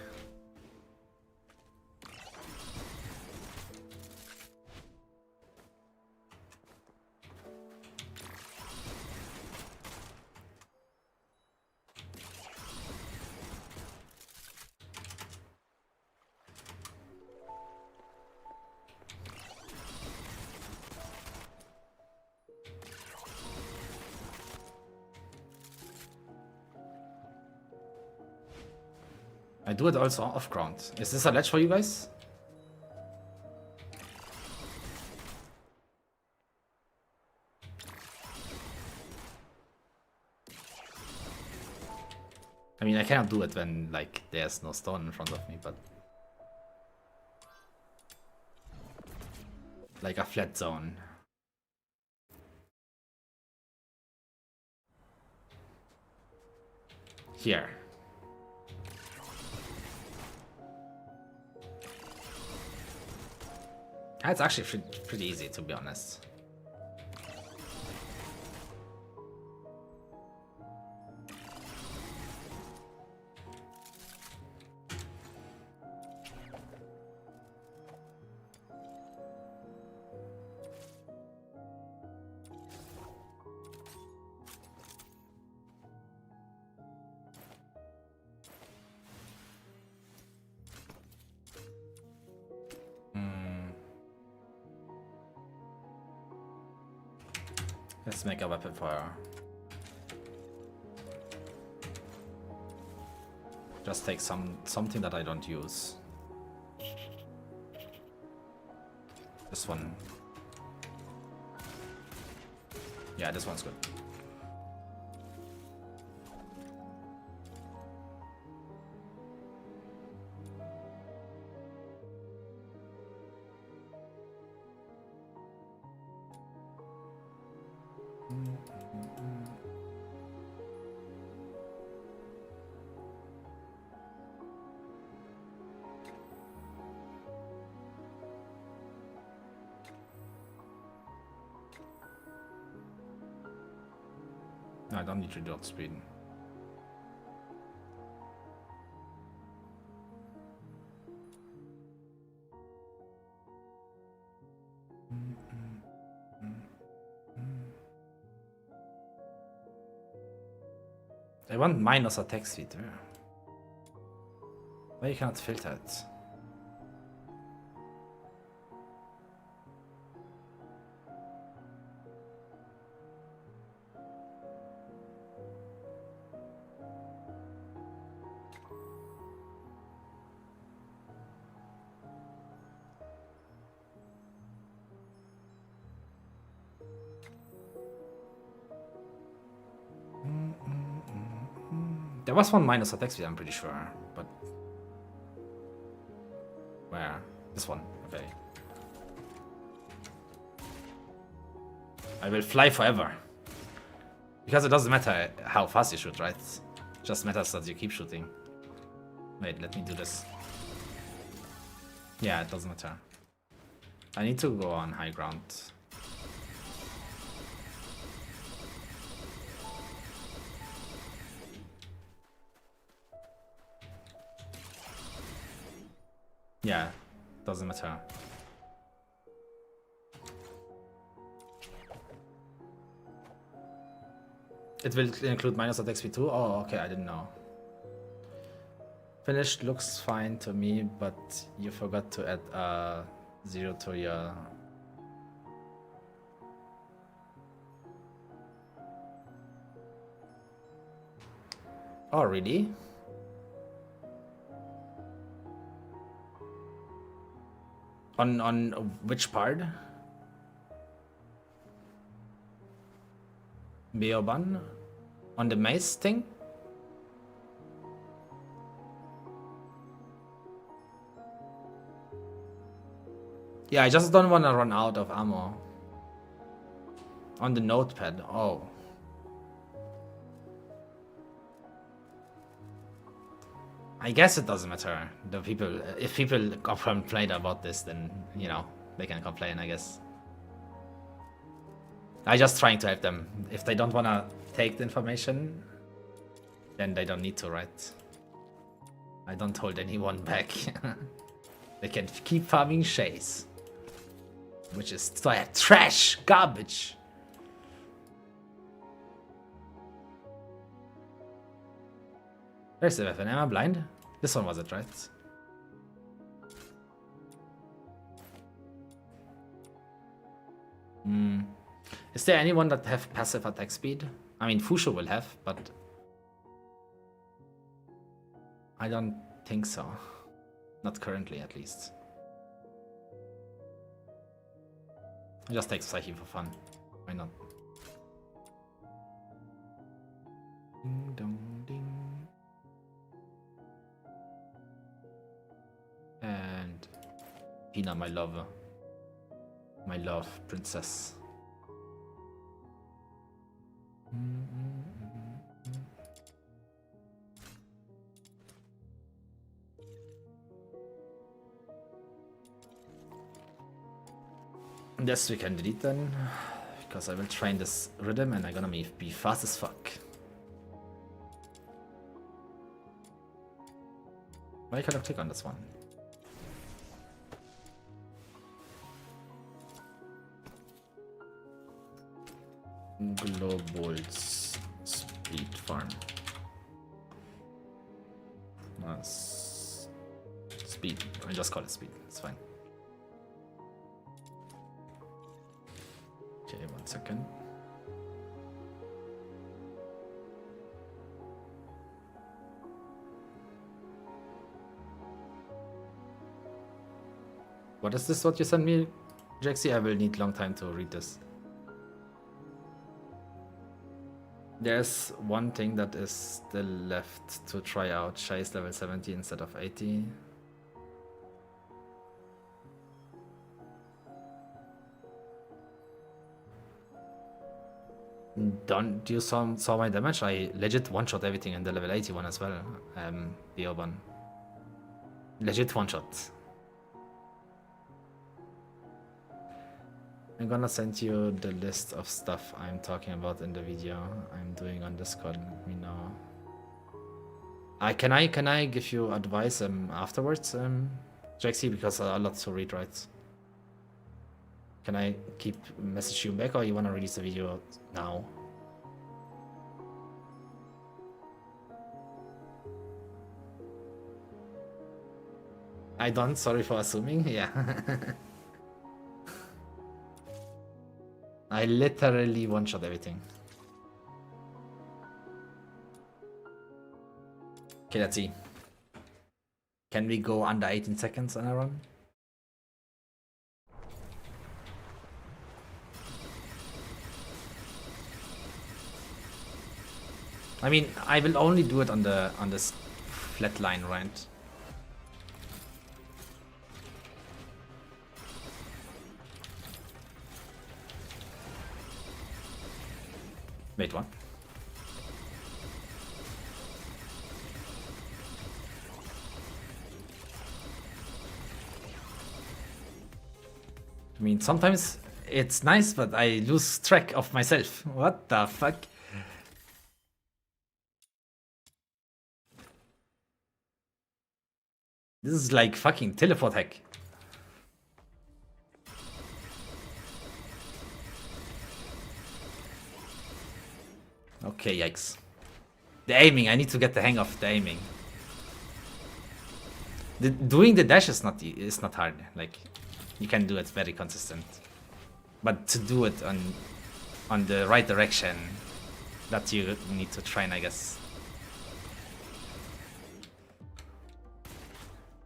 I do it also off ground. Is this a ledge for you guys? I mean, I cannot do it when, like, there's no stone in front of me, but... like a flat zone. Here. It's actually pretty easy, to be honest. Let's make a weapon for her. Just take something that I don't use. This one. Yeah, this one's good. No, I don't need to do speed. I want minus attack speed. Why you cannot filter it? There was one minus attack speed, I'm pretty sure, but where? This one, okay. I will fly forever. Because it doesn't matter how fast you shoot, right? It just matters that you keep shooting. Wait, let me do this. Yeah, it doesn't matter. I need to go on high ground. Yeah, doesn't matter. It will include minus attack speed too? Oh, okay, I didn't know. Finished looks fine to me, but you forgot to add 0 to your... Oh, really? On which part? Beoban? On the maze thing? Yeah, I just don't want to run out of ammo. On the notepad, oh. I guess it doesn't matter. The people, if people complain about this, then, you know, they can complain, I guess. I'm just trying to help them. If they don't want to take the information, then they don't need to, right? I don't hold anyone back. They can keep farming shays. Which is trash, garbage. Where's the weapon? Am I blind? This one was it, right? Is there anyone that have passive attack speed? I mean, Fusho will have, but I don't think so. Not currently, at least. I just take Psyche for fun. Why not? Ding dong ding. And Pina, my lover. My love, princess. This we can delete then, because I will train this rhythm and I'm gonna be fast as fuck. Why can't I click on this one? Global speed farm. Speed. I just call it speed. It's fine. Okay, 1 second. What is this what you sent me, Jaxie? I will need long time to read this. There's one thing that is still left to try out. Shy is level 70 instead of 80. Don't you saw my damage? I legit one-shot everything in the level 81 as well. The Urban. Legit one-shot. I'm gonna send you the list of stuff I'm talking about in the video I'm doing on Discord. Let me know. Can I give you advice afterwards, Jaxie, because a lot to read, right? Can I keep message you back, or you wanna release the video now? I don't. Sorry for assuming. Yeah. I literally one-shot everything. Okay, let's see. Can we go under 18 seconds on a run? I mean, I will only do it on this flat line, right? Wait, what? I mean, sometimes it's nice, but I lose track of myself. What the fuck? This is like fucking teleport hack. Okay, yikes. The aiming, I need to get the hang of the aiming. Doing the dash is not hard. Like, you can do it very consistent. But to do it on the right direction, that you need to train, I guess.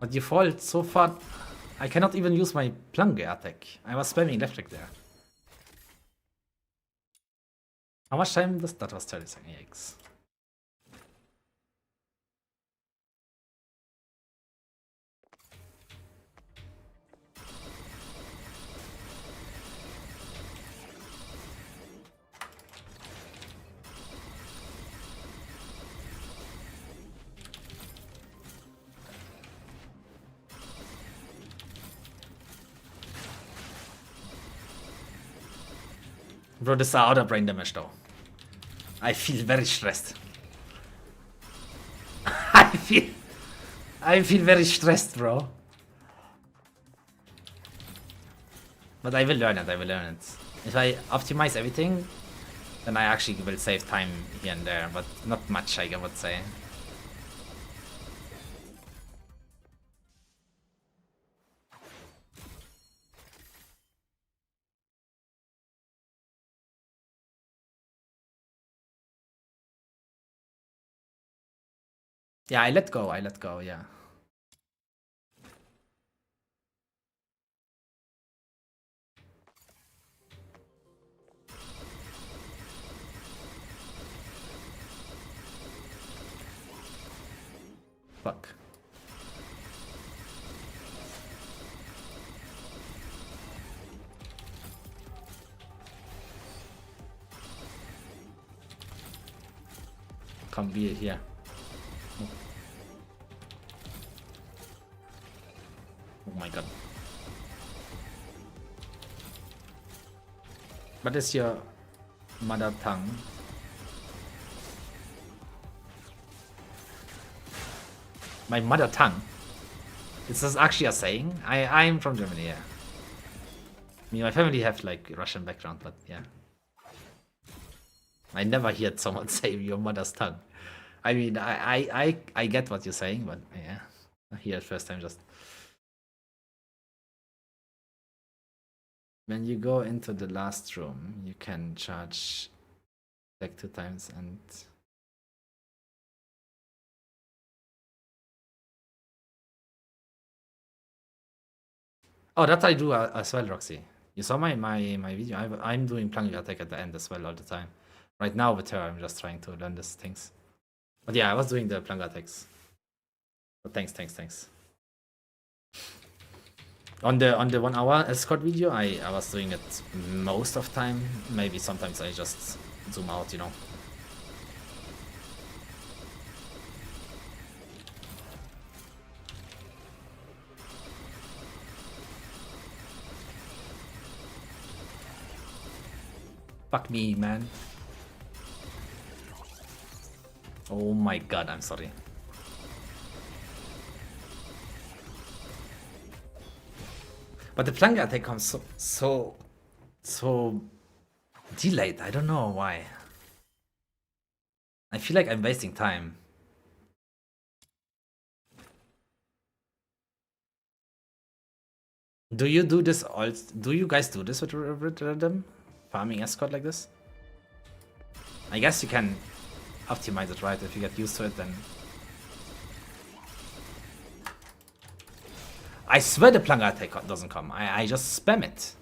But you fall so far, I cannot even use my plunge attack. I was spamming left click there. How much time does that was 30 seconds? Yikes. Bro, this is out of brain damage though. I feel very stressed. I feel very stressed, bro. But I will learn it, I will learn it. If I optimize everything, then I actually will save time here and there, but not much, I would say. Yeah, I let go, yeah. Fuck. Come be here. Oh my god. What is your mother tongue? My mother tongue? Is this actually a saying? I'm from Germany, yeah. I mean, my family have like Russian background, but yeah. I never heard someone say your mother's tongue. I mean, I get what you're saying, but yeah. I hear it first time just. When you go into the last room, you can charge like 2 times and Oh, that I do as well, Roxy. You saw my video. I'm doing plunger attack at the end as well all the time. Right now with her, I'm just trying to learn these things. But yeah, I was doing the plunger attacks. But thanks. On the 1 hour escort video, I was doing it most of time. Maybe sometimes I just zoom out, you know. Fuck me, man. Oh my god, I'm sorry. But the plunger attack comes so delayed. I don't know why. I feel like I'm wasting time. Do you do this all? Do you guys do this with rhythm? Farming escort like this? I guess you can optimize it, right? If you get used to it, then... I swear the plunger attack doesn't come. I just spam it.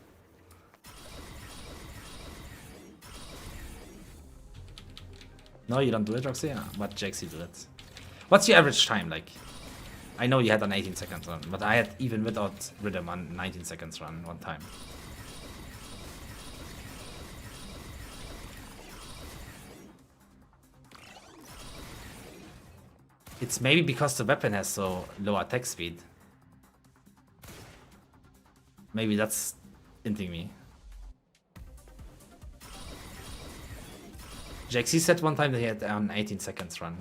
No, you don't do it, Roxy? Yeah, but Jaxi do it. What's your average time like? I know you had an 18 seconds run, but I had even without rhythm on 19 seconds run one time. It's maybe because the weapon has so low attack speed. Maybe that's hinting me. Jaxi said one time that he had an 18 seconds run.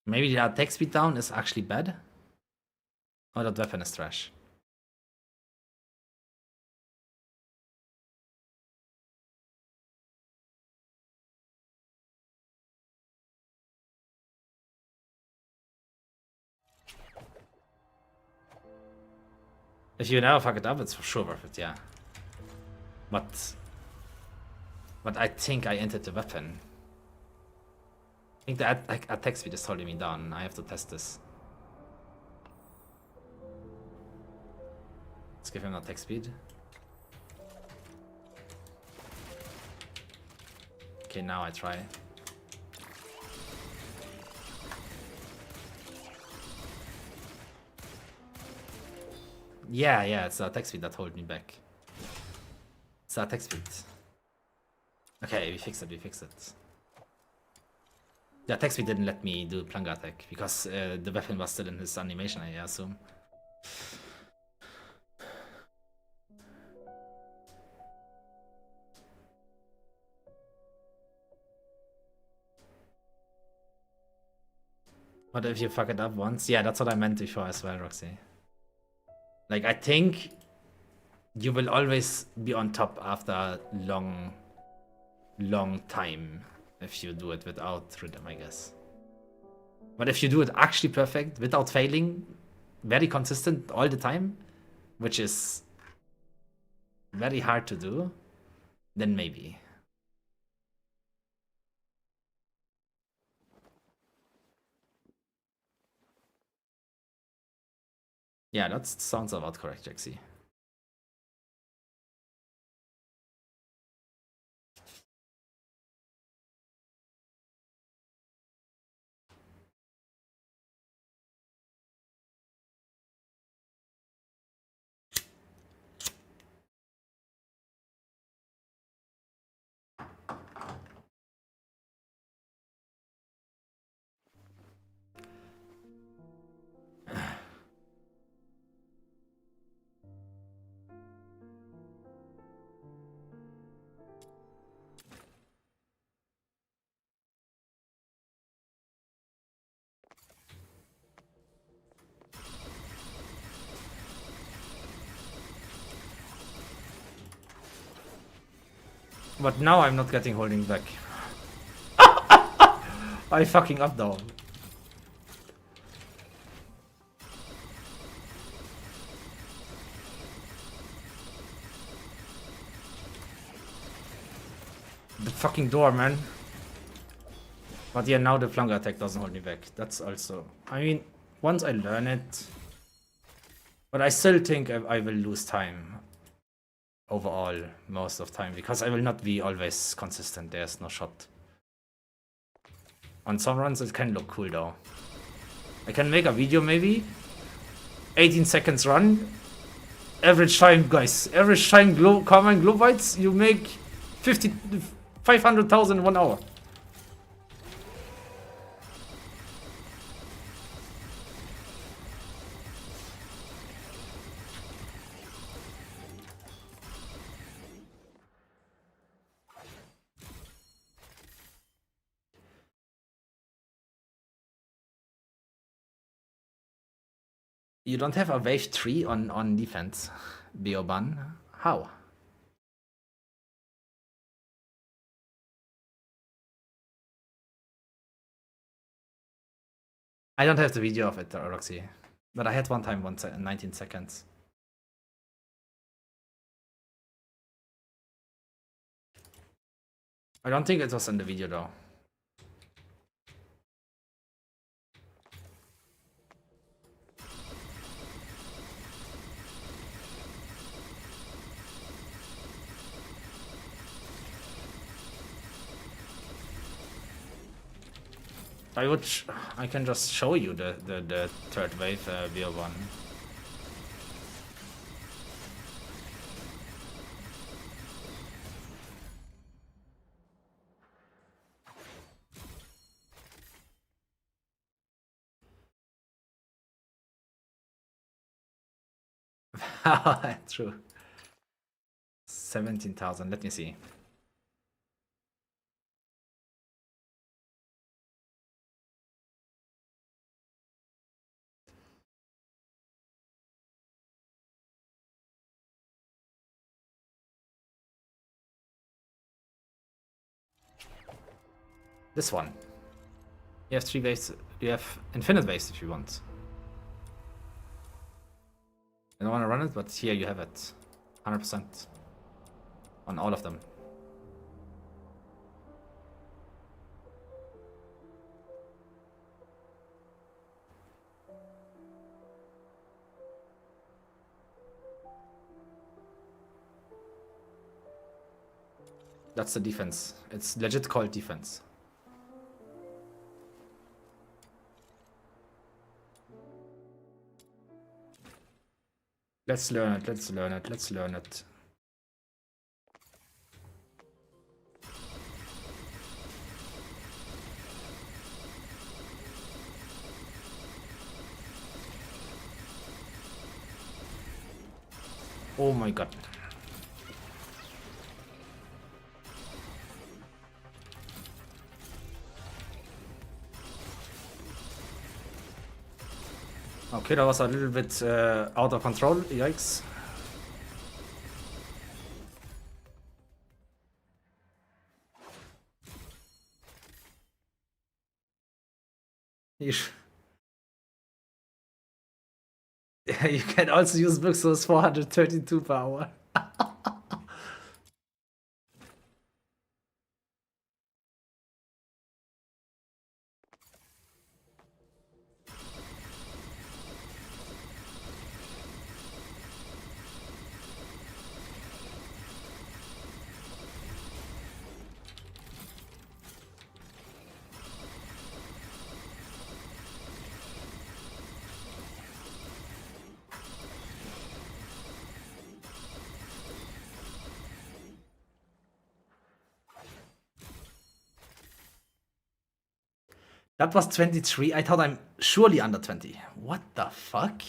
Maybe the attack speed down is actually bad? Or that weapon is trash. If you never fuck it up, it's for sure worth it, yeah. But I think I entered the weapon. I think the attack speed is holding me down. I have to test this. Let's give him attack speed. Okay, now I try. Yeah, it's the attack speed that hold me back. It's the attack speed. Okay, we fixed it. The attack speed didn't let me do plunger attack because the weapon was still in his animation, I assume. What if you fuck it up once? Yeah, that's what I meant before as well, Roxy. Like, I think you will always be on top after a long time if you do it without rhythm, I guess. But if you do it actually perfect, without failing, very consistent all the time, which is very hard to do, then maybe. Yeah, that sounds about correct, Jaxi. But now I'm not getting holding back. I fucking up down. The fucking door, man. But yeah, now the flanker attack doesn't hold me back. That's also... I mean, once I learn it. But I still think I will lose time overall most of time because I will not be always consistent. There's no shot. On some runs it can look cool though. I can make a video maybe 18 seconds run. Average time, guys. Average time common glow bites, you make 500,000 in 1 hour. You don't have a wave 3 on defense, Beoban. How? I don't have the video of it, Roxy. But I had one time 19 seconds. I don't think it was in the video though. I can just show you the third wave BO1. True. 17,000. Let me see. This one. You have 3 waves. You have infinite waves if you want. I don't want to run it, but here you have it. 100%. On all of them. That's the defense. It's legit called defense. Let's learn it, let's learn it, let's learn it. Oh my god. Okay, that was a little bit out of control. Yikes. You can also use Buxos 432 per hour. That was 23. I thought I'm surely under 20. What the fuck?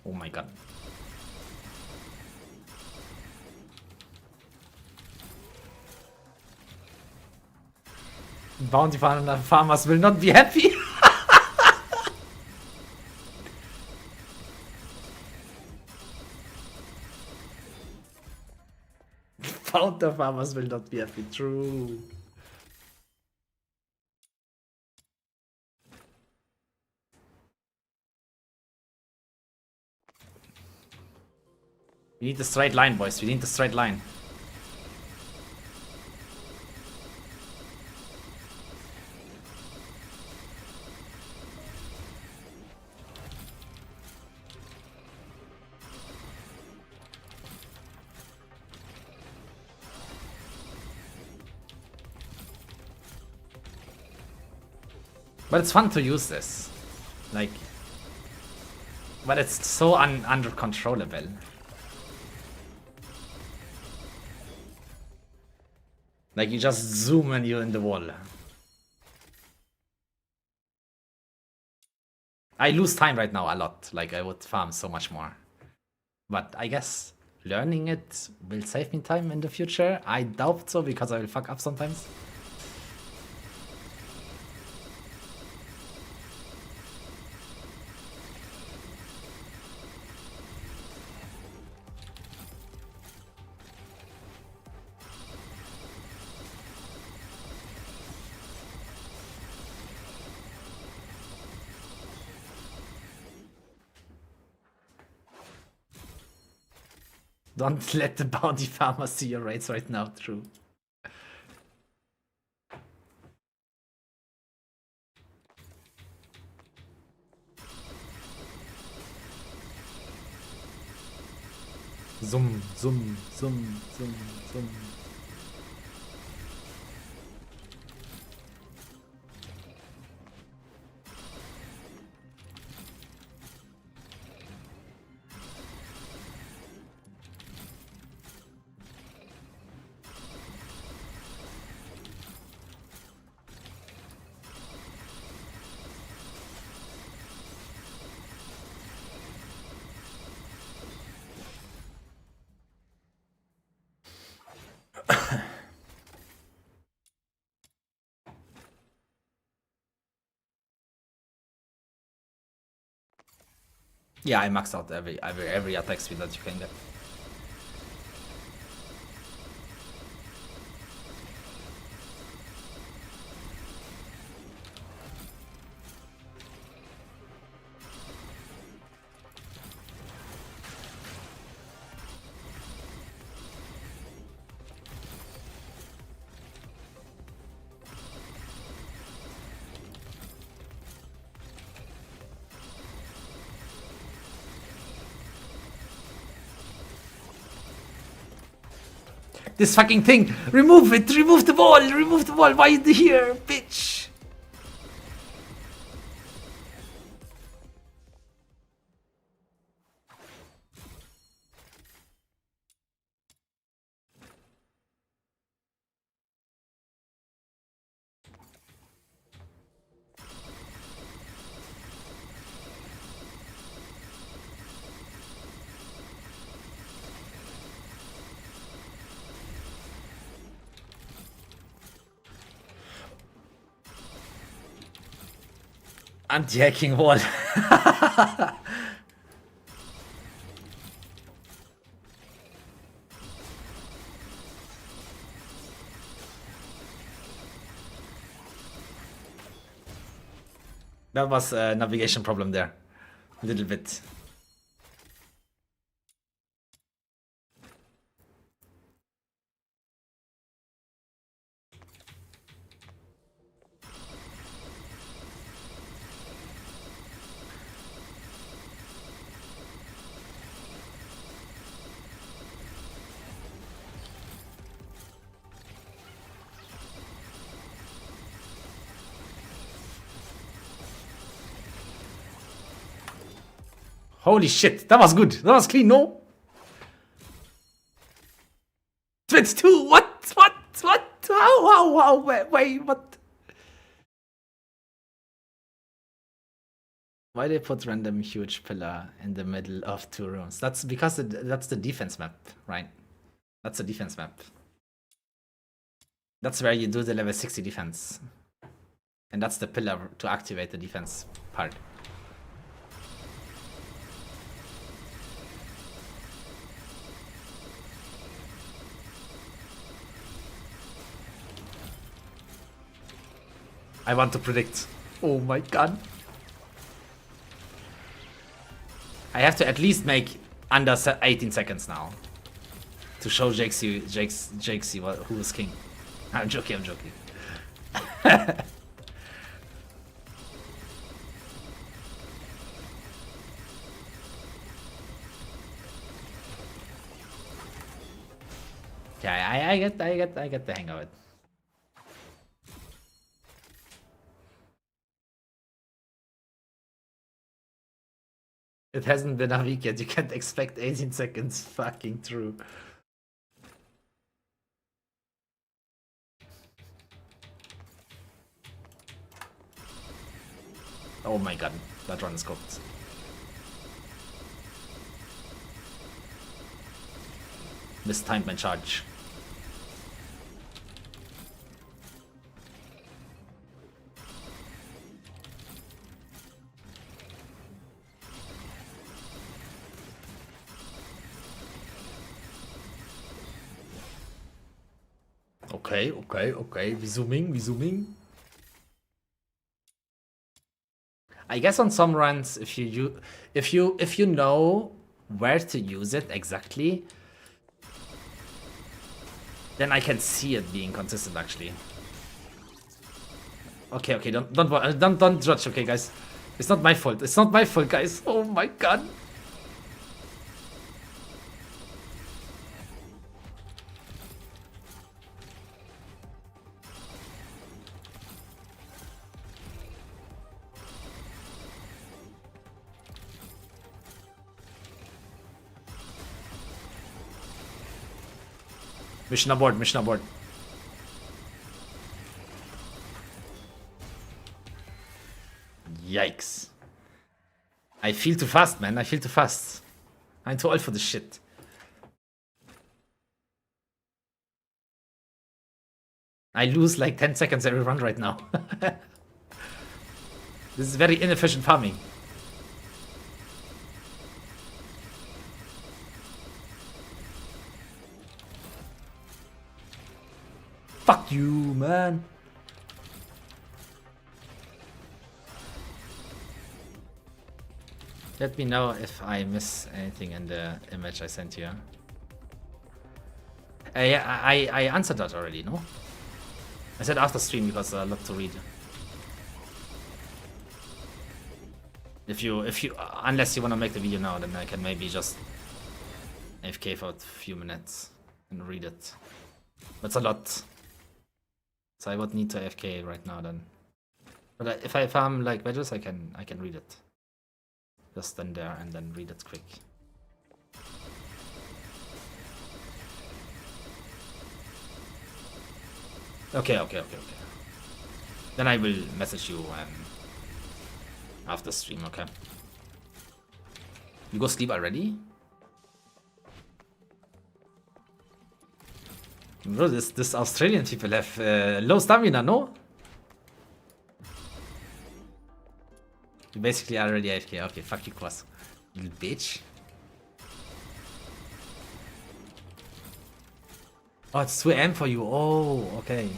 Oh my god. Bounty farmers will not be happy. Founder farmers will not be happy. True. We need the straight line, boys. We need the straight line. But it's fun to use this. Like... But it's so uncontrollable. Like you just zoom and you're in the wall. I lose time right now a lot. Like I would farm so much more. But I guess learning it will save me time in the future. I doubt so because I will fuck up sometimes. Don't let the bounty farmer see your rates right now, true. Zoom, zoom, zoom, zoom, zoom. Yeah, I maxed out every attack speed that you can get. This fucking thing! Remove it! Remove the wall! Remove the wall! Why is it here, bitch? Anti-hacking wall. That was a navigation problem there. A little bit. Holy shit, that was good. That was clean, no? 22, what? How, wait, what? Why they put random huge pillar in the middle of two rooms? That's because that's the defense map, right? That's the defense map. That's where you do the level 60 defense. And that's the pillar to activate the defense part. I want to predict. Oh my god. I have to at least make under 18 seconds now. To show Jakesy who is king. I'm joking, I'm joking. Yeah, I get the hang of it. It hasn't been a week yet. You can't expect 18 seconds. Fucking true. Oh my god, that run is cooked. Mistimed my charge. Okay. We zooming. I guess on some runs, if you know where to use it exactly, then I can see it being consistent actually. Okay, don't judge, okay guys. It's not my fault. It's not my fault, guys. Oh my god. Mission abort. Yikes. I feel too fast, man. I feel too fast. I'm too old for this shit. I lose like 10 seconds every run right now. This is very inefficient farming. Fuck you, man. Let me know if I miss anything in the image I sent you. Yeah, I answered that already, no? I said after stream because I love to read. If you unless you want to make the video now, then I can maybe just AFK for a few minutes and read it. That's a lot. So I would need to AFK right now then. But if I farm like badges, I can read it. Just stand there and then read it quick. Okay. Then I will message you after stream, okay? You go sleep already? Bro, this Australian people have low stamina, no? You basically already AFK. Okay, fuck you, Quas. You little bitch. Oh, it's 2 AM for you. Oh, okay.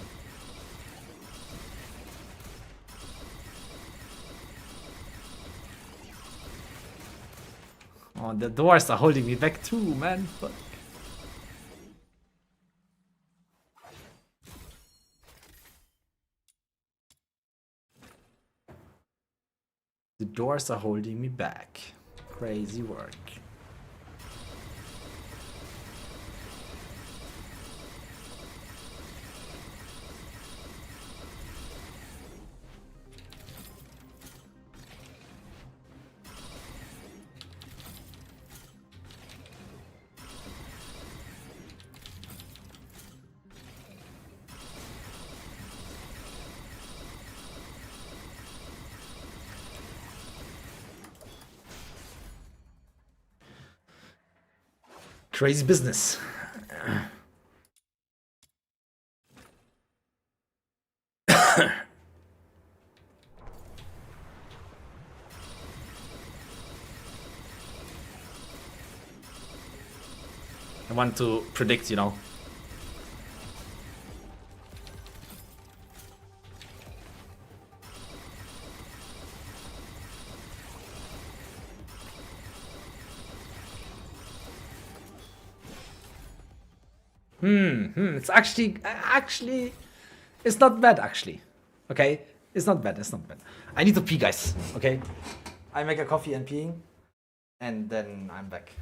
Oh, the doors are holding me back too, man. Fuck. The doors are holding me back. Crazy work. Crazy business. I want to predict, you know. It's actually, it's not bad actually. Okay, it's not bad. It's not bad. I need to pee, guys. Okay, I make a coffee and peeing, and then I'm back.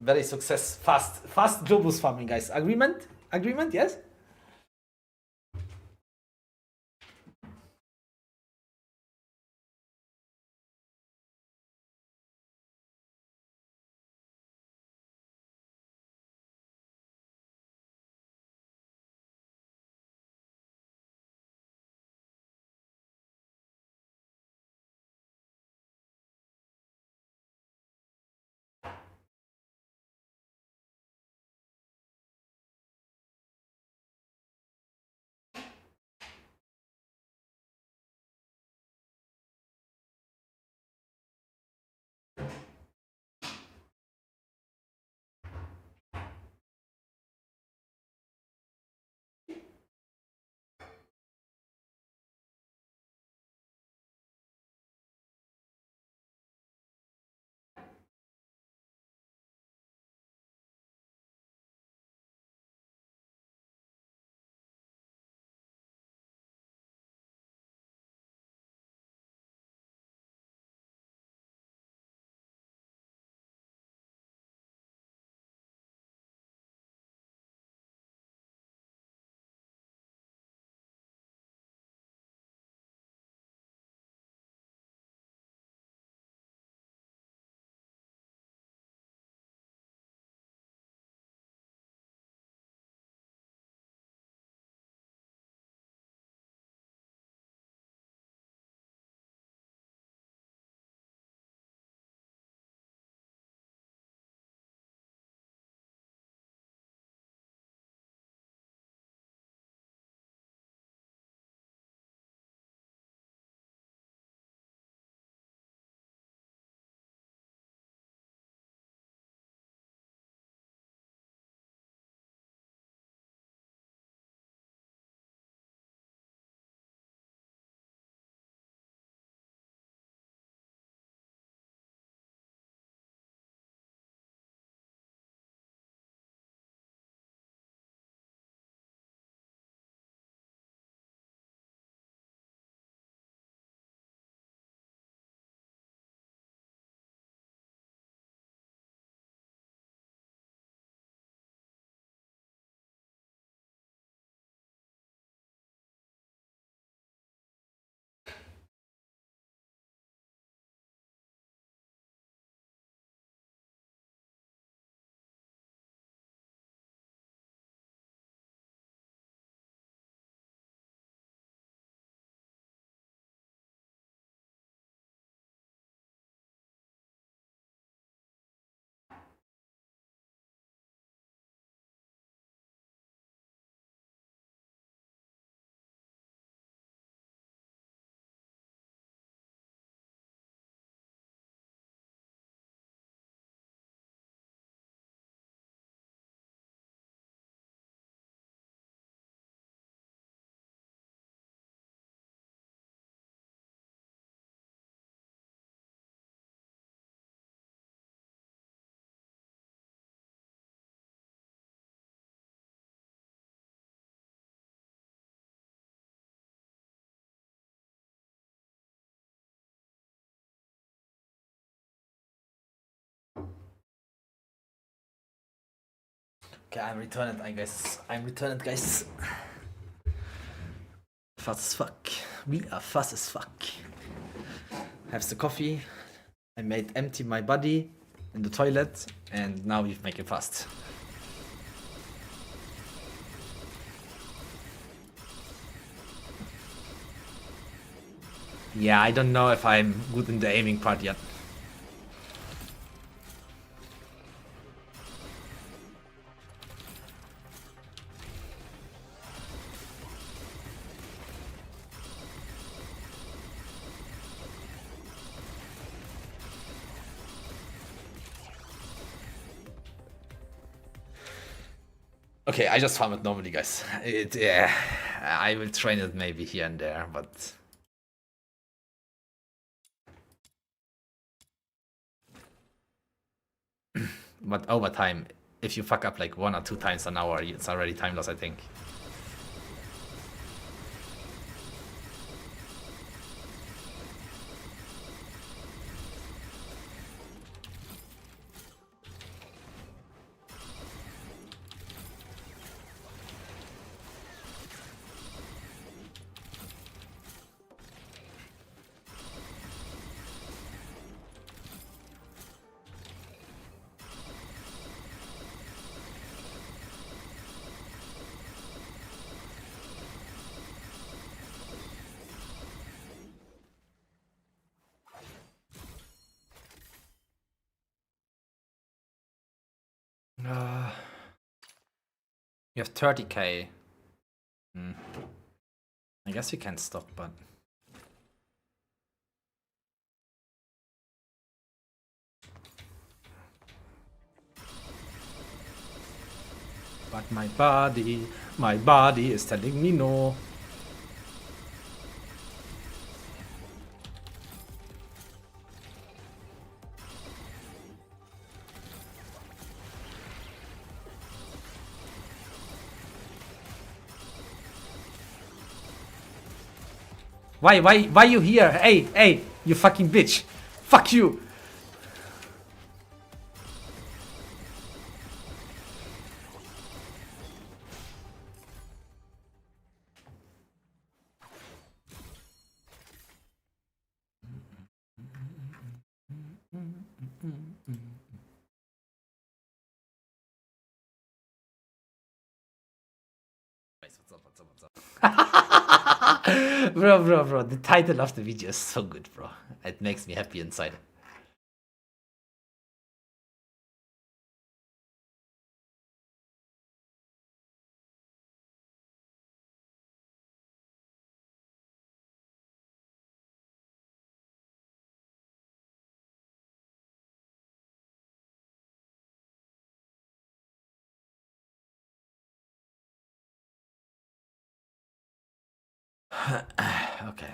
Very fast globus farming, guys. Agreement, yes. Okay, I'm returned, I guess. I'm returned, guys. Fast as fuck. We are fast as fuck. Have the coffee. I made empty my body in the toilet, and now we make it fast. Yeah, I don't know if I'm good in the aiming part yet. Okay, I just farm it normally, guys. Yeah, I will train it maybe here and there, but over time if you fuck up like 1 or 2 times an hour, it's already time loss, I think. You have 30k. I guess we can't stop, but... But my body is telling me no. Why you here? Hey, you fucking bitch. Fuck you. What's up? Bro, the title of the video is so good, bro. It makes me happy inside. Okay.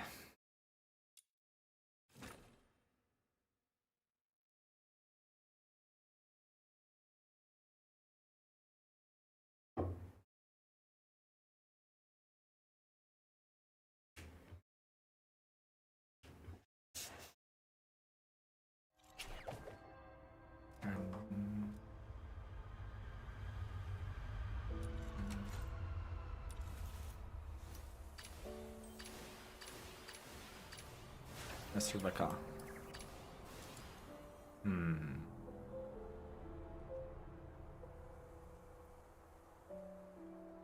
That's Rebecca.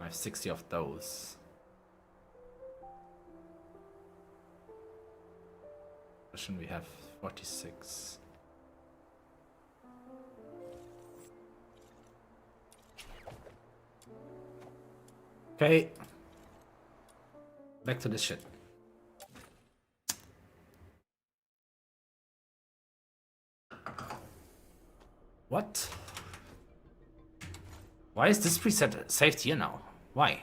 I have 60 of those. Shouldn't we have 46? Okay. Back to this shit. What? Why is this preset saved here now? Why?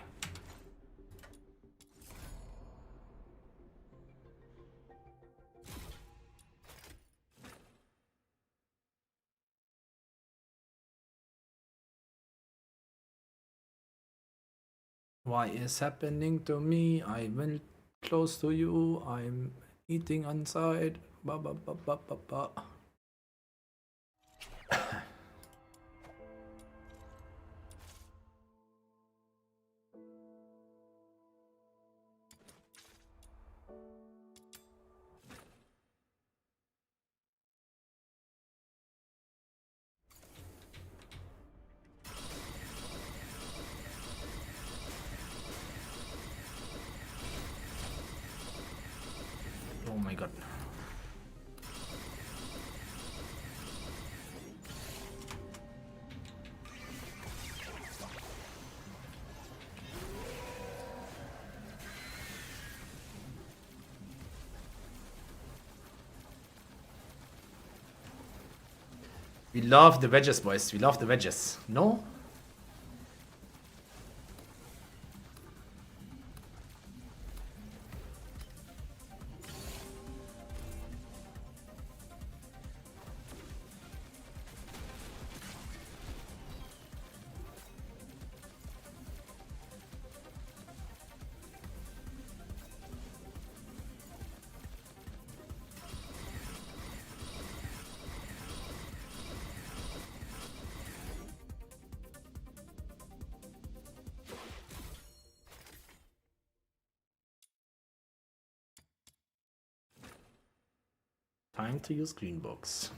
Why is happening to me? I went close to you. I'm eating inside. Ba ba ba ba ba ba. Oh my god. We love the wedges, boys. We love the wedges. No? Time to use green books.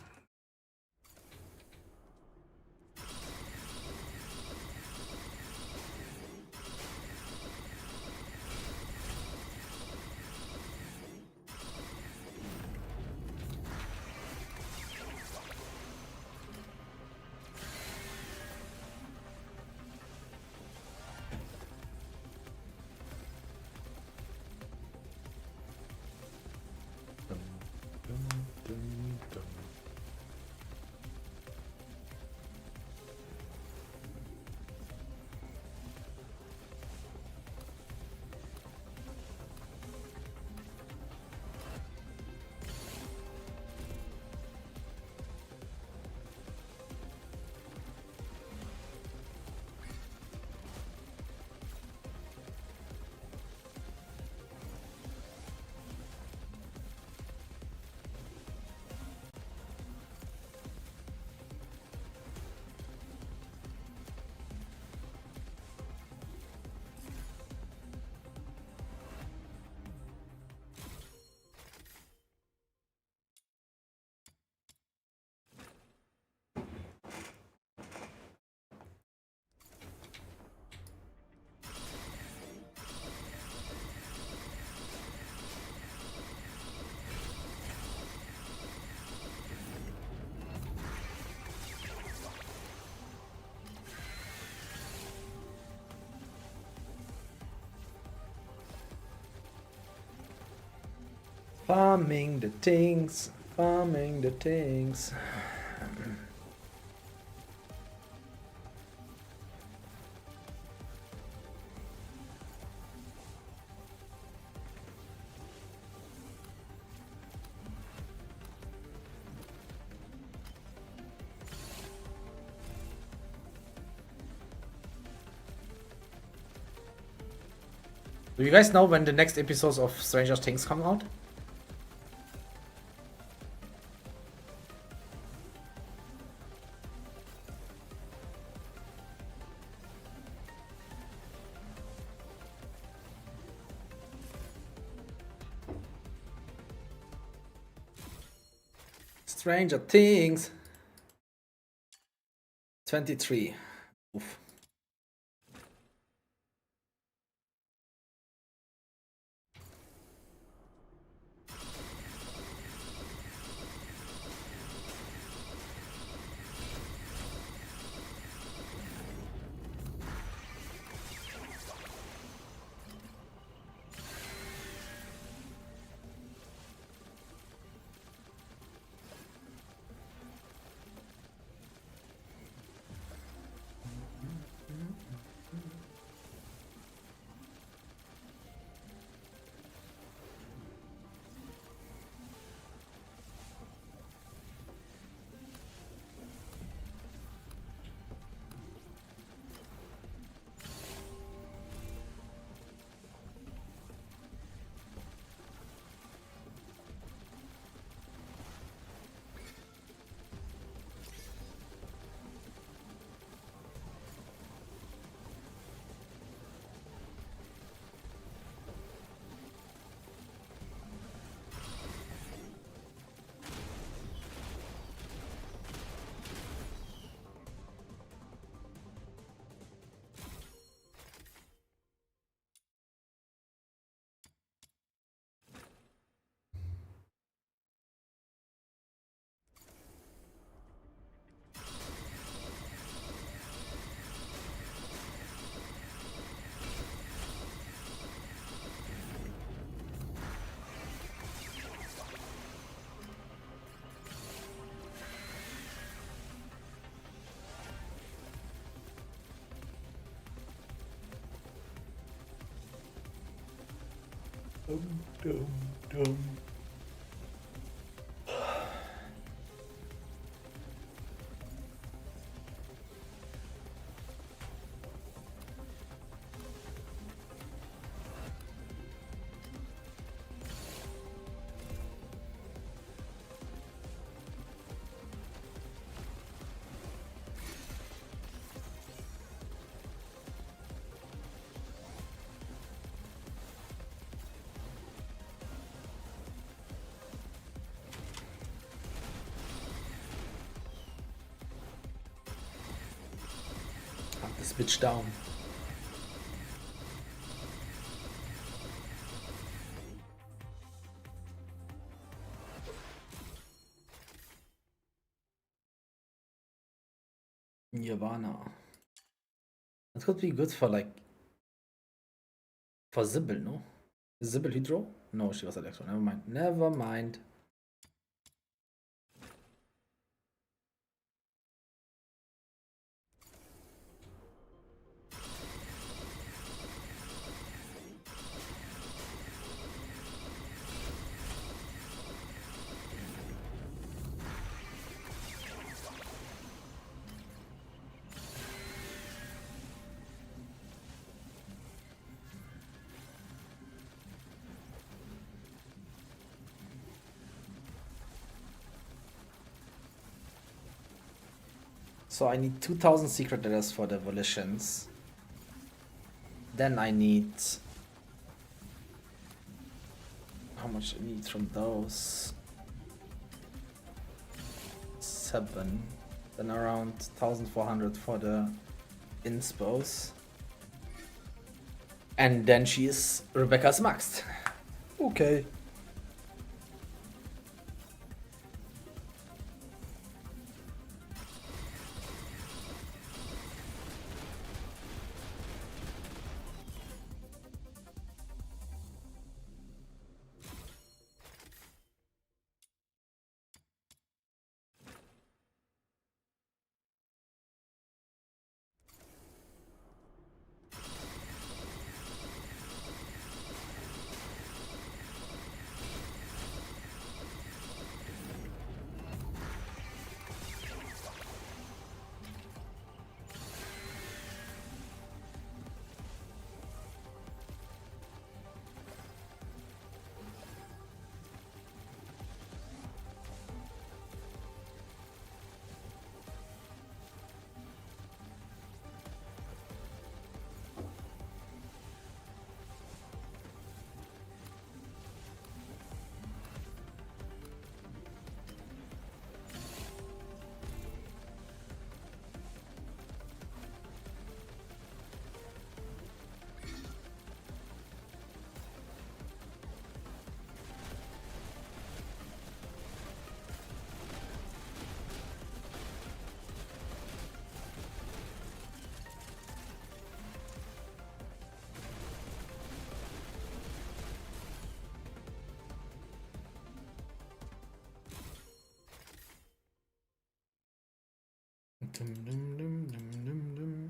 Farming the things, farming the things. Do you guys know when the next episodes of Stranger Things come out? Stranger Things 23. Oof. Dum. Hunt this bitch down. Nirvana. That could be good for like for Zibble, no? Is Zibble Hydro? No, she was Electro. Never mind. Never mind. So I need 2000 secret letters for the volitions. Then I need... How much I need from those? 7. Then around 1400 for the inspos. And then she is Rebecca's maxed. Okay. Dum, dum, dum, dum, dum, dum.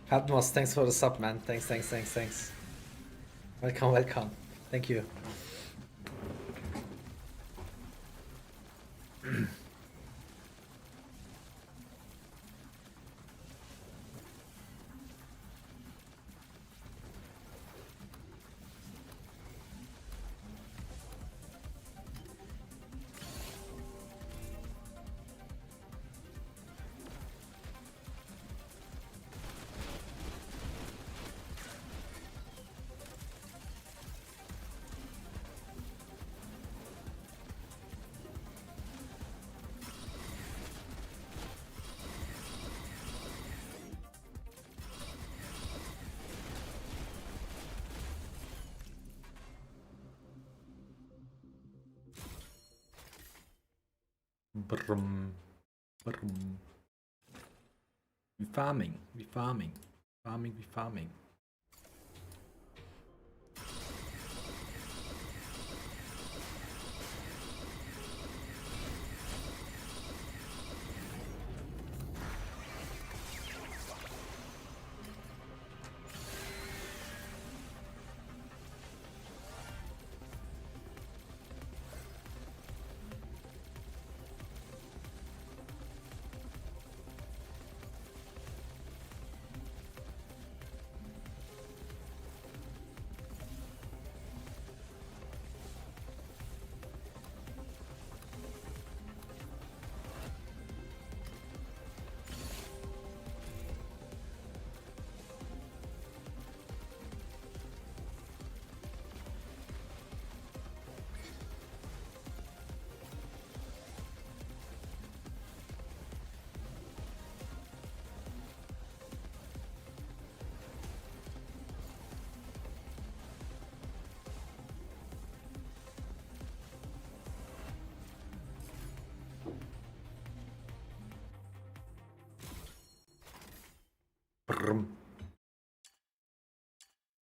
Patmos, thanks for the sub, man. Thanks. Welcome. Thank you. Brum, brum. We farming.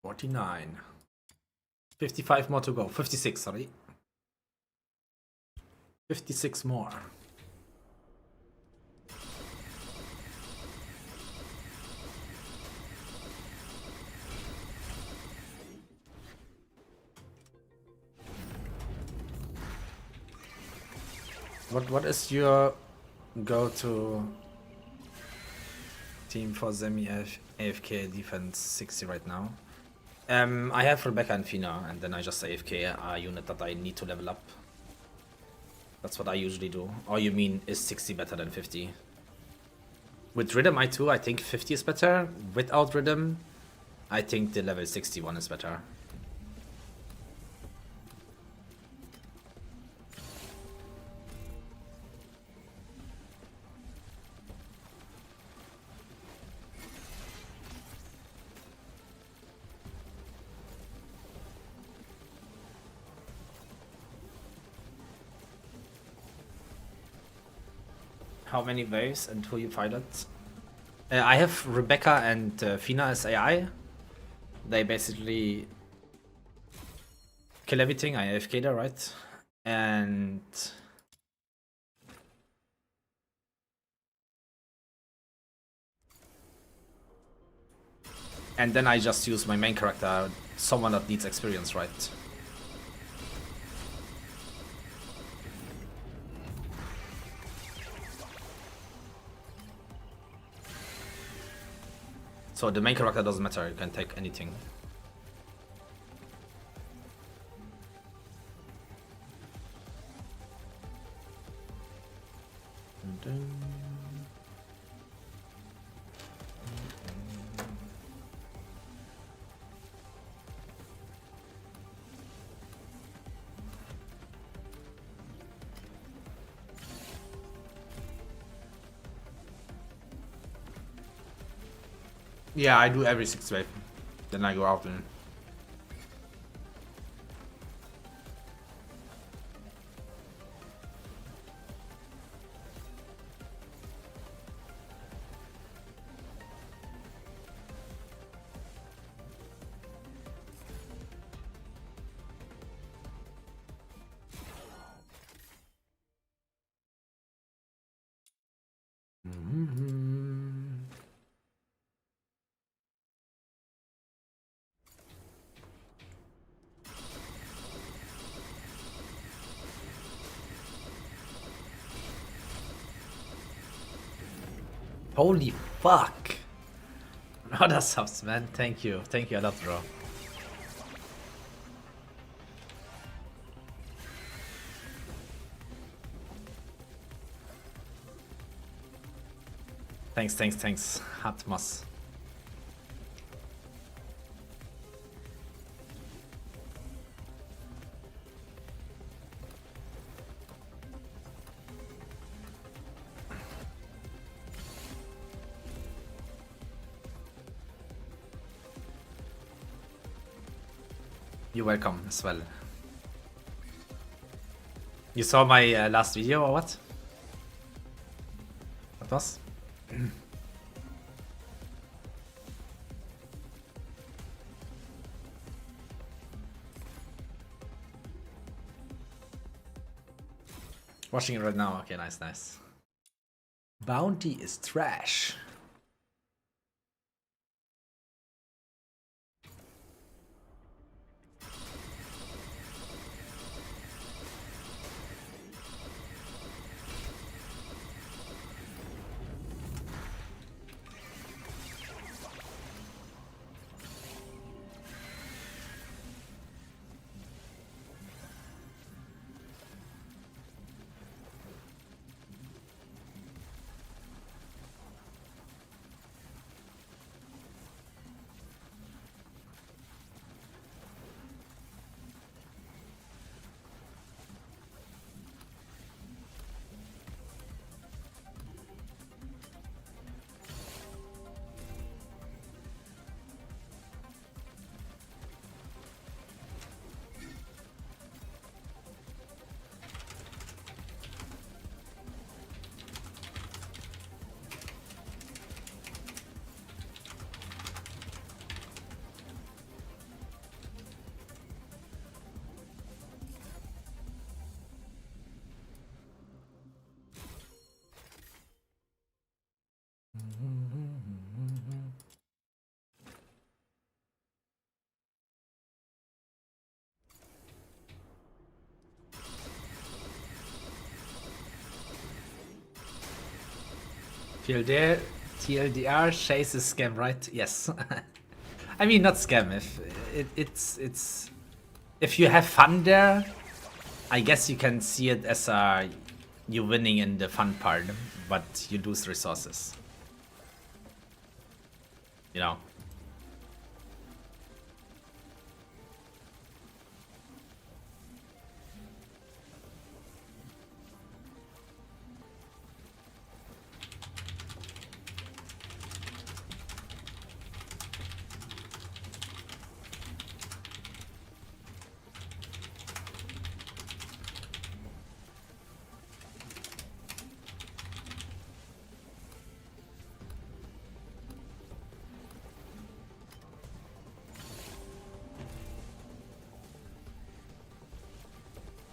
49. 55 more to go. 56, sorry. 56 more. What is your go-to team for semi AFK defense 60 right now? I have Rebecca and Fina, and then I just AFK a unit that I need to level up. That's what I usually do. Or you mean, is 60 better than 50? With Rhythm I2, I think 50 is better. Without Rhythm, I think the level 61 is better. How many waves and who you pilot? I have Rebecca and Fina as AI. They basically kill everything. I AFK there, right? And then I just use my main character, someone that needs experience, right? So the main character doesn't matter, you can take anything. Yeah, I do every 6th wave. Then I go out and... Holy fuck! Other subs, man. Thank you a lot, bro. Thanks, Hatmas. You're welcome as well. You saw my last video or what? What was? Watching it right now. Okay, nice. Bounty is trash. TLDR, TLDR, Chase is scam, right? Yes. I mean, not scam. If it's if you have fun there, I guess you can see it as you winning in the fun part, but you lose resources. You know.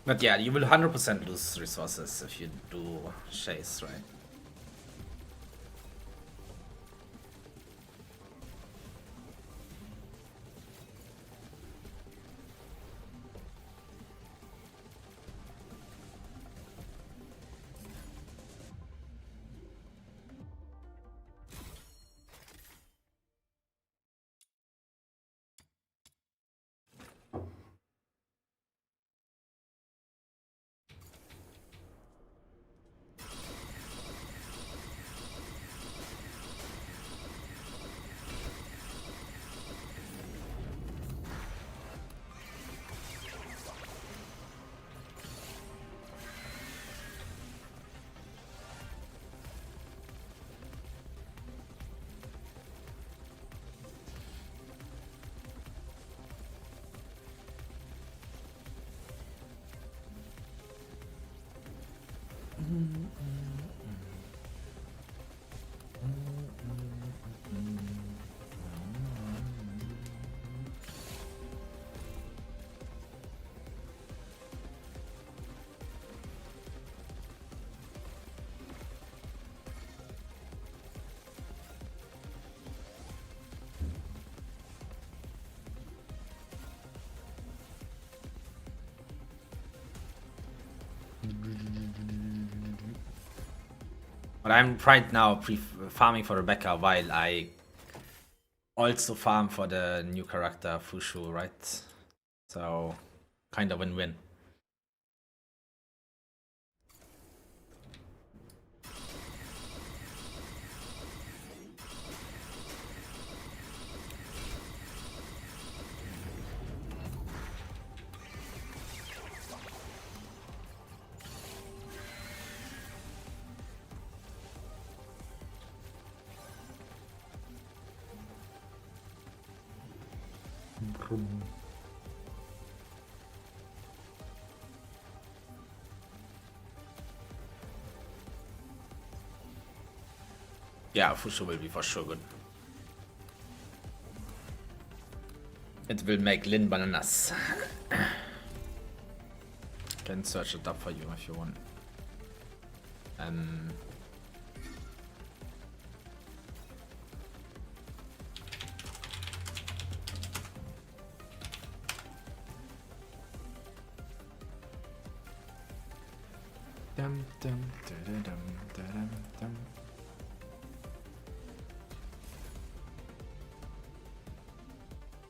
But yeah, you will 100% lose resources if you do Chase, right? But I'm right now farming for Rebecca while I also farm for the new character Fushu, right? So kind of win-win. Yeah, Fushu will be for sure good. It will make Lin bananas. Can search it up for you if you want.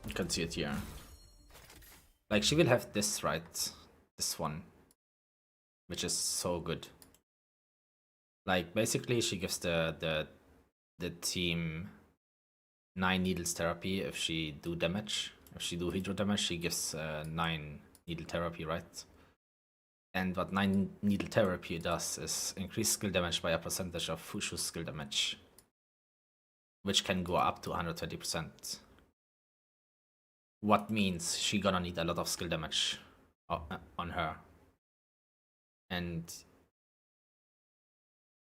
You can see it here. Like, she will have this, right? This one. Which is so good. Like, basically she gives the team 9 needles therapy if she do damage. If she do hydro damage, she gives 9 needle therapy, right? And what 9 needle therapy does is increase skill damage by a percentage of Fushu's skill damage, which can go up to 120%. What means she gonna need a lot of skill damage on her. And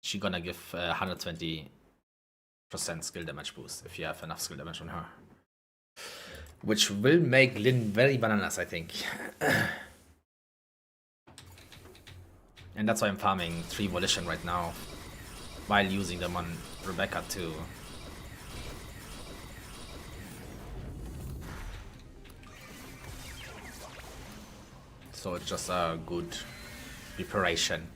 she gonna give 120% skill damage boost if you have enough skill damage on her. Which will make Lin very bananas, I think. And that's why I'm farming 3 Volition right now, while using them on Rebecca too. So it's just a good preparation.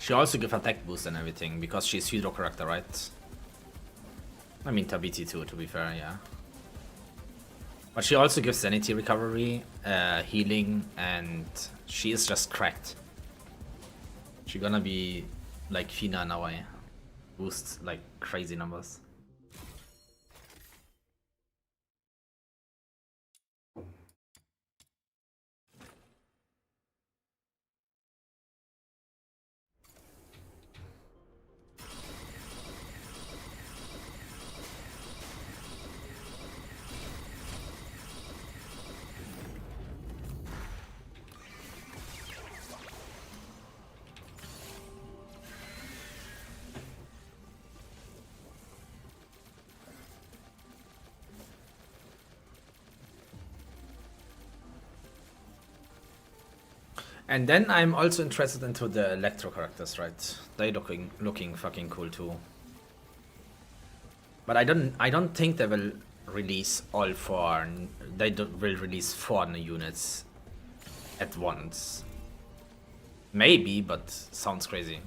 She also give attack boost and everything because she's Hydro character, right? I mean Tabiti too, to be fair, yeah. But she also gives sanity recovery, healing, and she is just cracked. She's gonna be like Fina in a way. Boost like crazy numbers. And then I'm also interested into the Electro characters, right? They looking fucking cool too. But I don't think they will release all four. They will release 4 new units at once. Maybe, but sounds crazy.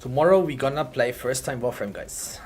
Tomorrow we gonna play first time Warframe, guys.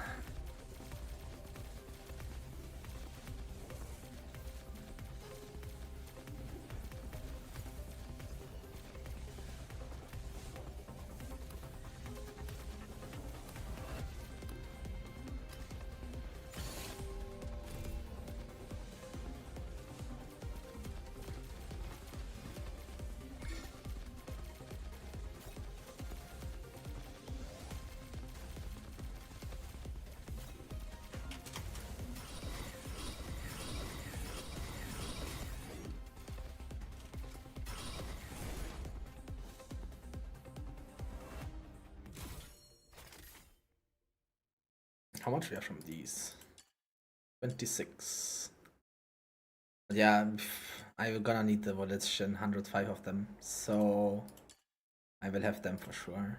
How much we are from these? 26. Yeah, I'm gonna need the volition, 105 of them, so I will have them for sure.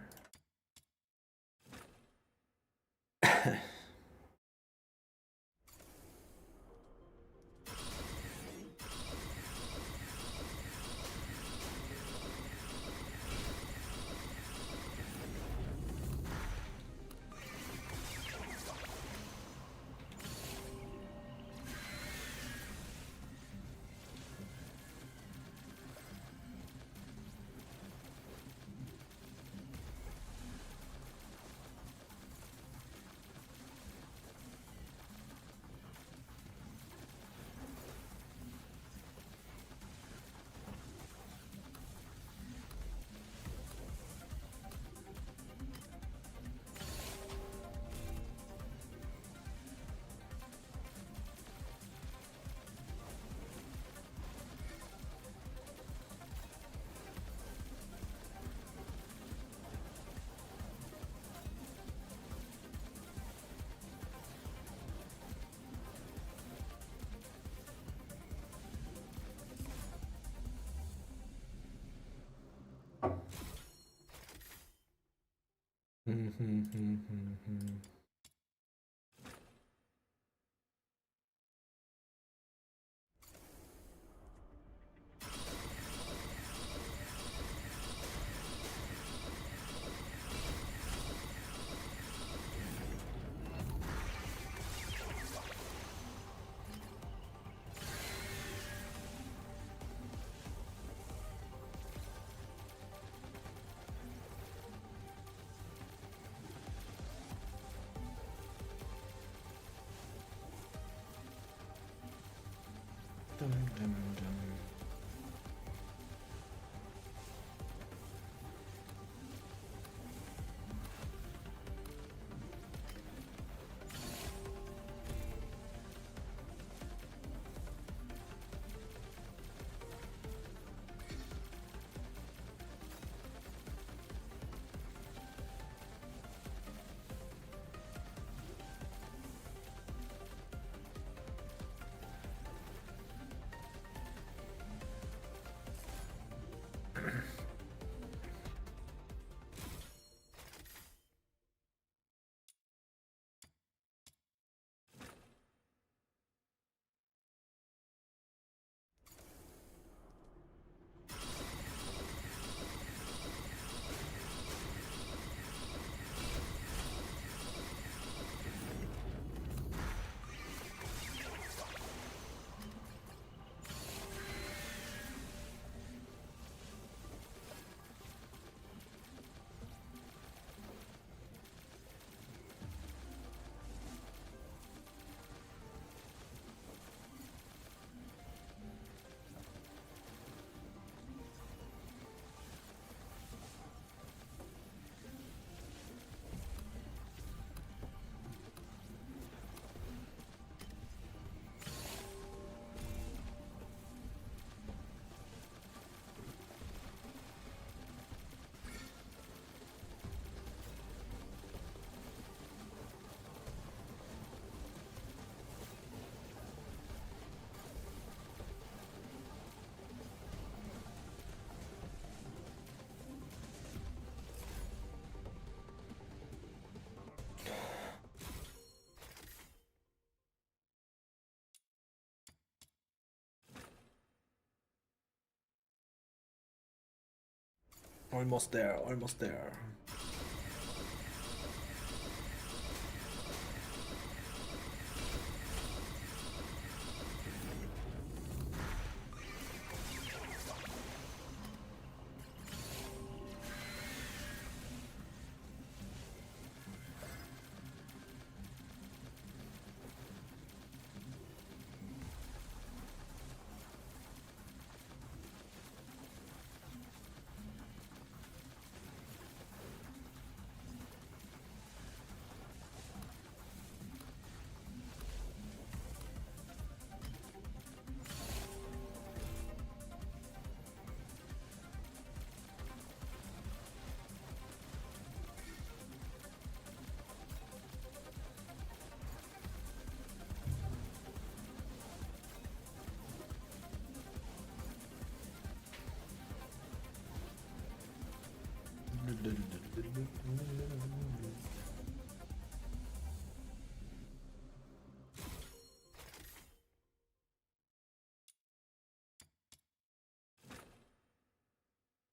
Almost there, almost there.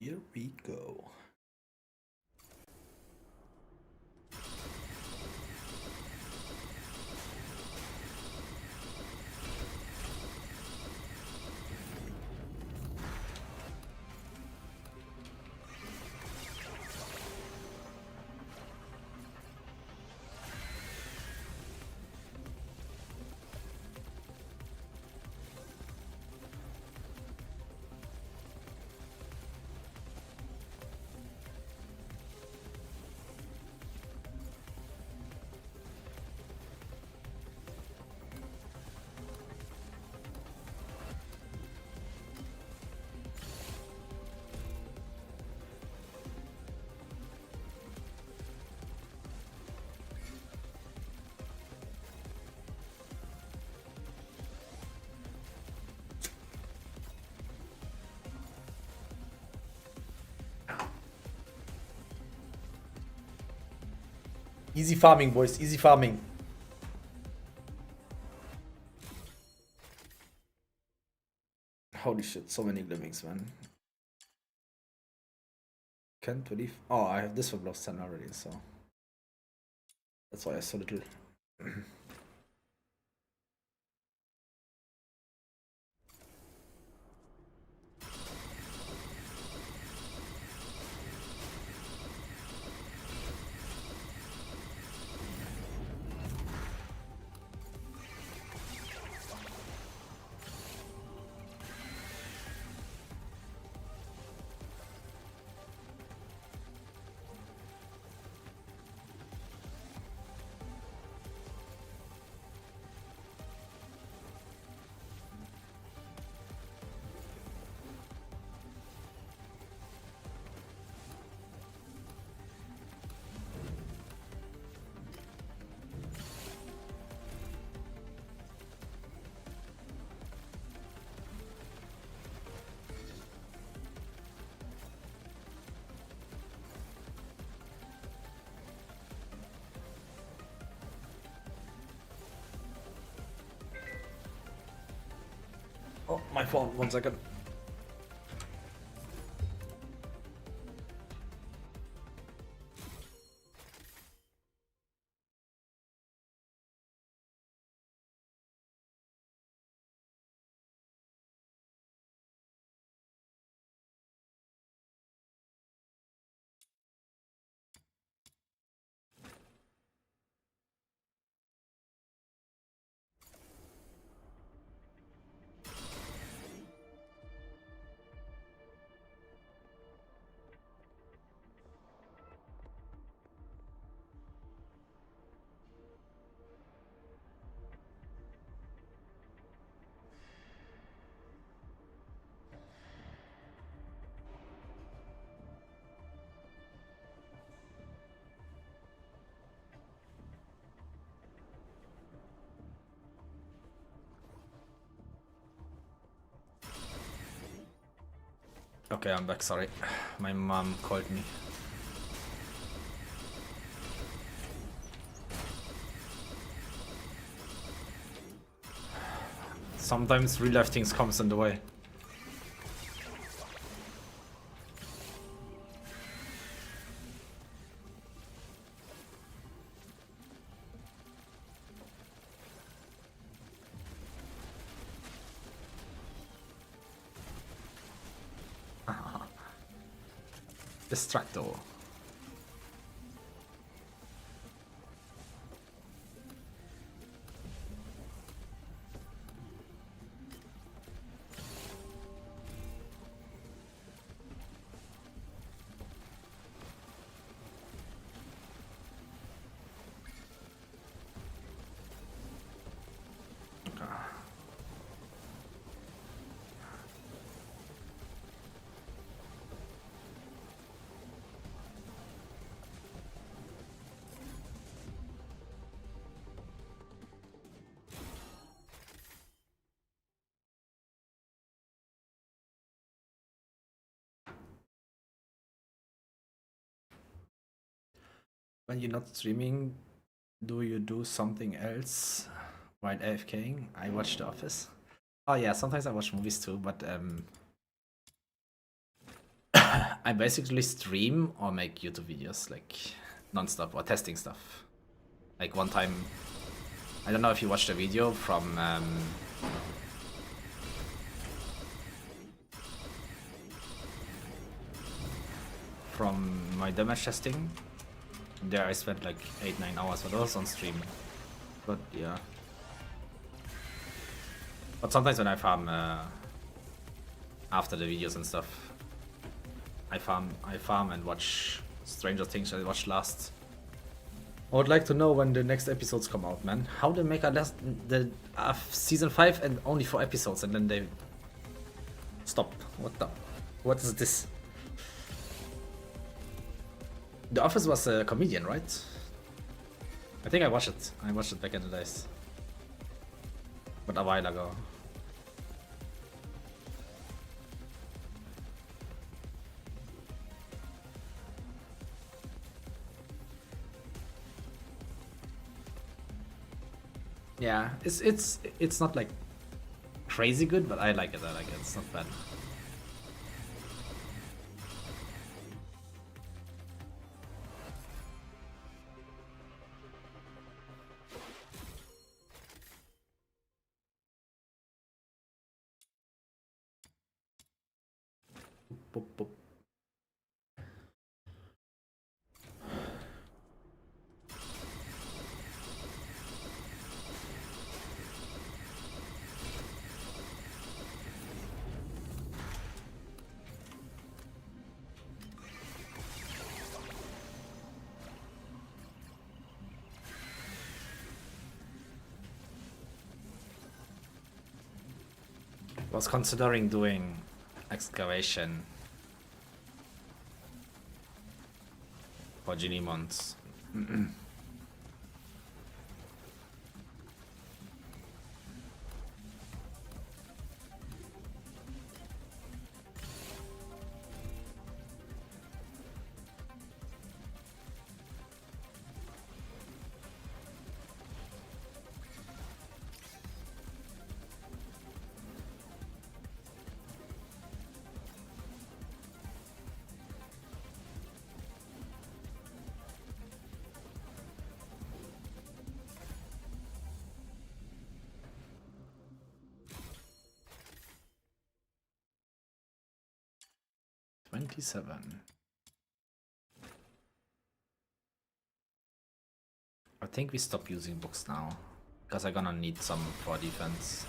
Here we go. Easy farming, boys. Easy farming. Holy shit, so many livings, man. Can't believe. Oh, I have this for plus 10 already, so that's why I have so little. My phone, 1 second. Okay, I'm back, sorry. My mom called me. Sometimes real life things comes in the way. Distracto. When you're not streaming, do you do something else while AFKing? I watch The Office. Oh yeah, sometimes I watch movies too, but I basically stream or make YouTube videos like non-stop or testing stuff. Like one time, I don't know if you watched a video from my damage testing. There I spent like 8-9 hours, but that was on stream. But yeah. But sometimes when I farm after the videos and stuff, I farm and watch Stranger Things I watched last. I would like to know when the next episodes come out, man. How they make the season 5 and only 4 episodes and then they stop. What is this? The Office was a comedian, right? I think I watched it. I watched it back in the days. But a while ago. Yeah, it's not like crazy good, but I like it. I like it. It's not bad. Boop, boop. Was considering doing excavation for Genie Mons. 97. I think we stop using books now, because I'm gonna need some for defense.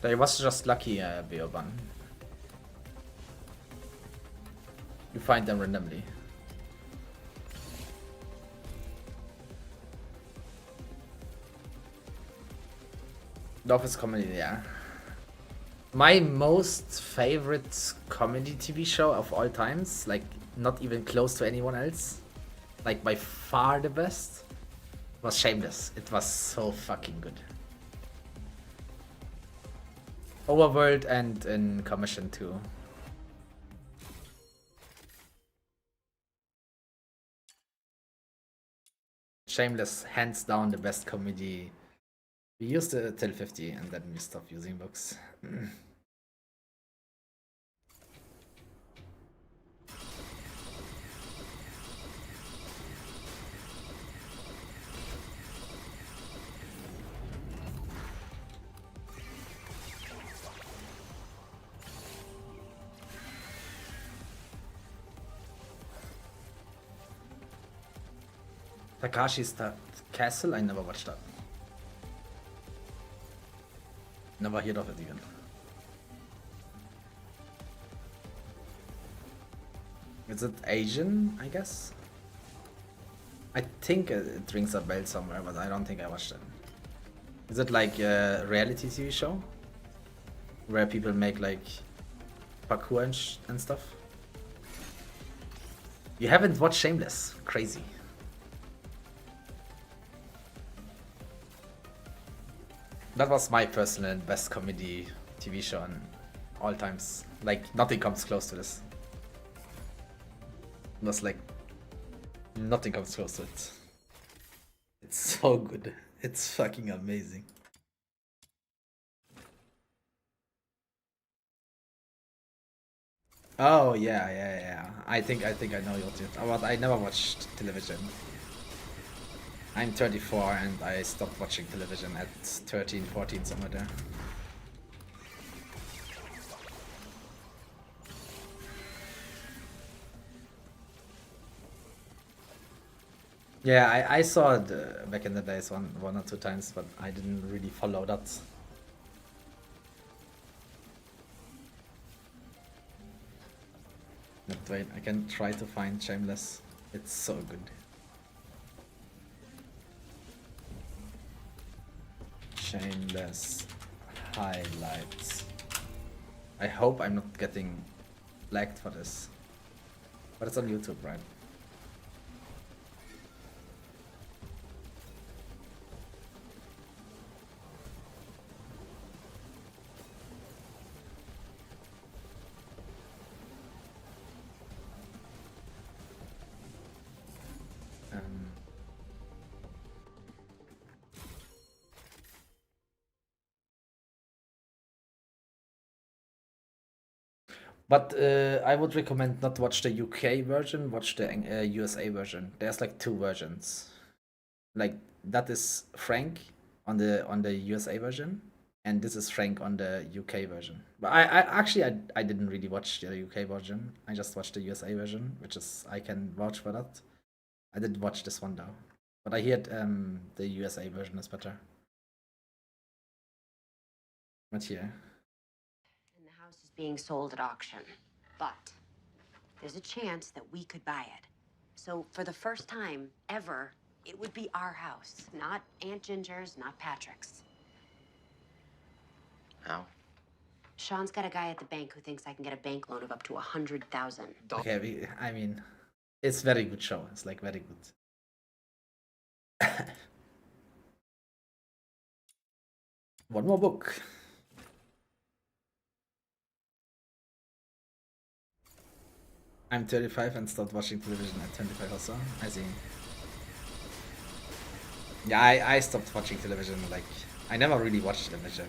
I was just lucky, Beoban. You find them randomly. The Office comedy, yeah. My most favorite comedy TV show of all times, like not even close to anyone else, like by far the best, was Shameless. It was so fucking good. Overworld and in Commission too. Shameless, hands down the best comedy. We used it till 50 and then we stopped using books. Takashi's Castle, I never watched that. Never heard of it even. Is it Asian, I guess? I think it rings a bell somewhere, but I don't think I watched it. Is it like a reality TV show? Where people make like parkour and stuff? You haven't watched Shameless? Crazy. That was my personal best comedy TV show in all times. Like, nothing comes close to this. It was like, nothing comes close to it. It's so good. It's fucking amazing. Oh yeah. I think I know what you. But I never watched television. I'm 34 and I stopped watching television at 13, 14, somewhere there. Yeah, I saw it back in the days one or two times, but I didn't really follow that. But wait, I can try to find Shameless. It's so good. Shameless highlights. I hope I'm not getting flagged for this. But it's on YouTube, right? But I would recommend not watch the UK version, watch the USA version. There's like two versions. Like that is Frank on the USA version, and this is Frank on the UK version. But I actually I didn't really watch the UK version. I just watched the USA version, which is I can vouch for that. I didn't watch this one though, but I heard the USA version is better. But here. And the house is being sold at auction. But there's a chance that we could buy it. So for the first time ever, it would be our house, not Aunt Ginger's, not Patrick's. How? Sean's got a guy at the bank who thinks I can get a bank loan of up to $100,000. Okay, I mean, it's very good show. It's like very good. One more book. I'm 35 and stopped watching television at 25 also. I see. Yeah, I stopped watching television, like, I never really watched television.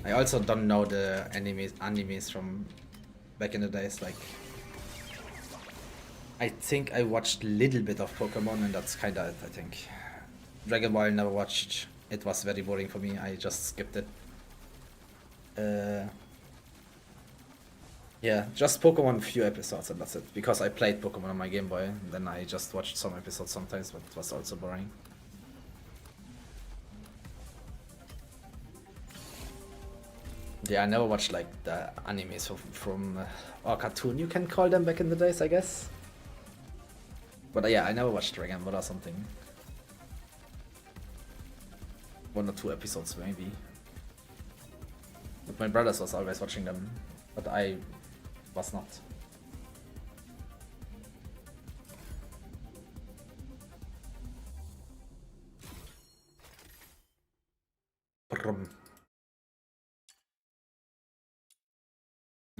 I also don't know the animes from back in the days, like, I think I watched a little bit of Pokemon and that's kinda it, I think. Dragon Ball never watched, it was very boring for me, I just skipped it. Yeah, just Pokemon, few episodes and that's it. Because I played Pokemon on my Game Boy, then I just watched some episodes sometimes, but it was also boring. Yeah, I never watched like the animes from or cartoon you can call them back in the days, I guess. But yeah, I never watched Dragon Ball or something. 1 or 2 episodes maybe. But my brothers was always watching them, but I was not. Brum.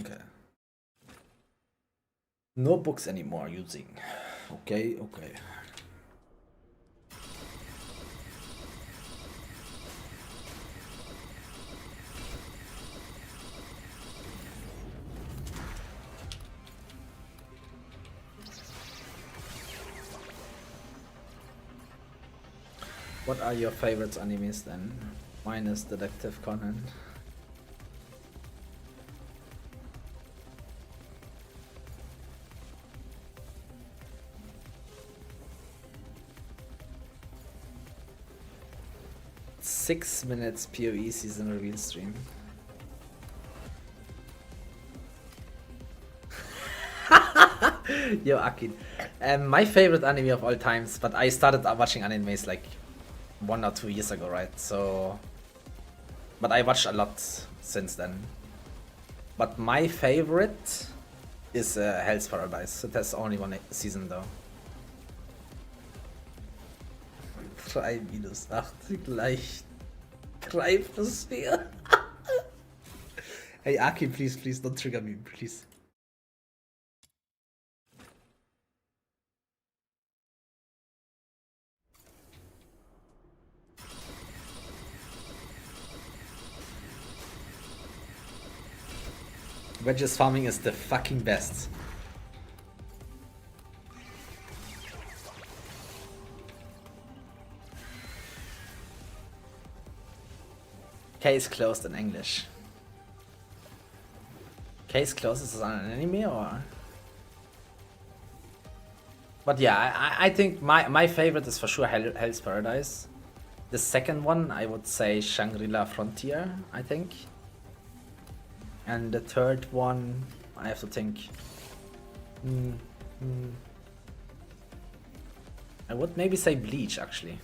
Okay. No books anymore using. Okay, okay. What are your favorite animes then? Mine is Detective Conan. Six minutes PoE season reveal stream. Yo, Akin. My favorite anime of all times, but I started watching animes like 1 or 2 years ago, right? So, but I watched a lot since then. But my favorite is Hell's Paradise. It has only 1 season though. 3 minus 8 gleich 3 plus 4. Hey Aki, please don't trigger me, please. Wedges farming is the fucking best. Case closed in English. Case closed, is on an anime or? But yeah, I think my favorite is for sure Hell's Paradise. The second one, I would say Shangri-La Frontier, I think. And the third one, I have to think. I would maybe say Bleach, actually.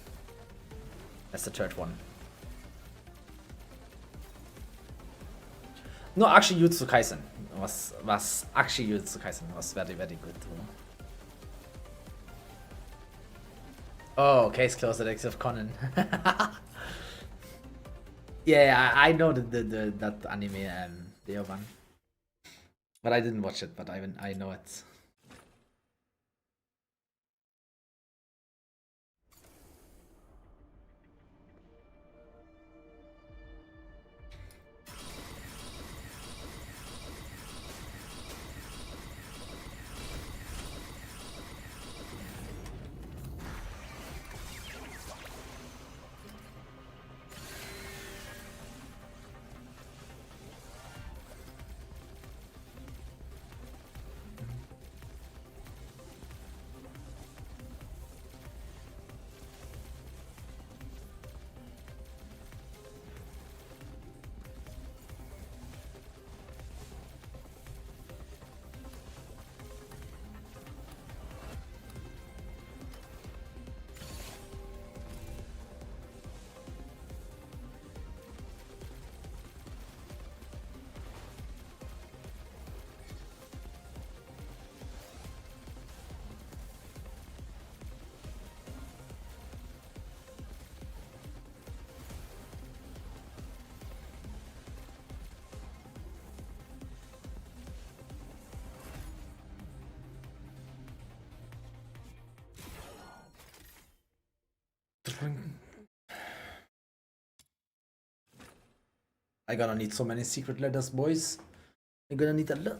That's the third one. No, actually Jujutsu Kaisen was actually Jujutsu Kaisen was very good too. Oh, case closed, Detective Conan. Yeah, I know that anime, the other one, but I didn't watch it. But I know it. I gonna need so many secret letters, boys. I'm gonna need a lot.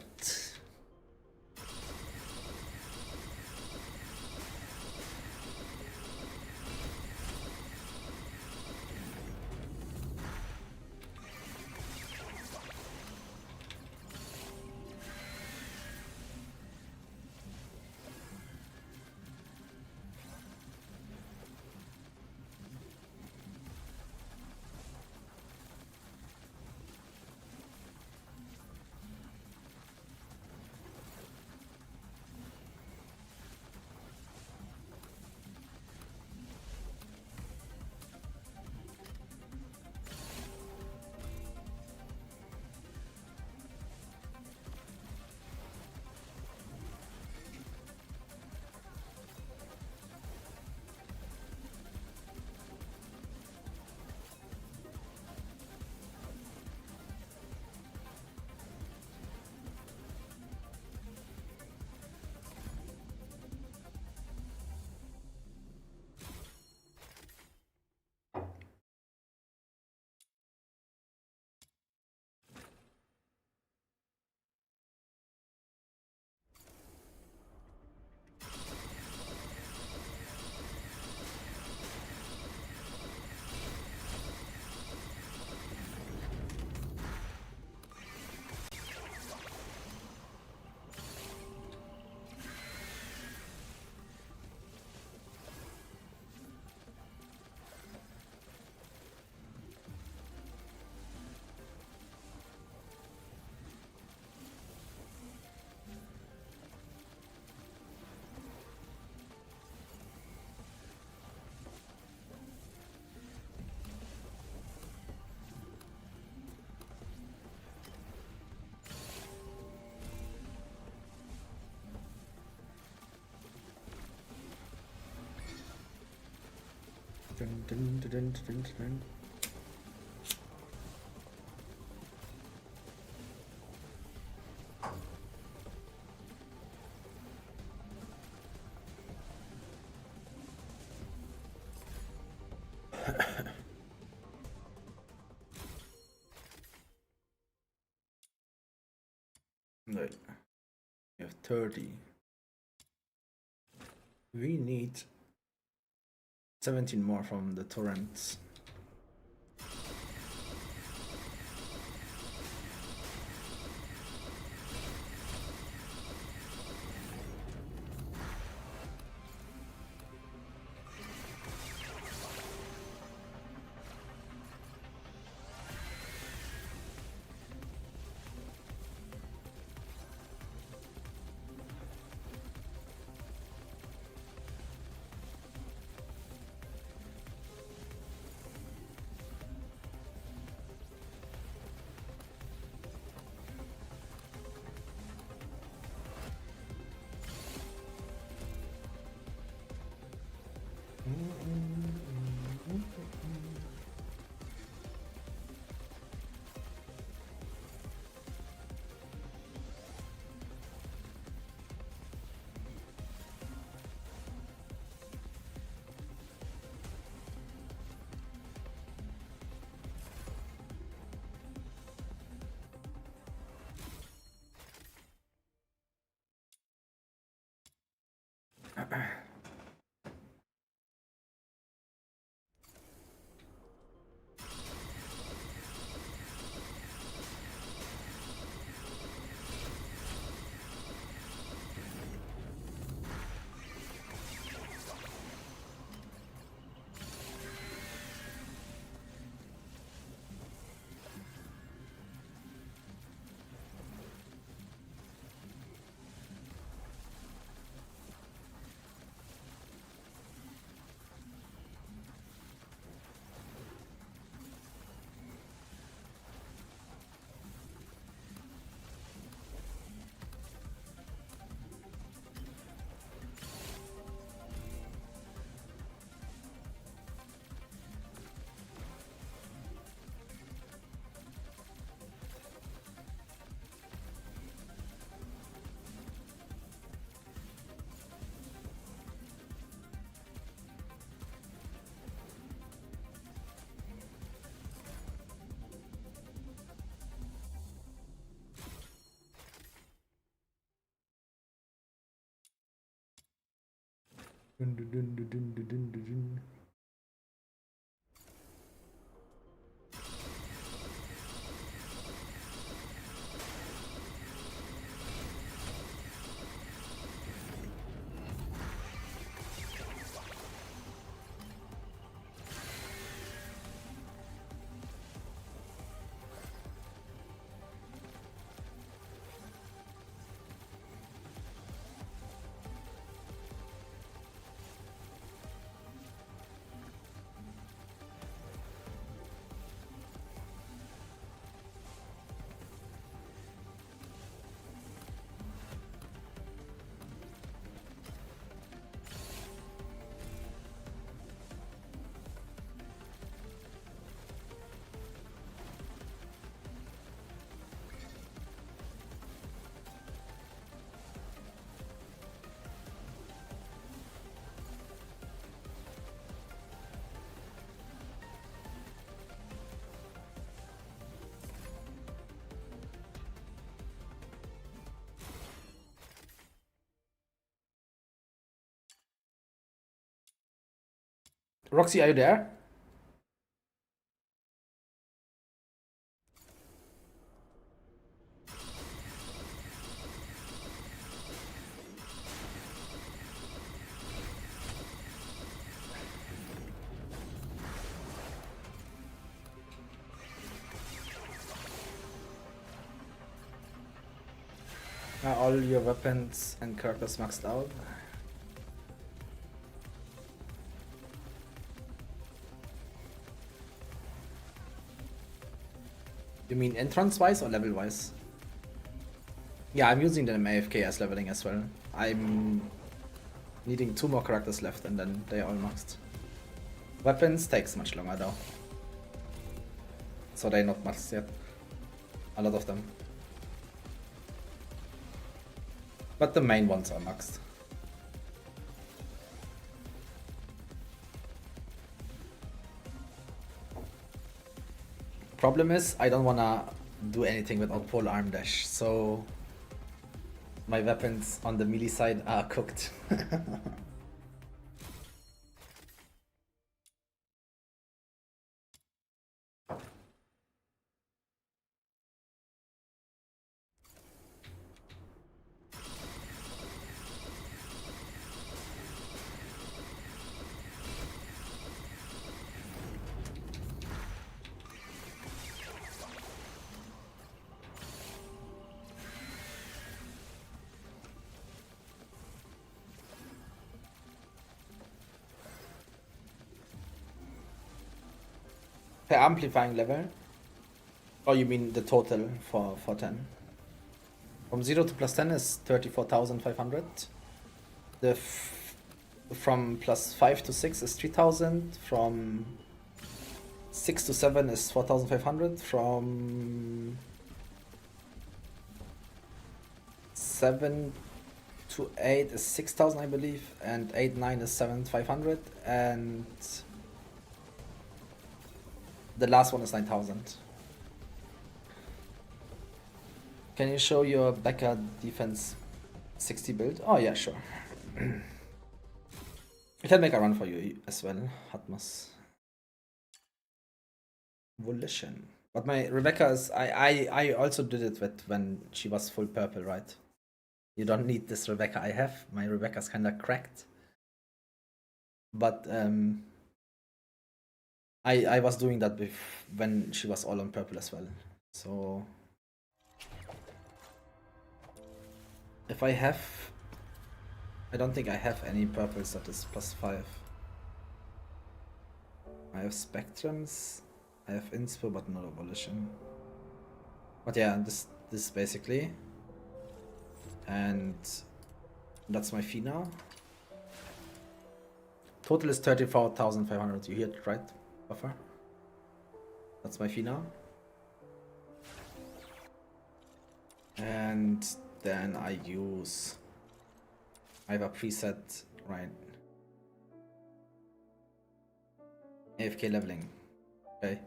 Dun, dun, dun, dun, dun, dun. Right. We have 30. We need 17 more from the torrents. Dun, dun, dun, dun, dun, dun, dun, dun, dun. Roxy, are you there? Are all your weapons and characters maxed out? You mean entrance-wise or level-wise? Yeah, I'm using them AFK as leveling as well. I'm needing 2 more characters left and then they are all maxed. Weapons takes much longer though. So they're not maxed yet. A lot of them. But the main ones are maxed. Problem is, I don't wanna do anything without pole arm dash, so my weapons on the melee side are cooked. Per amplifying level? Or you mean the total for 10? From 0 to plus 10 is 34,500. From plus 5 to 6 is 3,000. From 6 to 7 is 4,500. From 7 to 8 is 6,000, I believe. And 8, 9 is 7,500. And the last one is 9,000. Can you show your Becca defense 60 build? Oh yeah, sure. I can make a run for you as well, Hatmas. Volition. But my Rebecca is I also did it with when she was full purple, right? You don't need this Rebecca I have. My Rebecca's kinda cracked. But I was doing that when she was all on purple as well. So if I have, I don't think I have any purples that is plus 5. I have spectrums, I have inspo, but not evolution. But yeah, this basically, and that's my fee now. Total is 34,500. You hear it right, Buffer? That's my fee now. And then I have a preset, right? AFK leveling. Okay.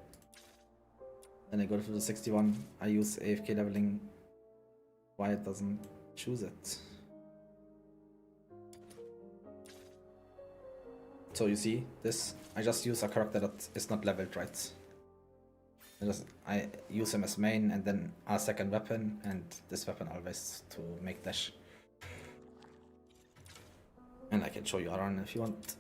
Then I go to the 61. I use AFK leveling. Why it doesn't choose it? So you see this? I just use a character that is not leveled, right? I use him as main and then a second weapon and this weapon always to make dash. And I can show you Aran if you want.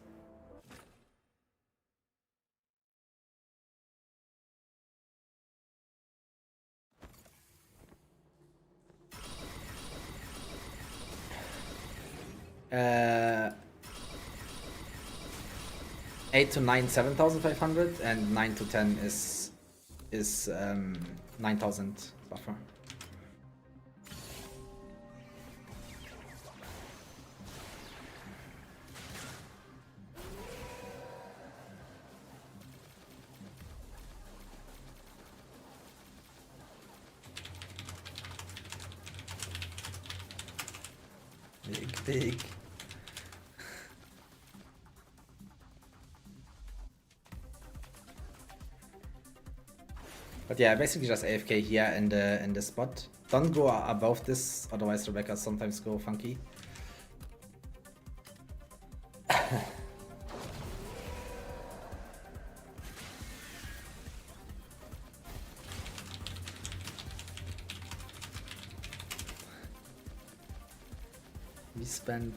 Uh, 8 to 9, 7,500, and 9 to 10 is 9,000 buffer. Big. But yeah, basically just AFK here in the spot. Don't go above this, otherwise Rebecca sometimes go funky. We spent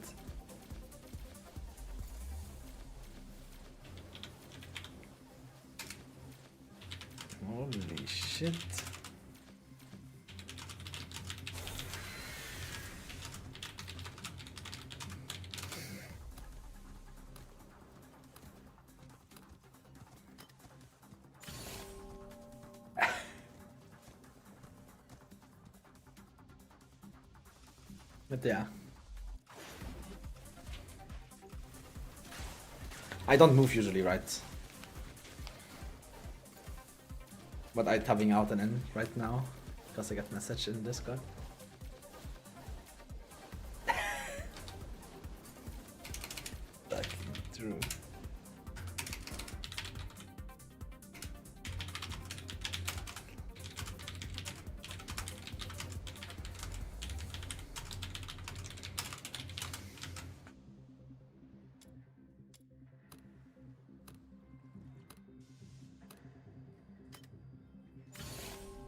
holy shit. But yeah. I don't move usually, right? But I'm tabbing out and in right now because I got message in Discord. Fucking true.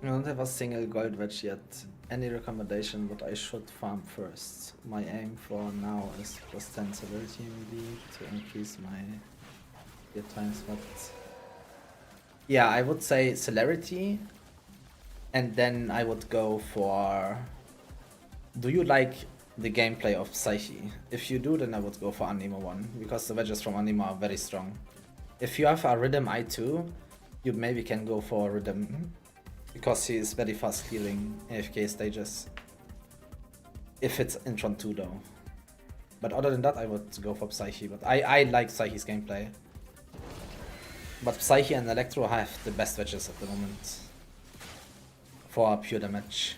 I don't have a single gold wedge yet. Any recommendation what I should farm first? My aim for now is plus 10 severity maybe to increase my gear times, but yeah, I would say celerity, and then I would go for. Do you like the gameplay of Psyche? If you do, then I would go for Anima 1 because the wedges from Anima are very strong. If you have a Rhythm I2, you maybe can go for Rhythm. Because he is very fast clearing AFK stages. If it's in Tron 2 though. But other than that I would go for Psyche, but I like Psyche's gameplay. But Psyche and Electro have the best wedges at the moment. For pure damage.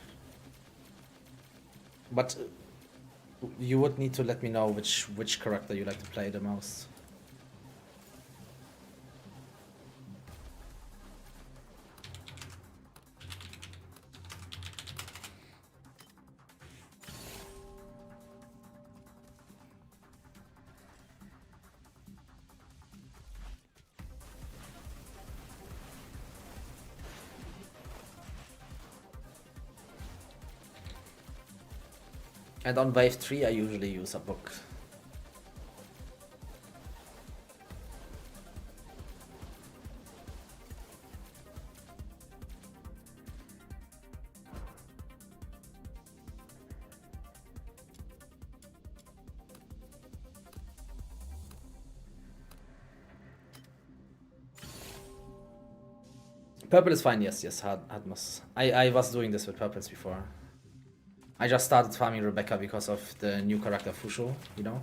But you would need to let me know which character you like to play the most. And on wave 3 I usually use a book. Purple is fine, yes, Hadmos. I was doing this with purples before. I just started farming Rebecca because of the new character Fusho, you know?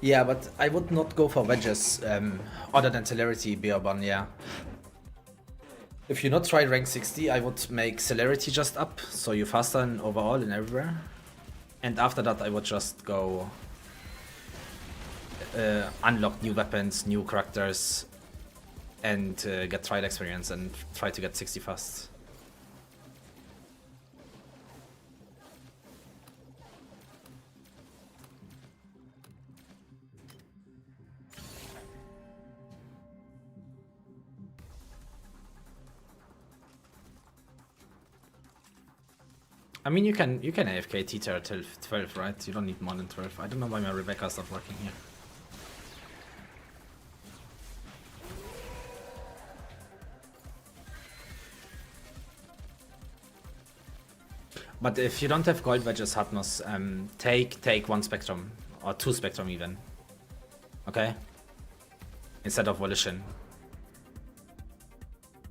Yeah, but I would not go for wedges other than celerity, Beerban, yeah. If you not try rank 60, I would make celerity just up, so you're faster and overall and everywhere. And after that I would just go unlock new weapons, new characters, and get trial experience and try to get 60 fast. I mean, you can AFK T-Ter till 12, right? You don't need more than 12. I don't know why my Rebecca's not working here. But if you don't have gold wedges, Hatnos, take one spectrum or two spectrum even. Okay? Instead of volition.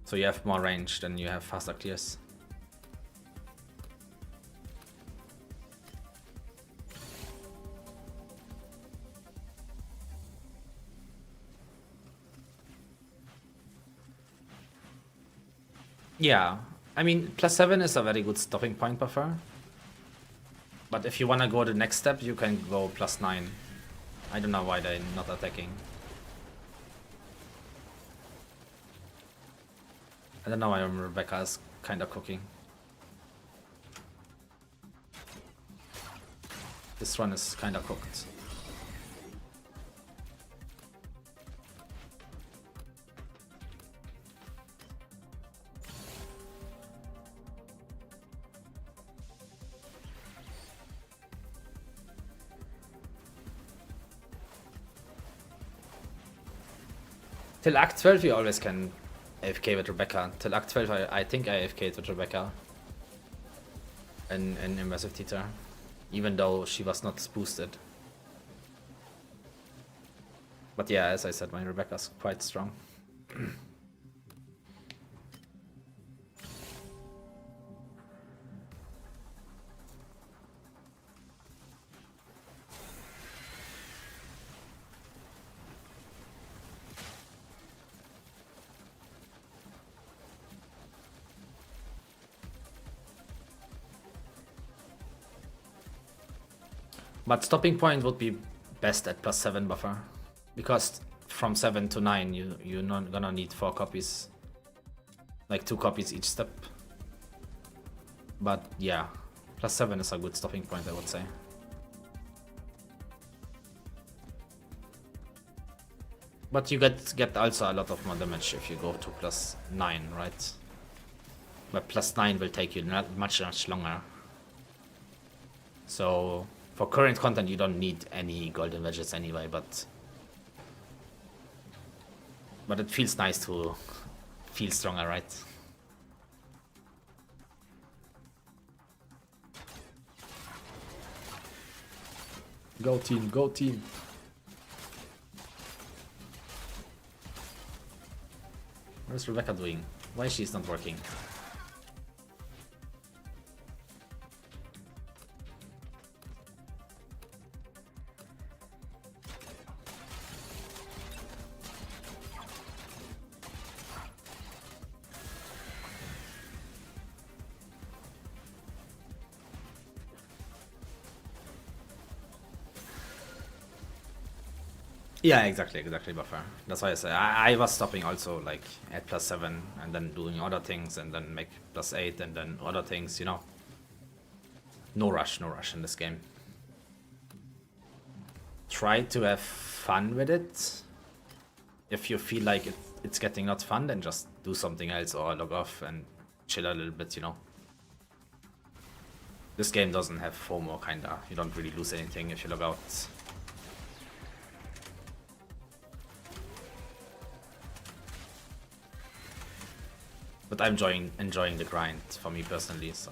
So you have more range, then you have faster clears. Yeah, I mean, +7 is a very good stopping point buffer. But if you wanna go the next step, you can go +9. I don't know why they're not attacking. I don't know why Rebecca is kinda cooking. This one is kinda cooked. Till Act 12 you always can AFK with Rebecca. Till Act 12 I think I AFK'd with Rebecca in Immersive Theater, even though she was not boosted. But yeah, as I said, my Rebecca's quite strong. But stopping point would be best at +7 buffer, because from 7 to 9 you're not gonna need 4 copies, like 2 copies each step. But yeah, +7 is a good stopping point, I would say. But you get also a lot of more damage if you go to +9, right? But +9 will take you much longer. So for current content, you don't need any golden wedges anyway, but it feels nice to feel stronger, right? Go team, go team. What is Rebecca doing? Why she's not working? Yeah, exactly, buffer. That's why I say I was stopping also like at +7 and then doing other things and then make +8 and then other things, you know. No rush in this game. Try to have fun with it. If you feel like it's getting not fun, then just do something else or log off and chill a little bit, you know. This game doesn't have FOMO, kinda. You don't really lose anything if you log out. But I'm enjoying the grind for me personally, so.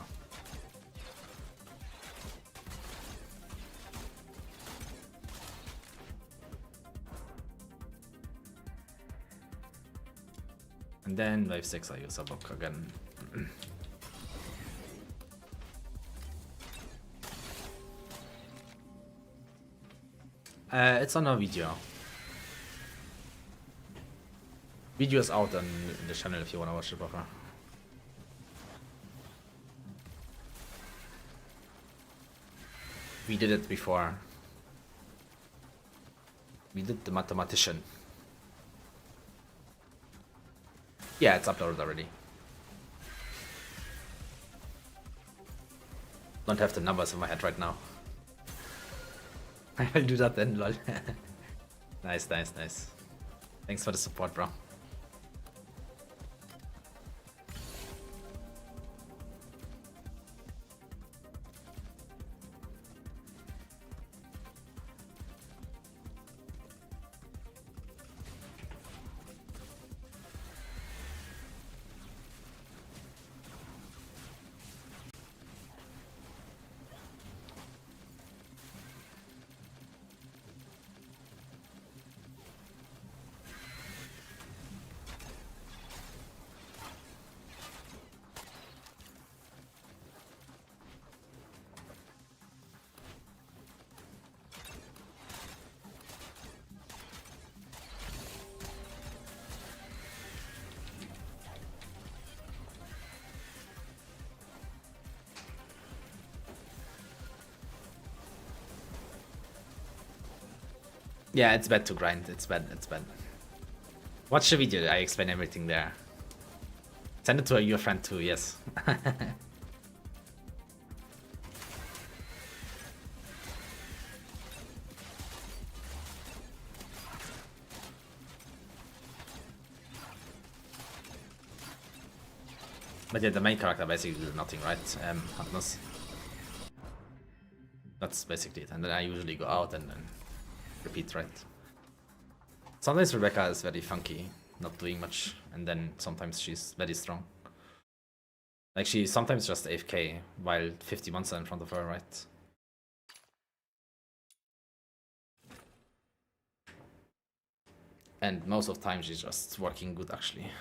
And then wave 6 I use a book again. It's on a video. Video is out on the channel if you wanna watch the buffer. We did it before. We did the mathematician. Yeah, it's uploaded already. Don't have the numbers in my head right now. I will do that then, lol. Nice, nice, nice. Thanks for the support, bro. Yeah, it's bad to grind. It's bad. It's bad. Watch the video. I explain everything there. Send it to your friend too. Yes. But yeah, the main character basically does nothing, right? Hardness. That's basically it. And then I usually go out and then repeat, right? Sometimes Rebecca is very funky, not doing much, and then sometimes she's very strong. Like she sometimes just AFK while 50 months are in front of her, right? And most of the time she's just working good actually.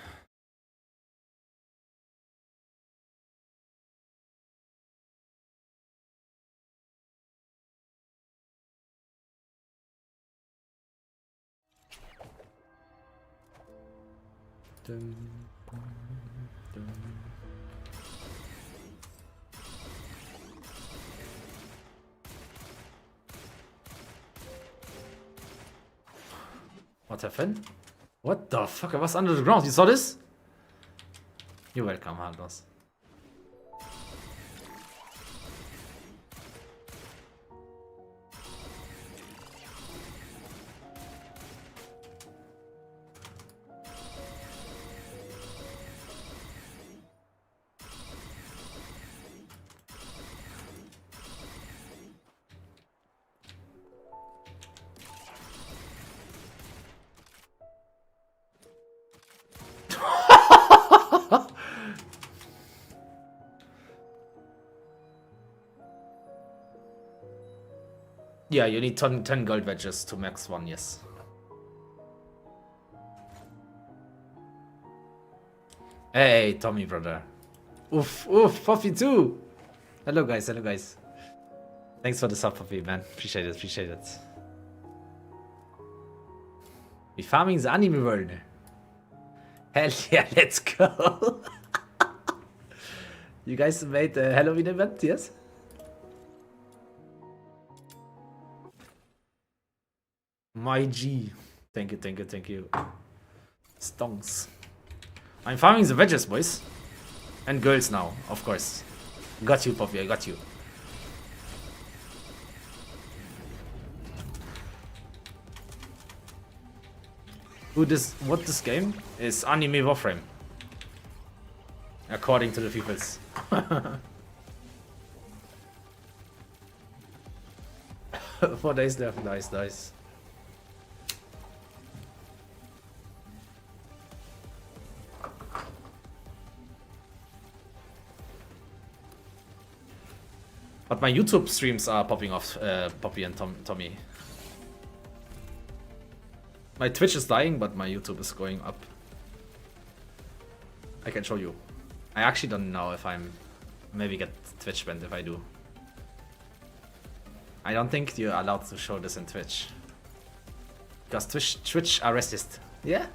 What happened? What the fuck? I was under the ground. You saw this? You're welcome, Haldos. Yeah, you need 10 gold wedges to max 1, yes. Hey, Tommy, brother. Oof, oof, Puffy too. Hello, guys, hello, guys. Thanks for the sub, Puffy, man. Appreciate it, appreciate it. We farming the anime world. Hell yeah, let's go. You guys made a Halloween event, yes? My G. Thank you, thank you, thank you. Stonks. I'm farming the wedges, boys. And girls now, of course. Got you, Poppy, I got you. What this game is anime Warframe. According to the peoples. 4 days left, nice, nice. But my YouTube streams are popping off, Poppy and Tommy. My Twitch is dying, but my YouTube is going up. I can show you. I actually don't know if I'm... Maybe get Twitch banned if I do. I don't think you're allowed to show this in Twitch. Because Twitch are racist. Yeah?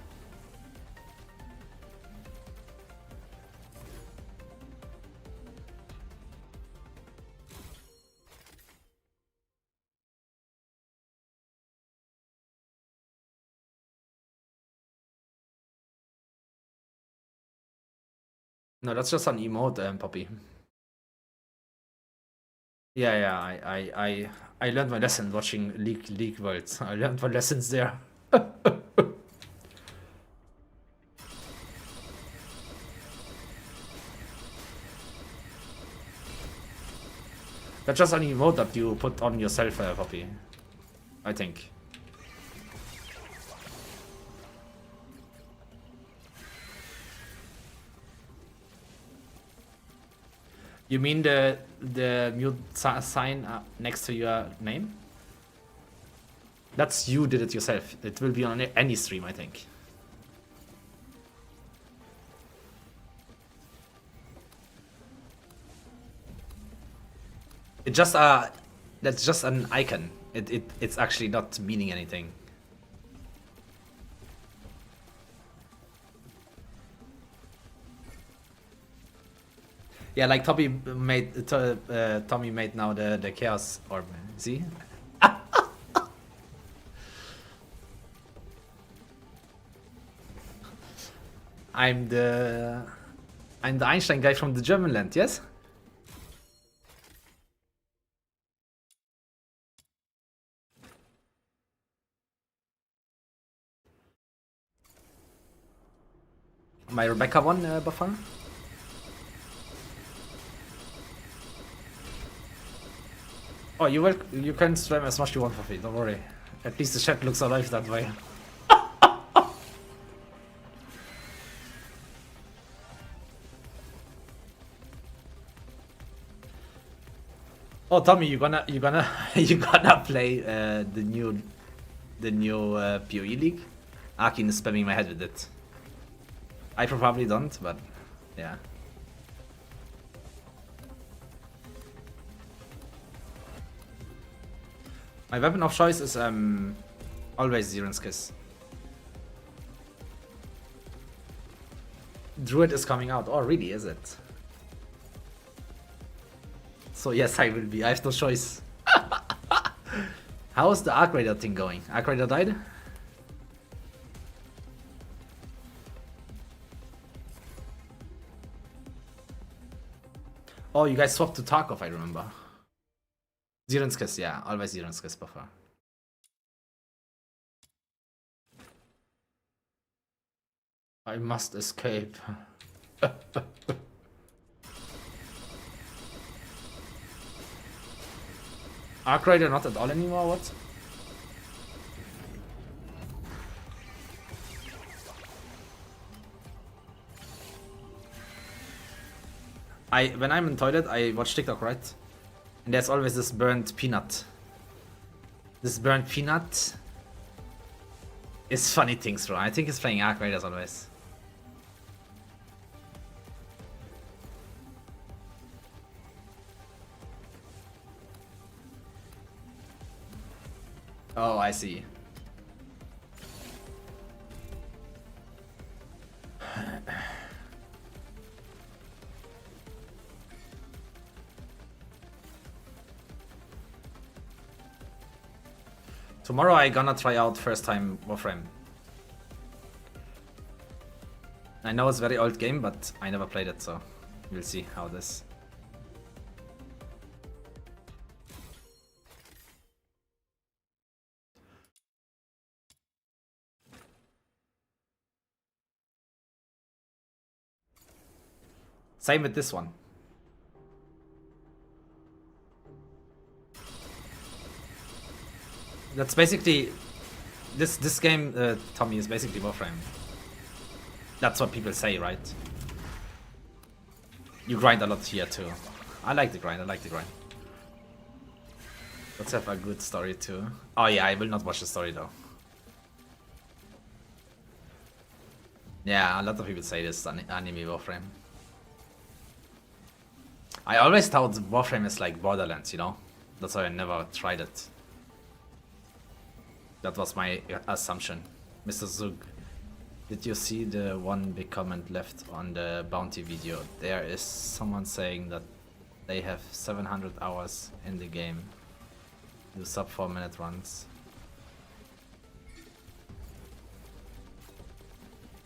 No, that's just an emote, Poppy. Yeah, I learned my lesson watching League Worlds. I learned my lessons there. That's just an emote that you put on yourself, Poppy. I think. You mean the mute sign next to your name? That's you did it yourself. It will be on any stream, I think. It just that's just an icon. It's actually not meaning anything. Yeah, like Tommy made now the chaos orb. See? I'm the Einstein guy from the German land, yes? My Rebecca one, Buffer? Oh, you can stream as much you want for free, don't worry. At least the chat looks alive that way. Oh, Tommy, you gonna play the new PoE League? Akin is spamming my head with it. I probably don't, but yeah. My weapon of choice is always Ziren's Kiss. Druid is coming out. Oh, really? Is it? So yes, I will be. I have no choice. How is the Arc Raider thing going? Arc Raider died? Oh, you guys swapped to Tarkov, I remember. Ziren's Kiss, yeah. Always Ziren's Kiss, Buffer. I must escape. Arc Raider not at all anymore, what? When I'm in toilet, I watch TikTok, right? And there's always this burnt peanut. This burnt peanut is funny things, bro. I think he's playing Arc Raiders always. Oh, I see. Tomorrow I gonna try out first time Warframe. I know it's a very old game, but I never played it, so we'll see how this. Same with this one. That's basically this game, Tommy, is basically Warframe. That's what people say, right? You grind a lot here too. I like the grind. Let's have a good story too. Oh yeah, I will not watch the story though. Yeah, a lot of people say this anime Warframe. I always thought Warframe is like Borderlands, you know? That's why I never tried it. That was my assumption. Mr. Zug, did you see the one big comment left on the bounty video? There is someone saying that they have 700 hours in the game. Do sub 4-minute runs.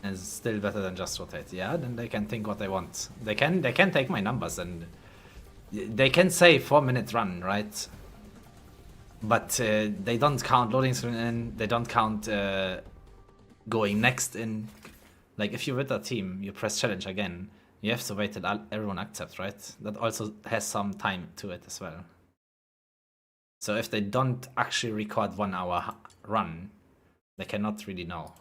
is still better than just rotate. Yeah, then they can think what they want. They can take my numbers and they can say 4-minute run, right? But they don't count loading screen in. They don't count going next in. Like if you're with a team, you press challenge again. You have to wait till everyone accepts, right? That also has some time to it as well. So if they don't actually record 1 hour run, they cannot really know.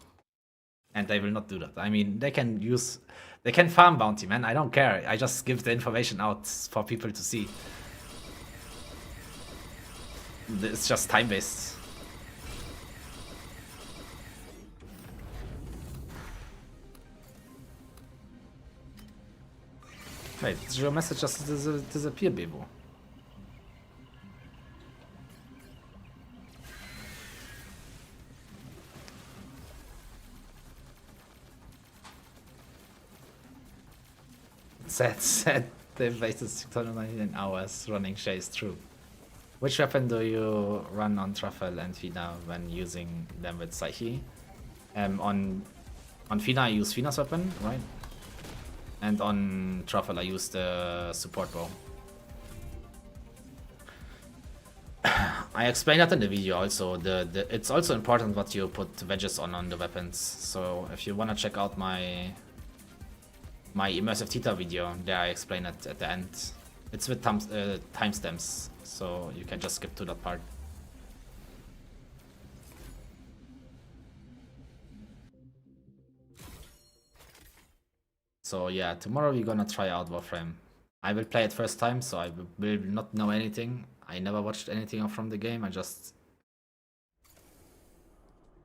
And they will not do that. I mean, they can farm bounty, man. I don't care. I just give the information out for people to see. It's just time-based. Wait, did your message just disappear, Bebo? Said they've wasted 699 hours running Chase through. Which weapon do you run on Truffle and Fina when using them with Psyche? On Fina I use Fina's weapon, right? And on Truffle I use the support bow. I explained that in the video also. It's also important what you put wedges on the weapons. So if you wanna check out my immersive Tita video, there I explain it at the end. It's with timestamps, so you can just skip to that part. So yeah, tomorrow we're gonna try out Warframe. I will play it first time, so I will not know anything. I never watched anything from the game, I just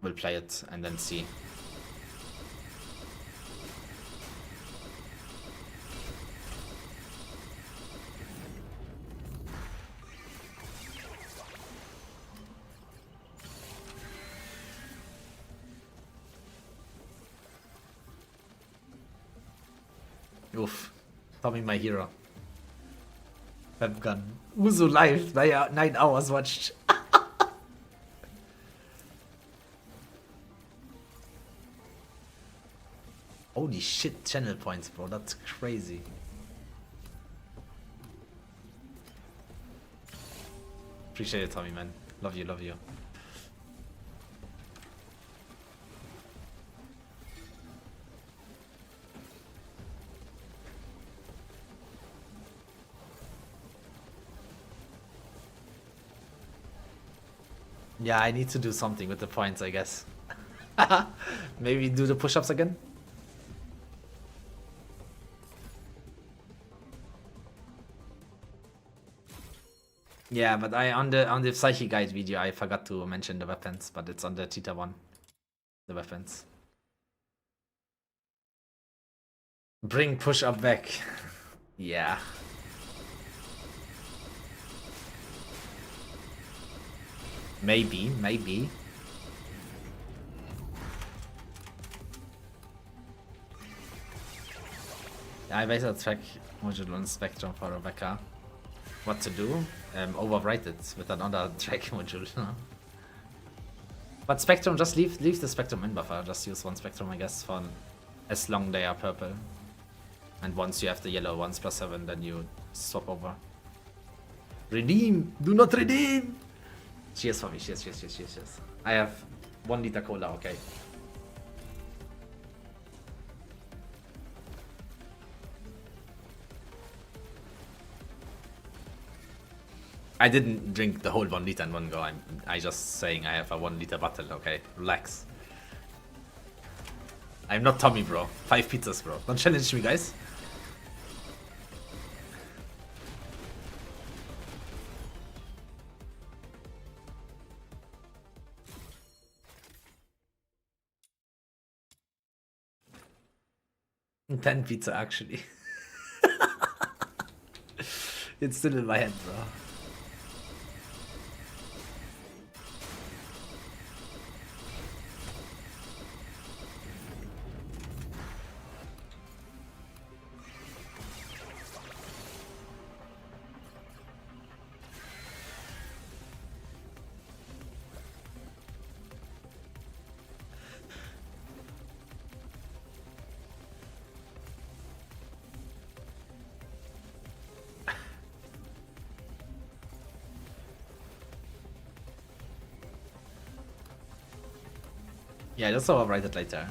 will play it and then see. Oof. Tommy, my hero. Webgun. Uzu live. 9 hours watched. Holy shit, channel points, bro. That's crazy. Appreciate it, Tommy, man. Love you, love you. Yeah, I need to do something with the points, I guess. Maybe do the push-ups again? Yeah, but on the Psyche Guide video I forgot to mention the weapons, but it's on the Tita one. The weapons. Bring push-up back. Yeah. Maybe. I basically track module on Spectrum for Rebecca. What to do? Overwrite it with another track module. But Spectrum, just leave the Spectrum in buffer. Just use one Spectrum, I guess, for as long they are purple. And once you have the yellow ones +7, then you swap over. Redeem! Do not redeem! Cheers for me, cheers. I have 1 liter cola, okay. I didn't drink the whole 1 liter in one go. I just saying I have a 1 liter bottle, okay? Relax. I'm not Tommy, bro. 5 pizzas, bro. Don't challenge me, guys. $10 pizza, actually. It's still in my head, bro. Yeah, just I'll write it later.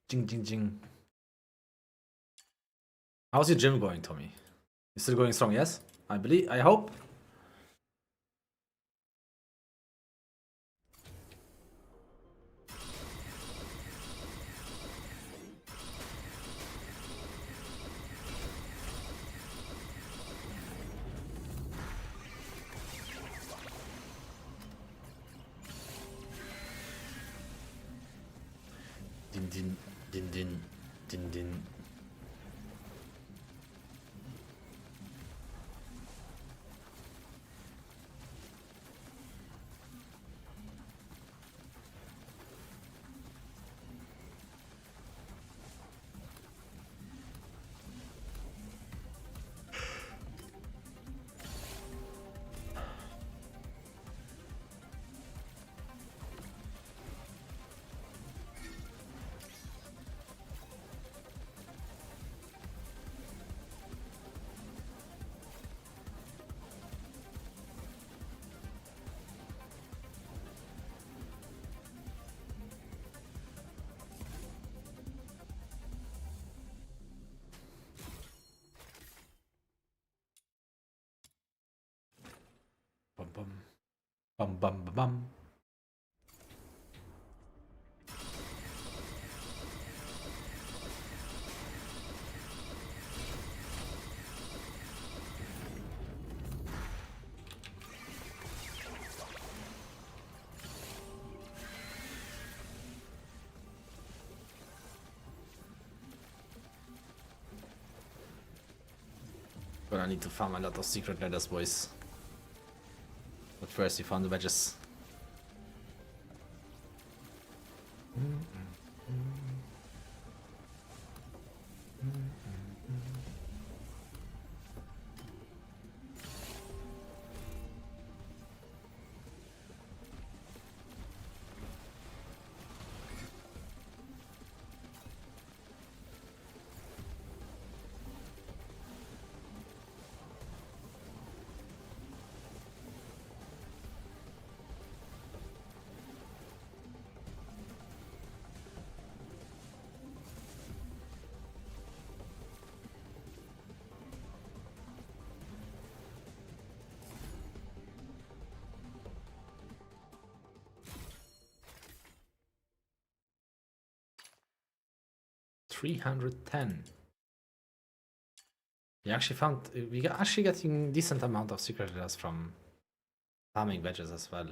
Jing jing jing. How's your gym going, Tommy? You still going strong? Yes, I believe. I hope. Din din din din din din. Bum bum bum bum bum bum. But I need to farm a lot of secret letters, boys. But first, you found the badges. $310. We actually found we are actually getting decent amount of secret letters from farming badges as well.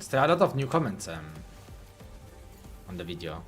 There are a lot of new comments on the video.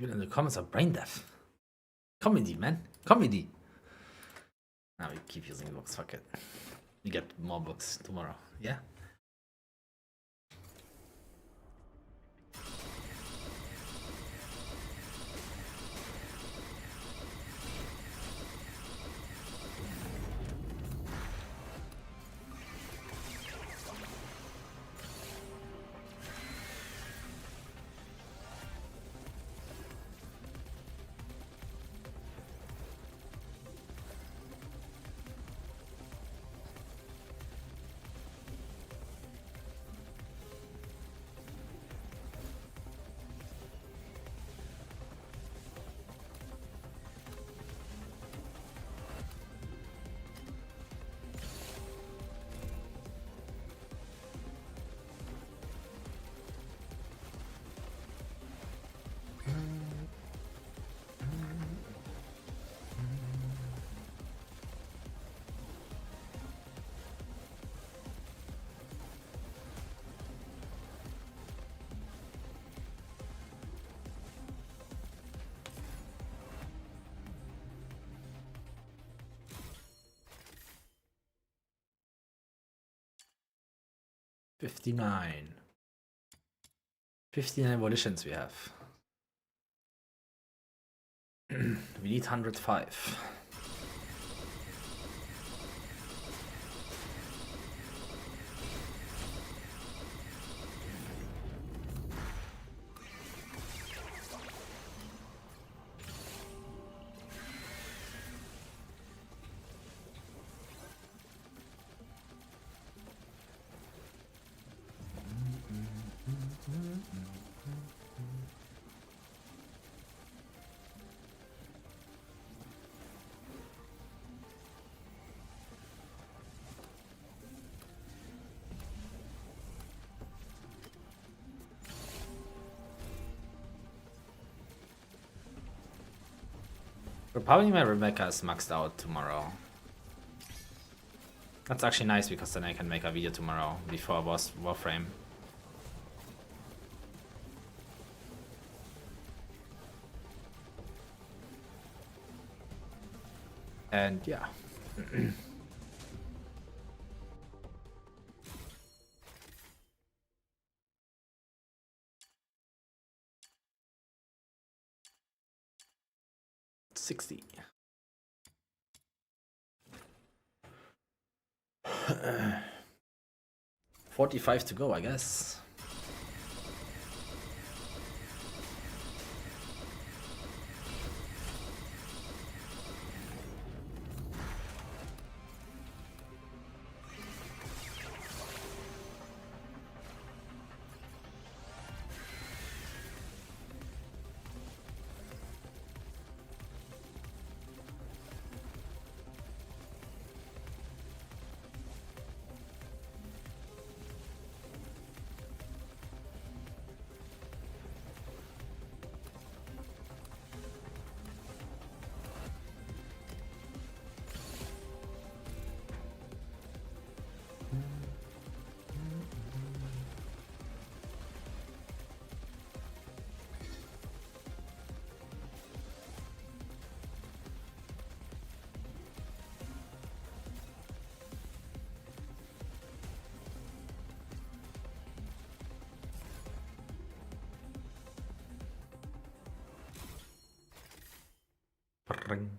People in the comments are brain deaf. Comedy, man. Comedy. Now we keep using books. Fuck it. We get more books tomorrow. Yeah. $59. 59 volitions we have. We need 105. Probably my Rebecca is maxed out tomorrow. That's actually nice because then I can make a video tomorrow before Warframe. And yeah. $60. 45 to go, I guess. Ring.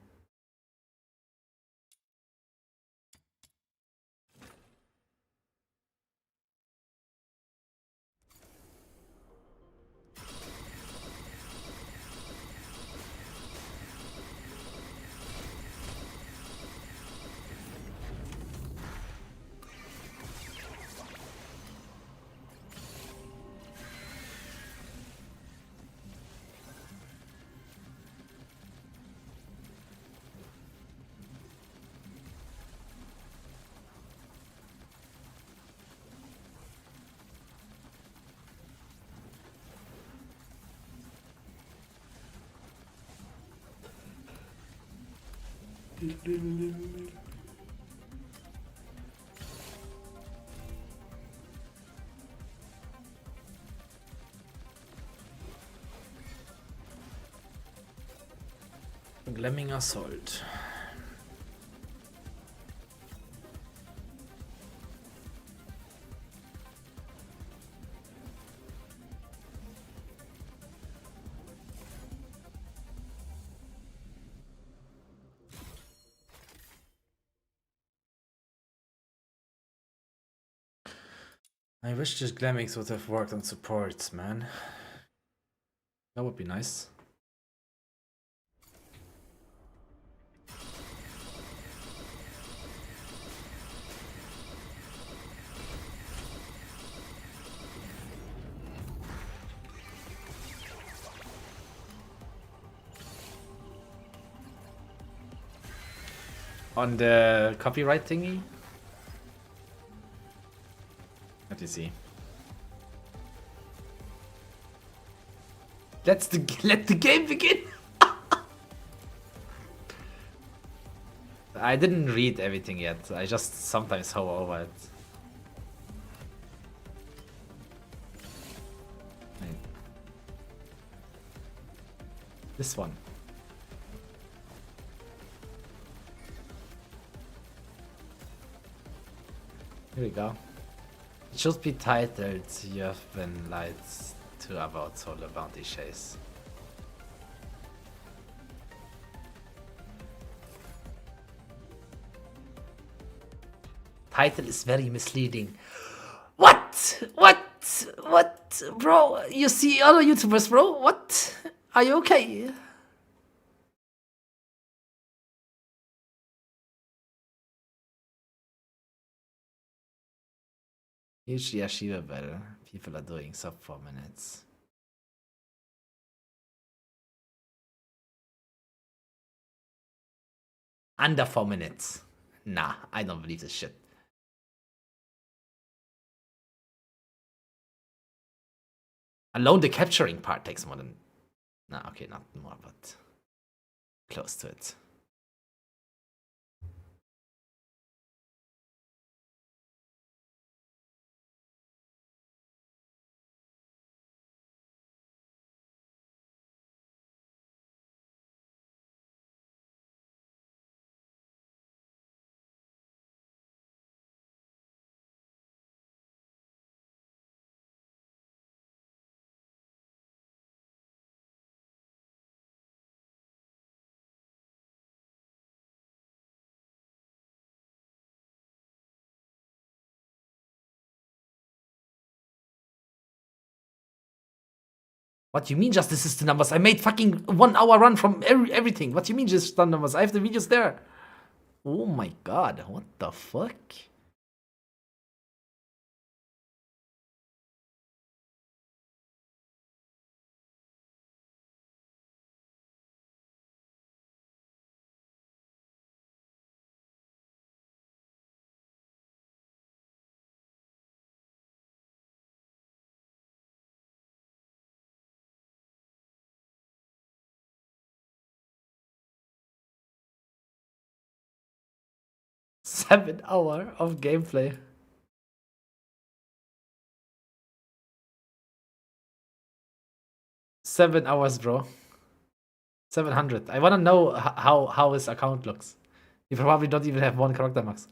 Glamming Assault. I wish just Glammings would have worked on supports, man. That would be nice. On the copyright thingy? Let me see. Let the game begin! I didn't read everything yet. I just sometimes hover over it. Wait. This one. Here we go. It should be titled "You have been lied to about solar bounty chase." Title is very misleading. What? What? Bro, you see other YouTubers, bro? What? Are you okay? Hugely achievable. People are doing sub 4 minutes. Under 4 minutes. Nah, I don't believe this shit. Alone the capturing part takes more than... Nah, okay, not more, but close to it. What do you mean just this is the numbers? I made fucking 1 hour run from everything. What do you mean just the numbers? I have the videos there. Oh my god, what the fuck? Seven hour of gameplay. $7 bro. 700. I wanna know how his account looks. You probably don't even have 1 character max.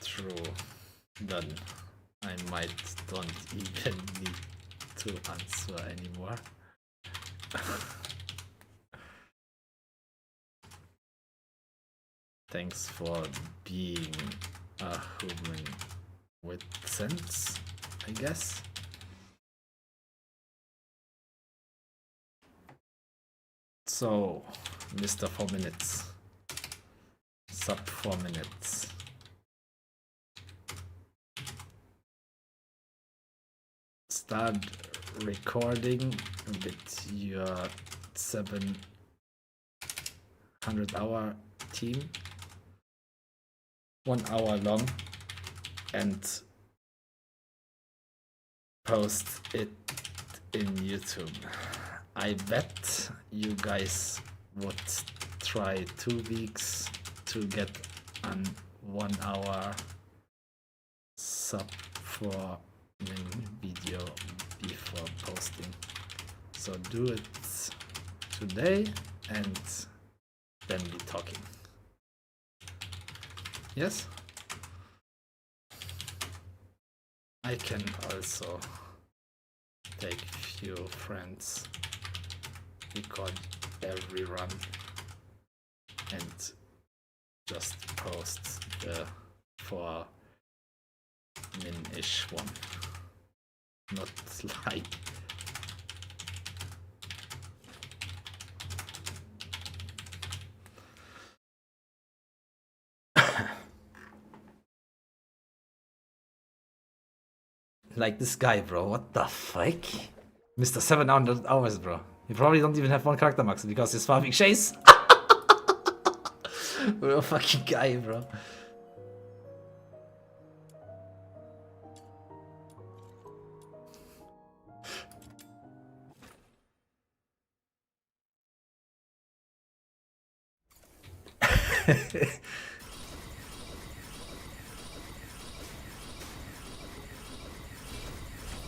True. Then I might don't even need to answer anymore. Thanks for being a human with sense, I guess. So, Mr. 4 minutes. Sub 4 minutes. Start recording with your 700-hour team. 1 hour long, and post it in YouTube. I bet you guys would try 2 weeks to get an 1 hour sub for video before posting. So do it today and then be talking. Yes? I can also take few friends, record every run, and just post the 4 min-ish one. Not like like this guy, bro. What the fuck? Mr. 700 hours, bro. You probably don't even have 1 character max because he's farming chase. What a fucking guy, bro.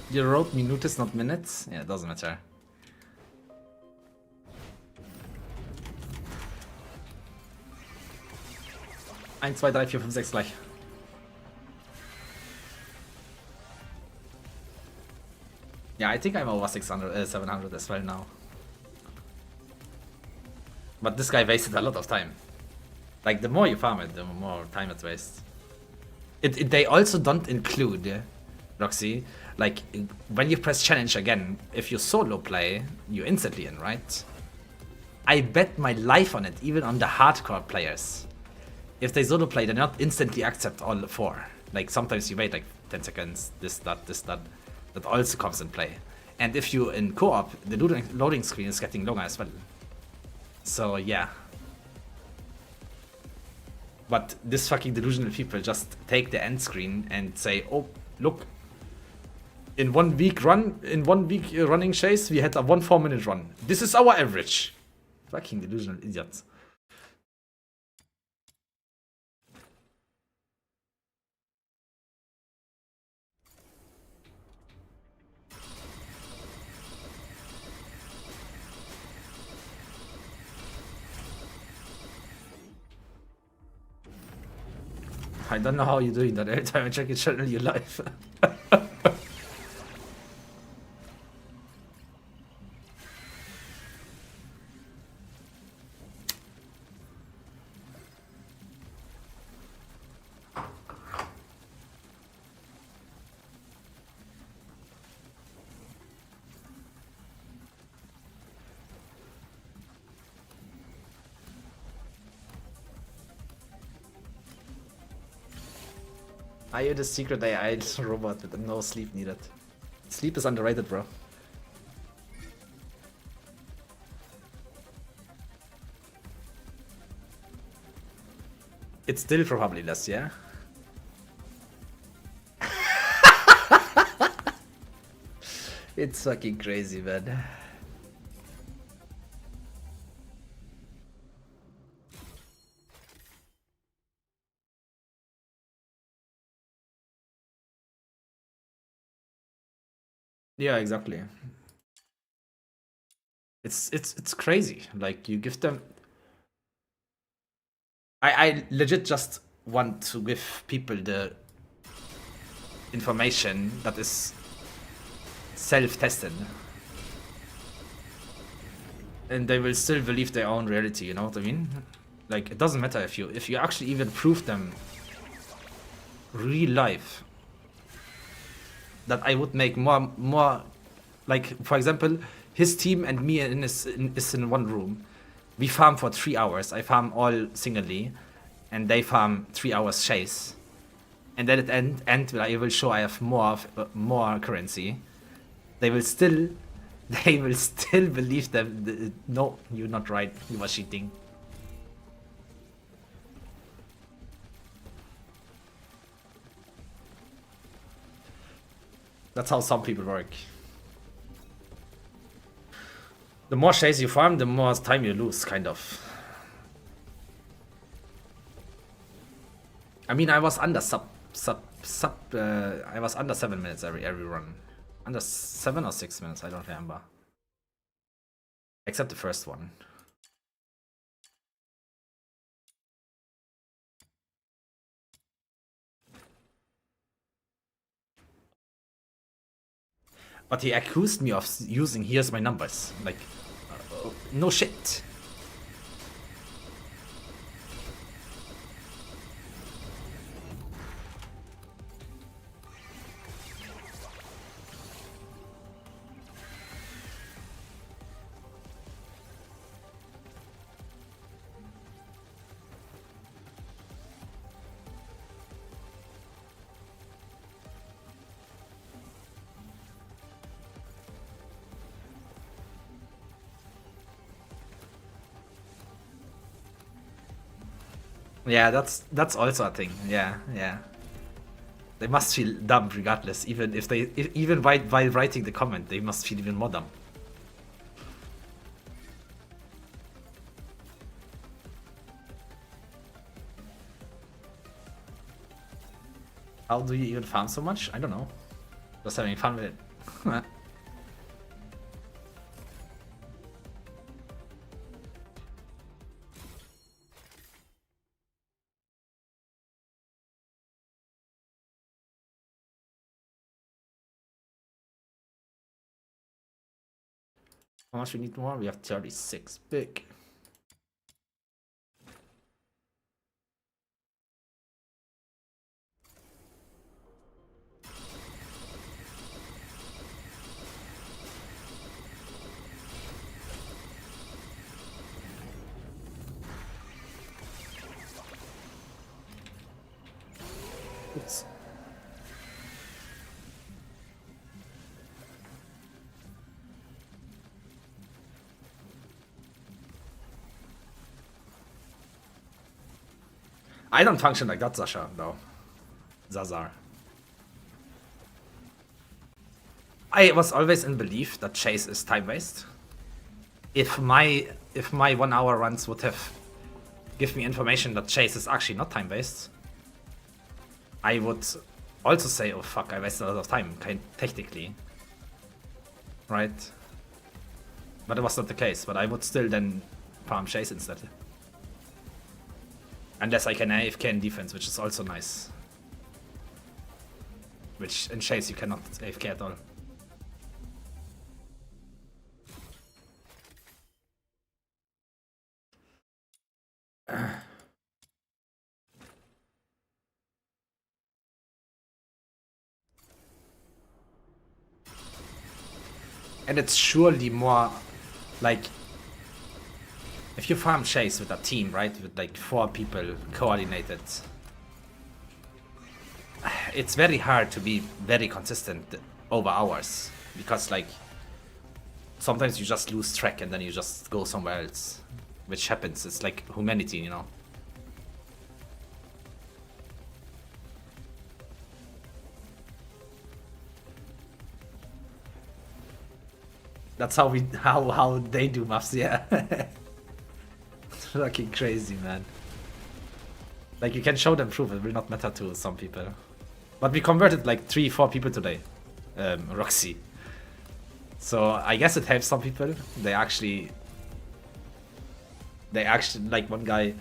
You wrote minutes, not minutes? Yeah, it doesn't matter. Eins, zwei, drei, vier, fünf, sechs gleich. Yeah, I think I'm over 600, 700 as well now. But this guy wasted a lot of time. Like, the more you farm it, the more time it wastes. They also don't include, yeah, Roxy, like, when you press challenge again, if you solo play, you instantly in, right? I bet my life on it, even on the hardcore players. If they solo play, they not instantly accept all 4. Like, sometimes you wait like 10 seconds, this, that. That also comes in play. And if you in co-op, the loading screen is getting longer as well. So, yeah. But this fucking delusional people just take the end screen and say, oh, look. In 1 week running chase, we had a 1 4-minute run. This is our average. Fucking delusional idiots. I don't know how you're doing that. Every time I check your channel, you're live. Are you the secret AI robot with no sleep needed? Sleep is underrated, bro. It's still probably less, yeah? It's fucking crazy, man. Yeah, exactly. It's crazy. Like, you give them. I legit just want to give people the information that is self-tested. And they will still believe their own reality, you know what I mean? Like, it doesn't matter if you actually even prove them real life that I would make more like, for example, his team and me is in one room. We farm for 3 hours. I farm all singly, and they farm 3 hours chase. And then at end I will show I have more currency. They will still believe that no, you're not right. You were cheating. That's how some people work. The more chase you farm, the more time you lose, kind of. I mean, I was under I was under 7 minutes every run. Under 7 or 6 minutes, I don't remember. Except the first one. But he accused me of using here's my numbers. Like, no shit. Yeah, that's also a thing. Yeah. They must feel dumb regardless, even while writing the comment, they must feel even more dumb. How do you even farm so much? I don't know. Just having fun with it. How much we need more? We have 36. Big. Oops. I don't function like that, Sasha, though. Zazar. I was always in belief that chase is time waste. If my 1 hour runs would have give me information that chase is actually not time waste, I would also say, oh fuck, I wasted a lot of time, technically. Right? But it was not the case, but I would still then farm chase instead. Unless I can AFK in defense, which is also nice. Which in chase you cannot AFK at all. And it's surely more like, if you farm chase with a team, right, with like 4 people coordinated, it's very hard to be very consistent over hours, because like sometimes you just lose track and then you just go somewhere else, which happens. It's like humanity, you know. That's how how they do maps, yeah. Fucking crazy, man. Like, you can show them proof, it will not matter to some people. But we converted like 3-4 people today, Roxy. So I guess it helps some people. They actually like one guy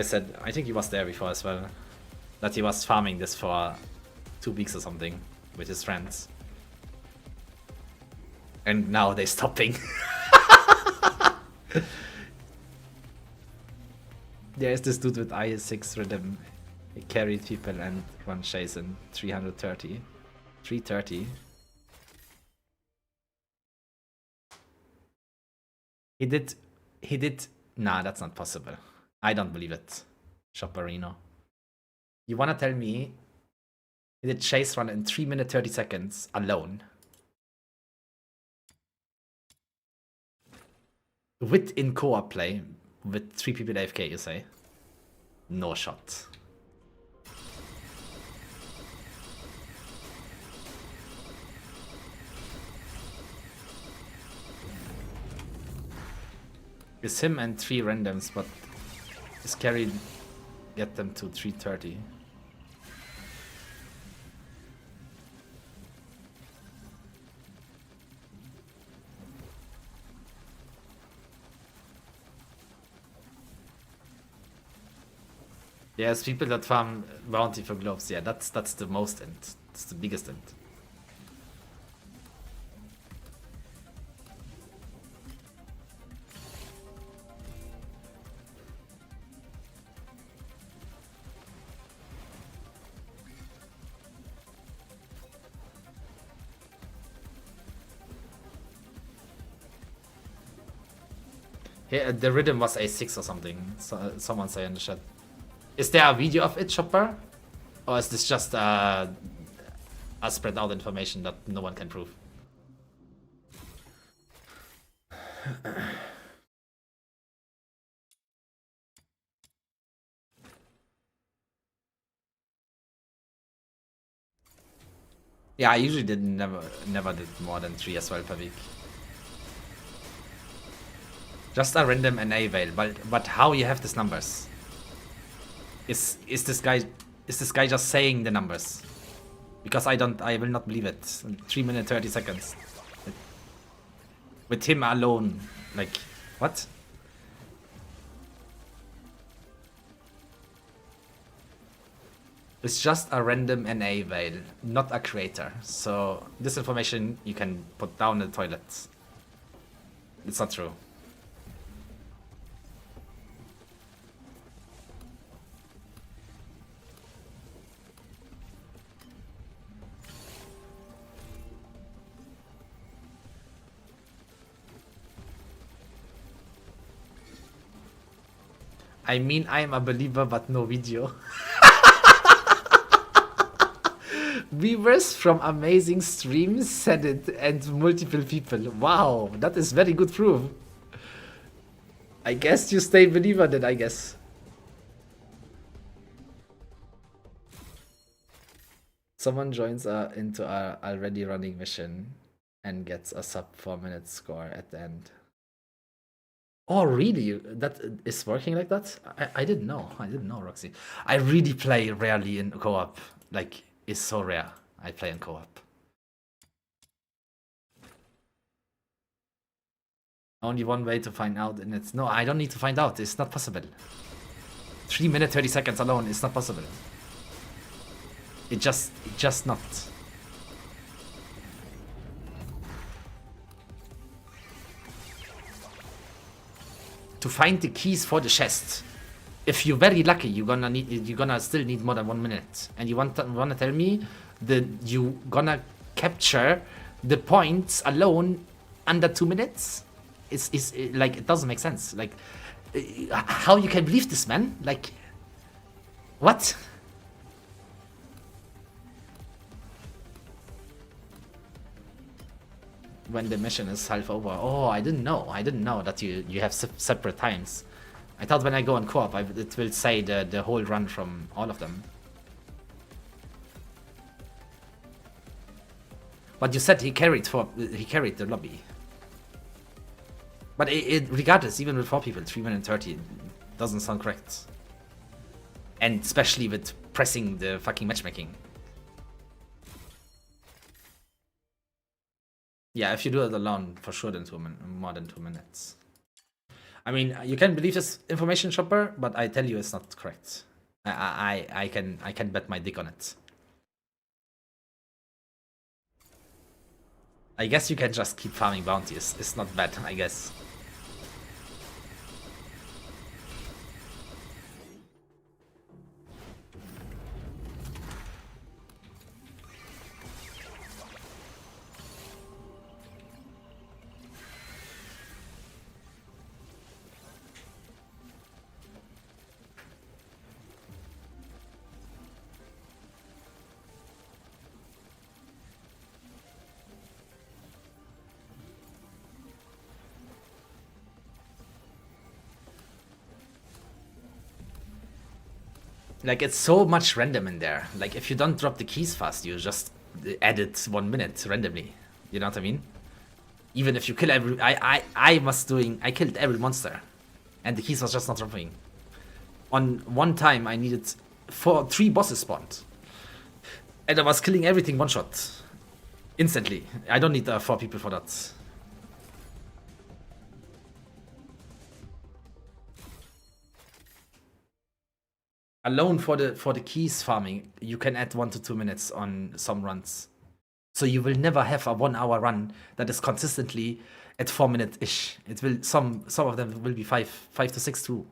said, I think he was there before as well, that he was farming this for 2 weeks or something with his friends. And now they're stopping. There's this dude with I6 rhythm. He carried people and one chase in 330. 330. He did. Nah, that's not possible. I don't believe it. Shopperino. You wanna tell me he did chase run in 3 minutes 30 seconds alone? With in co-op play, with 3 people AFK, you say? No shot. It's him and 3 randoms, but his carry get them to 330. Yes, people that farm bounty for gloves. Yeah, that's the most end. That's the biggest end. Yeah, the rhythm was A6 or something. So, someone say in the chat. Is there a video of it, Chopper? Or is this just a spread out information that no one can prove? Yeah, I usually never did more than 3 as well per week. Just a random NA veil, but how you have these numbers? Is this guy just saying the numbers? Because I will not believe it. 3 minutes 30 seconds. With him alone. Like, what? It's just a random NA veil, not a creator. So this information you can put down in the toilet. It's not true. I mean, I'm a believer, but no video. Viewers from amazing streams said it, and multiple people. Wow, that is very good proof. I guess you stay believer then, I guess. Someone joins into our already running mission and gets a sub 4-minute score at the end. Oh, really? That is working like that? I didn't know. I didn't know, Roxy. I really play rarely in co-op. Like, it's so rare. I play in co-op. Only one way to find out, and it's... No, I don't need to find out. It's not possible. 3 minutes 30 seconds alone. It's not possible. It just not. To find the keys for the chest. If you're very lucky, you're gonna still need more than 1 minute. And you wanna tell me that you gonna capture the points alone under 2 minutes? It's like, it doesn't make sense. Like, how you can believe this, man? Like, what? When the mission is half over. Oh, I didn't know. I didn't know that you have separate times. I thought when I go on co-op, it will say the whole run from all of them. But you said he carried the lobby. But regardless, even with 4 people, 3 minutes 30 doesn't sound correct. And especially with pressing the fucking matchmaking. Yeah, if you do it alone, for sure, more than 2 minutes. I mean, you can believe this information, Chopper, but I tell you, it's not correct. I can bet my dick on it. I guess you can just keep farming bounties. It's not bad, I guess. Like, it's so much random in there. Like, if you don't drop the keys fast, you just add it 1 minute randomly. You know what I mean? Even if you kill every... I killed every monster. And the keys was just not dropping. On one time, I needed 3 bosses spawned. And I was killing everything one shot. Instantly. I don't need 4 people for that. Alone for the keys farming, you can add 1 to 2 minutes on some runs. So you will never have a 1 hour run that is consistently at 4 minutes-ish. It will some of them will be 5 to 6 too.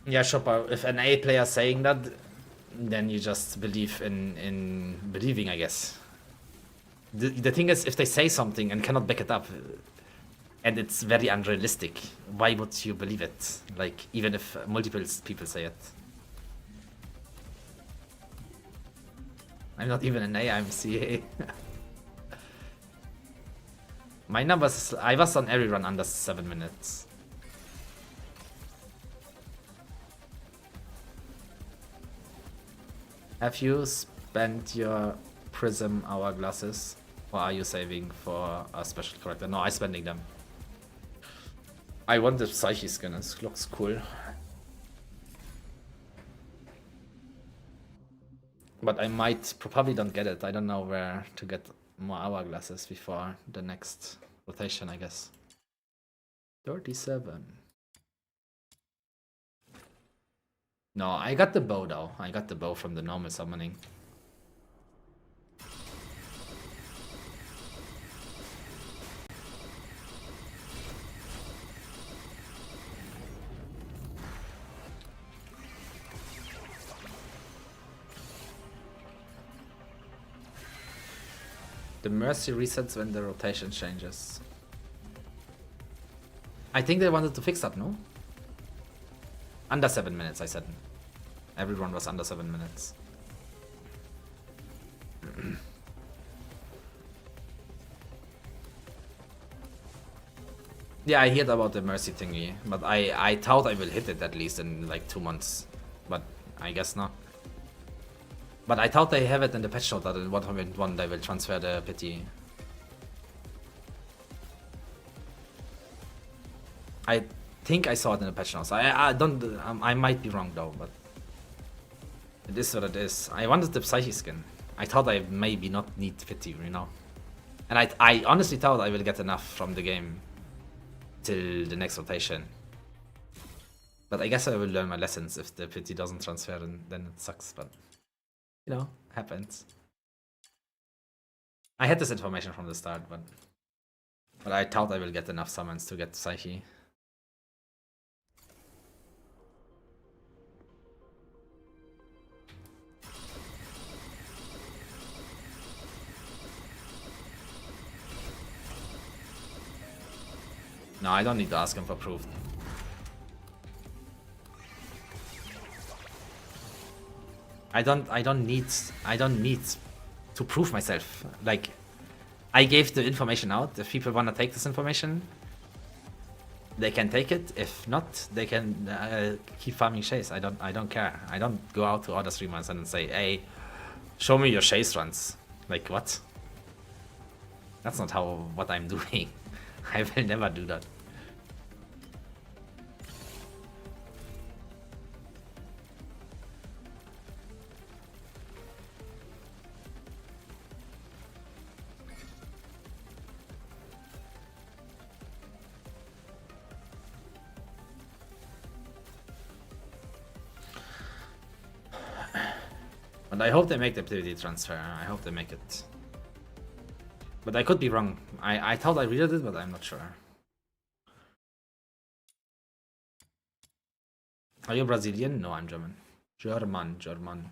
Yeah, Chopper, if an A player is saying that, then you just believe in believing, I guess. The thing is, if they say something and cannot back it up, and it's very unrealistic, why would you believe it? Like, even if multiple people say it. I'm not even an A, I'm CA. My numbers, I was on every run under 7 minutes. Have you spent your prism hourglasses, or are you saving for a special character? No, I'm spending them. I want the Psyche skin, it looks cool. But I might probably don't get it. I don't know where to get more hourglasses before the next rotation, I guess. 37. No, I got the bow though. I got the bow from the normal summoning. The mercy resets when the rotation changes. I think they wanted to fix that, no? Under 7 minutes, I said. Everyone was under 7 minutes. Yeah, I heard about the mercy thingy, but I thought I will hit it at least in like 2 months. But I guess not. But I thought they have it in the patch note that in 1.1 they will transfer the pity. I think I saw it in the patch notes. I might be wrong though, but it is what it is. I wanted the Psyche skin. I thought I maybe not need pity, you know. And I honestly thought I will get enough from the game till the next rotation. But I guess I will learn my lessons. If the pity doesn't transfer, then it sucks. But you know, happens. I had this information from the start, but I thought I will get enough summons to get Psyche. No, I don't need to ask him for proof. I don't need to prove myself. Like, I gave the information out. If people wanna take this information, they can take it. If not, they can keep farming Chase. I don't care. I don't go out to other streamers and say, hey, show me your Chase runs. Like, what? That's not what I'm doing. I will never do that. And I hope they make the activity transfer. I hope they make it. But I could be wrong. I thought I read it, but I'm not sure. Are you Brazilian? No, I'm German. German.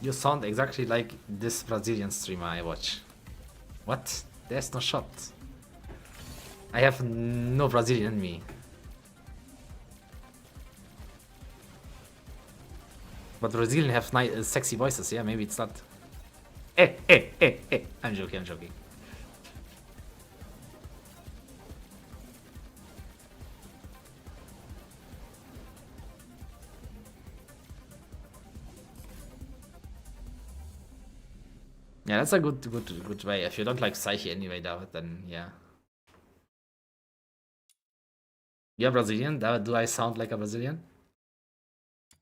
You sound exactly like this Brazilian streamer I watch. What? There's no shot. I have no Brazilian in me. But Brazilian have nice, sexy voices, yeah? Maybe it's not. I'm joking. Yeah, that's a good way. If you don't like Psyche anyway, David, then yeah. You're Brazilian? David, do I sound like a Brazilian?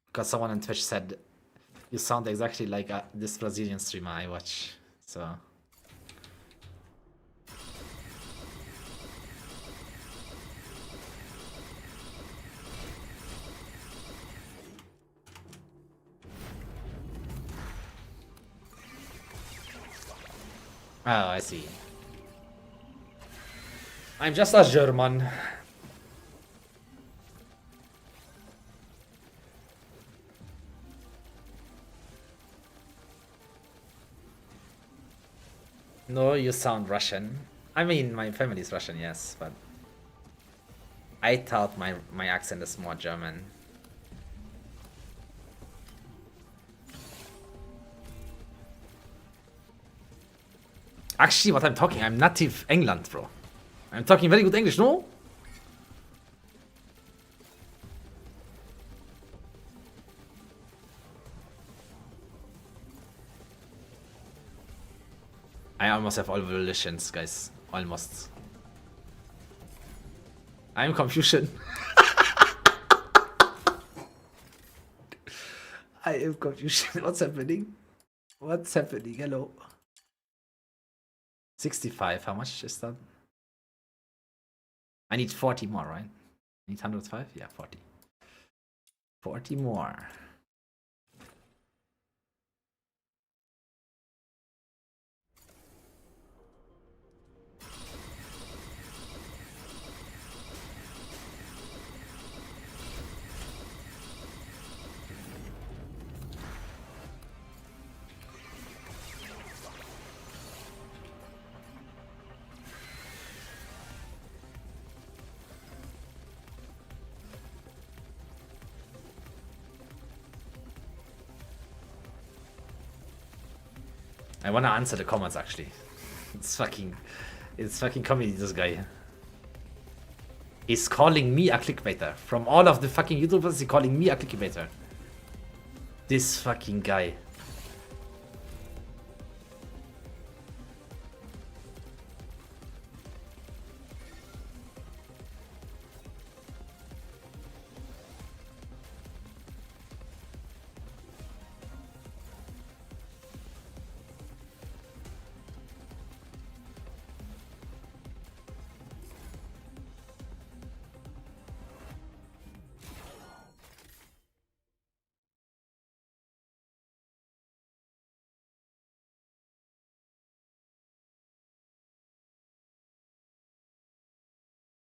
Because someone on Twitch said you sound exactly like this Brazilian streamer I watch. So. Oh, I see. I'm just a German. No, you sound Russian. I mean, my family is Russian, yes, but I thought my accent is more German. Actually, what I'm talking, I'm native England, bro. I'm talking very good English, no? I almost have all volitions, guys. Almost. I'm Confucian. I am Confucian. What's happening? What's happening? Hello. 65. How much is that? I need 40 more, right? I need 105? Yeah, 40. 40 more. I wanna answer the comments actually. It's fucking comedy, this guy. He's calling me a clickbaiter. From all of the fucking YouTubers, he's calling me a clickbaiter. This fucking guy.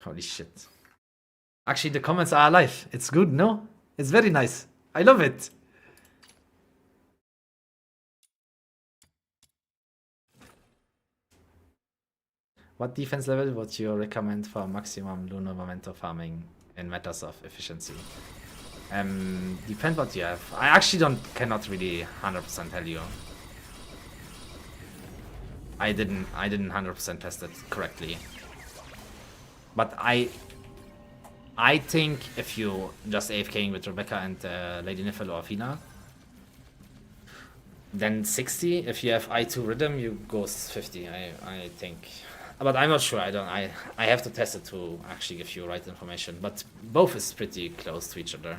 Holy shit. Actually, the comments are alive. It's good, no? It's very nice. I love it. What defense level would you recommend for maximum lunar memento farming in matters of efficiency? Depend what you have. I actually cannot really 100% tell you. I didn't 100% test it correctly. But I I think if you just AFKing with Rebecca and Lady Nifel or Fina, then 60. If you have I2 rhythm, you go 50. I think, but I'm not sure. I have to test it to actually give you right information. But both is pretty close to each other.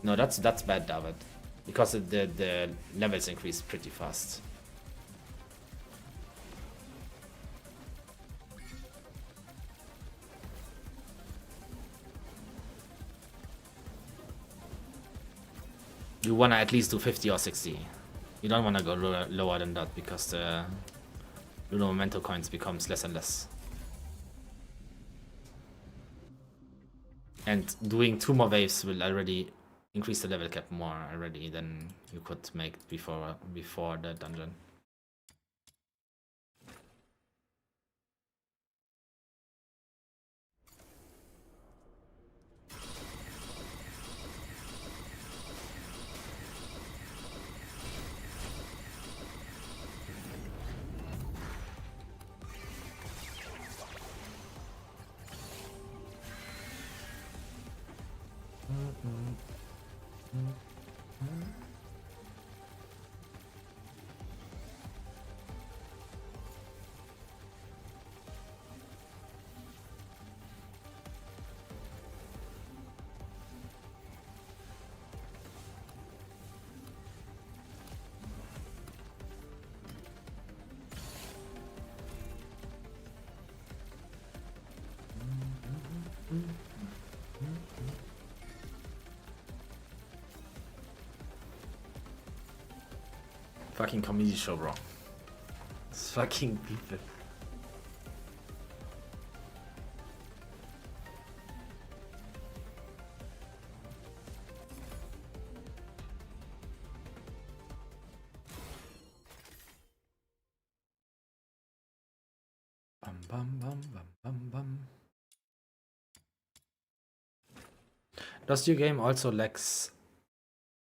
No, that's bad, David, because the levels increase pretty fast. You wanna at least do 50 or 60. You don't wanna go lower than that because the Lunar Memento coins becomes less and less. And doing 2 more waves will already increase the level cap more already than you could make before the dungeon. Fucking comedy show, bro. It's fucking people. Bum bum bum bum bum bum. Does your game also lacks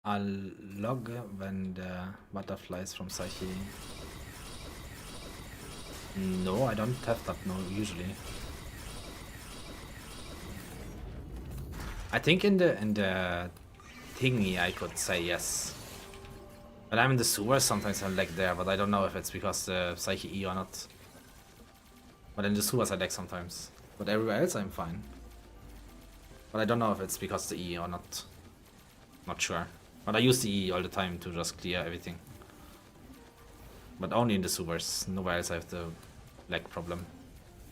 a log when the butterflies from Psyche? No, I don't have that no usually. I think in the thingy I could say yes. But I'm in the sewer, sometimes I lag there, but I don't know if it's because the Psyche E or not. But in the sewers I lag sometimes. But everywhere else I'm fine. But I don't know if it's because the E or not. Not sure. But I use the E all the time to just clear everything. But only in the sewers. Nowhere else I have the lag problem.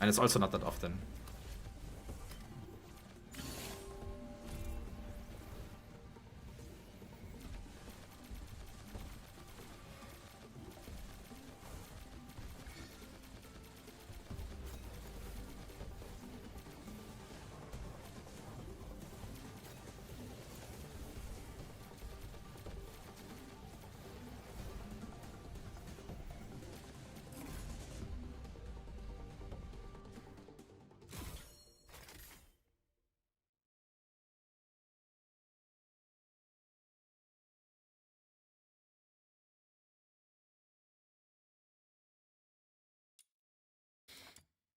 And it's also not that often.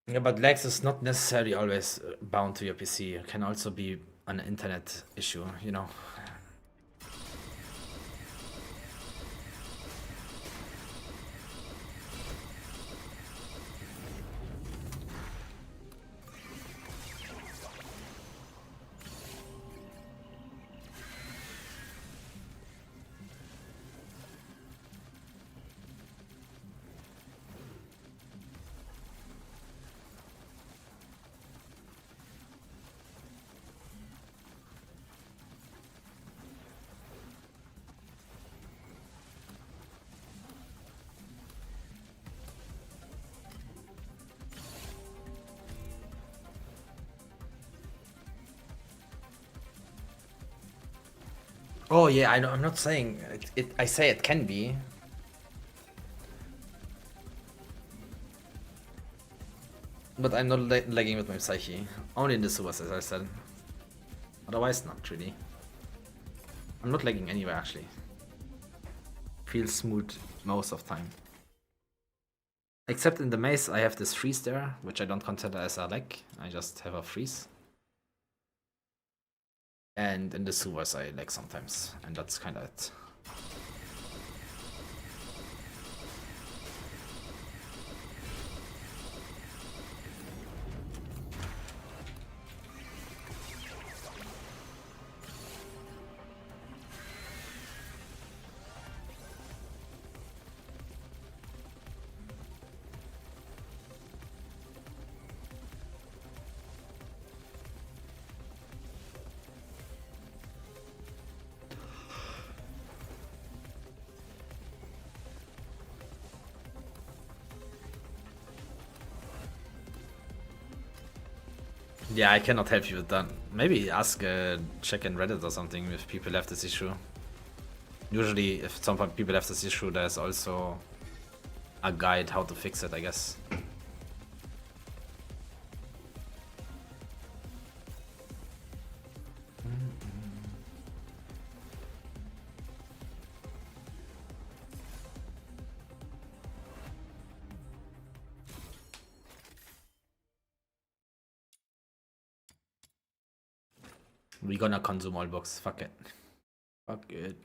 Yeah, but lags is not necessarily always bound to your PC. It can also be an internet issue, you know. Oh yeah, I know. I'm not saying it. I say it can be. But I'm not lagging with my Psyche. Only in the sewers, as I said. Otherwise, not really. I'm not lagging anywhere, actually. Feels smooth most of the time. Except in the maze, I have this freeze there, which I don't consider as a lag. I just have a freeze. And in the sewers, I lag sometimes, and that's kind of it. Yeah, I cannot help you with that. Maybe ask check in Reddit or something if people have this issue. Usually, if some people have this issue, there's also a guide how to fix it, I guess. We're gonna consume all books. Fuck it. Fuck it.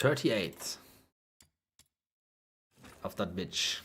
$38 of that bitch.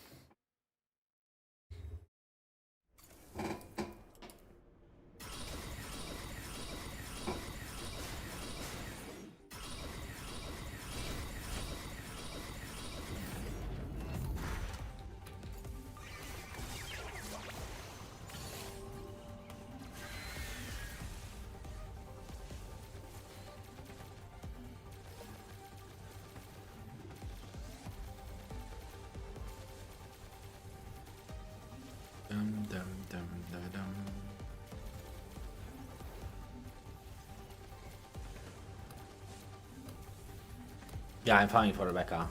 Yeah, I'm farming for Rebecca.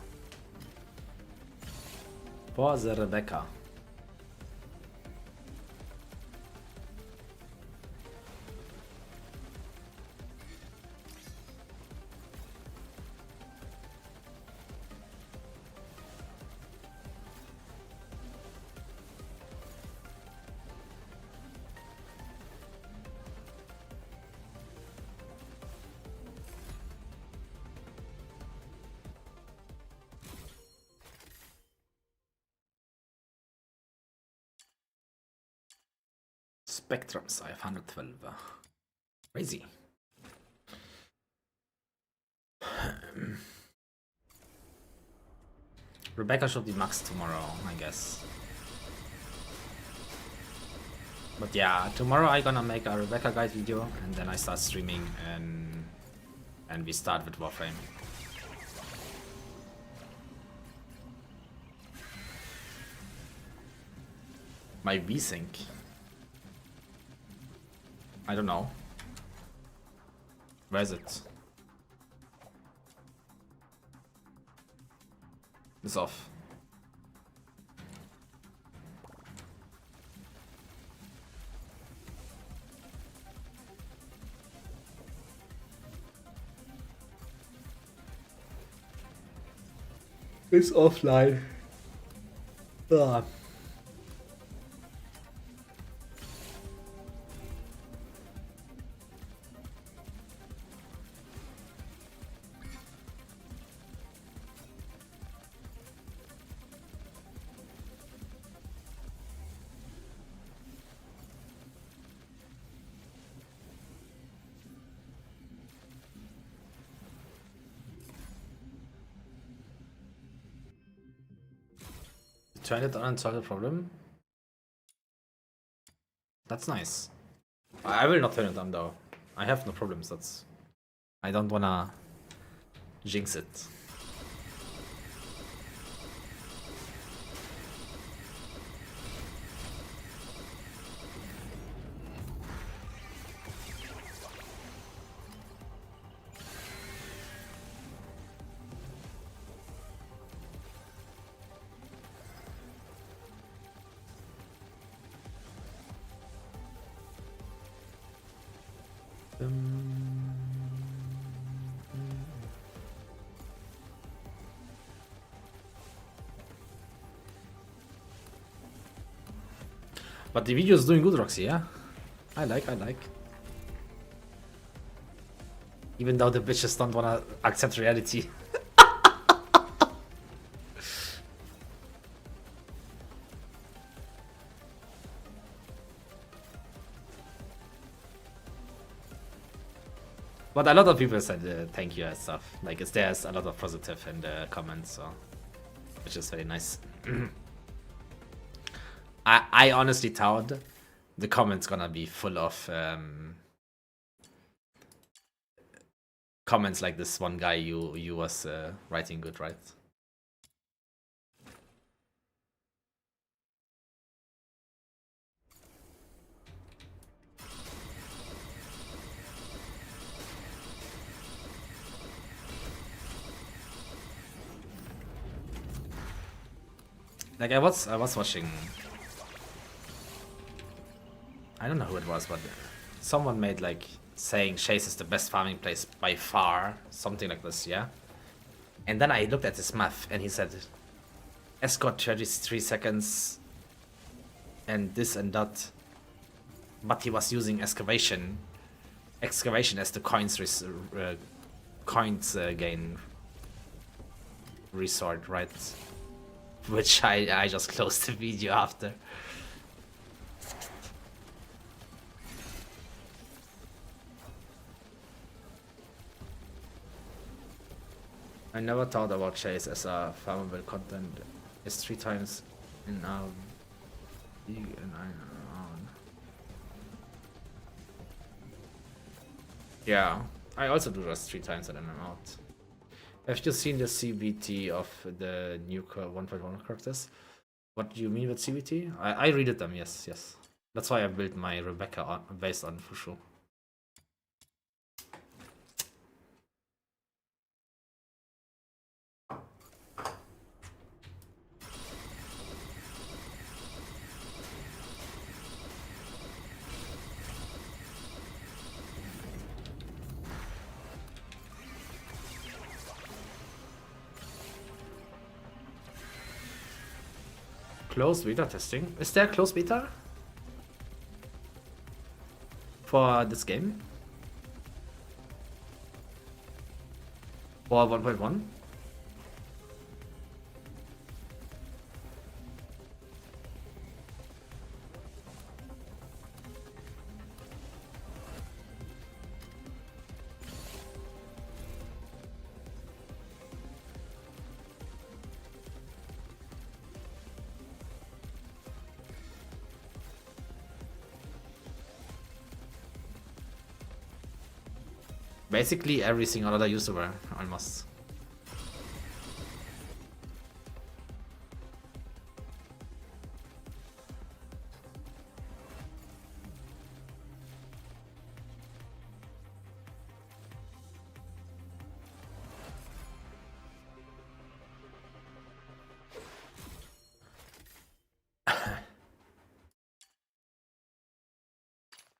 For the Rebecca. Spectrums, I have 112. Crazy. Rebecca should be max tomorrow, I guess. But yeah, tomorrow I gonna make a Rebecca guide video and then I start streaming and we start with Warframe. My V-Sync. I don't know. Where is it? It's off. It's offline. Ugh. Turn it on and solve the problem. That's nice. I will not turn it on though. I have no problems. I don't wanna jinx it. But the video is doing good, Roxy, yeah? I like. Even though the bitches don't wanna accept reality. But a lot of people said thank you and stuff. Like, there's a lot of positive in the comments, so which is very nice. I honestly thought the comments gonna be full of comments like this one guy you was writing good, right? Like I was watching. I don't know who it was, but someone made like saying Chase is the best farming place by far, something like this, yeah? And then I looked at his math and he said escort 33 seconds and this and that, but he was using excavation as the coins gain resort, right? Which I just closed the video after. I never thought about Chase as a farmable content. It's 3 times in league and around. Yeah, I also do just 3 times and then I'm out. Have you seen the CBT of the new 1.1 characters? What do you mean with CBT? I read it them, yes. That's why I built my Rebecca based on Fushu. Closed beta testing? Is there closed beta for this game? For 1.1? Basically every single other YouTuber, almost.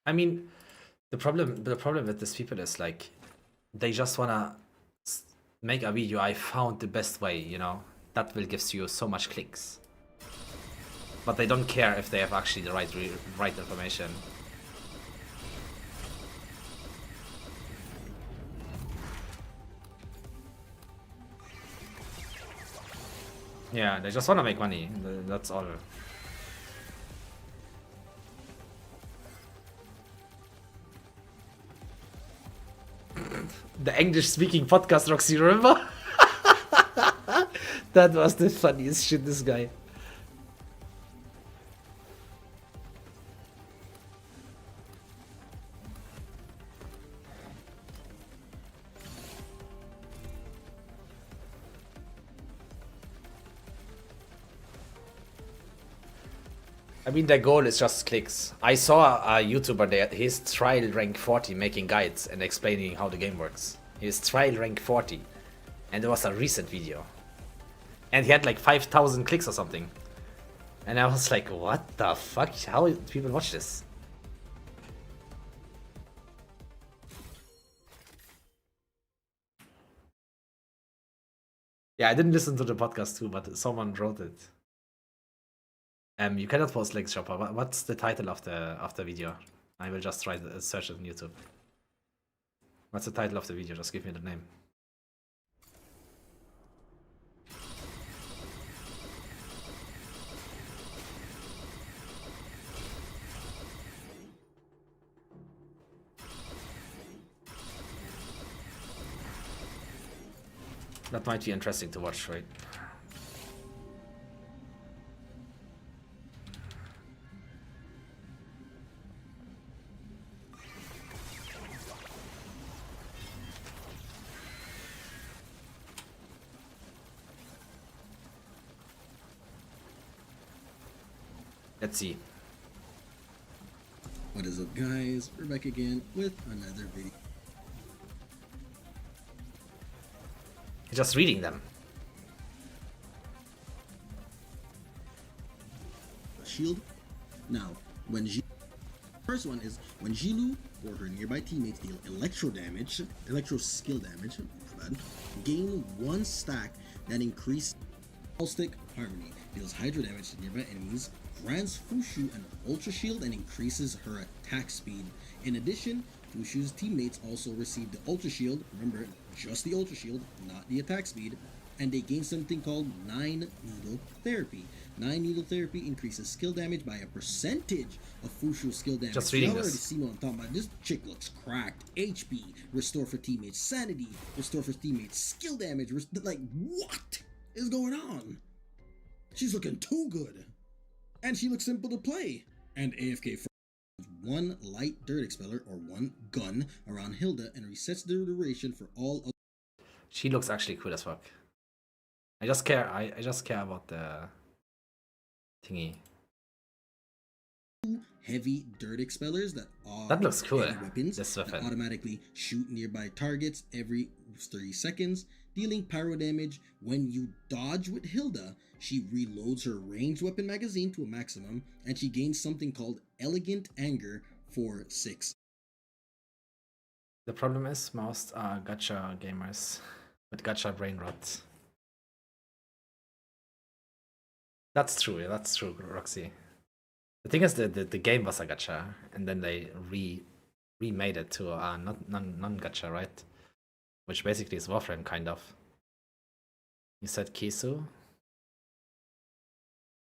I mean, the problem with these people is like they just wanna make a video. I found the best way, you know, that will give you so much clicks, but they don't care if they have actually the right information. Yeah, they just wanna make money. That's all. The English-speaking podcast, Roxy, remember? That was the funniest shit, this guy. I mean, their goal is just clicks. I saw a YouTuber there, he's trial rank 40 making guides and explaining how the game works. He's trial rank 40. And it was a recent video. And he had like 5,000 clicks or something. And I was like, what the fuck? How do people watch this? Yeah, I didn't listen to the podcast too, but someone wrote it. You cannot post links, Chopper. What's the title of the video? I will just try to search it on YouTube. What's the title of the video? Just give me the name. That might be interesting to watch, right? Let's see. What is up, guys? We're back again with another video. Just reading them. Shield. Now, when first one is when Jilu or her nearby teammates deal electro skill damage, gain 1 stack that increase Stick Harmony, deals hydro damage to nearby enemies, grants Fushu an ultra shield and increases her attack speed. In addition, Fushu's teammates also receive the ultra shield, remember, just the ultra shield, not the attack speed, and they gain something called 9 Needle Therapy. 9 Needle Therapy increases skill damage by a percentage of Fushu's skill damage. Just reading Y'all already this. see what I'm talking about. This chick looks cracked. HP, restore for teammates sanity, restore for teammates skill damage, like what is going on? She's looking too good. And she looks simple to play. And AFK for 1 light dirt expeller or 1 gun around Hilda and resets the duration for all of She looks actually cool as fuck. I just care. I just care about the thingy. heavy dirt expellers that are That looks cool. heavy weapons This that weapon. automatically shoot nearby targets every 30 seconds, dealing pyro damage. When you dodge with Hilda, she reloads her ranged weapon magazine to a maximum, and she gains something called Elegant Anger for 6. The problem is most are gacha gamers with gacha brain rot. That's true. Yeah, that's true, Roxy. The thing is, the game was a gacha, and then they remade it to a non-gacha, right? Which basically is Warframe, kind of. You said Kisu?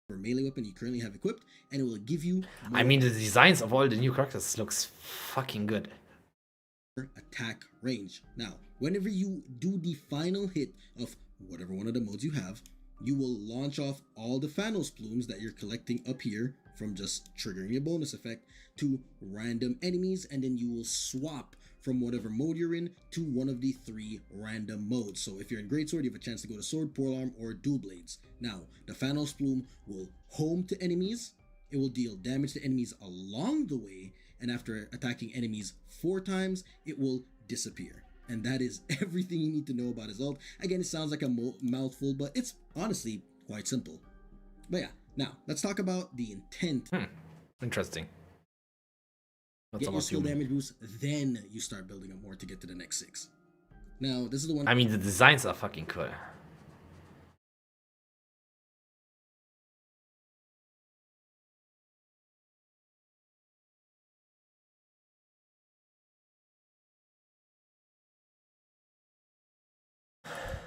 For melee weapon you currently have equipped, and it will give you I more mean, the designs of all the new characters looks fucking good. attack range. Now, whenever you do the final hit of whatever one of the modes you have, you will launch off all the Thanos plumes that you're collecting up here from just triggering a bonus effect to random enemies, and then you will swap from whatever mode you're in to one of the 3 random modes. So if you're in Greatsword, you have a chance to go to Sword, Polearm, or Dual Blades. Now, the Thanos plume will home to enemies, it will deal damage to enemies along the way, and after attacking enemies 4 times, it will disappear. And that is everything you need to know about his ult. Again, it sounds like a mouthful, but it's honestly quite simple. But yeah, now let's talk about the intent. Interesting. Not Get so your much skill human. damage boost, then you start building up more to get to the next 6. Now, this is the one. I mean, the designs are fucking cool.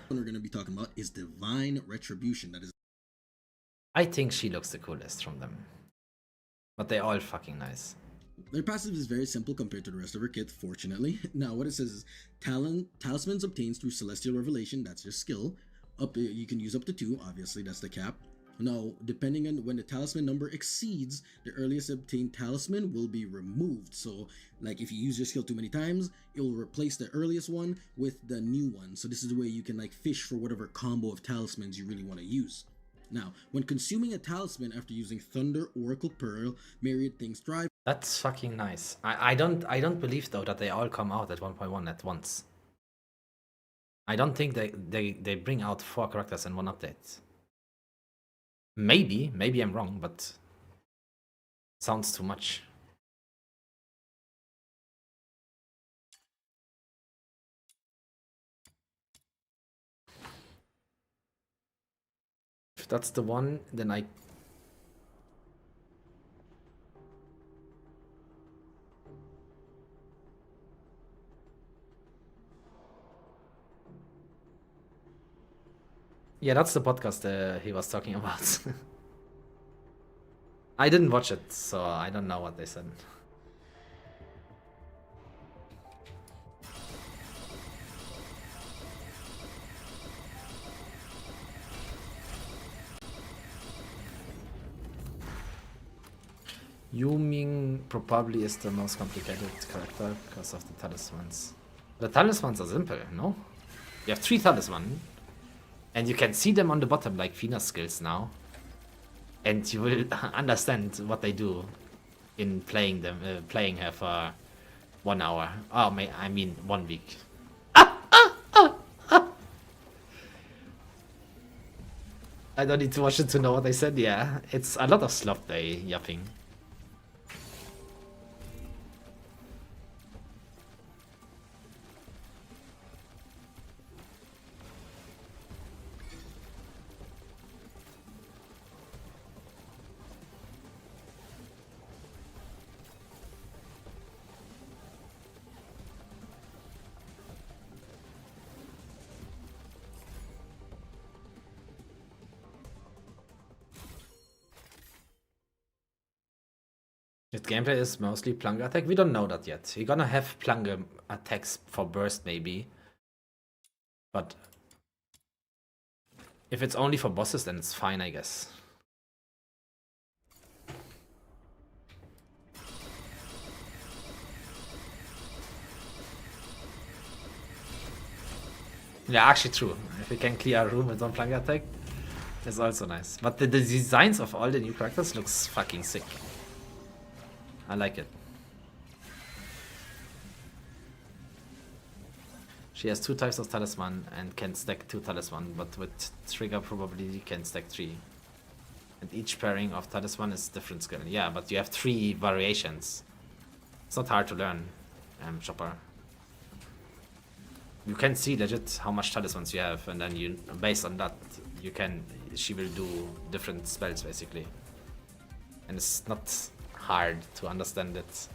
One we're going to be talking about is Divine Retribution. That is I think she looks the coolest from them. But they're all fucking nice. their passive is very simple compared to the rest of her kit, fortunately. Now, what it says is talismans obtained through Celestial Revelation. That's your skill. You can use up to 2. Obviously, that's the cap. Now, depending on when the talisman number exceeds, the earliest obtained talisman will be removed. So, like if you use your skill too many times, it will replace the earliest one with the new one. So this is the way you can like fish for whatever combo of talismans you really want to use. Now, when consuming a talisman after using Thunder, Oracle Pearl, Myriad Things Thrive. That's fucking nice. I don't believe though that they all come out at 1.1 at once. I don't think they bring out 4 characters in one update. Maybe I'm wrong, but sounds too much. If that's the one, then I... Yeah, that's the podcast he was talking about. I didn't watch it, so I don't know what they said. Yuming probably is the most complicated character because of the talismans. The talismans are simple, no? You have 3 talismans, and you can see them on the bottom like Fina's skills now. And you will understand what they do in playing them, playing her for 1 hour. Oh, I mean 1 week. I don't need to watch it to know what I said. Yeah, it's a lot of slop day yapping. His gameplay is mostly plunger attack. We don't know that yet. We're gonna have plunger attacks for burst maybe. But if it's only for bosses, then it's fine, I guess. Yeah, actually true. If we can clear a room with one plunger attack, it's also nice. But the designs of all the new characters looks fucking sick. I like it. She has 2 types of talisman and can stack 2 talisman, but with trigger probably you can stack 3. And each pairing of talisman is different skill. Yeah, but you have 3 variations. It's not hard to learn, Chopper. You can see legit how much talismans you have, and then you, based on that, she will do different spells basically. And it's not hard to understand it.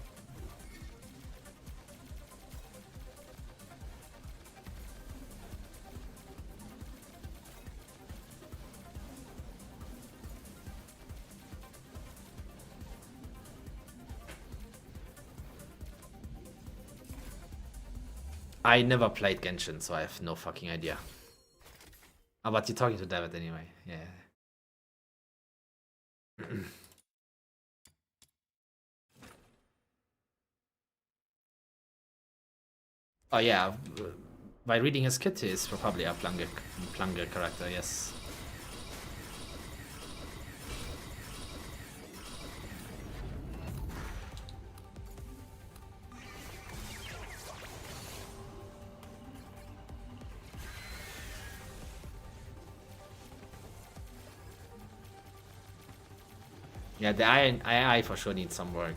I never played Genshin, so I have no fucking idea. Oh, but you're talking to David anyway, yeah. Oh yeah, by reading his kit, he is probably a plunger character, yes. Yeah, the AI for sure needs some work.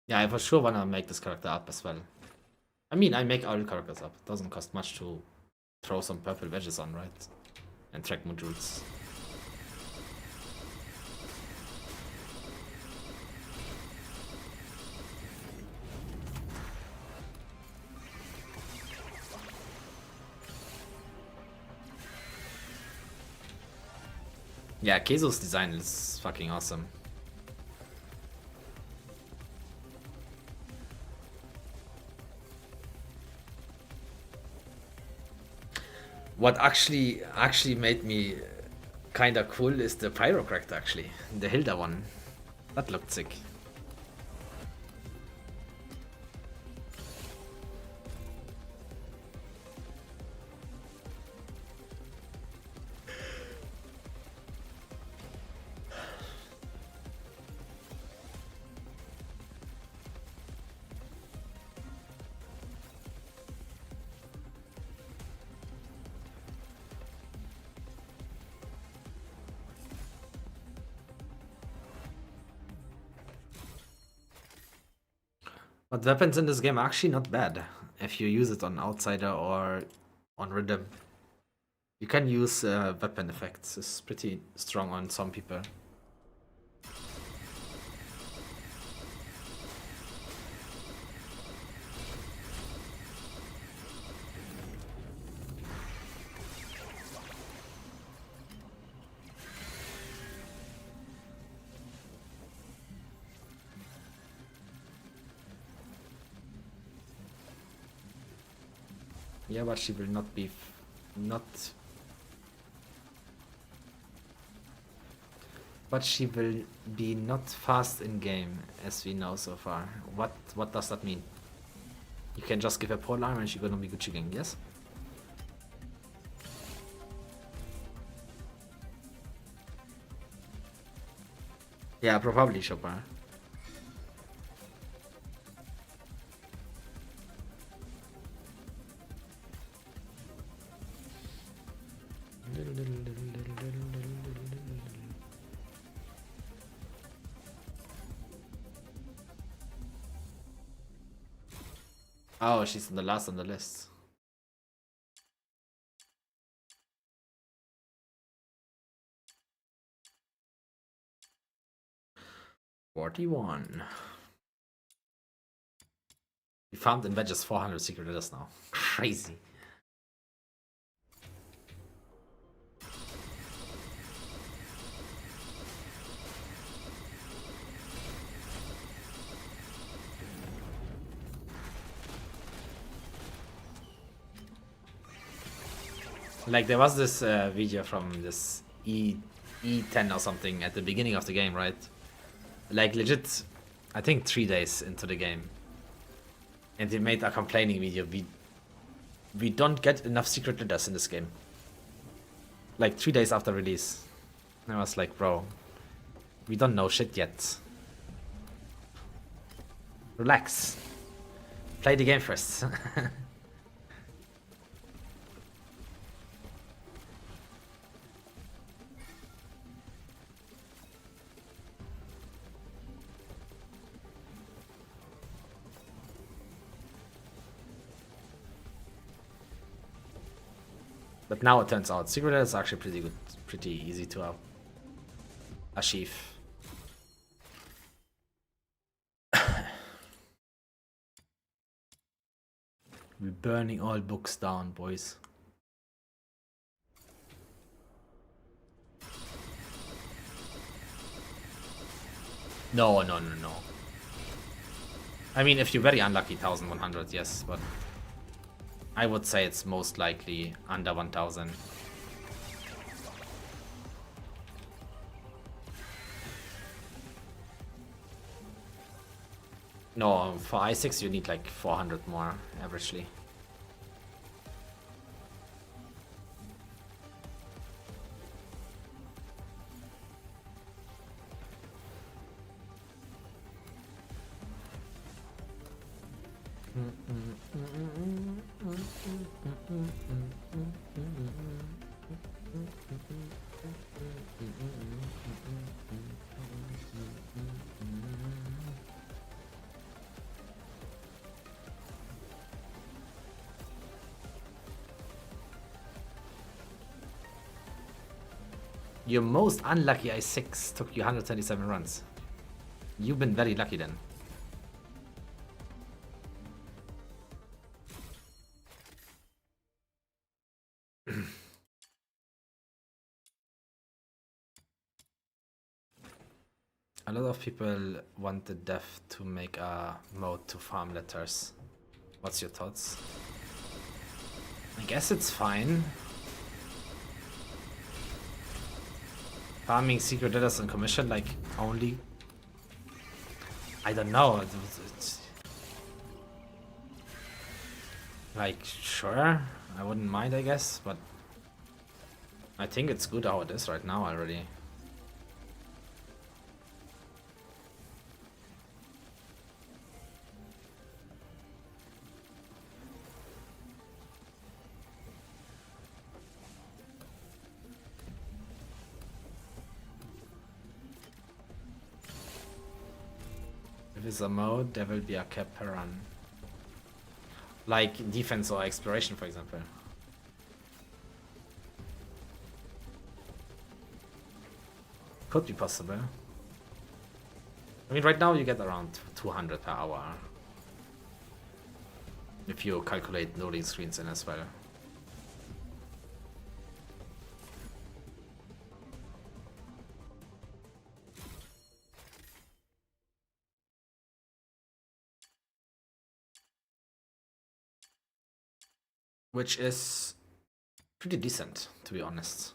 Yeah, I for sure wanna make this character up as well. I mean, I make all characters up. It doesn't cost much to throw some purple wedges on, right? And track modules. Yeah, Kezo's design is fucking awesome. What actually made me kinda cool is the Pyrocraft actually. The Hilda one. That looked sick. But weapons in this game are actually not bad if you use it on Outsider or on Rhythm. You can use weapon effects. It's pretty strong on some people. Yeah, but she will not be But she will be not fast in game, as we know so far. What does that mean? You can just give her pole armor and she's gonna be Gucci gang, yes? Yeah, probably Chopin. Oh, she's the last on the list. $41. We found in Wedges 400 secret letters now. Crazy. Like there was this video from this E10 or something at the beginning of the game, right? Like legit, I think 3 days into the game, and they made a complaining video. We don't get enough secret letters in this game. Like 3 days after release, and I was like, bro, we don't know shit yet. Relax. Play the game first. But now it turns out secret letters are actually pretty good, pretty easy to achieve. We're burning all books down, boys. No. I mean, if you're very unlucky, 1100, yes, but I would say it's most likely under 1000. No, for i6 you need like 400 more, averagely. Your most unlucky I6 took you 127 runs. You've been very lucky then. A lot of people wanted Dev to make a mode to farm letters. What's your thoughts? I guess it's fine. Farming secret letters on commission, like, only? I don't know. It's like, sure, I wouldn't mind, I guess, but I think it's good how it is right now already. If it's a mode, there will be a cap per run. Like defense or exploration, for example. Could be possible. I mean, right now you get around 200 per hour. If you calculate loading screens in as well. Which is pretty decent, to be honest.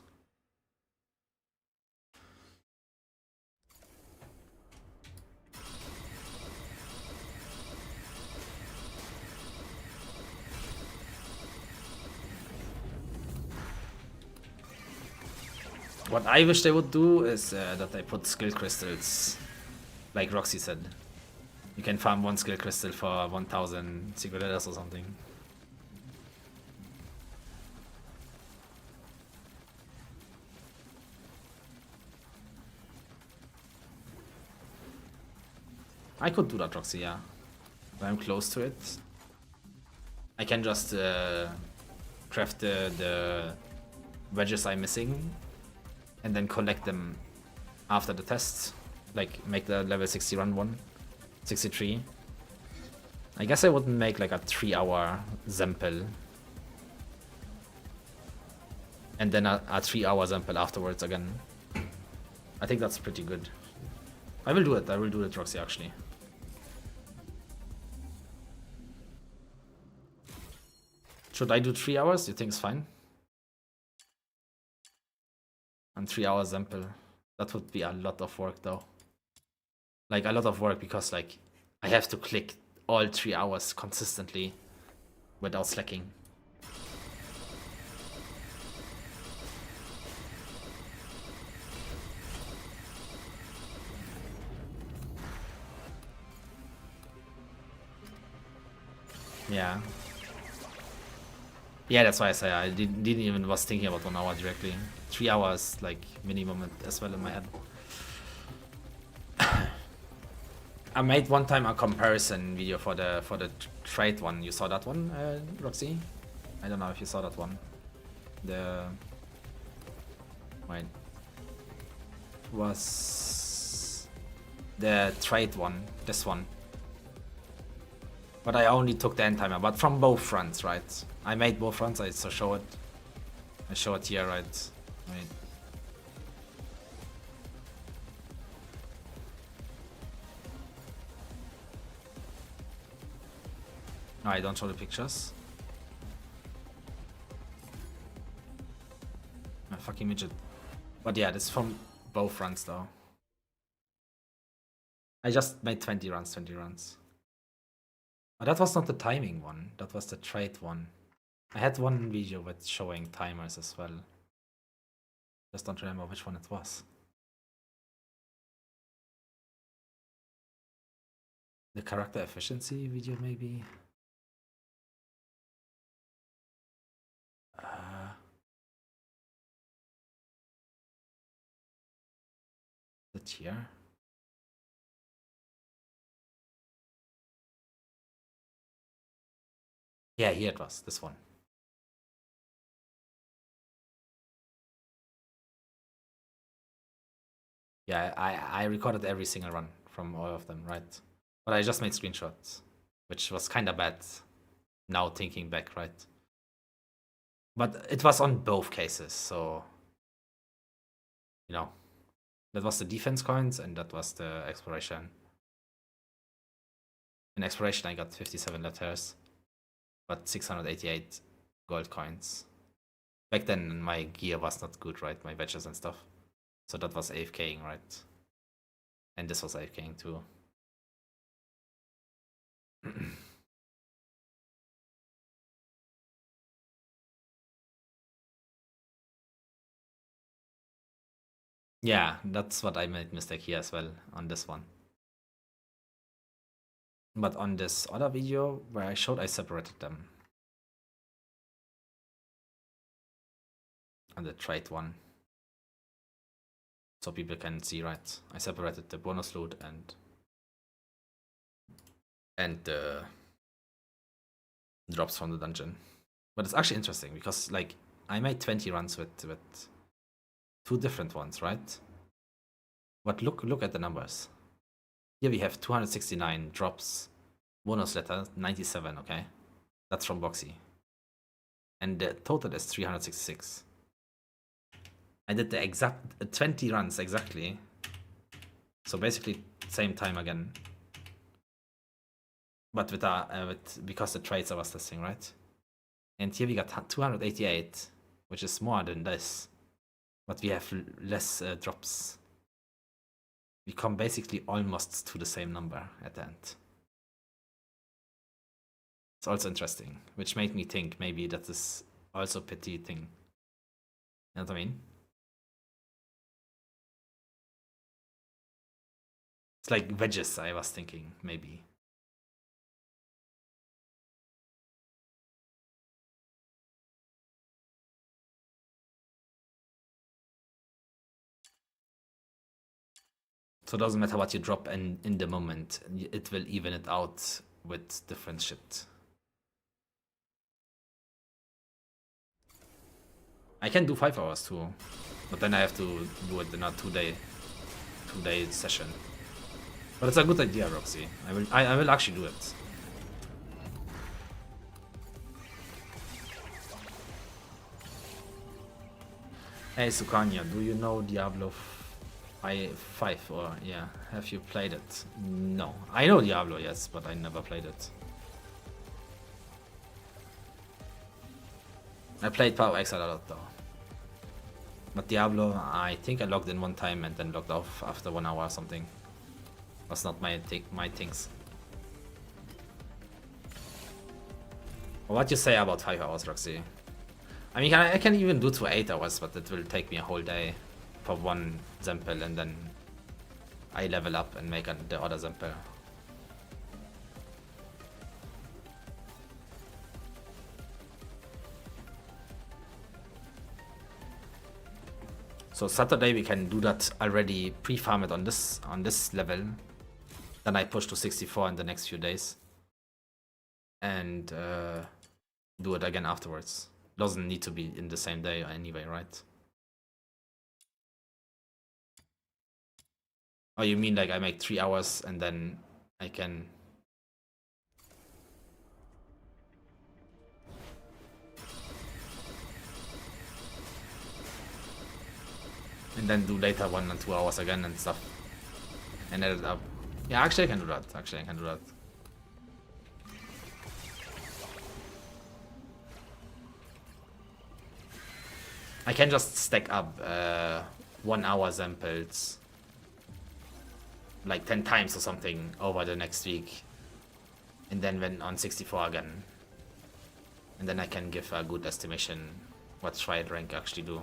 What I wish they would do is that they put skill crystals, like Roxy said. You can farm one skill crystal for 1000 secret letters or something. I could do that, Roxy, yeah. When I'm close to it. I can just craft the wedges I'm missing and then collect them after the test. Like, make the level 60 run one. 63. I guess I wouldn't make like a 3-hour Zempel. And then a 3-hour Zempel afterwards again. I think that's pretty good. I will do it, Roxy, actually. Should I do 3 hours? You think it's fine? And 3 hours Zempel. That would be a lot of work though. Like a lot of work because like I have to click all 3 hours consistently without slacking. Yeah. Yeah, that's why I say I didn't even was thinking about 1 hour directly. 3 hours like minimum as well in my head. I made one time a comparison video for the trade one. You saw that one, Roxy? I don't know if you saw that one. Wait. Was the trade one, this one. But I only took the end timer, but from both fronts, right? I made both fronts, I show it. I show it here, right? Wait. No, I don't show the pictures. My fucking midget. But yeah, this is from both fronts though. I just made 20 runs, 20 runs. But that was not the timing one, that was the trade one. I had one video with showing timers as well. Just don't remember which one it was. The character efficiency video maybe? The tier? Yeah, here it was, this one. Yeah, I recorded every single run from all of them, right? But I just made screenshots, which was kind of bad now thinking back, right? But it was on both cases, so, you know, that was the defense coins and that was the exploration. In exploration, I got 57 letters, but 688 gold coins. Back then, my gear was not good, right? My badges and stuff. So that was AFKing, right? And this was AFKing too. Yeah, that's what I made mistake here as well on this one. But on this other video where I showed, I separated them. On the trade one. So people can see, right? I separated the bonus loot and the drops from the dungeon. But it's actually interesting because like I made 20 runs with 2 different ones, right? But look at the numbers. Here we have 269 drops, bonus letter 97, okay? That's from Boxy. And the total is 366. I did the exact 20 runs exactly. So basically same time again. But with because the trades I was testing, right? And here we got 288, which is more than this. But we have less drops. We come basically almost to the same number at the end. It's also interesting, which made me think maybe that is also a petty thing. You know what I mean? It's like wedges, I was thinking, maybe. So it doesn't matter what you drop in the moment, it will even it out with different shit. I can do 5 hours too, but then I have to do it in a 2-day session. But it's a good idea, Roxy. I will actually do it. Hey Xukania, do you know Diablo 5 or yeah, have you played it? No. I know Diablo, yes, but I never played it. I played Power Exile a lot though. But Diablo, I think I logged in one time and then logged off after 1 hour or something. Was not my things. What you say about 5 hours, Roxy? I mean, I can even do to 8 hours, but it will take me a whole day for one Zempel, and then I level up and make the other Zempel. So Saturday we can do that already, pre-farm it on this level. Then I push to 64 in the next few days. And do it again afterwards. Doesn't need to be in the same day anyway, right? Oh, you mean like I make 3 hours and then I can... And then do later 1 and 2 hours again and stuff. And edit up. Yeah, actually I can do that. I can just stack up 1 hour samples like 10 times or something over the next week. And then when on 64 again. And then I can give a good estimation what triad rank actually do.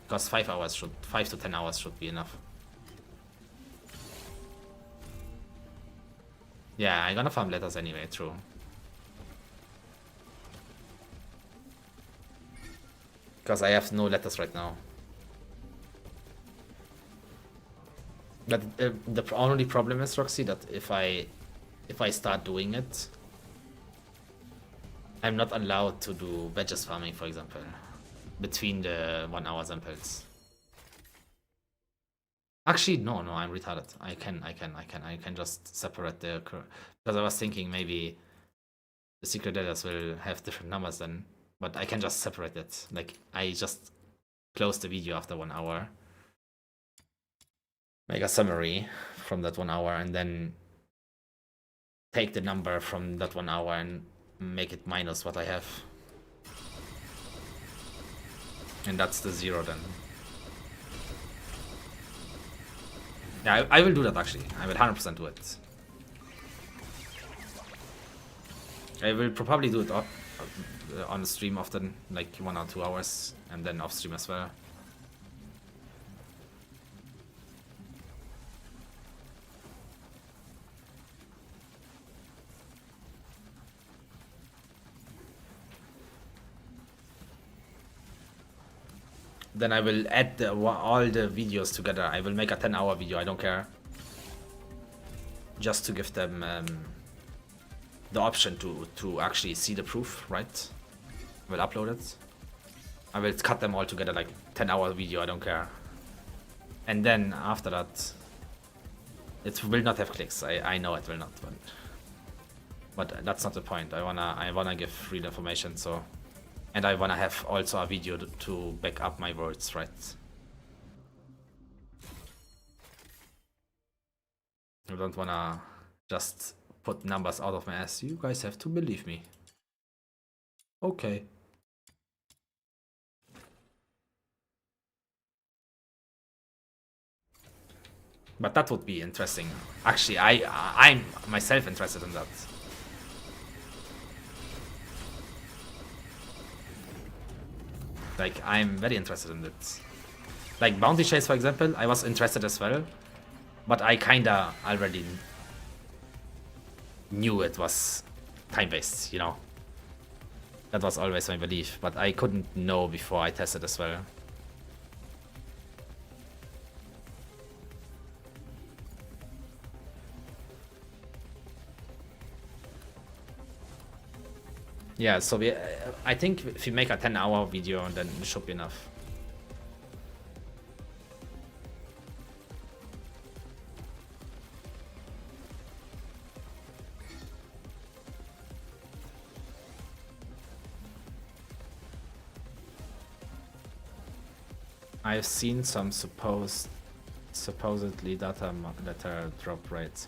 Because 5 to 10 hours should be enough. Yeah, I'm gonna farm letters anyway, true. Because I have no letters right now. But the only problem is, Roxy, that if I start doing it, I'm not allowed to do wedges farming, for example, between the 1 hour samples. Actually, no, I'm retarded. I can just separate because I was thinking maybe the secret letters will have different numbers then, but I can just separate it. Like, I just close the video after 1 hour, make a summary from that 1 hour, and then take the number from that 1 hour and make it minus what I have. And that's the 0 then. Yeah, I will do that actually. I will 100% do it. I will probably do it on the stream often, like 1 or 2 hours, and then off stream as well. Then I will add all the videos together. I will make a 10-hour video, I don't care. Just to give them the option to actually see the proof, right? I will upload it. I will cut them all together, like 10-hour video, I don't care. And then after that, it will not have clicks. I know it will not, but that's not the point. I wanna give real information, so. And I wanna have also a video to back up my words, right? I don't wanna just put numbers out of my ass. You guys have to believe me. Okay. But that would be interesting. Actually, I'm myself interested in that. Like, I'm very interested in it. Like, Bounty Chase, for example, I was interested as well. But I kinda already knew it was time-based, you know? That was always my belief, but I couldn't know before I tested as well. Yeah, so I think if you make a 10-hour video, then it should be enough. I've seen some supposedly data drop rates.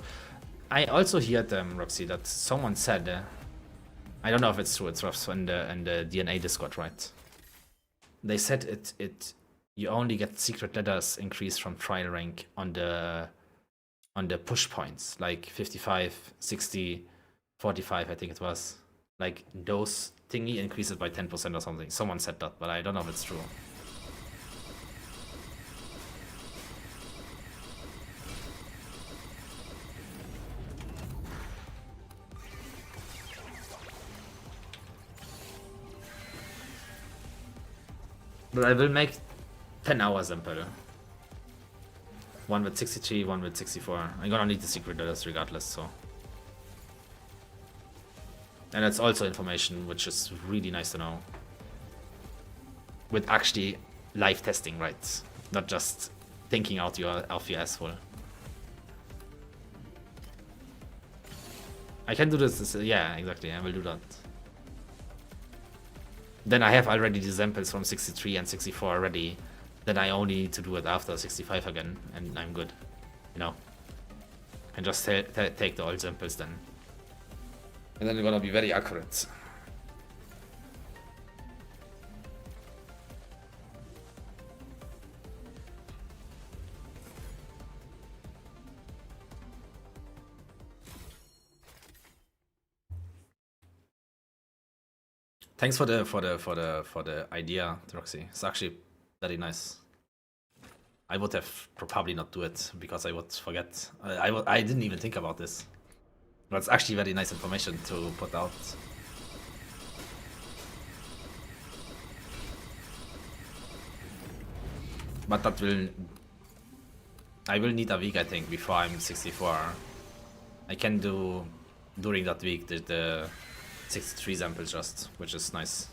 I also heard them, Roxy, that someone said. I don't know if it's true. It's Ruffs in the DNA Discord, right? They said you only get secret letters increase from trial rank on the push points, like 55, 60, 45, I think it was. Like those thingy increases by 10% or something. Someone said that, but I don't know if it's true. But I will make 10-hour sample. One with 63, one with 64. I'm gonna need the secret letters regardless, so. And it's also information which is really nice to know. With actually live testing, right? Not just thinking out of your asshole. I can do this, yeah, exactly, I will do that. Then I have already the samples from 63 and 64 already. Then I only need to do it after 65 again, and I'm good. You know? And just take the old samples then. And then it's gonna be very accurate. Thanks for the idea, Roxy. It's actually very nice. I would have probably not do it because I would forget. I didn't even think about this. But it's actually very nice information to put out. But that will... I will need a week, I think, before I'm 64. I can do during that week the 63 samples just, which is nice.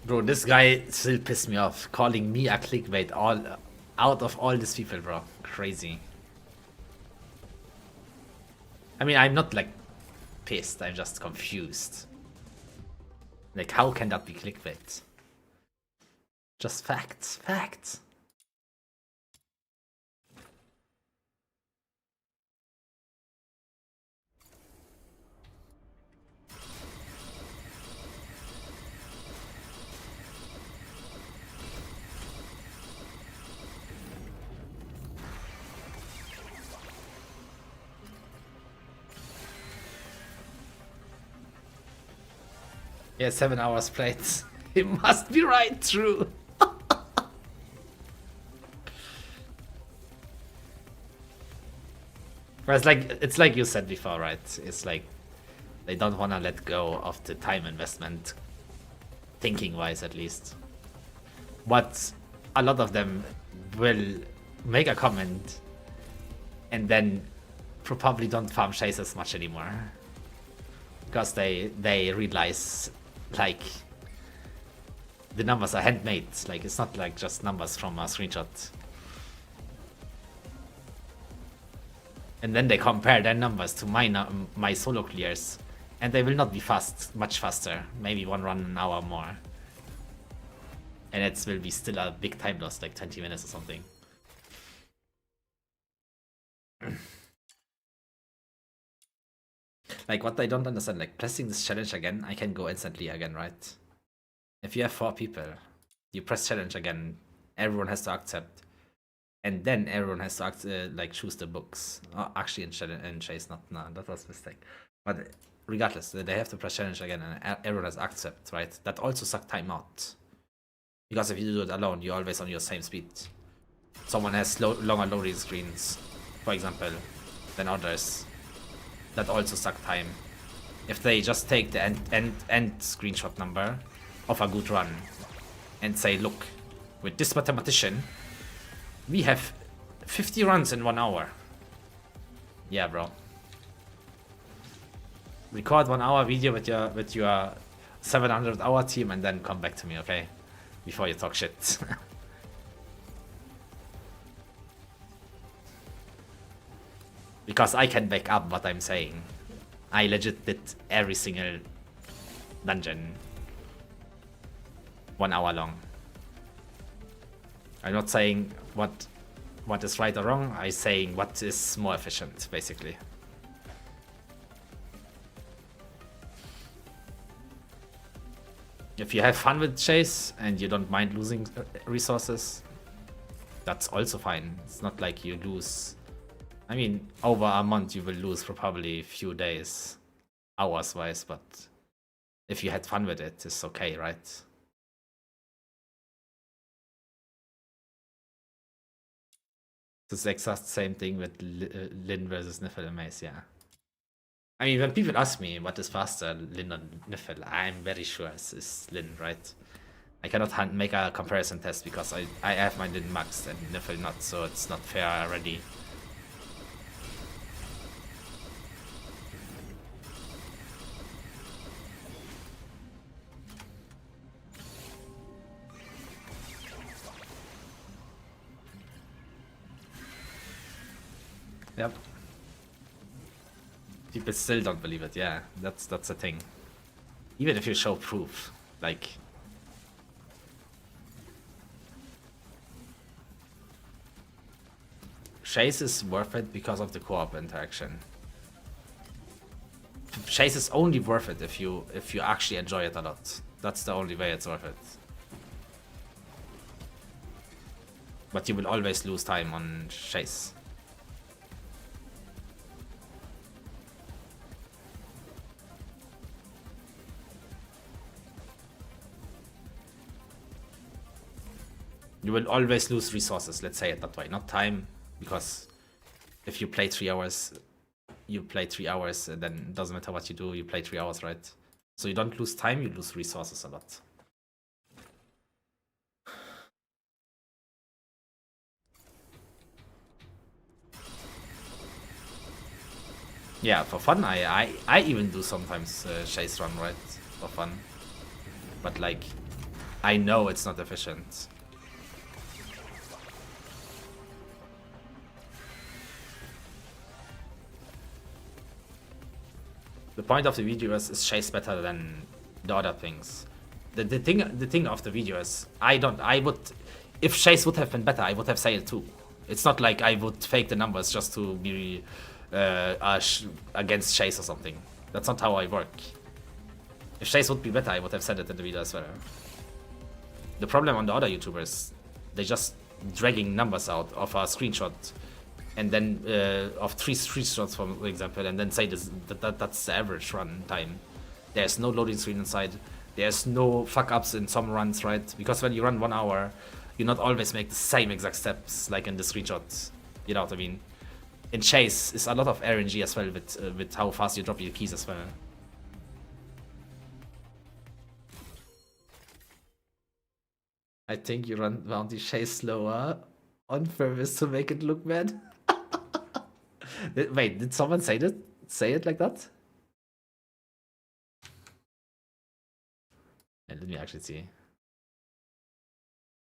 Bro, this guy still pissed me off, calling me a clickbait out of all these people, bro. Crazy. I mean, I'm not like pissed, I'm just confused. Like, how can that be clickbait? Just facts, facts. Yeah, 7 hours played. It must be right, true. But it's like you said before, right? It's like they don't want to let go of the time investment, thinking wise at least. But a lot of them will make a comment and then probably don't farm chase as much anymore. Because they realize, like, the numbers are handmade. Like, it's not like just numbers from a screenshot. And then they compare their numbers to my solo clears, and they will not be much faster. Maybe one run an hour more. And it will be still a big time loss, like 20 minutes or something. Like, what I don't understand, like, pressing this challenge again, I can go instantly again, right? If you have 4 people, you press challenge again, everyone has to accept. And then everyone has to like choose the books. Oh, actually, in Chase, no, that was a mistake. But regardless, they have to press challenge again, and everyone has to accept, right? That also sucks time out. Because if you do it alone, you're always on your same speed. Someone has longer loading screens, for example, than others. That also suck time. If they just take the end screenshot number of a good run and say, look, with this mathematician, we have 50 runs in 1 hour. Yeah, bro. Record 1 hour video with your 700-hour team and then come back to me, okay? Before you talk shit. Because I can back up what I'm saying. I legit did every single dungeon 1 hour long. I'm not saying what is right or wrong, I'm saying what is more efficient, basically. If you have fun with Chase and you don't mind losing resources, that's also fine. It's not like you lose. I mean, over a month you will lose for probably a few days, hours wise, but if you had fun with it, it's okay, right? It's the exact same thing with Lin versus Niffle and Mace, yeah. I mean, when people ask me what is faster, Lin or Niffle, I'm very sure it's Lin, right? I cannot make a comparison test because I have my Lin maxed and Niffle not, so it's not fair already. Yep. People still don't believe it, yeah. That's the thing. Even if you show proof, like Chase is worth it because of the co-op interaction. Chase is only worth it if you actually enjoy it a lot. That's the only way it's worth it. But you will always lose time on Chase. You will always lose resources, let's say it that way. Not time, because if you play 3 hours, you play 3 hours, then it doesn't matter what you do, you play 3 hours, right? So you don't lose time, you lose resources a lot. Yeah, for fun, I even do sometimes Chase run, right? For fun. But like, I know it's not efficient. The point of the video is Chase better than the other things. The thing of the video is I would, if Chase would have been better, I would have said it too. It's not like I would fake the numbers just to be against Chase or something. That's not how I work. If Chase would be better, I would have said it in the video as well. The problem on the other YouTubers, they just dragging numbers out of a screenshot, and then of 3 screenshots, for example, and then say that's the average run time. There's no loading screen inside. There's no fuck ups in some runs, right? Because when you run 1 hour, you not always make the same exact steps like in the screenshots. You know what I mean? In Chase, it's a lot of RNG as well with how fast you drop your keys as well. I think you run Bounty Chase slower on purpose to make it look bad. Wait, did someone say that? Say it like that? Yeah, let me actually see.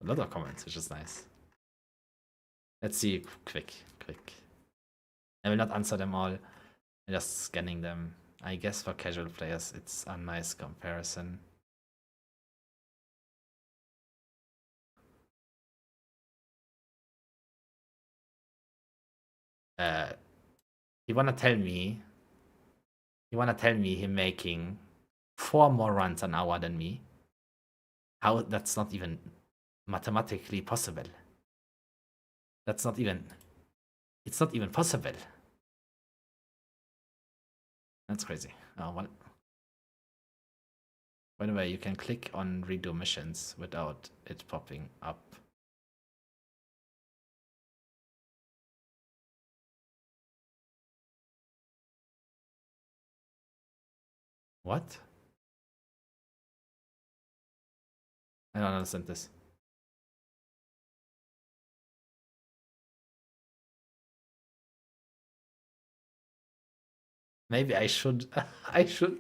A lot of comments, which is nice. Let's see, quick. I will not answer them all. I'm just scanning them. I guess for casual players, it's a nice comparison. You wanna tell me him making 4 more runs an hour than me? How? That's not even mathematically possible. It's not even possible. That's crazy. Oh, well. By the way, you can click on redo missions without it popping up. What? I don't understand this. Maybe I should. I should.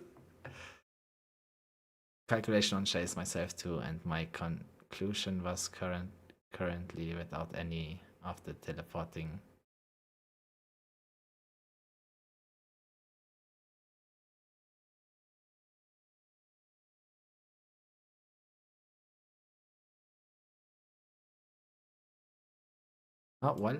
Calculation on Chase myself too, and my conclusion was currently without any of the teleporting. Oh, well.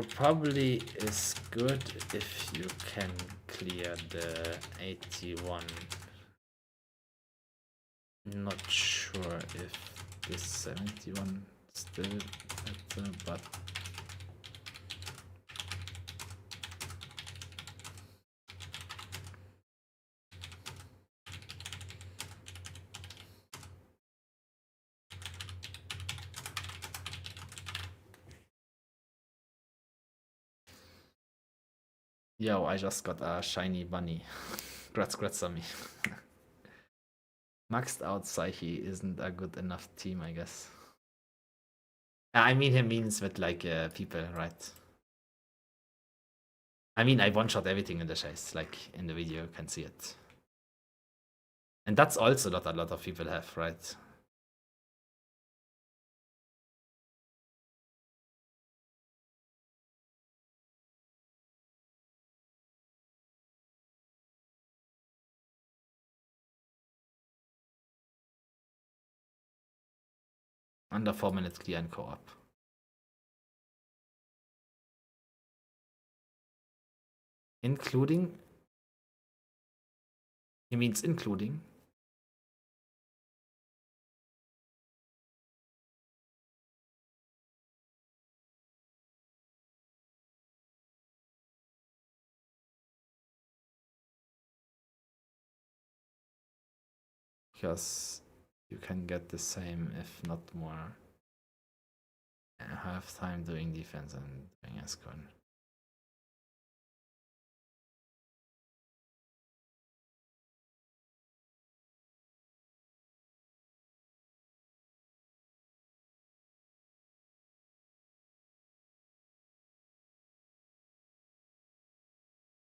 Probably is good if you can clear the 81. Not sure if this 71 still better, but yo, I just got a shiny bunny. Grats on me. Maxed out Psyche isn't a good enough team, I guess. I mean, he means with like people, right? I mean, I one-shot everything in the chase, like in the video, you can see it. And that's also not a lot of people have, right? Under 4 minutes clear in co-op. Including? He means including? Because you can get the same, if not more. Half time doing defense and doing escort.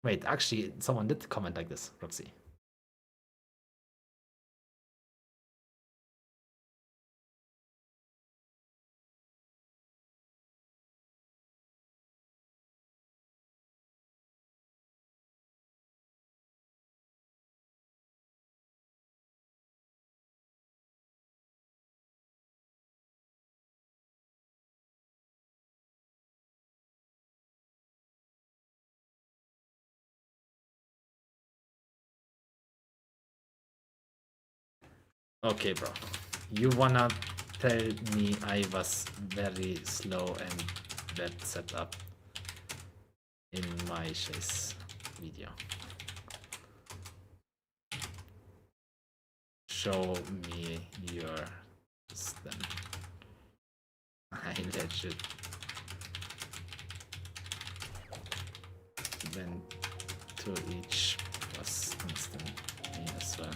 Wait, actually, someone did comment like this, Roxy. Okay, bro. You wanna tell me I was very slow and bad setup in my chase video. Show me your system. I legit went to each was instant me as well.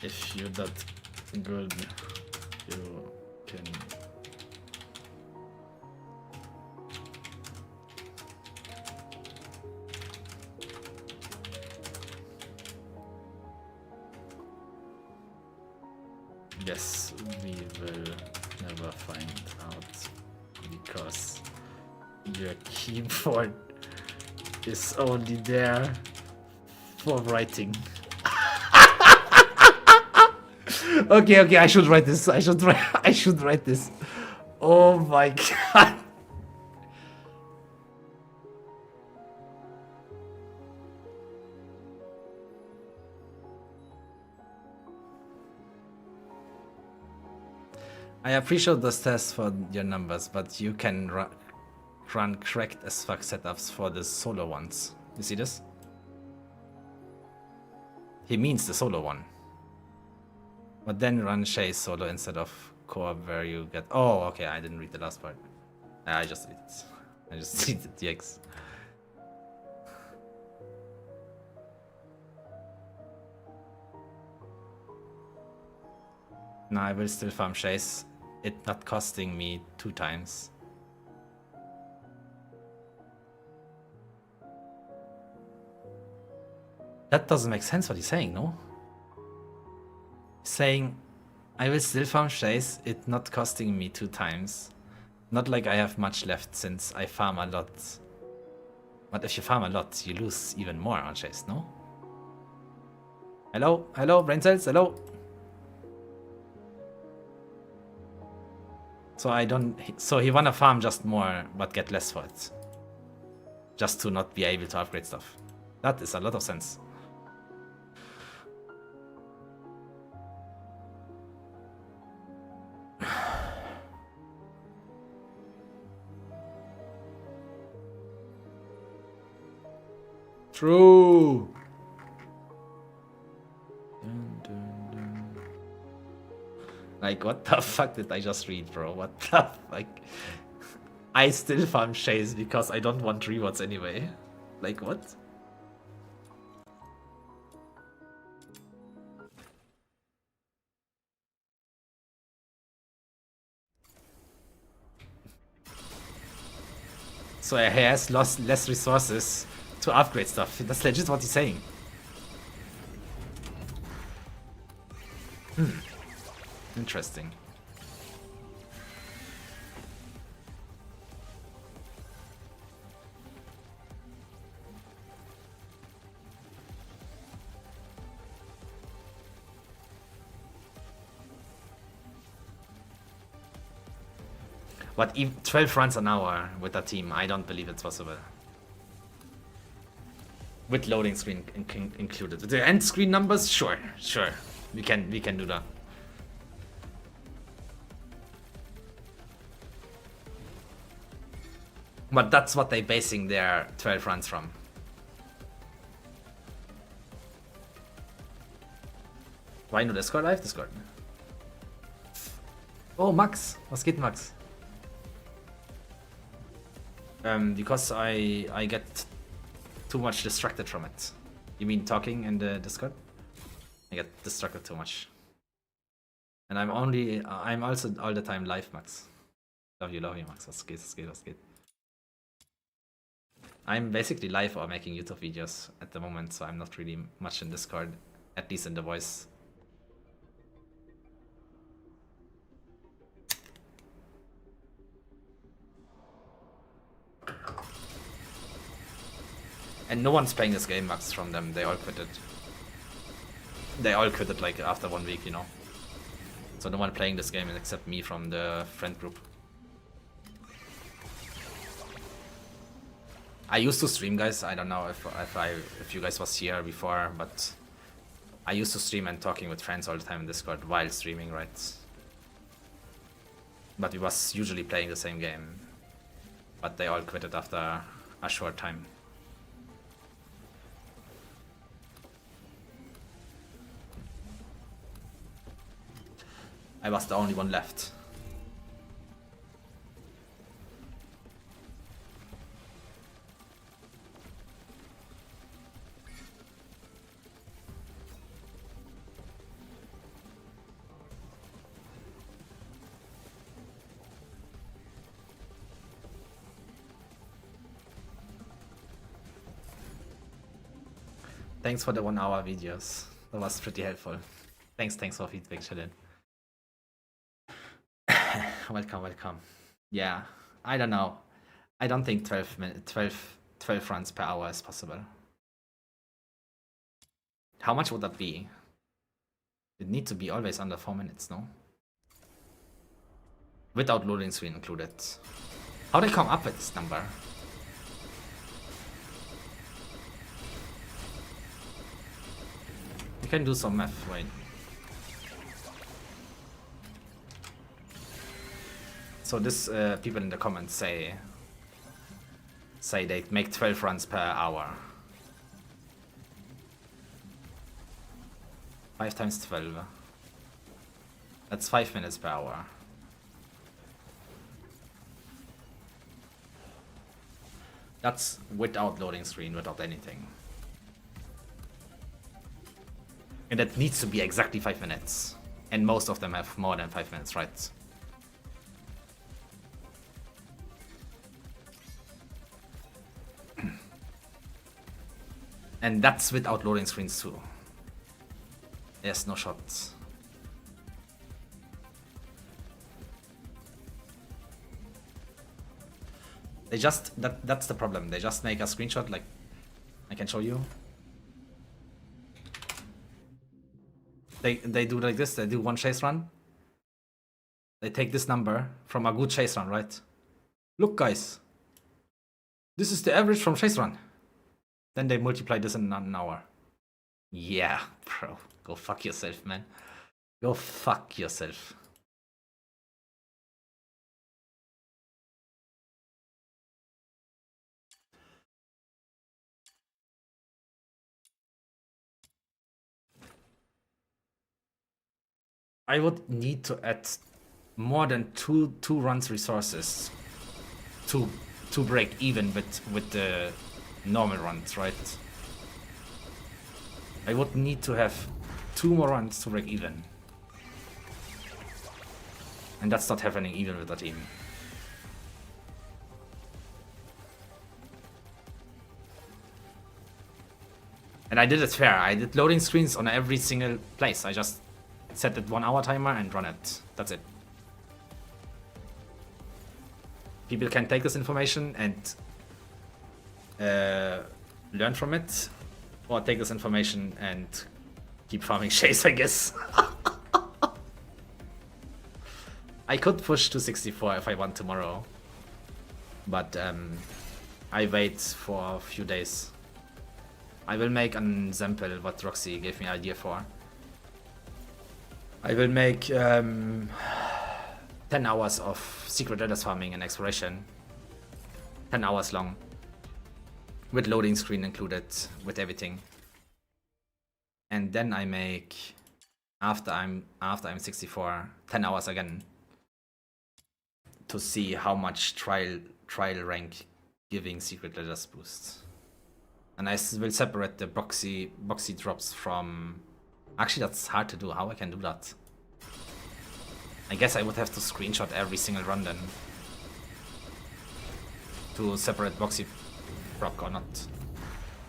If you're that good, you can. Yes, we will never find out because your keyboard is only there for writing. Okay, I should write this. I should write this. Oh my god. I appreciate those tests for your numbers, but you can run correct as fuck setups for the solo ones. You see this? He means the solo one. But then run chase solo instead of core where you get... Oh, okay, I didn't read the last part. I just read it. I just read the DX. No, I will still farm chase. It not costing me 2 times. That doesn't make sense what he's saying, no? He's saying, I will still farm chase, it not costing me 2 times. Not like I have much left since I farm a lot. But if you farm a lot, you lose even more on chase, no? Hello, brain cells, hello? So he wanna farm just more, but get less for it. Just to not be able to upgrade stuff. That is a lot of sense. True. Like, what the fuck did I just read, bro? What the fuck? I still farm chase because I don't want rewards anyway. Like, what? So he has lost less resources to upgrade stuff. That's legit what he's saying. Interesting. But 12 runs an hour with a team, I don't believe it's possible. With loading screen included. With the end screen numbers, sure. We can do that. But that's what they're basing their 12 runs from. Why nur Discord live? Discord. Oh, Max. Was geht, Max? Because I get too much distracted from it. You mean talking in the Discord? I get distracted too much. And I'm also all the time live, Max. Love you, Max. Was geht? I'm basically live or making YouTube videos at the moment, so I'm not really much in Discord, at least in the voice. And no one's playing this game, Max, from them. They all quit it. They all quit it like after 1 week, you know. So no one playing this game except me from the friend group. I used to stream, guys. I don't know if you guys was here before, but I used to stream and talking with friends all the time in Discord while streaming, right? But we was usually playing the same game. But they all quit it after a short time. I was the only one left. Thanks for the 1 hour videos. That was pretty helpful. Thanks for feedback, Chillin. Welcome. Yeah, I don't know. I don't think 12 runs per hour is possible. How much would that be? It need to be always under 4 minutes, no? Without loading screen included. How they come up with this number? You can do some math, wait. So this people in the comments say they make 12 runs per hour. 5 times 12. That's 5 minutes per hour. That's without loading screen, without anything. And that needs to be exactly 5 minutes. And most of them have more than 5 minutes, right? And that's without loading screens too. There's no shots. They just, that's the problem. They just make a screenshot, like, I can show you. They do like this, they do one chase run. They take this number from a good chase run, right? Look, guys. This is the average from chase run. Then they multiply this in an hour. Yeah, bro. Go fuck yourself, man. Go fuck yourself. I would need to add more than two runs resources to break even with the normal runs, right? I would need to have 2 more runs to break even. And that's not happening even with the team. And I did it fair. I did loading screens on every single place. I just set that 1 hour timer and run it. That's it. People can take this information and learn from it, or take this information and keep farming chase, I guess. I could push to 64 if I want tomorrow, but I wait for a few days. I will make an example what Roxy gave me an idea for. I will make 10 hours of secret address farming and exploration, 10 hours long. With loading screen included, with everything. And then I make after I'm 64, 10 hours again, to see how much trial rank giving secret letters boosts. And I will separate the boxy drops from... Actually, that's hard to do. How I can do that? I guess I would have to screenshot every single run then to separate boxy proc or not.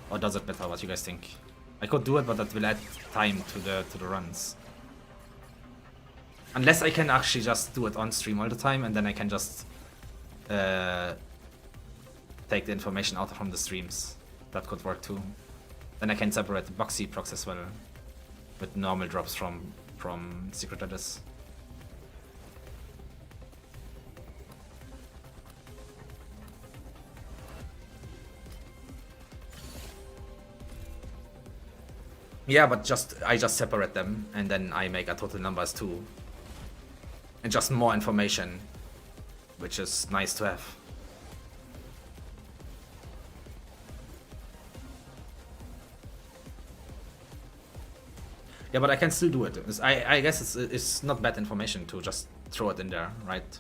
Or does it matter? What you guys think? I could do it, but that will add time to the runs. Unless I can actually just do it on stream all the time, and then I can just take the information out from the streams. That could work too. Then I can separate the boxy procs as well with normal drops from secret letters. Yeah, but I just separate them and then I make a total numbers too. And just more information, which is nice to have. Yeah, but I can still do it. I guess it's not bad information to just throw it in there, right?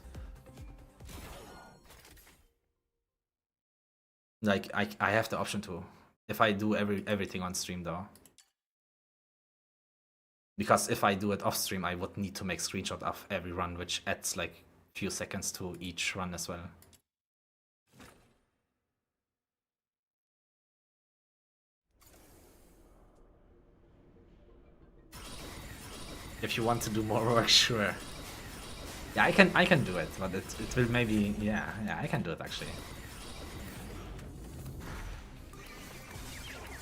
Like I have the option to, if I do everything on stream though. Because if I do it off stream, I would need to make screenshot of every run, which adds like few seconds to each run as well. If you want to do more work, sure. Yeah, I can do it, but it will maybe, yeah, I can do it actually.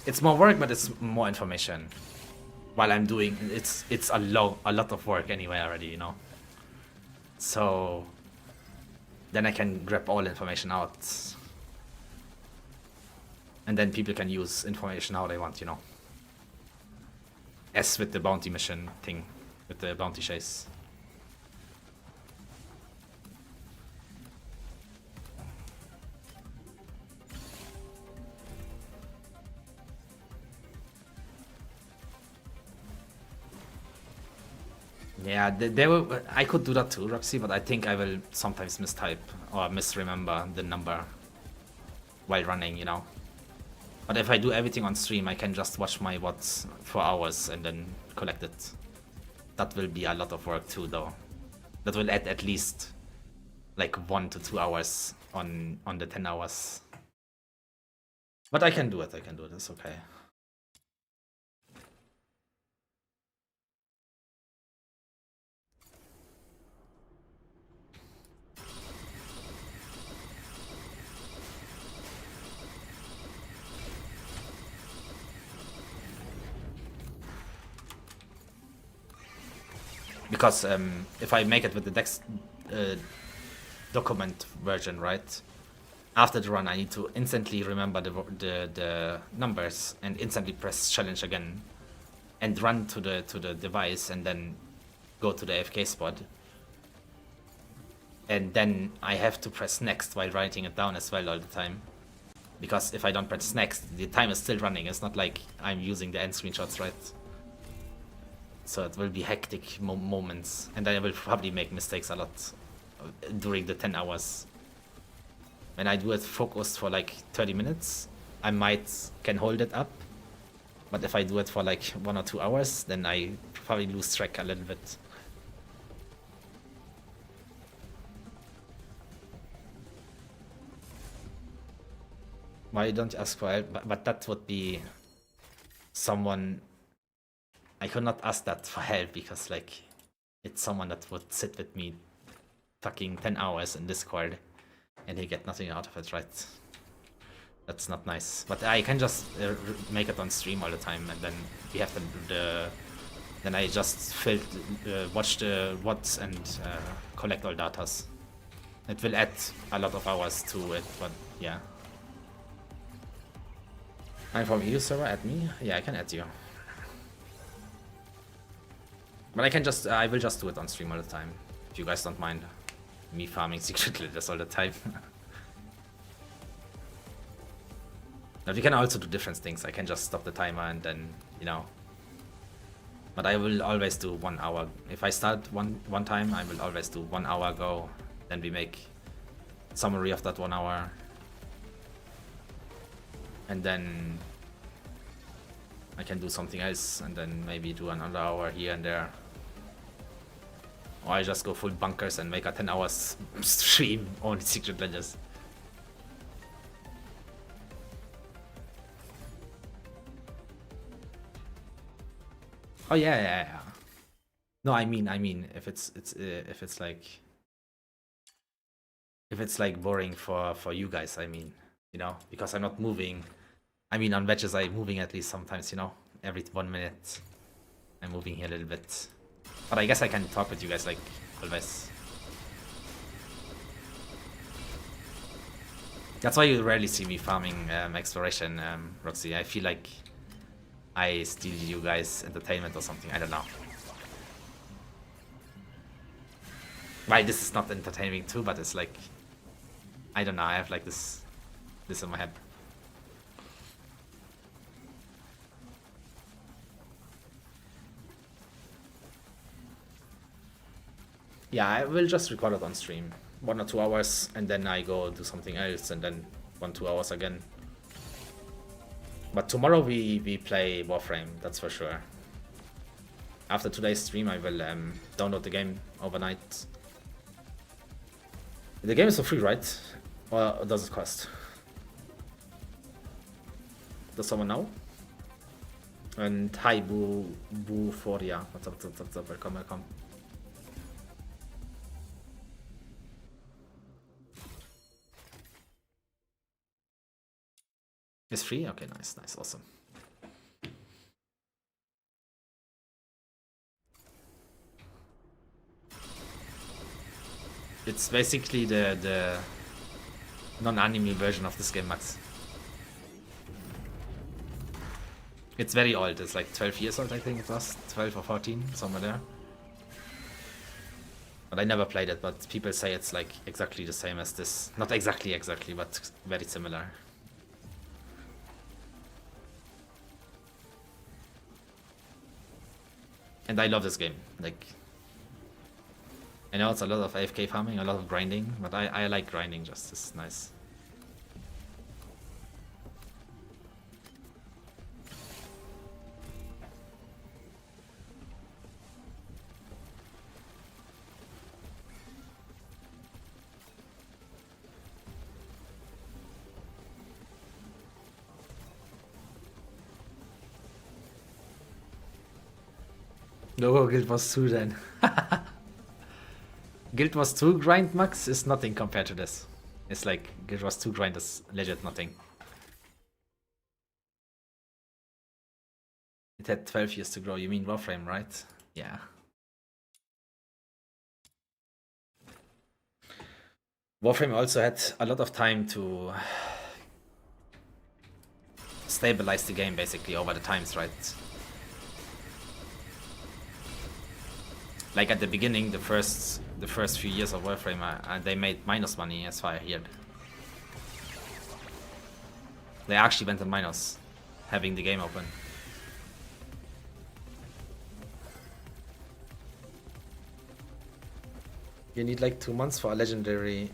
It's more work, but it's more information. While I'm doing, it's a lot of work anyway already, you know. So then I can grab all information out, and then people can use information how they want, you know. As with the bounty mission thing, with the bounty chase. Yeah, I could do that too, Roxy, but I think I will sometimes mistype or misremember the number while running, you know. But if I do everything on stream, I can just watch my VODs for hours and then collect it. That will be a lot of work too, though. That will add at least like 1 to 2 hours on the 10 hours. But I can do it, it's okay. Because if I make it with the Dex document version, right? After the run, I need to instantly remember the numbers and instantly press challenge again, and run to the device and then go to the AFK spot. And then I have to press next while writing it down as well all the time. Because if I don't press next, the time is still running. It's not like I'm using the end screenshots, right? So it will be hectic moments, and I will probably make mistakes a lot during the 10 hours. When I do it focused for like 30 minutes, I can hold it up. But if I do it for like 1 or 2 hours, then I probably lose track a little bit. Why don't you ask for help? But that would be someone... I could not ask that for help because like it's someone that would sit with me fucking 10 hours in Discord and he get nothing out of it, right? That's not nice. But I can just make it on stream all the time, and then we have then I just watch the VODs and collect all datas. It will add a lot of hours to it, but yeah. I'm from EU server, add me? Yeah, I can add you. But I will just do it on stream all the time, if you guys don't mind me farming secret letters all the time. But we can also do different things. I can just stop the timer and then, you know, But I will always do 1 hour. If I start one time, I will always do 1 hour go. Then we make summary of that 1 hour. And then I can do something else and then maybe do another hour here and there. Or I just go full bunkers and make a 10 hours stream on Secret Legends. Oh yeah. No, I mean, if it's like boring for you guys, I mean, you know, because I'm not moving. I mean, on matches I'm moving at least sometimes, you know, every 1 minute I'm moving here a little bit. But I guess I can talk with you guys like always. That's why you rarely see me farming exploration, Roxy. I feel like I steal you guys entertainment or something. I don't know. Why this is not entertaining too, but it's like, I don't know. I have like this in my head. Yeah, I will just record it on stream. 1 or 2 hours, and then I go do something else, and then 1-2 hours again. But tomorrow we play Warframe, that's for sure. After today's stream, I will download the game overnight. The game is for free, right? Or does it cost? Does someone know? And hi, Boo Foria. What's up? Welcome. It's free? Okay, nice, awesome. It's basically the non-anime version of this game, Max. It's very old, it's like 12 years old, I think it was. 12 or 14, somewhere there. But I never played it, but people say it's like exactly the same as this. Not exactly, but very similar. And I love this game. Like, I know it's a lot of AFK farming, a lot of grinding, but I like grinding just. It's nice. No, Guild Wars 2 then. Guild Wars 2 grind, Max, is nothing compared to this. It's like Guild Wars 2 grind is legit nothing. It had 12 years to grow. You mean Warframe, right? Yeah. Warframe also had a lot of time to stabilize the game basically over the times, right? Like at the beginning, the first few years of Warframe, they made minus money, as far as I heard. They actually went on minus, having the game open. You need like 2 months for a legendary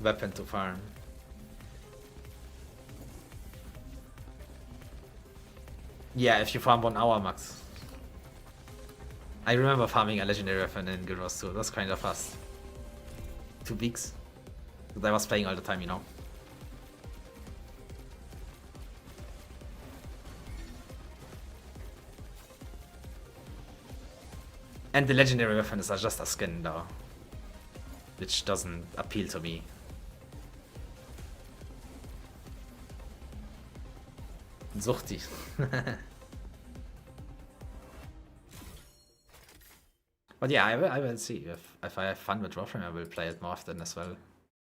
weapon to farm. Yeah, if you farm 1 hour max. I remember farming a legendary weapon in Guild Wars 2. That's kind of fast. 2 weeks. But I was playing all the time, you know. And the legendary weapon is just a skin though, which doesn't appeal to me. Suchti. But yeah, I will see. If I have fun with Warframe, I will play it more often as well.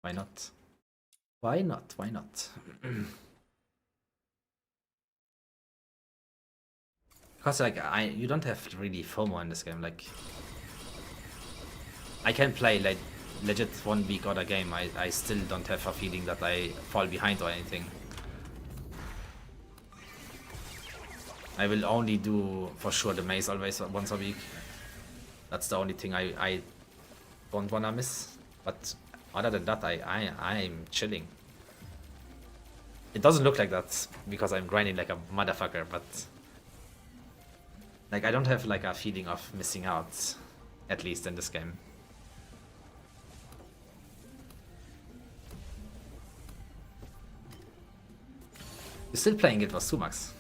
Why not? Why not? Why not? Because like you don't have really FOMO in this game. Like I can play like legit 1 week other game. I still don't have a feeling that I fall behind or anything. I will only do for sure the maze always once a week. That's the only thing I don't wanna miss. But other than that, I'm chilling. It doesn't look like that because I'm grinding like a motherfucker, but like I don't have like a feeling of missing out, at least in this game. You're still playing it with Sumax.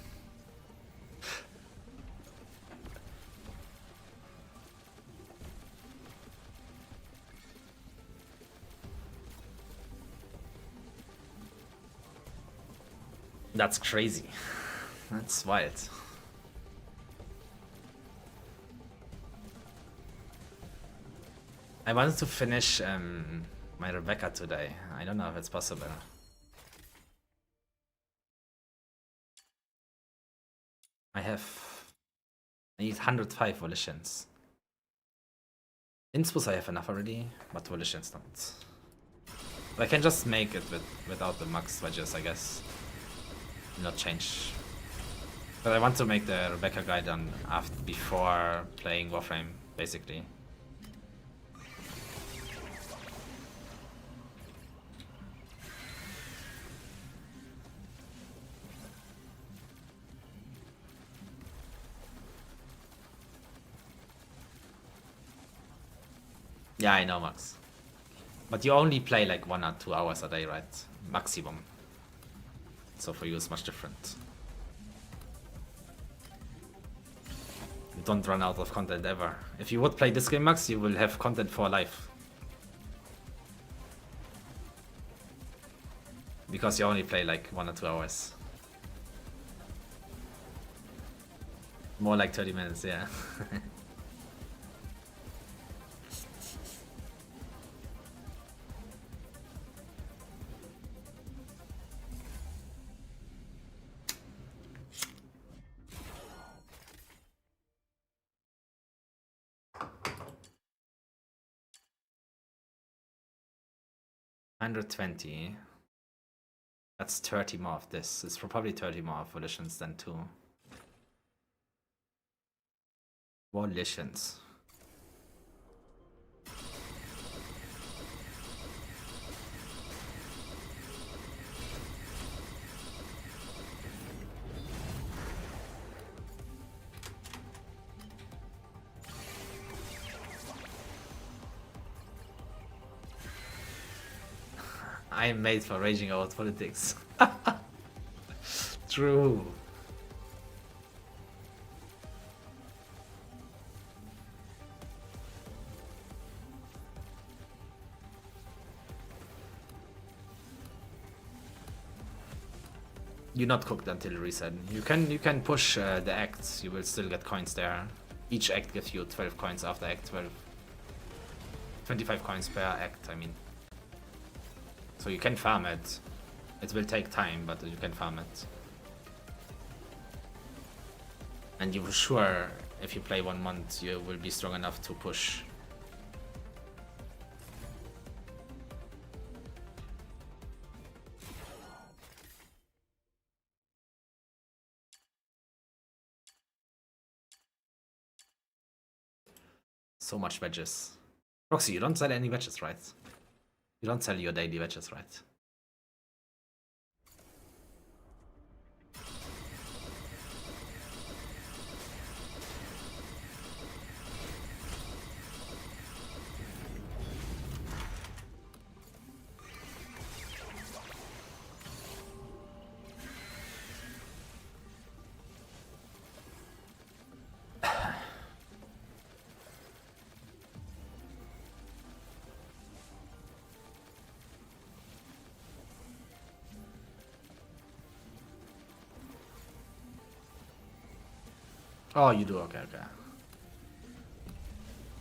That's crazy. That's wild. I wanted to finish my Rebecca today. I don't know if it's possible. I need 105 volitions. Inspos I have enough already, but volitions don't. But I can just make it without the max wedges, I guess. Not change. But I want to make the Rebecca guide on before playing Warframe, basically. Yeah, I know, Max. But you only play like 1 or 2 hours a day, right? Maximum. So for you it's much different. You don't run out of content ever. If you would play this game, Max, you will have content for life. Because you only play like 1 or 2 hours. More like 30 minutes, yeah. $120. That's 30 more of this. It's probably 30 more volitions than 2. Volitions. I'm made for raging about politics. True. You're not cooked until reset. You can push the acts. You will still get coins there. Each act gives you 12 coins after act 12. 25 coins per act, I mean. So you can farm it. It will take time, but you can farm it. And you're sure if you play 1 month, you will be strong enough to push. So much wedges. Roxy, you don't sell any wedges, right? You don't sell your daily wedges, right? Oh, you do? Okay, okay.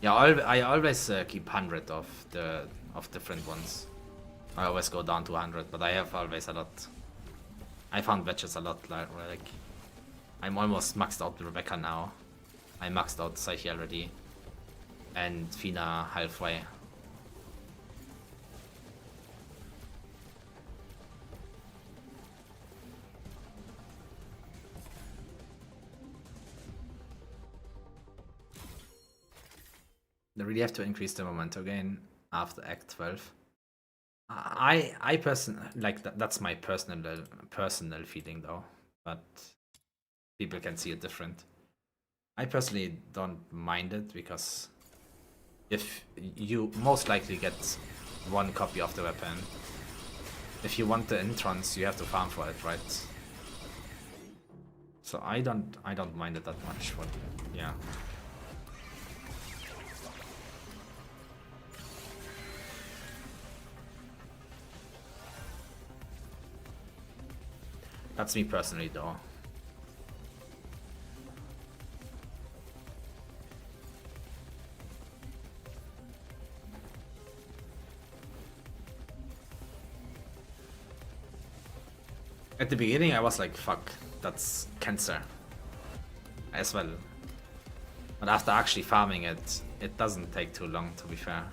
Yeah, I always keep 100 of different ones. I always go down to 100, but I have always a lot. I found wedges a lot, like I'm almost maxed out Rebecca now. I maxed out Psyche already. And Fina halfway. They really have to increase the momentum again after Act 12. I personally like that. That's my personal feeling though, but people can see it different. I personally don't mind it because if you most likely get one copy of the weapon, if you want the introns, you have to farm for it, right? So I don't mind it that much. But yeah. That's me personally, though. At the beginning, I was like, fuck, that's cancer. As well. But after actually farming it, it doesn't take too long, to be fair.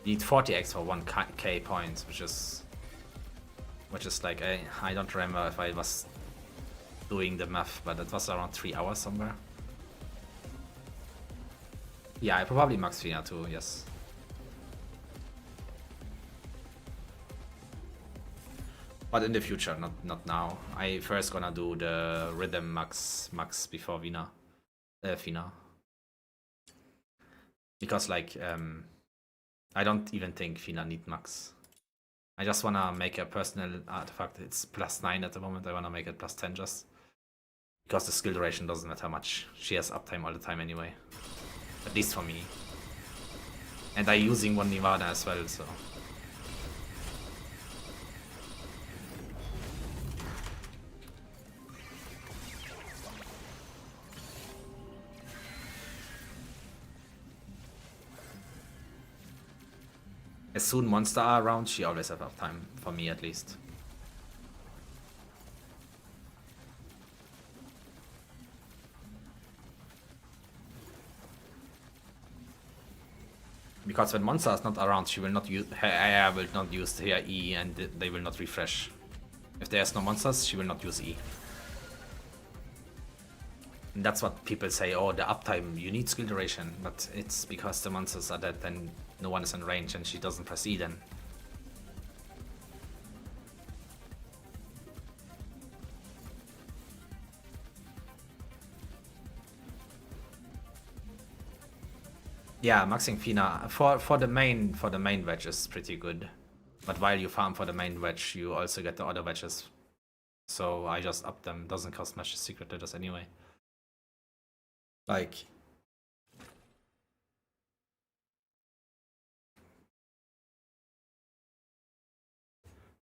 You need 40x for 1k points, which is like, I don't remember if I was doing the math, but it was around 3 hours somewhere. Yeah, I probably max Fina too, yes. But in the future, not now. I first gonna do the rhythm max before Fina. Because like I don't even think Fina need max. I just wanna make a personal artifact. It's +9 at the moment. I wanna make it +10 just because the skill duration doesn't matter much. She has uptime all the time anyway. At least for me. And I using one Nirvana as well, so. As soon monsters are around, she always has uptime, for me at least. Because when monster is not around, she will not use her AI will not use her E and they will not refresh. If there's no monsters, she will not use E. And that's what people say, oh, the uptime, you need skill duration, but it's because the monsters are dead and no one is in range and she doesn't press E then. Yeah, maxing Fina for the main wedge is pretty good. But while you farm for the main wedge, you also get the other wedges. So I just up them. Doesn't cost much secret letters anyway. Like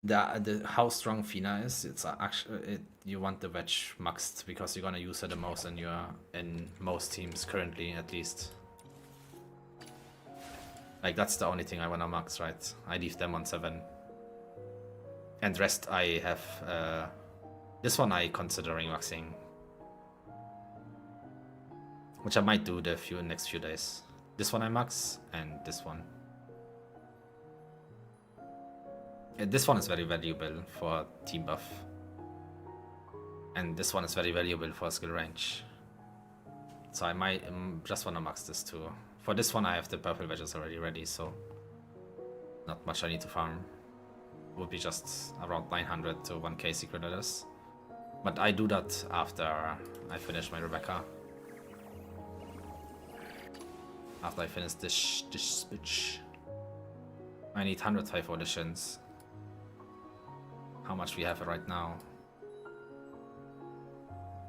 the how strong Fina is, it's actually you want the wedge maxed because you're gonna use her the most in most teams currently at least. Like that's the only thing I wanna max, right? I leave them on 7. And rest I have this one I considering maxing. Which I might do the next few days. This one I max and this one. Yeah, this one is very valuable for team buff. And this one is very valuable for skill range. So I might just wanna max this too. For this one I have the purple wedges already ready, so not much I need to farm. Would be just around 900 to 1k secret letters. But I do that after I finish my Rebecca. After I finish this bitch. I need 105 auditions. How much we have right now?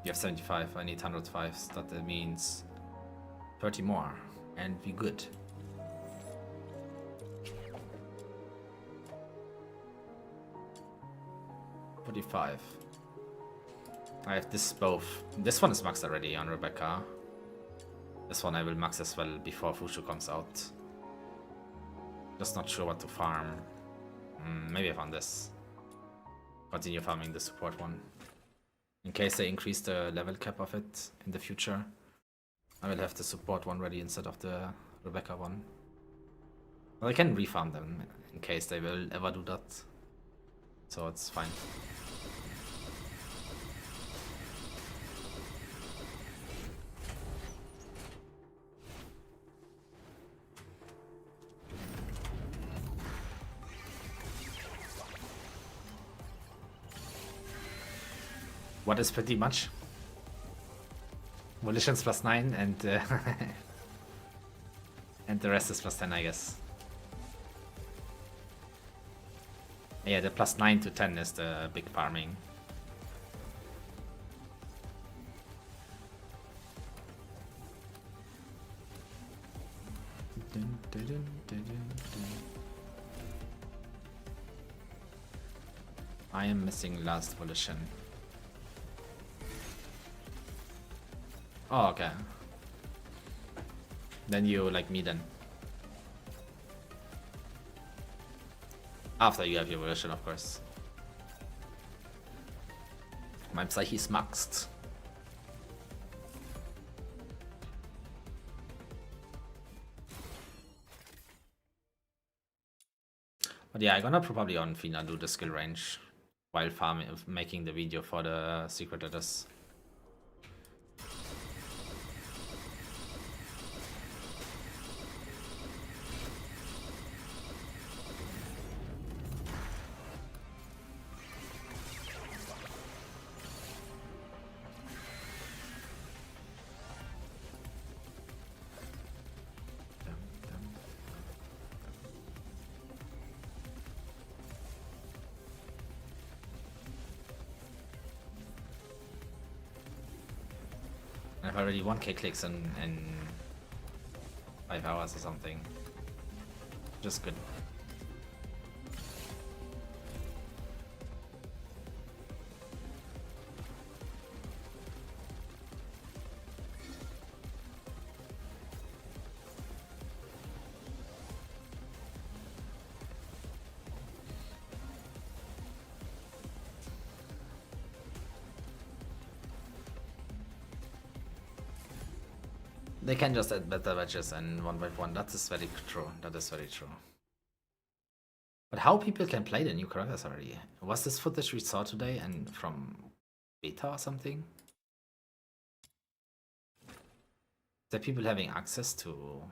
You have 75, I need 105, so that means 30 more, and be good. $45. I have this both. This one is maxed already on Rebecca. This one I will max as well before Fushu comes out. Just not sure what to farm. Maybe I found this. Continue farming the support one. In case they increase the level cap of it in the future, I will have the support one ready instead of the Rebecca one. But I can refarm them in case they will ever do that. So it's fine. What is pretty much? Volitions +9 and and the rest is +10, I guess. Yeah, the +9 to 10 is the big farming. I am missing last volition. Oh, okay. Then you like me then. After you have your volition, of course. My Psyche is maxed. But yeah, I'm gonna probably on Fina do the skill range while farming, making the video for the secret letters. I've already 1k clicks in 5 hours or something. Just good. They can just add better wedges and 1v1. That is very true. That is very true. But how people can play the new characters already? Was this footage we saw today and from beta or something? That people having access to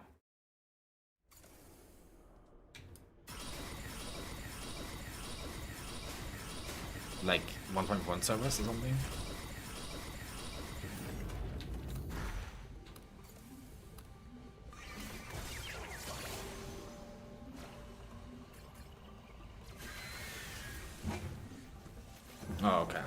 like 1.1 servers or something? Oh, okay.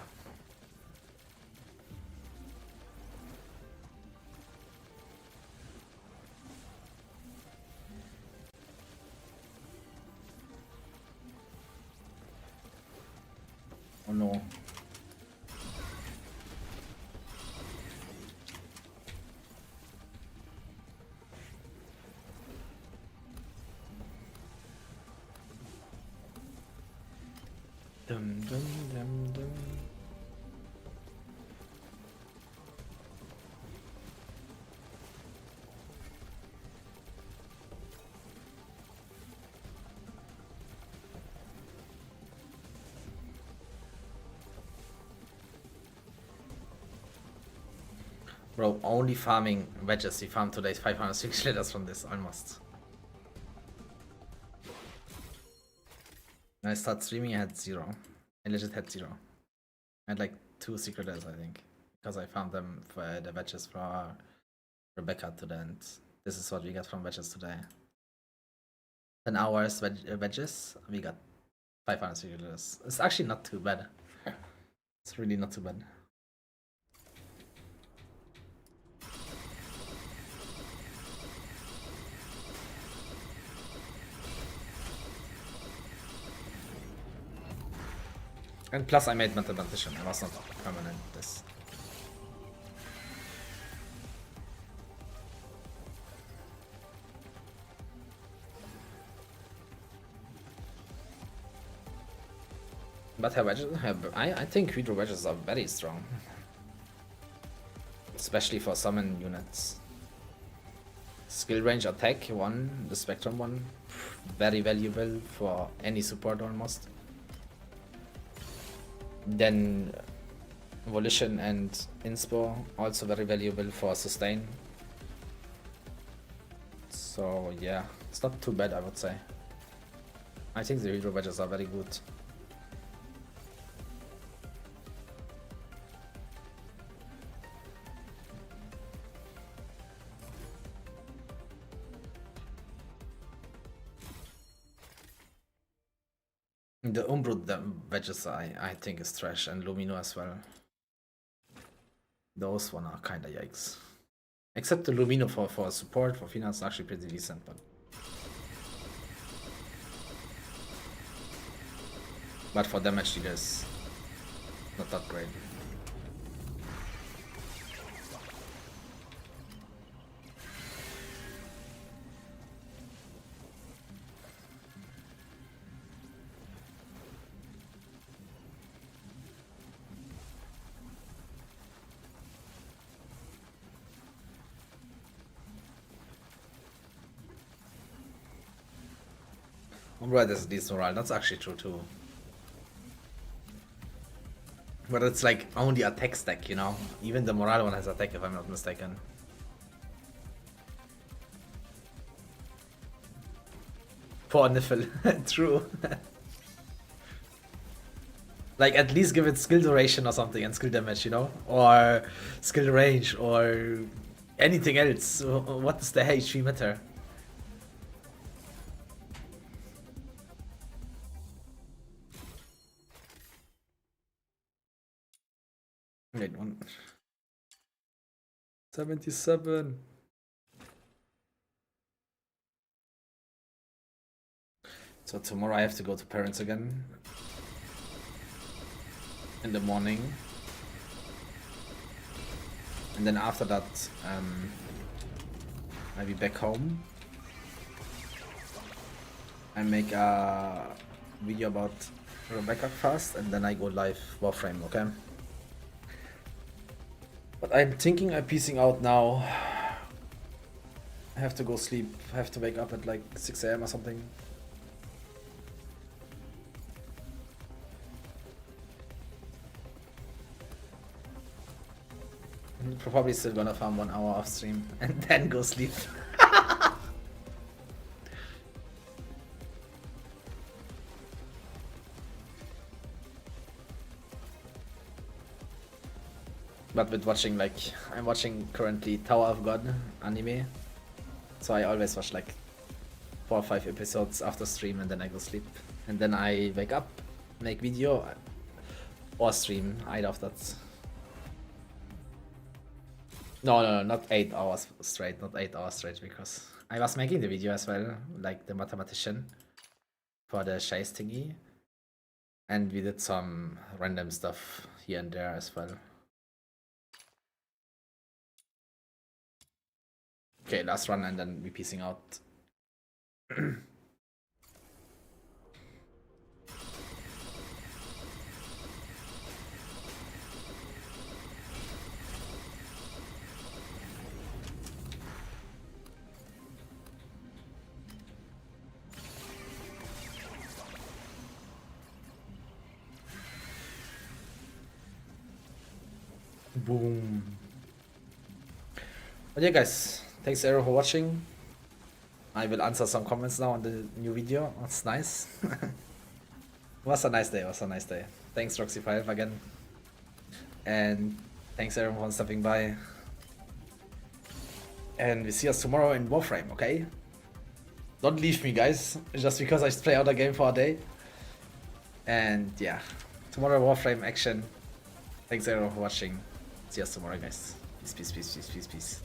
Oh no. Dum dum dum dum. Bro, only farming wedges. We farmed today 506 liters from this, almost. When I started streaming, I had 0. I legit had 0. I had like 2 secret letters, I think. Because I found them for the wedges for Rebecca today, and this is what we got from wedges today. 10 hours wedges, we got 500 secret letters. It's actually not too bad. It's really not too bad. And plus I made mathematician, I was not permanent this. But her wedges, I think hydro wedges are very strong. Especially for summon units. Skill range attack 1, the spectrum one, very valuable for any support almost. Then Volition and Inspo also very valuable for sustain. So yeah, it's not too bad, I would say. I think the hydro wedges are very good. The Umbro badges I think is trash, and Lumino as well. Those one are kinda yikes. Except the Lumino for support, for Fina is actually pretty decent, but for damage dealers, not that great. Umbra is decent morale, that's actually true too. But it's like only attack stack, you know? Even the morale one has attack if I'm not mistaken. Poor Niffle, true. Like at least give it skill duration or something and skill damage, you know? Or skill range or anything else. What does the HP matter? Wait, 77. So tomorrow I have to go to parents again. In the morning. And then after that, I'll be back home. I make a video about Rebecca first, and then I go live Warframe, okay? But I'm thinking I'm piecing out now. I have to go sleep. I have to wake up at like 6 AM or something. I'm probably still gonna farm 1 hour off stream and then go sleep. But with watching, like, I'm watching currently Tower of God anime. So I always watch like 4 or 5 episodes after stream and then I go sleep. And then I wake up, make video, or stream, either of that. No, not 8 hours straight, not 8 hours straight, because I was making the video as well, like the mathematician, for the chase thingy. And we did some random stuff here and there as well. Okay, last run and then we piecing out. Boom. But yeah, guys, thanks everyone for watching. I will answer some comments now on the new video. That's nice. Was a nice day. Was a nice day. Thanks Roxy5 again, and thanks everyone for stopping by. And we see us tomorrow in Warframe. Okay? Don't leave me, guys, just because I play out a game for a day. And yeah, tomorrow Warframe action. Thanks everyone for watching. See us tomorrow, guys. Peace, peace, peace, peace, peace, peace.